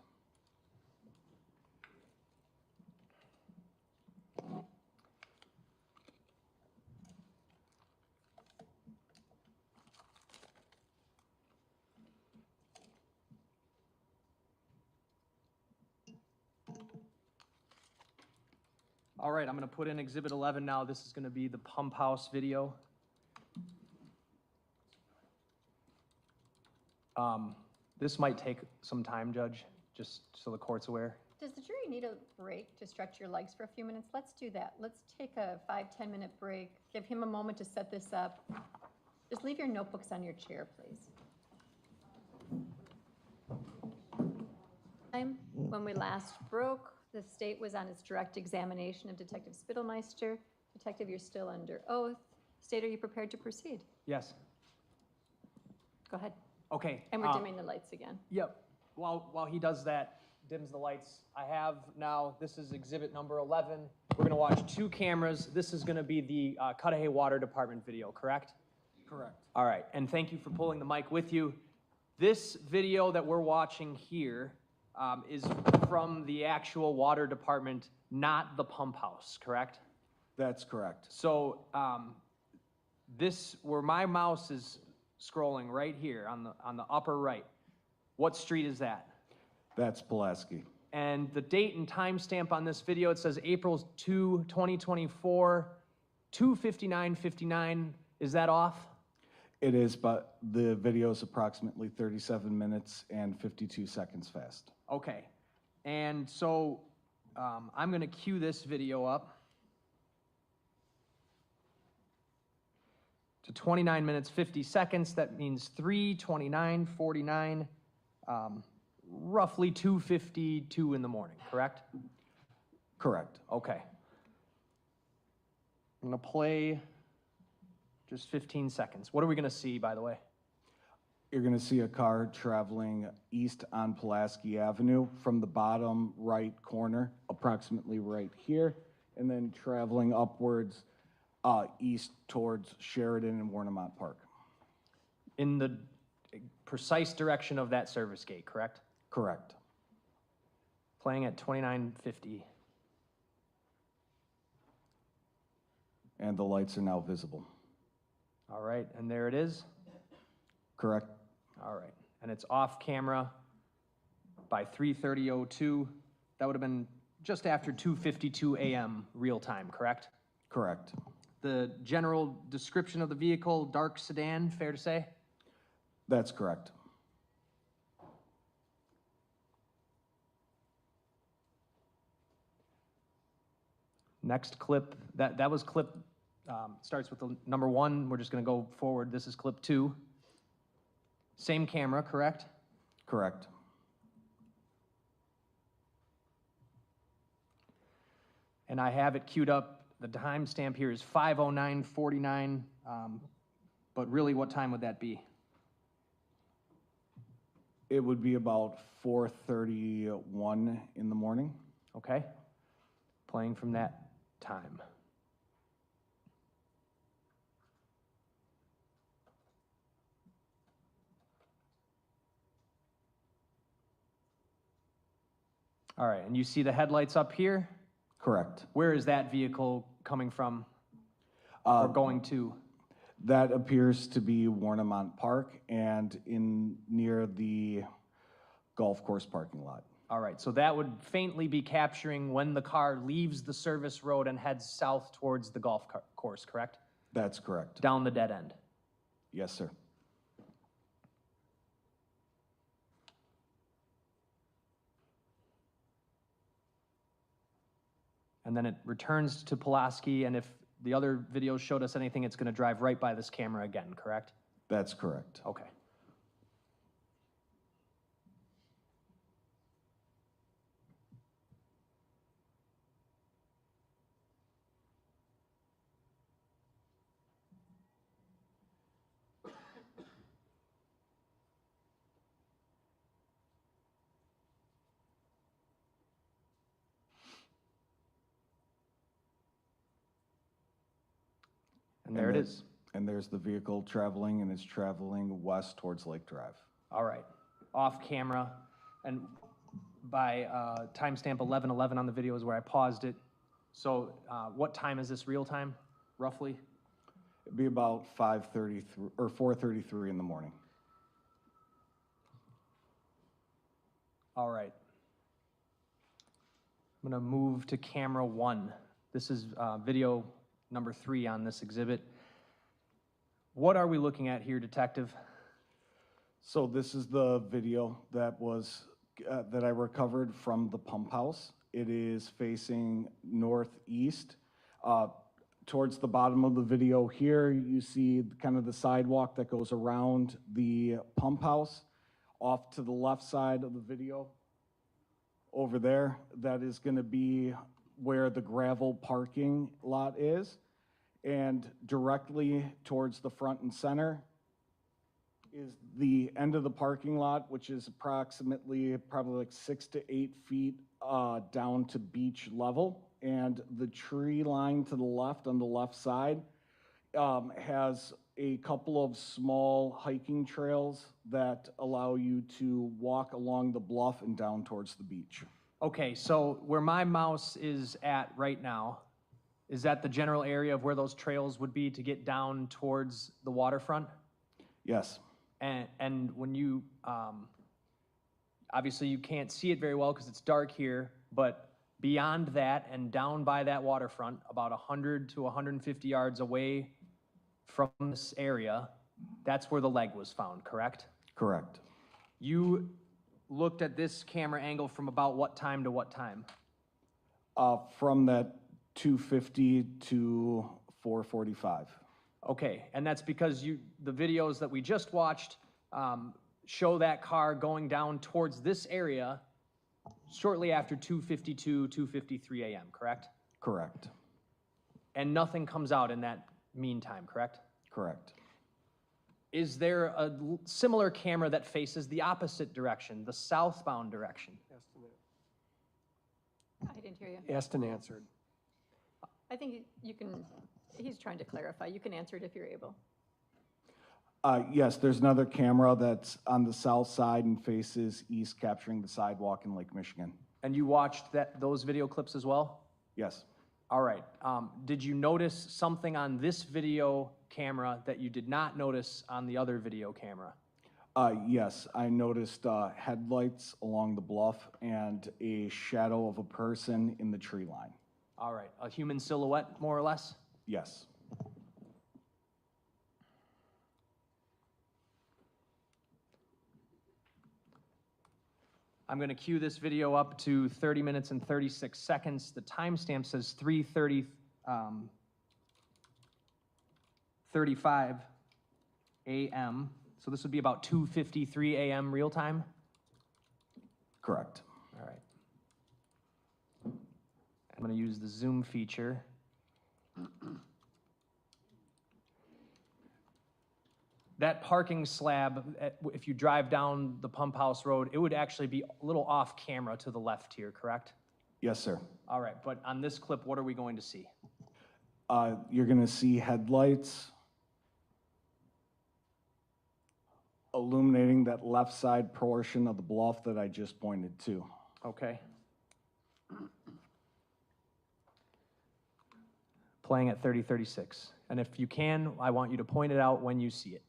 All right, I'm going to put in Exhibit 11 now. This is going to be the pump house video. This might take some time, Judge, just so the court's aware. Does the jury need a break to stretch your legs for a few minutes? Let's do that. Let's take a 5-10 minute break. Give him a moment to set this up. Just leave your notebooks on your chair, please. When we last broke, the state was on its direct examination of Detective Spittlemeister. Detective, you're still under oath. State, are you prepared to proceed? Yes. Go ahead. Okay. And we're dimming the lights again. Yep. While he does that, dims the lights, I have now, this is exhibit number 11. We're going to watch two cameras. This is going to be the Cudahy Water Department video, correct? Correct. All right. And thank you for pulling the mic with you. This video that we're watching here is from the actual water department, not the pump house, correct? That's correct. So this, where my mouse is scrolling right here on the upper right, what street is that? That's Pulaski. And the date and timestamp on this video, it says April 2, 2024, 2:59:59. Is that off? It is, but the video is approximately 37 minutes and 52 seconds fast. Okay. And so I'm going to cue this video up to 29 minutes, 50 seconds. That means 3:29:49, roughly 2:52 in the morning, correct? Correct. Okay. I'm going to play just 15 seconds. What are we going to see, by the way? You're gonna see a car traveling east on Pulaski Avenue from the bottom right corner, approximately right here, and then traveling upwards east towards Sheridan and Warnemont Park. In the precise direction of that service gate, correct? Correct. Playing at 2950. And the lights are now visible. All right, and there it is. Correct. All right, and it's off camera by 3:30:02. That would have been just after 2:52 a.m. real time, correct? Correct. The general description of the vehicle, dark sedan, fair to say? That's correct. Next clip, that was clip, starts with the number 1. We're just gonna go forward. This is clip 2. Same camera, correct? Correct. And I have it queued up. The timestamp here is 5:09:49, but really what time would that be? It would be about 4:31 in the morning. Okay, playing from that time. All right, and you see the headlights up here? Correct. Where is that vehicle coming from or going to? That appears to be Warnemont Park and in near the golf course parking lot. All right, so that would faintly be capturing when the car leaves the service road and heads south towards the golf course, correct? That's correct. Down the dead end. Yes, sir. And then it returns to Pulaski, and if the other videos showed us anything, it's going to drive right by this camera again, correct? That's correct. Okay. And there it is. And there's the vehicle traveling, and it's traveling west towards Lake Drive. All right, off camera, and by timestamp 11:11 on the video is where I paused it. So what time is this real time, roughly? It'd be about 5:33 or 4:33 in the morning. All right. I'm gonna move to camera 1. This is video number 3 on this exhibit. What are we looking at here, Detective? So this is the video that was that I recovered from the pump house. It is facing northeast. Towards the bottom of the video here, you see kind of the sidewalk that goes around the pump house. Off to the left side of the video, over there, that is going to be where the gravel parking lot is. And directly towards the front and center is the end of the parking lot, which is approximately probably like 6 to 8 feet down to beach level. And the tree line to the left on the left side has a couple of small hiking trails that allow you to walk along the bluff and down towards the beach. Okay, so where my mouse is at right now, is that the general area of where those trails would be to get down towards the waterfront? Yes. And when you, obviously you can't see it very well because it's dark here, but beyond that and down by that waterfront, about 100 to 150 yards away from this area, that's where the leg was found, correct? Correct. You looked at this camera angle from about what time to what time? From that 2:50 to 4:45. Okay, and that's because the videos that we just watched show that car going down towards this area shortly after 2:52, 2:53 a.m., correct? Correct. And nothing comes out in that meantime, correct? Correct. Is there a similar camera that faces the opposite direction, the southbound direction? I didn't hear you. Asked and answered. I think you can, he's trying to clarify. You can answer it if you're able. Yes, there's another camera that's on the south side and faces east, capturing the sidewalk in Lake Michigan. And you watched those video clips as well? Yes. All right. Did you notice something on this video camera that you did not notice on the other video camera? Yes, I noticed headlights along the bluff and a shadow of a person in the tree line. All right. A human silhouette, more or less? Yes. I'm going to cue this video up to 30 minutes and 36 seconds. The timestamp says 3:35 a.m. So this would be about 2:53 a.m. real time? Correct. All right. I'm going to use the zoom feature. That parking slab, if you drive down the Pump House Road, it would actually be a little off camera to the left here, correct? Yes, sir. All right, but on this clip, what are we going to see? You're going to see headlights illuminating that left side portion of the bluff that I just pointed to. Okay. Playing at 30:36. And if you can, I want you to point it out when you see it.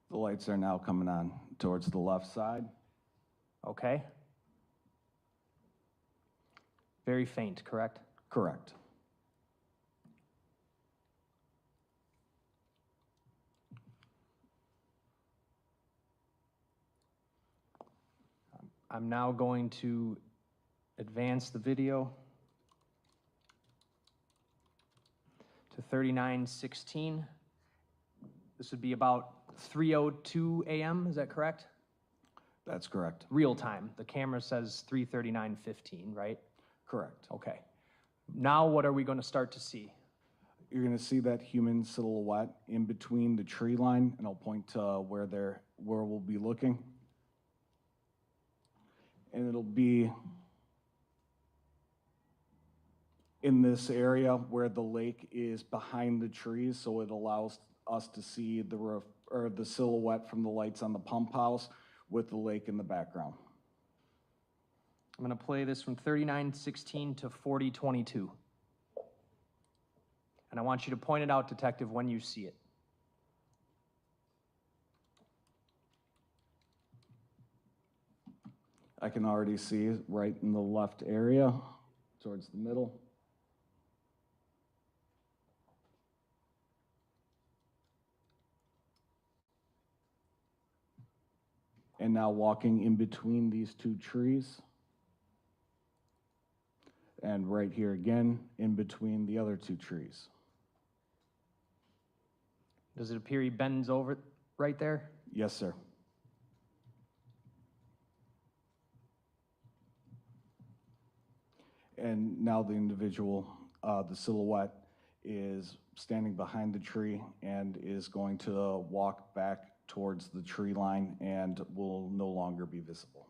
The lights are now coming on towards the left side. Okay. Very faint, correct? Correct. I'm now going to advance the video to 39:16. This would be about 3:02 a.m., is that correct? That's correct. Real time. The camera says 3:39:15, right? Correct. Okay. Now what are we going to start to see? You're going to see that human silhouette in between the tree line, and I'll point to where we'll be looking. And it'll be in this area where the lake is behind the trees, so it allows us to see the silhouette from the lights on the pump house with the lake in the background. I'm going to play this from 39:16 to 40:22. And I want you to point it out, Detective, when you see it. I can already see it right in the left area, towards the middle. And now walking in between these two trees. And right here again, in between the other two trees. Does it appear he bends over right there? Yes, sir. And now the individual, the silhouette, is standing behind the tree and is going to walk back towards the tree line and will no longer be visible.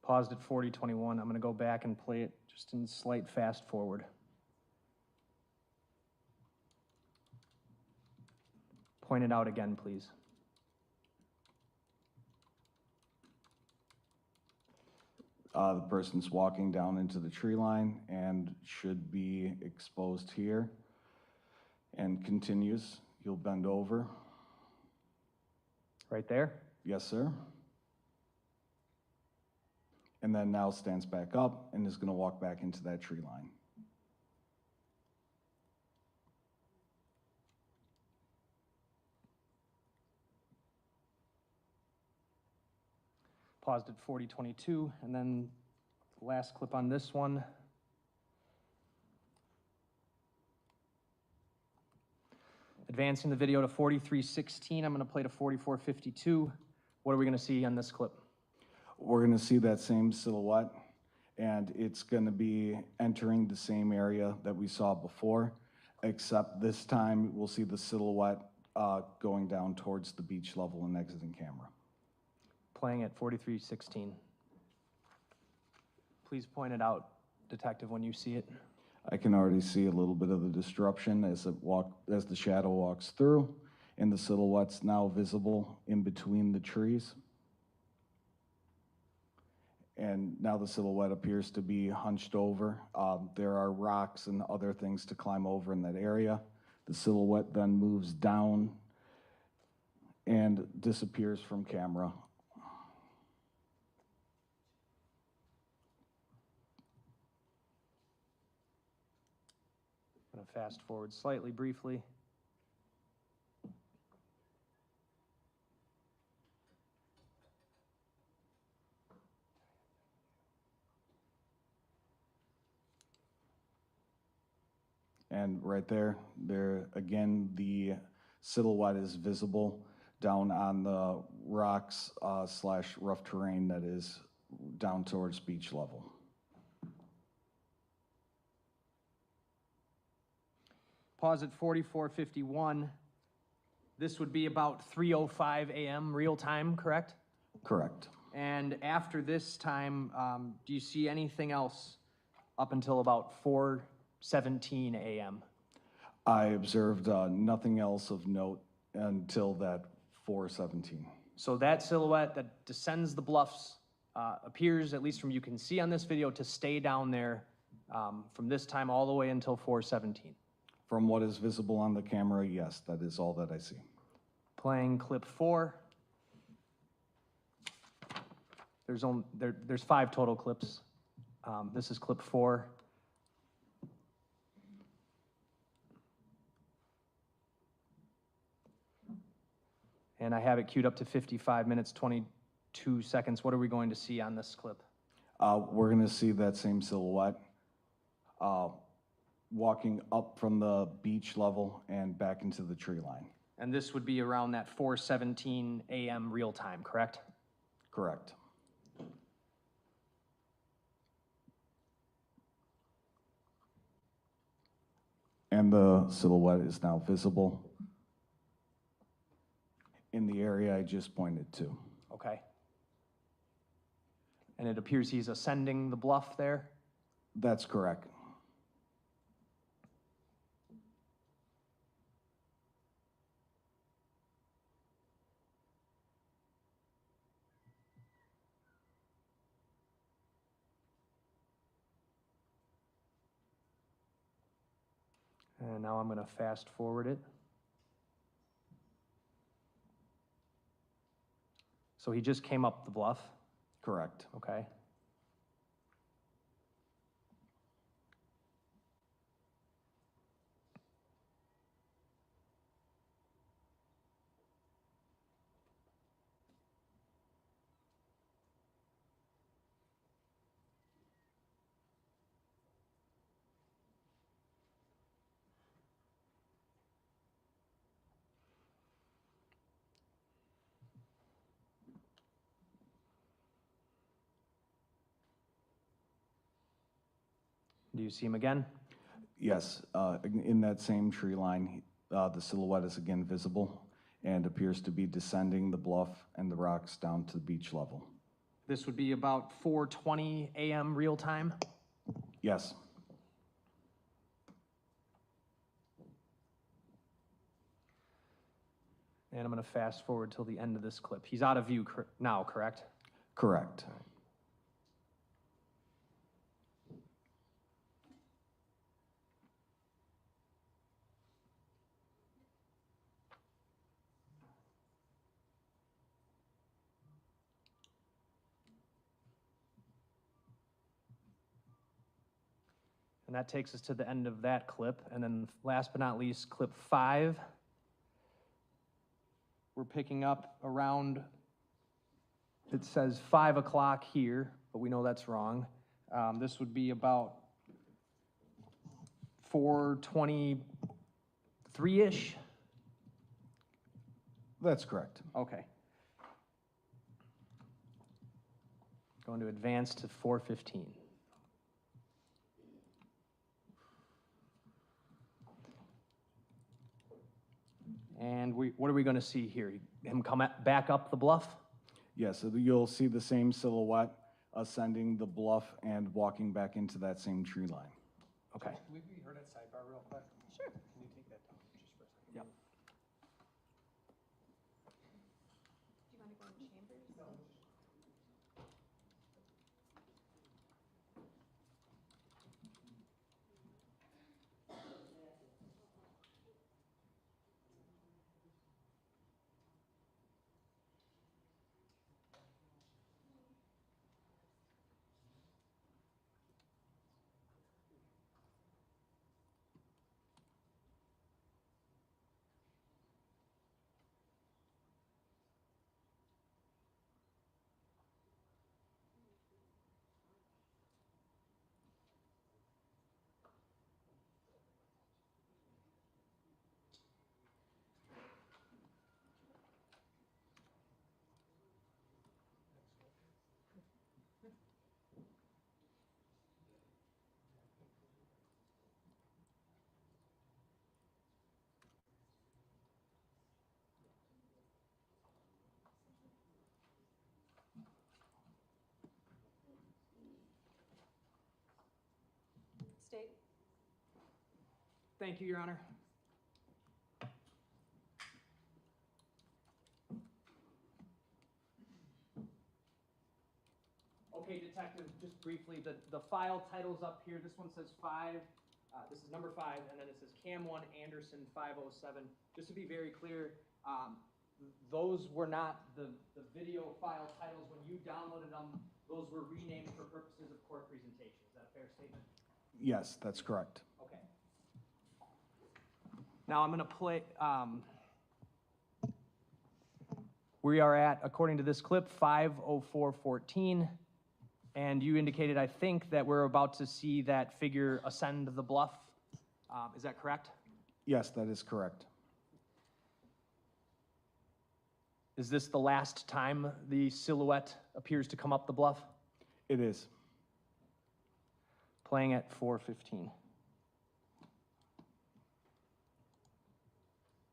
Paused at 40:21. I'm going to go back and play it just in slight fast forward. Point it out again, please. The person's walking down into the tree line and should be exposed here and continues. You'll bend over. Right there? Yes, sir. And then now stands back up and is going to walk back into that tree line. paused at 40:22, and then last clip on this one. Advancing the video to 43:16, I'm going to play to 44:52. What are we going to see on this clip? We're going to see that same silhouette, and it's going to be entering the same area that we saw before, except this time we'll see the silhouette going down towards the beach level and exiting camera. Playing at 43:16. Please point it out, Detective, when you see it. I can already see a little bit of the disruption as the shadow walks through, and the silhouette's now visible in between the trees. And now the silhouette appears to be hunched over. There are rocks and other things to climb over in that area. The silhouette then moves down and disappears from camera. I'm going to fast forward slightly briefly. And right there again, the silhouette is visible down on the rocks slash rough terrain that is down towards beach level. Pause at 44:51. This would be about 3:05 a.m. real time, correct? Correct. And after this time, do you see anything else up until about 4:17 a.m.? I observed nothing else of note until that 4:17. So that silhouette that descends the bluffs appears, at least from you can see on this video, to stay down there from this time all the way until 4:17. From what is visible on the camera, yes, that is all that I see. Playing clip 4. There's 5 total clips. This is clip 4. And I have it queued up to 55 minutes, 22 seconds. What are we going to see on this clip? We're going to see that same silhouette walking up from the beach level and back into the tree line. And this would be around that 4:17 a.m. real time, correct? Correct. And the silhouette is now visible in the area I just pointed to. Okay. And it appears he's ascending the bluff there? That's correct. And now I'm going to fast forward it. So he just came up the bluff? Correct. Okay. Do you see him again? Yes, in that same tree line, the silhouette is again visible and appears to be descending the bluff and the rocks down to the beach level. This would be about 4:20 a.m. real time? Yes. And I'm going to fast forward till the end of this clip. He's out of view now, correct? Correct. And that takes us to the end of that clip. And then last but not least, clip 5. We're picking up around It says 5 o'clock here, but we know that's wrong. This would be about 4:23-ish? That's correct. Okay. Going to advance to 4:15. And what are we going to see here? Him come back up the bluff? Yes, so you'll see the same silhouette ascending the bluff and walking back into that same tree line. Okay. Can we be heard at sidebar real quick? Sure. Can you take that down just for a second? Yep. Do you want to go in chambers? State. Thank you, Your Honor. Okay, Detective, just briefly, the file titles up here, this one says 5, this is number 5, and then it says Cam 1 Anderson 507. Just to be very clear, those were not the video file titles. When you downloaded them, those were renamed for purposes of court presentation. Is that a fair statement? Yes, that's correct. Okay. Now I'm going to play, we are at, according to this clip, 5:04:14, and you indicated, I think, that we're about to see that figure ascend the bluff. Is that correct? Yes, that is correct. Is this the last time the silhouette appears to come up the bluff? It is. Playing at 4:15.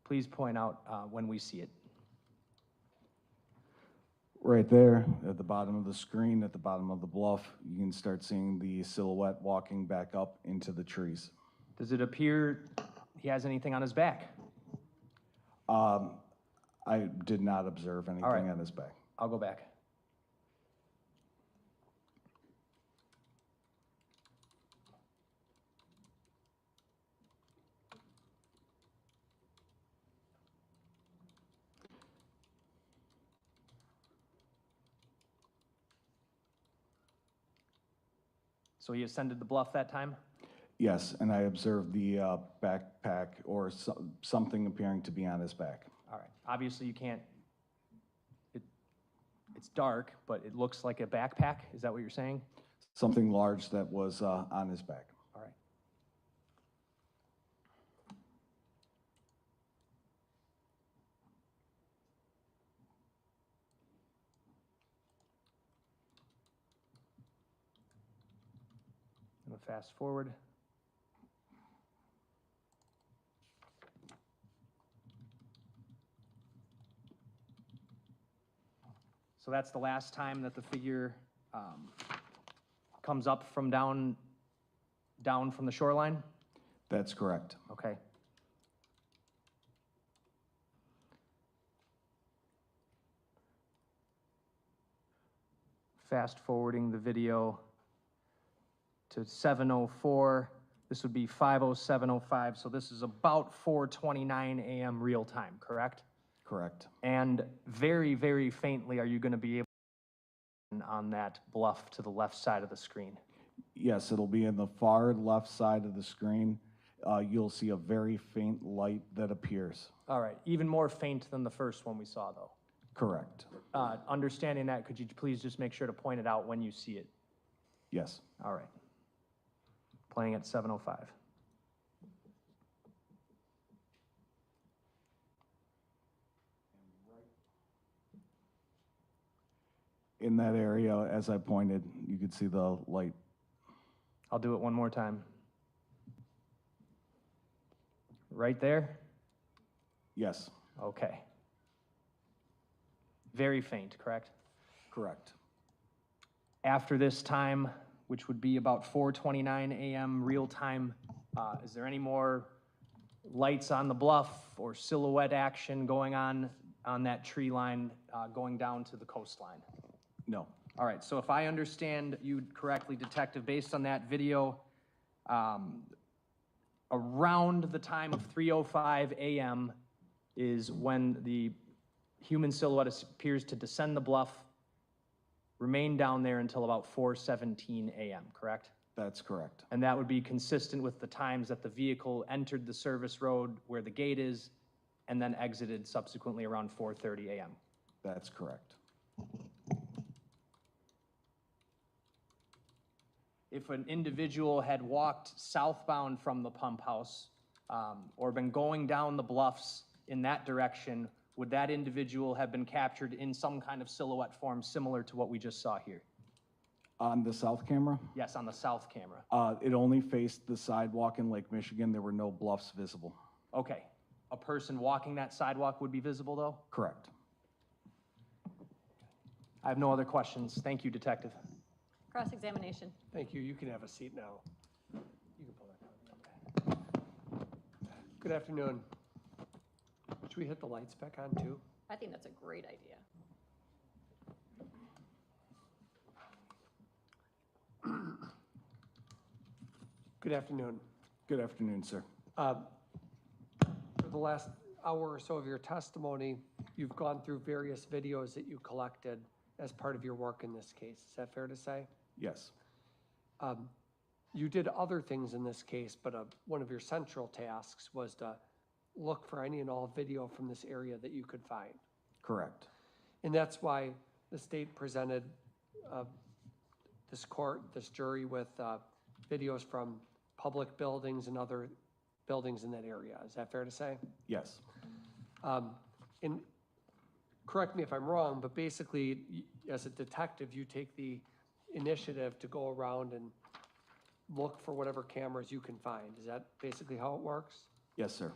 Please point out when we see it. Right there, at the bottom of the screen, at the bottom of the bluff, you can start seeing the silhouette walking back up into the trees. Does it appear he has anything on his back? I did not observe anything on his back. I'll go back. So he ascended the bluff that time? Yes, and I observed the backpack or something appearing to be on his back. All right. Obviously, you can't, it's dark, but it looks like a backpack. Is that what you're saying? Something large that was on his back. All right. I'm going to fast forward. So that's the last time that the figure comes up from down from the shoreline? That's correct. Okay. Fast forwarding the video to 7:04. This would be 5:07:05, so this is about 4:29 a.m. real time, correct? Correct. And very, very faintly, are you going to be able to on that bluff to the left side of the screen? Yes, it'll be in the far left side of the screen. You'll see a very faint light that appears. All right, even more faint than the first one we saw, though. Correct. Understanding that, could you please just make sure to point it out when you see it? Yes. All right. Playing at 7:05. In that area, as I pointed, you could see the light. I'll do it one more time. Right there? Yes. Okay. Very faint, correct? Correct. After this time, which would be about 4:29 a.m. real time, is there any more lights on the bluff or silhouette action going on that tree line going down to the coastline? No. All right, so if I understand you correctly, Detective, based on that video, around the time of 3:05 a.m. is when the human silhouette appears to descend the bluff, remain down there until about 4:17 a.m., correct? That's correct. And that would be consistent with the times that the vehicle entered the service road where the gate is and then exited subsequently around 4:30 a.m. That's correct. If an individual had walked southbound from the pump house or been going down the bluffs in that direction, would that individual have been captured in some kind of silhouette form similar to what we just saw here? On the south camera? Yes, on the south camera. It only faced the sidewalk in Lake Michigan. There were no bluffs visible. Okay. A person walking that sidewalk would be visible, though? Correct. I have no other questions. Thank you, Detective. Cross-examination. Thank you. You can have a seat now. You can pull that down. Okay. Good afternoon. Should we hit the lights back on too? I think that's a great idea. Good afternoon. Good afternoon, sir. For the last hour or so of your testimony, you've gone through various videos that you collected as part of your work in this case. Is that fair to say? Yes. You did other things in this case, but one of your central tasks was to look for any and all video from this area that you could find. Correct. And that's why the state presented this jury with videos from public buildings and other buildings in that area. Is that fair to say? Yes. And correct me if I'm wrong, but basically, as a detective, you take the initiative to go around and look for whatever cameras you can find. Is that basically how it works? Yes, sir.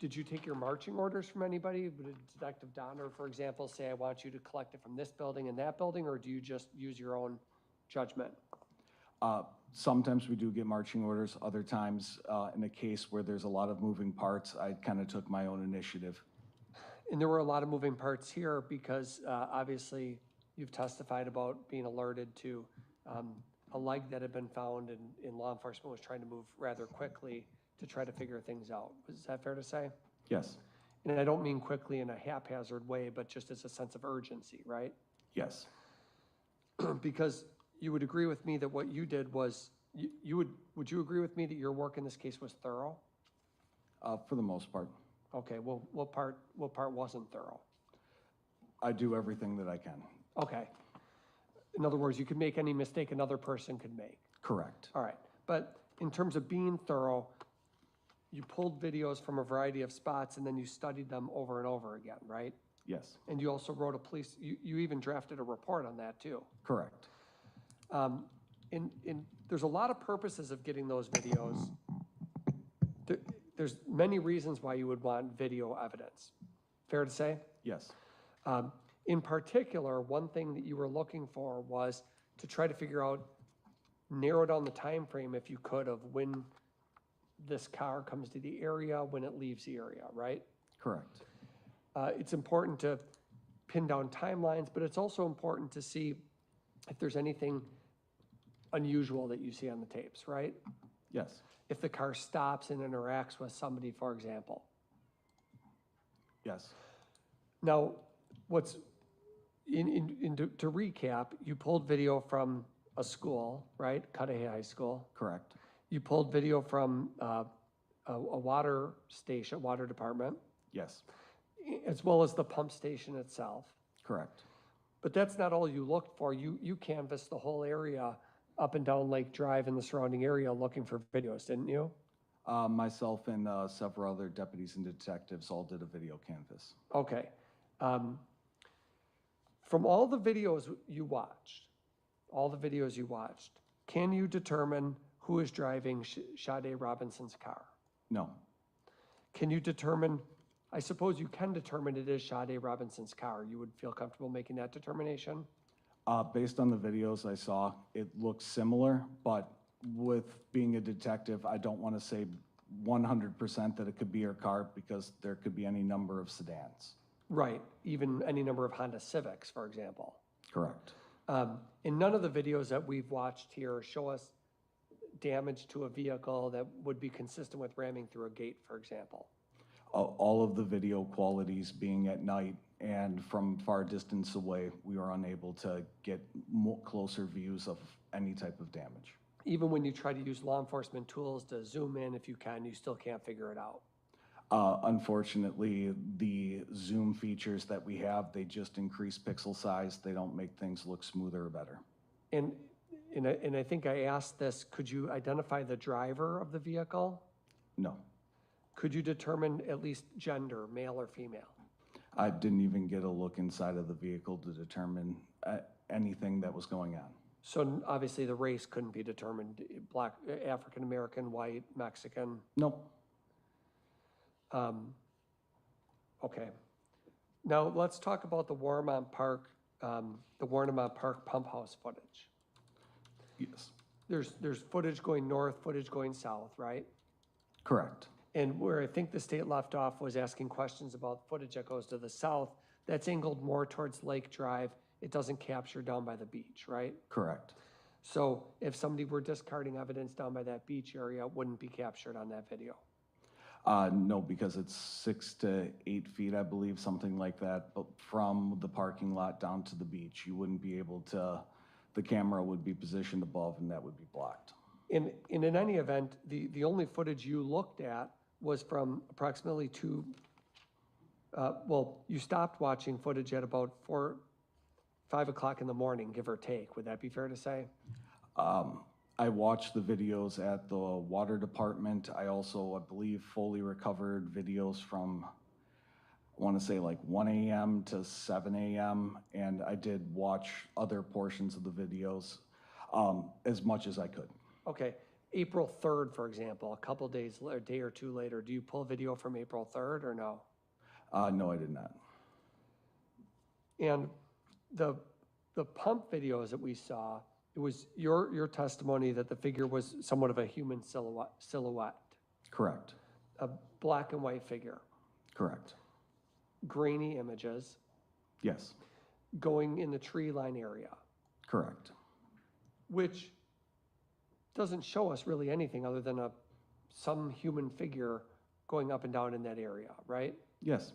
Did you take your marching orders from anybody? Did Detective Donner, for example, say, I want you to collect it from this building and that building, or do you just use your own judgment? Sometimes we do get marching orders. Other times, in a case where there's a lot of moving parts, I kind of took my own initiative. And there were a lot of moving parts here because obviously you've testified about being alerted to a leg that had been found and law enforcement was trying to move rather quickly to try to figure things out. Is that fair to say? Yes. And I don't mean quickly in a haphazard way, but just as a sense of urgency, right? Yes. Because you would agree with me that what you did was, would you agree with me that your work in this case was thorough? For the most part. Okay, well, what part wasn't thorough? I do everything that I can. Okay. In other words, you could make any mistake another person could make. Correct. All right, but in terms of being thorough, you pulled videos from a variety of spots and then you studied them over and over again, right? Yes. And you also wrote you even drafted a report on that too. Correct. And there's a lot of purposes of getting those videos. There's many reasons why you would want video evidence. Fair to say? Yes. In particular, one thing that you were looking for was to try to figure out, narrow down the time frame if you could of when this car comes to the area, when it leaves the area, right? Correct. It's important to pin down timelines, but it's also important to see if there's anything unusual that you see on the tapes, right? Yes. If the car stops and interacts with somebody, for example. Yes. Now, to recap, you pulled video from a school, right? Cudahy High School. Correct. You pulled video from a water station, water department. Yes. as well as the pump station itself. Correct. But that's not all you looked for. You canvassed the whole area up and down Lake Drive and the surrounding area looking for videos, didn't you? Myself and several other deputies and detectives all did a video canvas. Okay. From all the videos you watched, can you determine who is driving Sade Robinson's car? No. Can you determine, I suppose you can determine it is Sade Robinson's car. You would feel comfortable making that determination? Based on the videos I saw, it looks similar, but with being a detective, I don't want to say 100% that it could be her car because there could be any number of sedans. Right, even any number of Honda Civics, for example. Correct. And none of the videos that we've watched here show us damage to a vehicle that would be consistent with ramming through a gate, for example. All of the video qualities being at night and from far distance away, we were unable to get closer views of any type of damage. Even when you try to use law enforcement tools to zoom in, if you can, you still can't figure it out. Unfortunately, the zoom features that we have, they just increase pixel size. They don't make things look smoother or better. And I think I asked this, could you identify the driver of the vehicle? No. Could you determine at least gender, male or female? I didn't even get a look inside of the vehicle to determine anything that was going on. So obviously the race couldn't be determined, black, African-American, white, Mexican? Nope. Okay. Now let's talk about the Warnemont Park pump house footage. Yes. There's footage going north, footage going south, right? Correct. And where I think the state left off was asking questions about footage that goes to the south. That's angled more towards Lake Drive. It doesn't capture down by the beach, right? Correct. So if somebody were discarding evidence down by that beach area, it wouldn't be captured on that video. No, because it's 6 to 8 feet, I believe, something like that. But from the parking lot down to the beach, you wouldn't be able to, the camera would be positioned above and that would be blocked. And in any event, the only footage you looked at was from approximately you stopped watching footage at about 5 o'clock in the morning, give or take. Would that be fair to say? I watched the videos at the water department. I also, I believe, fully recovered videos from, I want to say like 1 a.m. to 7 a.m. And I did watch other portions of the videos as much as I could. Okay. April 3rd, for example, a couple days, a day or two later, do you pull video from April 3rd or no? No, I did not. And the pump videos that we saw, it was your testimony that the figure was somewhat of a human silhouette. Correct. A black and white figure. Correct. Grainy images. Yes. Going in the tree line area. Correct. Which doesn't show us really anything other than some human figure going up and down in that area, right? Yes.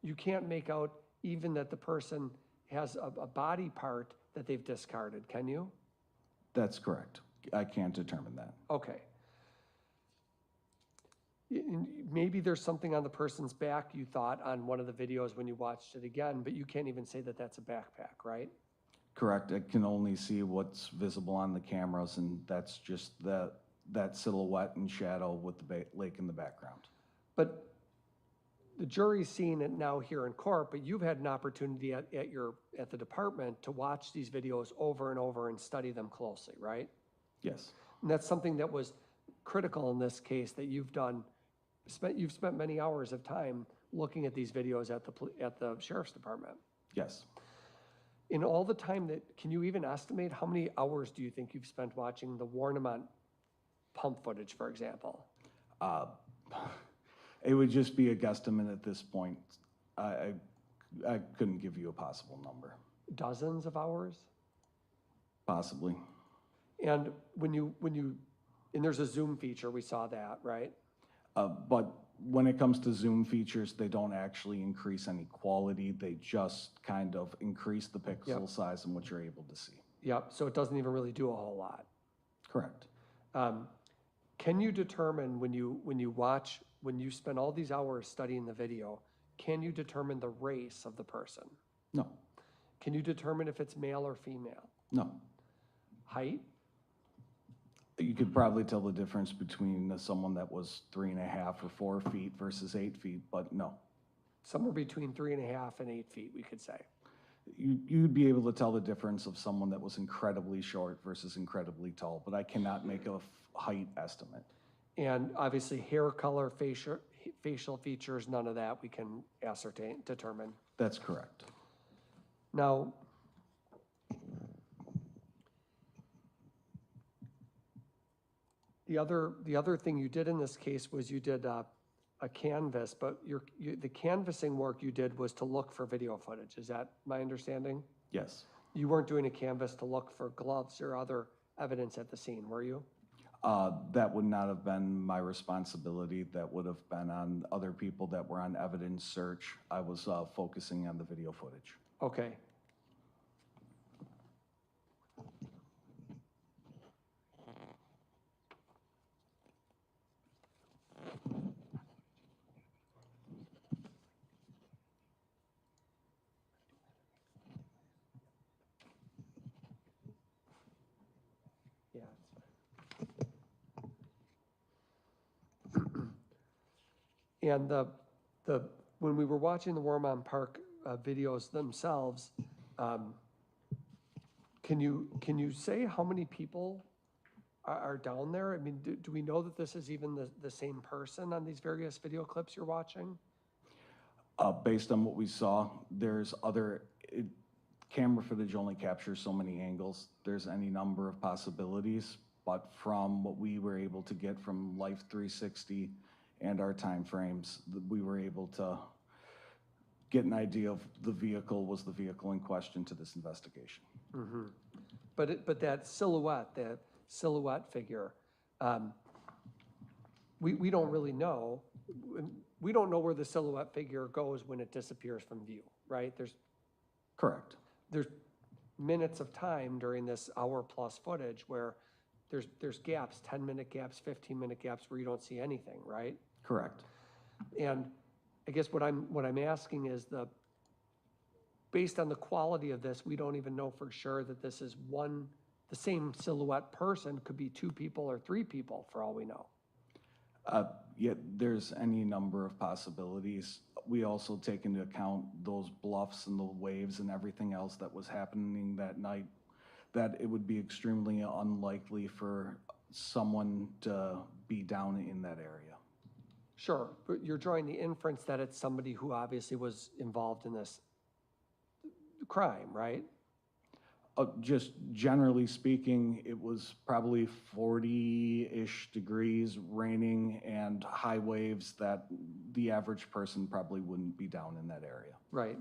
You can't make out even that the person has a body part that they've discarded, can you? That's correct. I can't determine that. Okay. Maybe there's something on the person's back you thought on one of the videos when you watched it again, but you can't even say that that's a backpack, right? Correct. I can only see what's visible on the cameras, and that's just that silhouette and shadow with the lake in the background. But the jury's seeing it now here in court, but you've had an opportunity at the department to watch these videos over and over and study them closely, right? Yes. And that's something that was critical in this case that you've done. You've spent many hours of time looking at these videos at the sheriff's department. Yes. In all the time can you even estimate how many hours do you think you've spent watching the Warnemont pump footage, for example? It would just be a guesstimate at this point. I couldn't give you a possible number. Dozens of hours? Possibly. And and there's a zoom feature, we saw that, right? But when it comes to zoom features, they don't actually increase any quality. They just kind of increase the pixel size and what you're able to see. Yep, so it doesn't even really do a whole lot. Correct. Can you determine when you spend all these hours studying the video, can you determine the race of the person? No, Can you determine if it's male or female? no. Height? You could probably tell the difference between someone that was 3.5 or 4 feet versus 8 feet, but no. Somewhere between 3.5 and 8 feet, we could say. You'd be able to tell the difference of someone that was incredibly short versus incredibly tall, but I cannot make a height estimate. And obviously hair color, facial features, none of that we can determine. That's correct. Now, the other thing you did in this case was you did a canvas, but the canvassing work you did was to look for video footage. Is that my understanding? Yes. You weren't doing a canvas to look for gloves or other evidence at the scene, were you? That would not have been my responsibility. That would have been on other people that were on evidence search. I was focusing on the video footage. Okay. Yeah, it's fine. And when we were watching the Warmont Park videos themselves, can you say how many people are down there? I mean, do we know that this is even the same person on these various video clips you're watching? Based on what we saw, there's camera footage only captures so many angles. There's any number of possibilities, but from what we were able to get from Life 360 and our timeframes, we were able to get an idea of the vehicle was the vehicle in question to this investigation. Mm-hmm. But that silhouette figure, we don't really know. We don't know where the silhouette figure goes when it disappears from view, right? Correct. There's minutes of time during this hour-plus footage where there's gaps, 10-minute gaps, 15-minute gaps where you don't see anything, right? Correct. And I guess what I'm asking is based on the quality of this, we don't even know for sure that this is the same silhouette person. Could be 2 people or 3 people for all we know. Yet there's any number of possibilities. We also take into account those bluffs and the waves and everything else that was happening that night, that it would be extremely unlikely for someone to be down in that area. Sure, but you're drawing the inference that it's somebody who obviously was involved in this crime, right? Just generally speaking, it was probably 40-ish degrees, raining, and high waves that the average person probably wouldn't be down in that area. Right,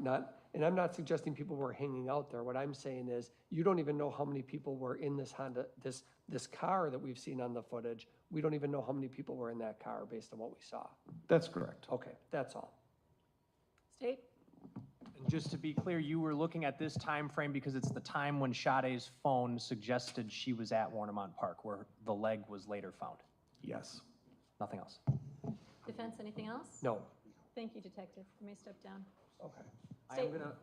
and I'm not suggesting people were hanging out there. What I'm saying is you don't even know how many people were in this Honda, this car that we've seen on the footage. We don't even know how many people were in that car based on what we saw. That's correct. Okay, that's all. State? And just to be clear, you were looking at this time frame because it's the time when Sade's phone suggested she was at Warmont Park, where the leg was later found. Yes. Nothing else. Defense, anything else? No. Thank you, Detective. You may step down. Okay. I am gonna,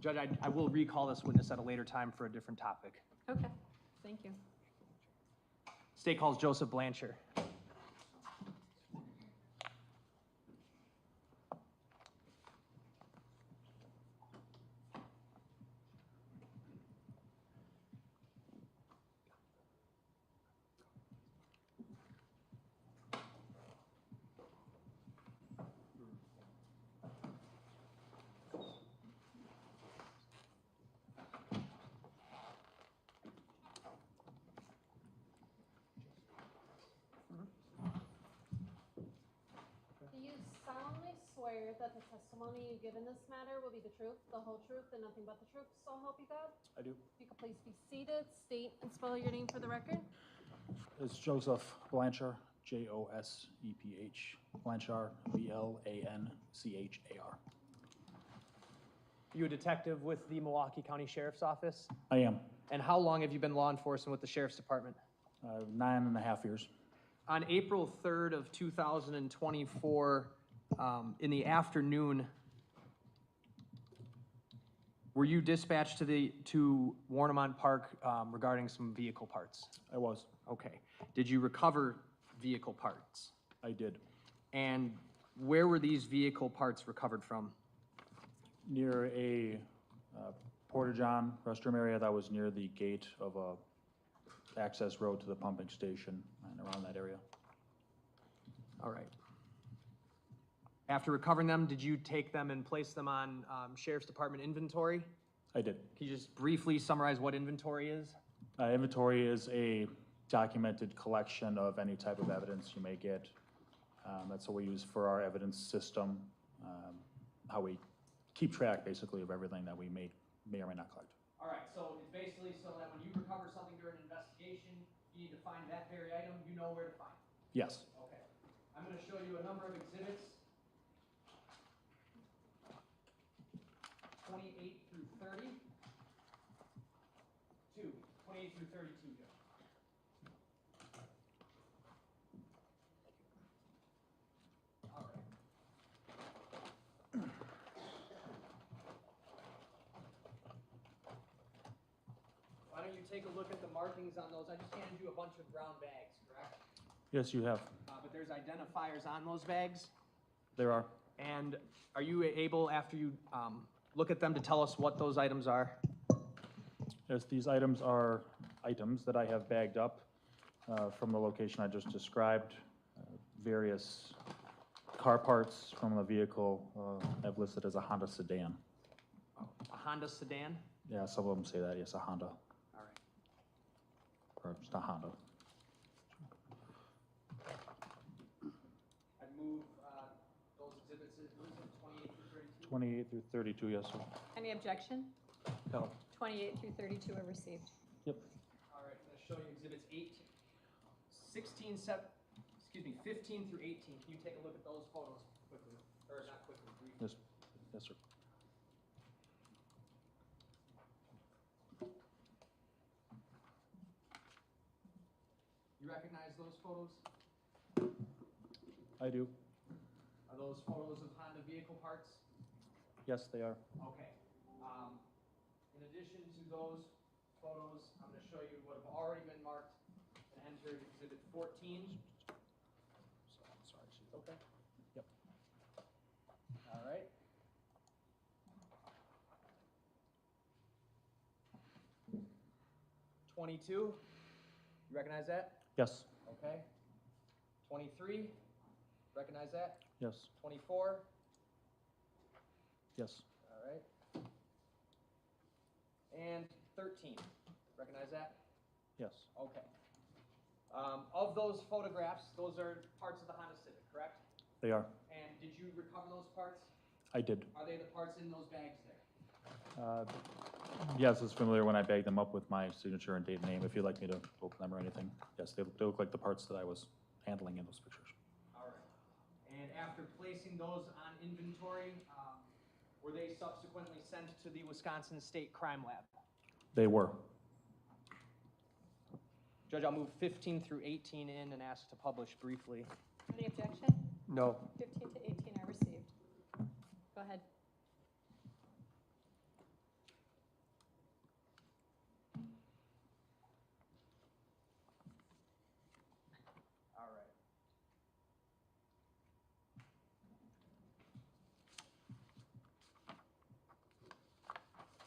Judge, I will recall this witness at a later time for a different topic. Okay, thank you. State calls Joseph Blanchard. Swear that the testimony you give in this matter will be the truth, the whole truth, and nothing but the truth, so help you God? I do. If you could please be seated, state and spell your name for the record. It's Joseph Blanchard, J-O-S-E-P-H, Blanchard, B-L-A-N-C-H-A-R. You a detective with the Milwaukee County Sheriff's Office? I am. And how long have you been law enforcement with the Sheriff's Department? 9.5 years. On April 3rd of 2024, in the afternoon, Were you dispatched to Warnemont Park regarding some vehicle parts? I was. Okay. Did you recover vehicle parts? I did. And where were these vehicle parts recovered from? Near a porta-john restroom area that was near the gate of a access road to the pumping station and around that area. All right. After recovering them, did you take them and place them on Sheriff's Department inventory? I did. Can you just briefly summarize what inventory is? Inventory is a documented collection of any type of evidence you may get. That's what we use for our evidence system, how we keep track basically of everything that we may or may not collect. All right, so it's basically so that when you recover something during an investigation, you need to find that very item, you know where to find it. Yes. Okay. I'm going to show you a number of exhibits. 28 through 30. 28 through 32, Joe. All right. Why don't you take a look at the markings on those? I just handed you a bunch of brown bags, correct? Yes, you have. But there's identifiers on those bags. There are. And are you able, after you look at them, to tell us what those items are? Yes, these items are items that I have bagged up from the location I just described. Various car parts from the vehicle I've listed as a Honda sedan. A Honda sedan? Yeah, some of them say that, yes, a Honda. All right. Or just a Honda. I'd move those exhibits, 28 through 32. 28 through 32, yes, sir. Any objection? No. 28 through 32 are received. Yep. All right, I'm going to show you exhibits 15 through 18. Can you take a look at those photos quickly? Or not quickly, briefly? Yes, yes, sir. You recognize those photos? I do. Are those photos of Honda vehicle parts? Yes, they are. Okay. In addition to those photos, I'm going to show you what have already been marked and entered exhibit 14. Sorry, she's Okay. Yep. All right. $22. You recognize that? Yes. Okay. 23. Recognize that? Yes. 24. Yes. All right. And 13. Recognize that? Yes. Okay. Of those photographs, those are parts of the Honda Civic, correct? They are. And did you recover those parts? I did. Are they the parts in those bags there? Yes, it's familiar when I bagged them up with my signature and date and name. If you'd like me to open them or anything. Yes, they look like the parts that I was handling in those pictures. All right. And after placing those on inventory, were they subsequently sent to the Wisconsin State Crime Lab? They were. Judge, I'll move 15 through 18 in and ask to publish briefly. Any objection? No. 15 to 18 are received. Go ahead. All right.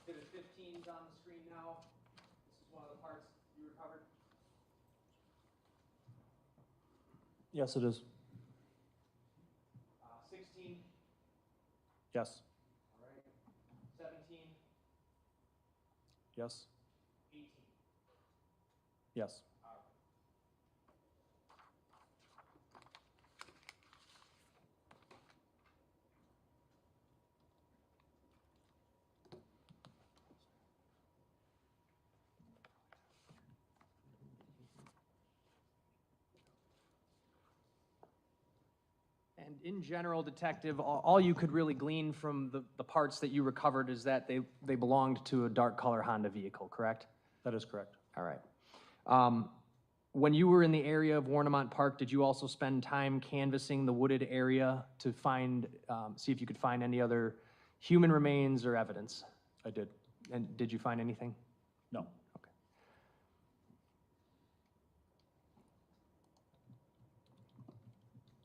Exhibit 15 is on the screen now. This is one of the parts you recovered. Yes, it is. 16. Yes. All right. 17. Yes. 18. Yes. All right. And in general, Detective, all you could really glean from the parts that you recovered is that they belonged to a dark color Honda vehicle, correct? That is correct. All right. When you were in the area of Warnemont Park, did you also spend time canvassing the wooded area to find, see if you could find any other human remains or evidence? I did. And did you find anything? No. Okay.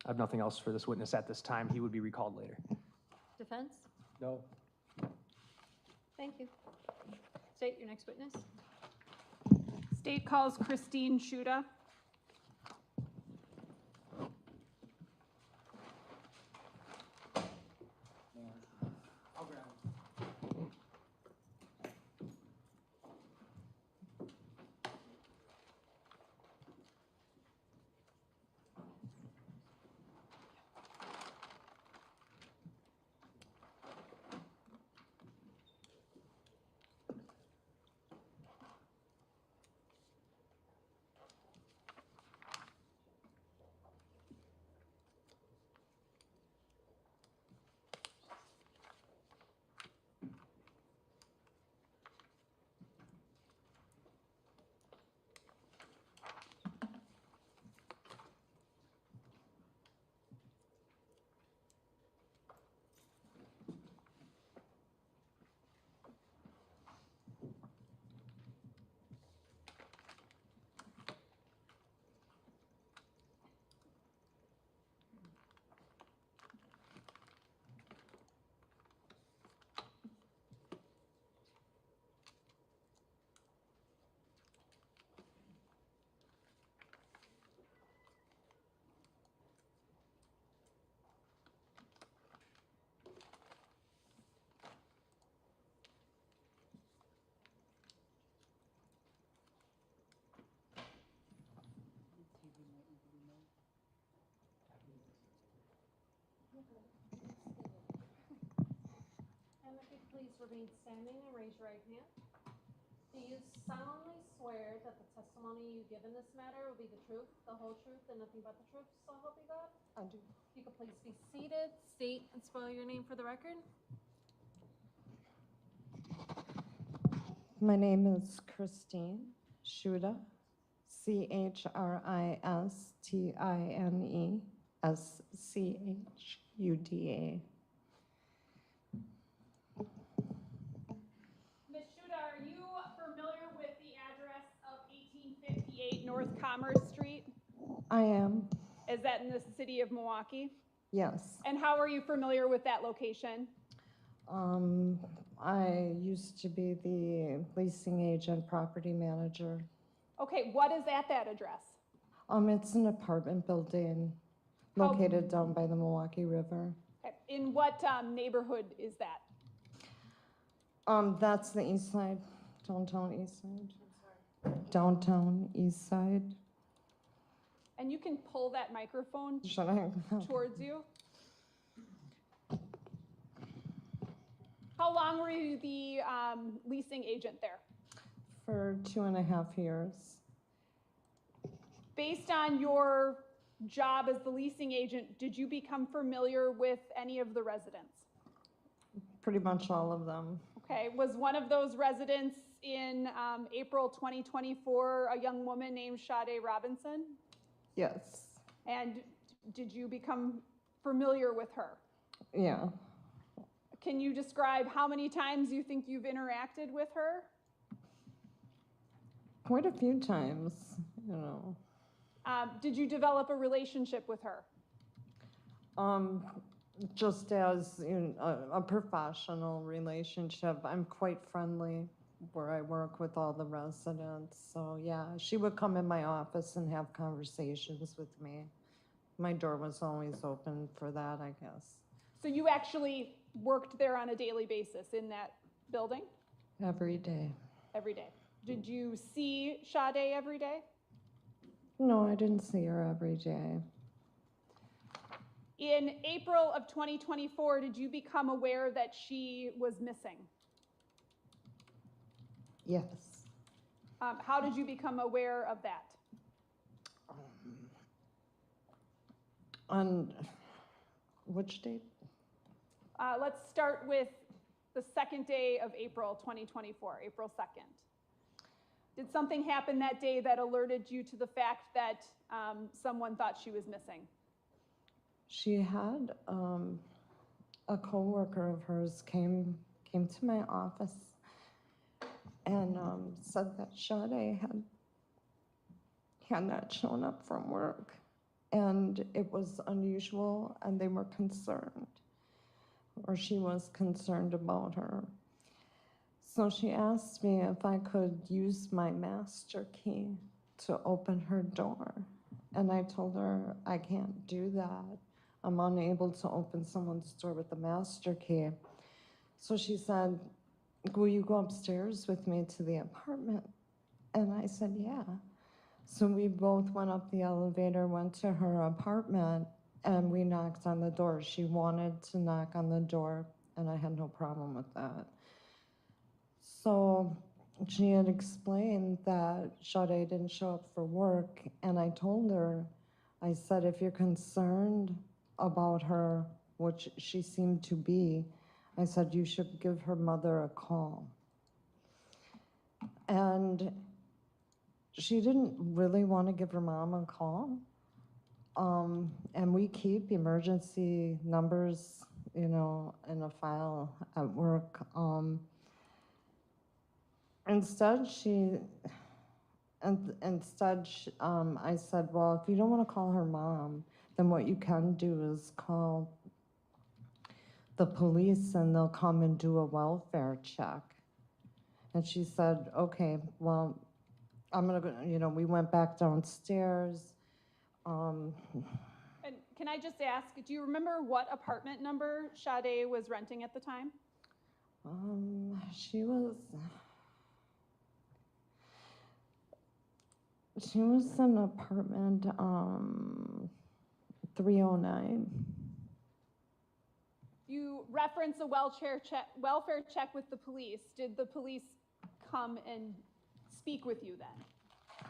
I have nothing else for this witness at this time. He would be recalled later. Defense? No. Thank you. State your next witness. State calls Christine Shuda. And if you please remain standing and raise your right hand. Do you solemnly swear that the testimony you give in this matter will be the truth, the whole truth, and nothing but the truth, so help you God? I do. You could please be seated, state and spell your name for the record. My name is Christine Shuda, Christine Ms. Shuda, are you familiar with the address of 1858 North Commerce Street? I am, Is that in the city of Milwaukee? yes. And how are you familiar with that location? I used to be the leasing agent, property manager. Okay, what is at that address? It's an apartment building located down by the Milwaukee River. Okay, in what neighborhood is that? That's the east side, downtown east side. Downtown east side. And you can pull that microphone Should I? towards you. How long were you the leasing agent there? For 2.5 years. Based on your job as the leasing agent, did you become familiar with any of the residents? Pretty much all of them. Okay, was one of those residents in April 2024 a young woman named Sade Robinson? Yes. And did you become familiar with her? Yeah. Can you describe how many times you think you've interacted with her? Quite a few times, you know. Did you develop a relationship with her? Just as a professional relationship. I'm quite friendly where I work with all the residents. So yeah, she would come in my office and have conversations with me. My door was always open for that, I guess. So you actually worked there on a daily basis in that building? Every day. Every day. Did you see Sade every day? No, I didn't see her every day. In April of 2024, did you become aware that she was missing? Yes. How did you become aware of that? On which date? Let's start with the second day of April 2024, April 2nd. Did something happen that day that alerted you to the fact that someone thought she was missing? She had a coworker of hers came to my office and said that Sade had not shown up from work, and it was unusual, and they were concerned, or she was concerned about her. So she asked me if I could use my master key to open her door. And I told her I can't do that. I'm unable to open someone's door with the master key. So she said, will you go upstairs with me to the apartment? And I said, yeah. So we both went up the elevator, went to her apartment, and we knocked on the door. She wanted to knock on the door, and I had no problem with that. So she had explained that Sade didn't show up for work, and I told her, I said, if you're concerned about her, which she seemed to be, I said, you should give her mother a call. And she didn't really want to give her mom a call. And we keep emergency numbers, you know, in a file at work. Instead, I said, well, if you don't want to call her mom, then what you can do is call the police and they'll come and do a welfare check. And she said, okay, well, I'm gonna go, you know, we went back downstairs. And can I just ask, do you remember what apartment number Sade was renting at the time? She was in apartment 309. You reference a welfare check with the police. Did the police come and speak with you then?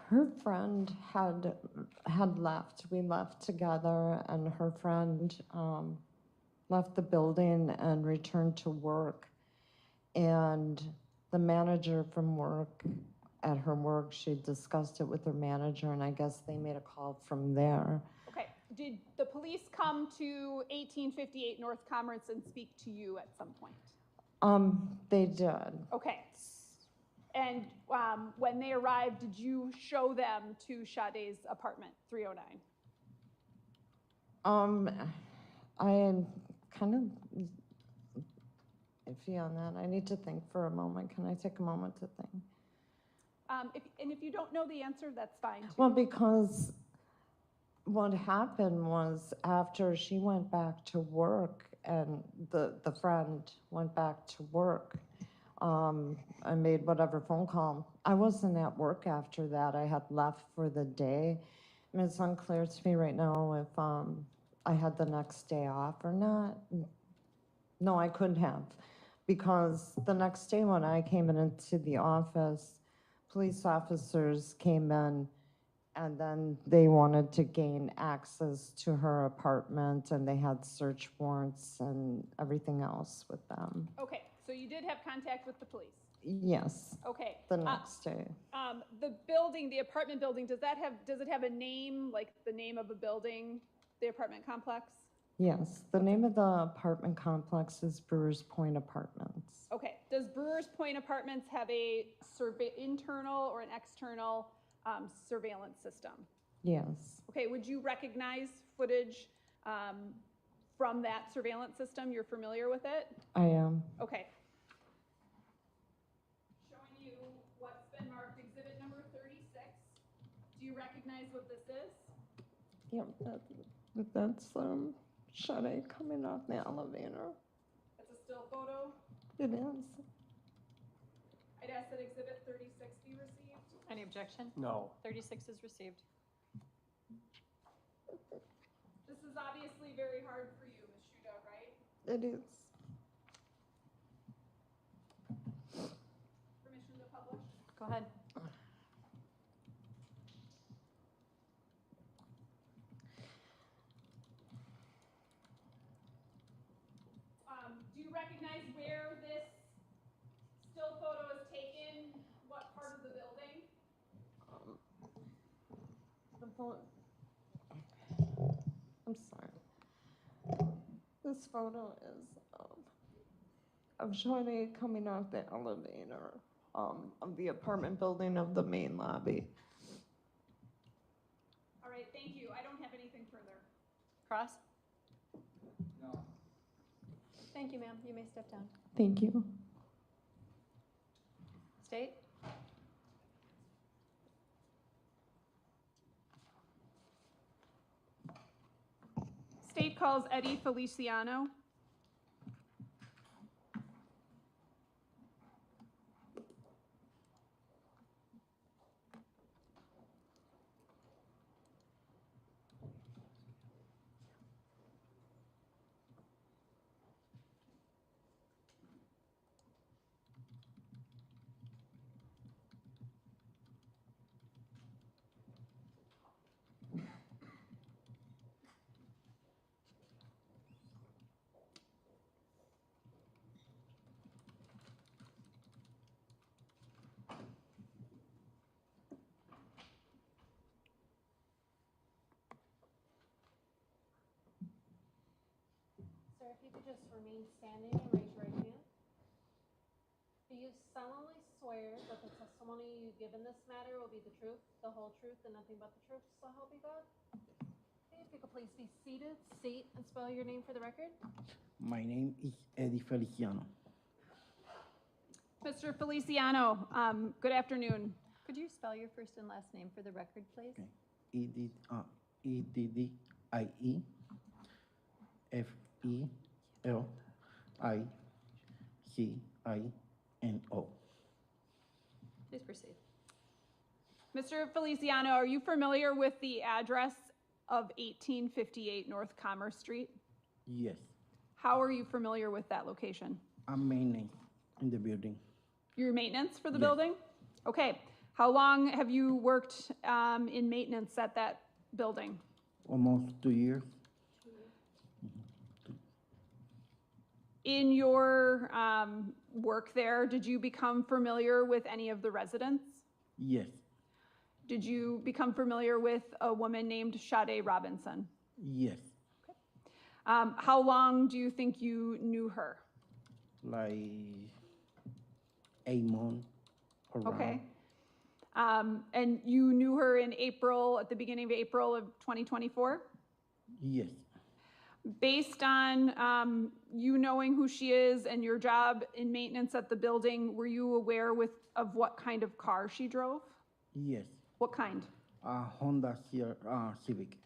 Her friend had left. We left together, and her friend left the building and returned to work. And the manager from work, at her work, she discussed it with her manager, and I guess they made a call from there. Okay. Did the police come to 1858 North Commerce and speak to you at some point? They did. Okay. And when they arrived, did you show them to Sade's apartment, 309? I am kind of iffy on that. I need to think for a moment. Can I take a moment to think? If you don't know the answer, that's fine too. Well, because what happened was after she went back to work and the friend went back to work, I made whatever phone call. I wasn't at work after that. I had left for the day. And it's unclear to me right now if I had the next day off or not. No, I couldn't have, because the next day when I came into the office, police officers came in and then they wanted to gain access to her apartment, and they had search warrants and everything else with them. Okay, so you did have contact with the police? Yes. Okay. The next day. The building, the apartment building, does it have a name, like the name of a building, the apartment complex? Yes, the name of the apartment complex is Brewers Point Apartments. Okay, does Brewers Point Apartments have a internal or an external surveillance system? Yes. Okay, would you recognize footage from that surveillance system? You're familiar with it? I am. Okay. Showing you what's been marked exhibit number 36. Do you recognize what this is? Yep, that's Sade coming off the elevator. That's a still photo? It is. I'd ask that exhibit 36 be received. Any objection? No. 36 is received. This is obviously very hard for you, Ms. Shuda, right? It is. Permission to publish? Go ahead. Do you recognize where this still photo is taken? What part of the building? I'm sorry. This photo is of Sade coming off the elevator. of the apartment building of the main lobby. All right, thank you. I don't have anything further. Cross? No. Thank you, ma'am. You may step down. Thank you. State? State calls Eddie Feliciano. Sir, if you could just remain standing and raise your right hand. Do you solemnly swear that the testimony you give in this matter will be the truth, the whole truth, and nothing but the truth, so help you God? Okay, if you could please be seated, state and spell your name for the record. My name is Eddie Feliciano. Mr. Feliciano, good afternoon. Could you spell your first and last name for the record, please? Okay. Eddie Felicino. Please proceed. Mr. Feliciano, are you familiar with the address of 1858 North Commerce Street? Yes, How are you familiar with that location? I'm maintenance in the building. Your maintenance for the Yes. building? Okay. How long have you worked in maintenance at that building? Almost 2 years. In your work there, did you become familiar with any of the residents? Yes, Did you become familiar with a woman named Sade Robinson? yes, How long do you think you knew her? like 8 months around. Okay. And you knew her in April, at the beginning of April of 2024? Yes, Based on you knowing who she is and your job in maintenance at the building, were you aware of what kind of car she drove? yes. What kind? Honda Civic.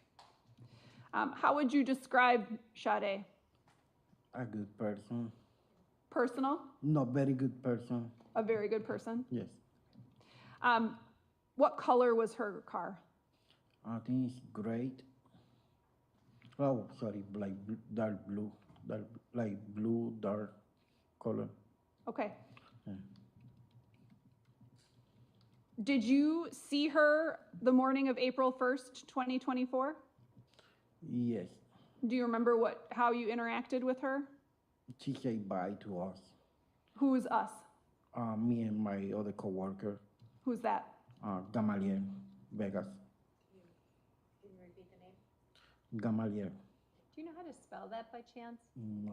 How would you describe Sade? A good person. Personal? Not very good person. A very good person? Yes. What color was her car? I think it's great. Oh, sorry, dark blue, dark color. Okay. Yeah. Did you see her the morning of April 1st, 2024? Yes, Do you remember how you interacted with her? she said bye to us. Who's us? Me and my other coworker, Who's that? Gamaliel Vegas. Can you repeat the name? Gamaliel. Do you know how to spell that by chance? No.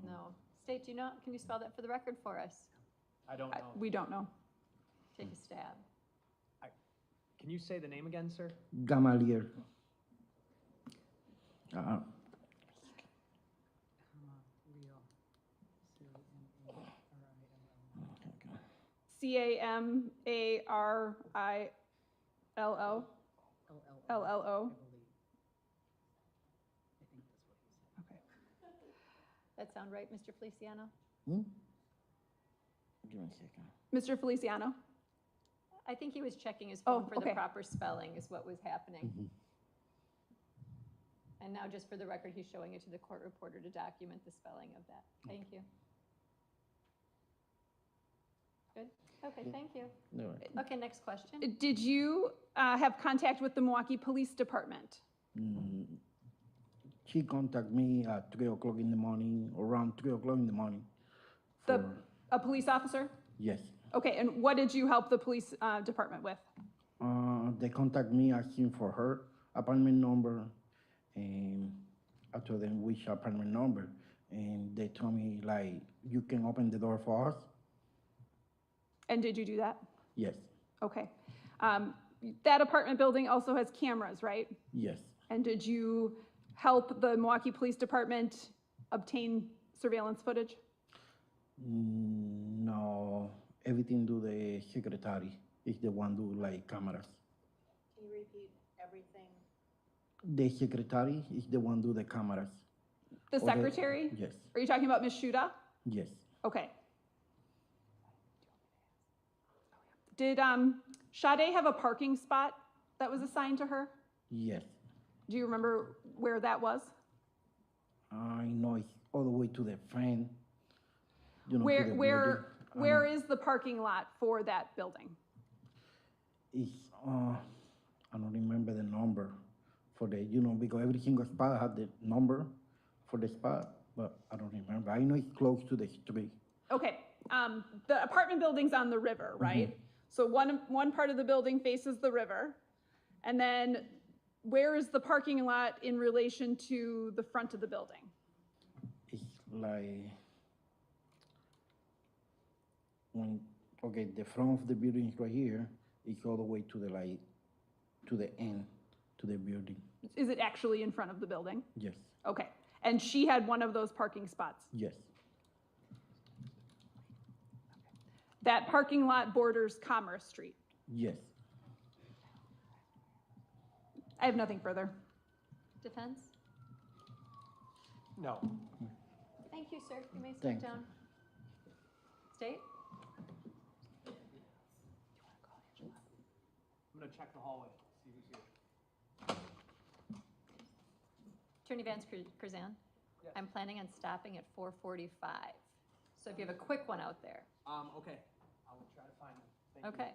No. State, can you spell that for the record for us? I don't know. We don't know. Take a stab. Can you say the name again, sir? Gamaliel. Camarilo? LLO? Okay. That sound right, Mr. Feliciano? Give me a second. Mr. Feliciano? I think he was checking his phone for the okay. proper spelling is what was happening. And now, just for the record, he's showing it to the court reporter to document the spelling of that. Thank you. Good? Okay, thank you. No. Okay, next question. Did you have contact with the Milwaukee Police Department? She contacted me at 3 o'clock in the morning, around 3 o'clock in the morning. A police officer? Yes. Okay, and what did you help the police department with? They contact me asking for her apartment number, and I told them which apartment number, and they told me like, you can open the door for us. And did you do that? Yes, Okay. That apartment building also has cameras, right? yes. And did you help the Milwaukee Police Department obtain surveillance footage? No, everything do the secretary. Is the one do like cameras. Can you repeat everything? The secretary is the one do the cameras. The Or the- secretary? Yes, Are you talking about Ms. Shuda? yes. Okay. Did Sade have a parking spot that was assigned to her? Yes, Do you remember where that was? I know it's all the way to the front. You know, to Where the where building. I where know is the parking lot for that building? It's I don't remember the number for the because every single spot had the number for the spot, but I don't remember. I know it's close to the street. Okay. The apartment building's on the river, right? So one part of the building faces the river, and then where is the parking lot in relation to the front of the building? It's like the front of the building is right here. It's all the way to to the end, to the building. Is it actually in front of the building? Yes, Okay. And she had one of those parking spots. yes, That parking lot borders Commerce Street. yes. I have nothing further. Defense? No. Thank you, sir. You may sit Thank you. down. State? I'm gonna check the hallway, see who's here. Attorney Vance Curzan? I'm planning on stopping at 4:45. So if you have a quick one out there. Okay, I will try to find them. Thank you. Okay.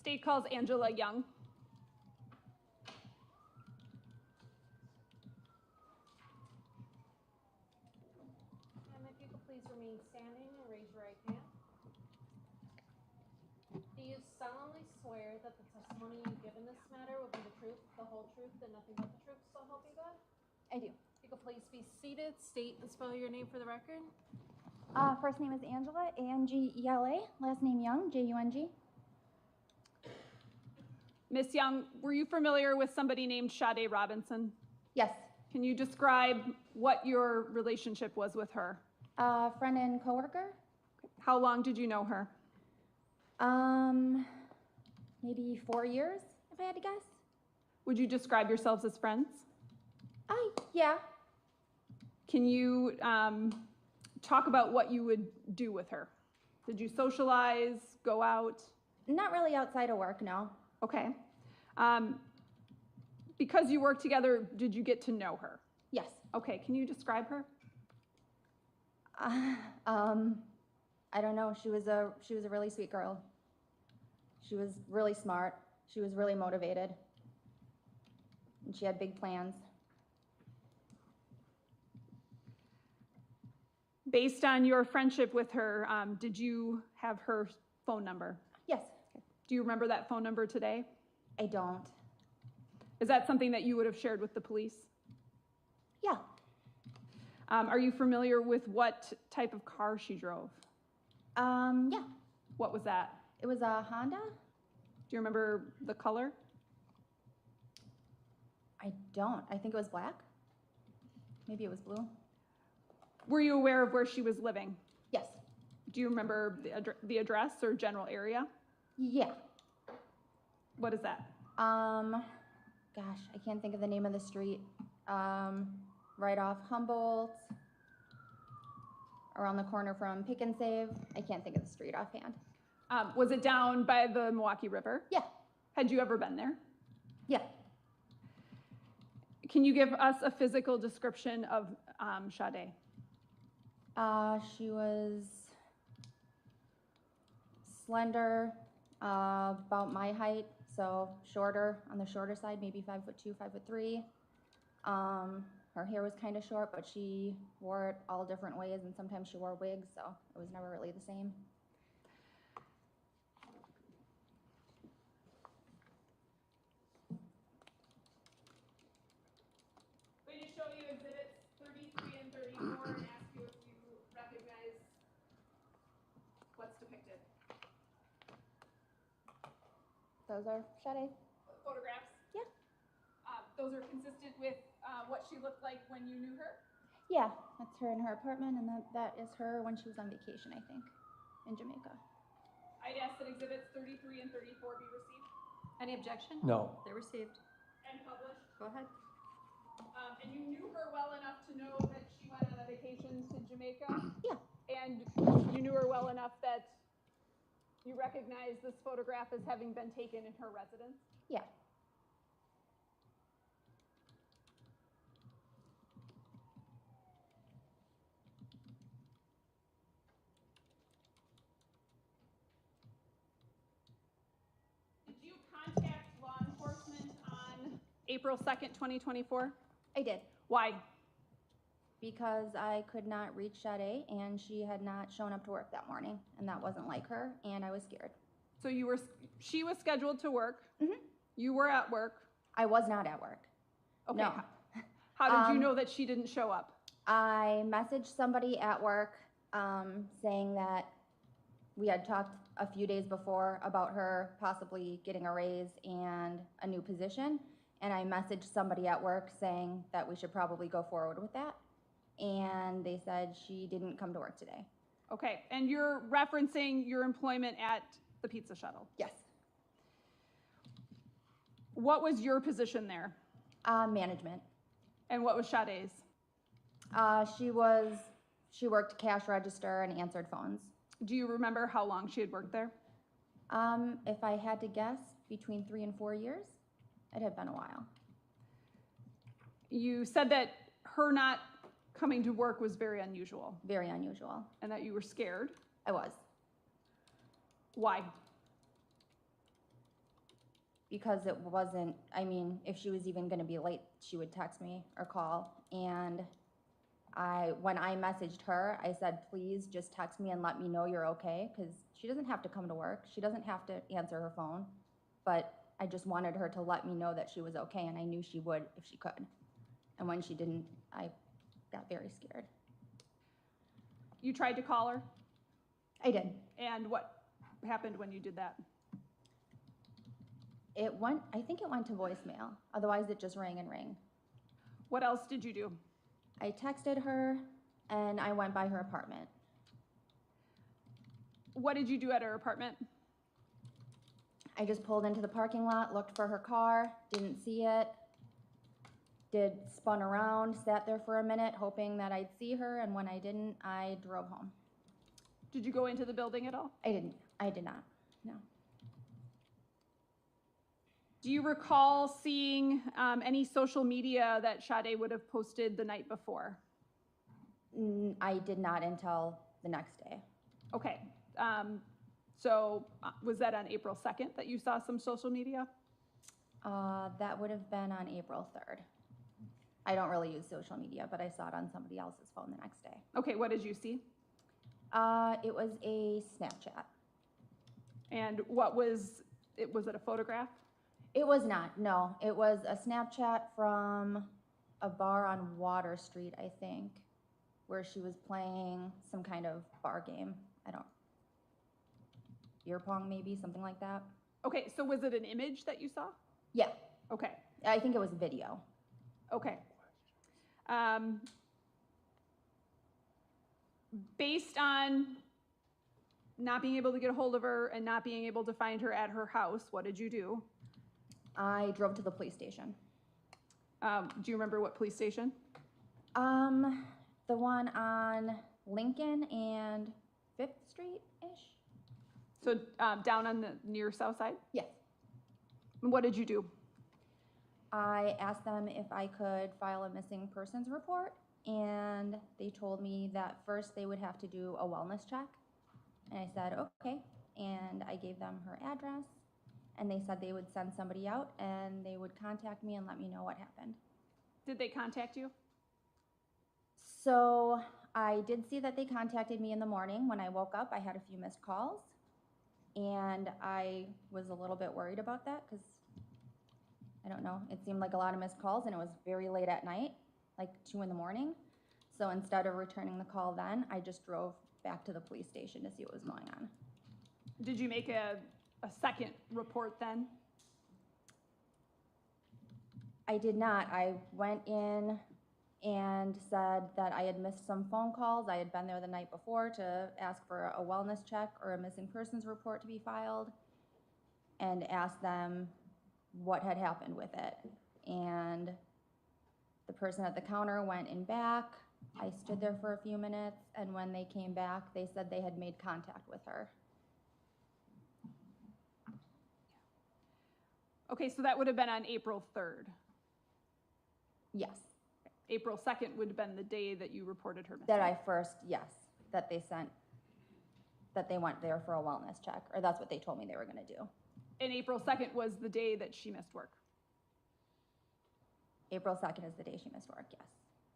State calls Angela Young. And if you could please remain standing and raise your right hand. Do you solemnly swear that the testimony you give in this matter will be the truth, the whole truth, and nothing but the truth, so help you God? I do. If you could please be seated, state and spell your name for the record. First name is Angela, A-N-G-E-L-A. Last name Young, J-U-N-G. Miss Young, were you familiar with somebody named Sade Robinson? Yes. Can you describe what your relationship was with her? Friend and coworker. How long did you know her? Maybe 4 years, if I had to guess. Would you describe yourselves as friends? Yeah. Can you talk about what you would do with her? Did you socialize, go out? Not really outside of work, no. Okay. Because you work together, did you get to know her? Yes. Okay, can you describe her? I don't know. She was a really sweet girl. She was really smart. She was really motivated. And she had big plans. Based on your friendship with her, did you have her phone number? Yes. Do you remember that phone number today? I don't. Is that something that you would have shared with the police? Yeah. Are you familiar with what type of car she drove? Yeah. What was that? It was a Honda. Do you remember the color? I don't. I think it was black. Maybe it was blue. Were you aware of where she was living? Yes. Do you remember the address or general area? Yeah. What is that? Gosh, I can't think of the name of the street. Right off Humboldt, around the corner from Pick and Save. I can't think of the street offhand. Was it down by the Milwaukee River? Yeah. Had you ever been there? Yeah. Can you give us a physical description of Sade? She was slender, about my height, so shorter, on the shorter side, maybe 5'2", 5'3". Her hair was kind of short, but she wore it all different ways, and sometimes she wore wigs, so it was never really the same. I'm going to show you exhibits 33 and 34 and ask you if you recognize what's depicted. Those are Sade. Photographs? Yeah. Those are consistent with what she looked like when you knew her? Yeah, that's her in her apartment, and that is her when she was on vacation, I think, in Jamaica. I'd ask that exhibits 33 and 34 be received. Any objection? No. They're received. And published. Go ahead. And you knew her well enough to know that she went on a vacation to Jamaica? Yeah. And you knew her well enough that you recognize this photograph as having been taken in her residence? Yeah. Did you contact law enforcement on April 2nd, 2024? I did. Why? Because I could not reach Sade, and she had not shown up to work that morning, and that wasn't like her, and I was scared. So she was scheduled to work. Mm-hmm. You were at work. I was not at work. Okay. No. How did you know that she didn't show up? I messaged somebody at work saying that we had talked a few days before about her possibly getting a raise and a new position, and I messaged somebody at work saying that we should probably go forward with that, and they said she didn't come to work today. Okay, and you're referencing your employment at the Pizza Shuttle? Yes. What was your position there? Management. And what was Sade's? She worked cash register and answered phones. Do you remember how long she had worked there? If I had to guess, between 3 and 4 years. It had been a while. You said that her not coming to work was very unusual. Very unusual. And that you were scared. I was. Why? Because it wasn't, I mean, if she was even gonna be late, she would text me or call. And when I messaged her, I said, please just text me and let me know you're okay, because she doesn't have to come to work. She doesn't have to answer her phone. But I just wanted her to let me know that she was okay, and I knew she would if she could. And when she didn't, I got very scared. You tried to call her? I did. And what happened when you did that? I think it went to voicemail. Otherwise, it just rang and rang. What else did you do? I texted her, and I went by her apartment. What did you do at her apartment? I just pulled into the parking lot, looked for her car, didn't see it, spun around, sat there for a minute, hoping that I'd see her, and when I didn't, I drove home. Did you go into the building at all? I didn't. I did not, no. Do you recall seeing any social media that Sade would have posted the night before? I did not until the next day. Okay. So was that on April 2nd that you saw some social media? That would have been on April 3rd. I don't really use social media, but I saw it on somebody else's phone the next day. Okay, what did you see? It was a Snapchat. And what was it? Was it a photograph? It was not, no. It was a Snapchat from a bar on Water Street, I think, where she was playing some kind of bar game. Beer pong maybe, something like that. Okay, so was it an image that you saw? Yeah. Okay. I think it was video. Okay. Based on not being able to get a hold of her and not being able to find her at her house, what did you do? I drove to the police station. Do you remember what police station? The one on Lincoln and 5th Street-ish? So down on the near south side? Yes. And what did you do? I asked them if I could file a missing persons report, and they told me that first they would have to do a wellness check. And I said, okay. And I gave them her address, and they said they would send somebody out and they would contact me and let me know what happened. Did they contact you? So I did see that they contacted me in the morning. When I woke up, I had a few missed calls, and I was a little bit worried about that because, I don't know, it seemed like a lot of missed calls, and it was very late at night, like 2 in the morning. So instead of returning the call then, I just drove back to the police station to see what was going on. Did you make a second report then? I did not. I went in and said that I had missed some phone calls. I had been there the night before to ask for a wellness check or a missing persons report to be filed, and asked them what had happened with it. And the person at the counter went in back. I stood there for a few minutes, and when they came back, they said they had made contact with her. Okay, so that would have been on April 3rd. Yes. April 2nd would have been the day that you reported her missing. That I first, yes, that they sent, that they went there for a wellness check, or that's what they told me they were gonna do. And April 2nd was the day that she missed work. April 2nd is the day she missed work, yes.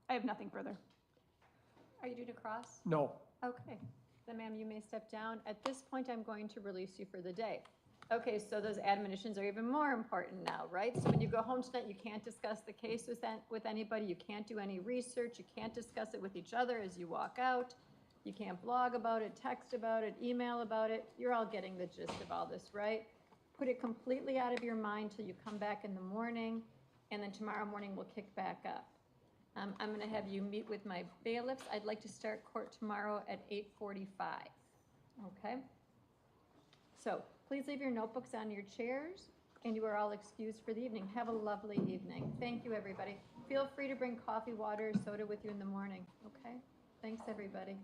I have nothing further. Are you due to cross? No. Okay, then ma'am, you may step down. At this point, I'm going to release you for the day. Okay, so those admonitions are even more important now, right? So when you go home tonight, you can't discuss the case with anybody, you can't do any research, you can't discuss it with each other as you walk out, you can't blog about it, text about it, email about it. You're all getting the gist of all this, right? Put it completely out of your mind till you come back in the morning, and then tomorrow morning we'll kick back up. I'm gonna have you meet with my bailiffs. I'd like to start court tomorrow at 8:45, okay? So please leave your notebooks on your chairs, and you are all excused for the evening. Have a lovely evening. Thank you, everybody. Feel free to bring coffee, water, soda with you in the morning, okay? Thanks, everybody.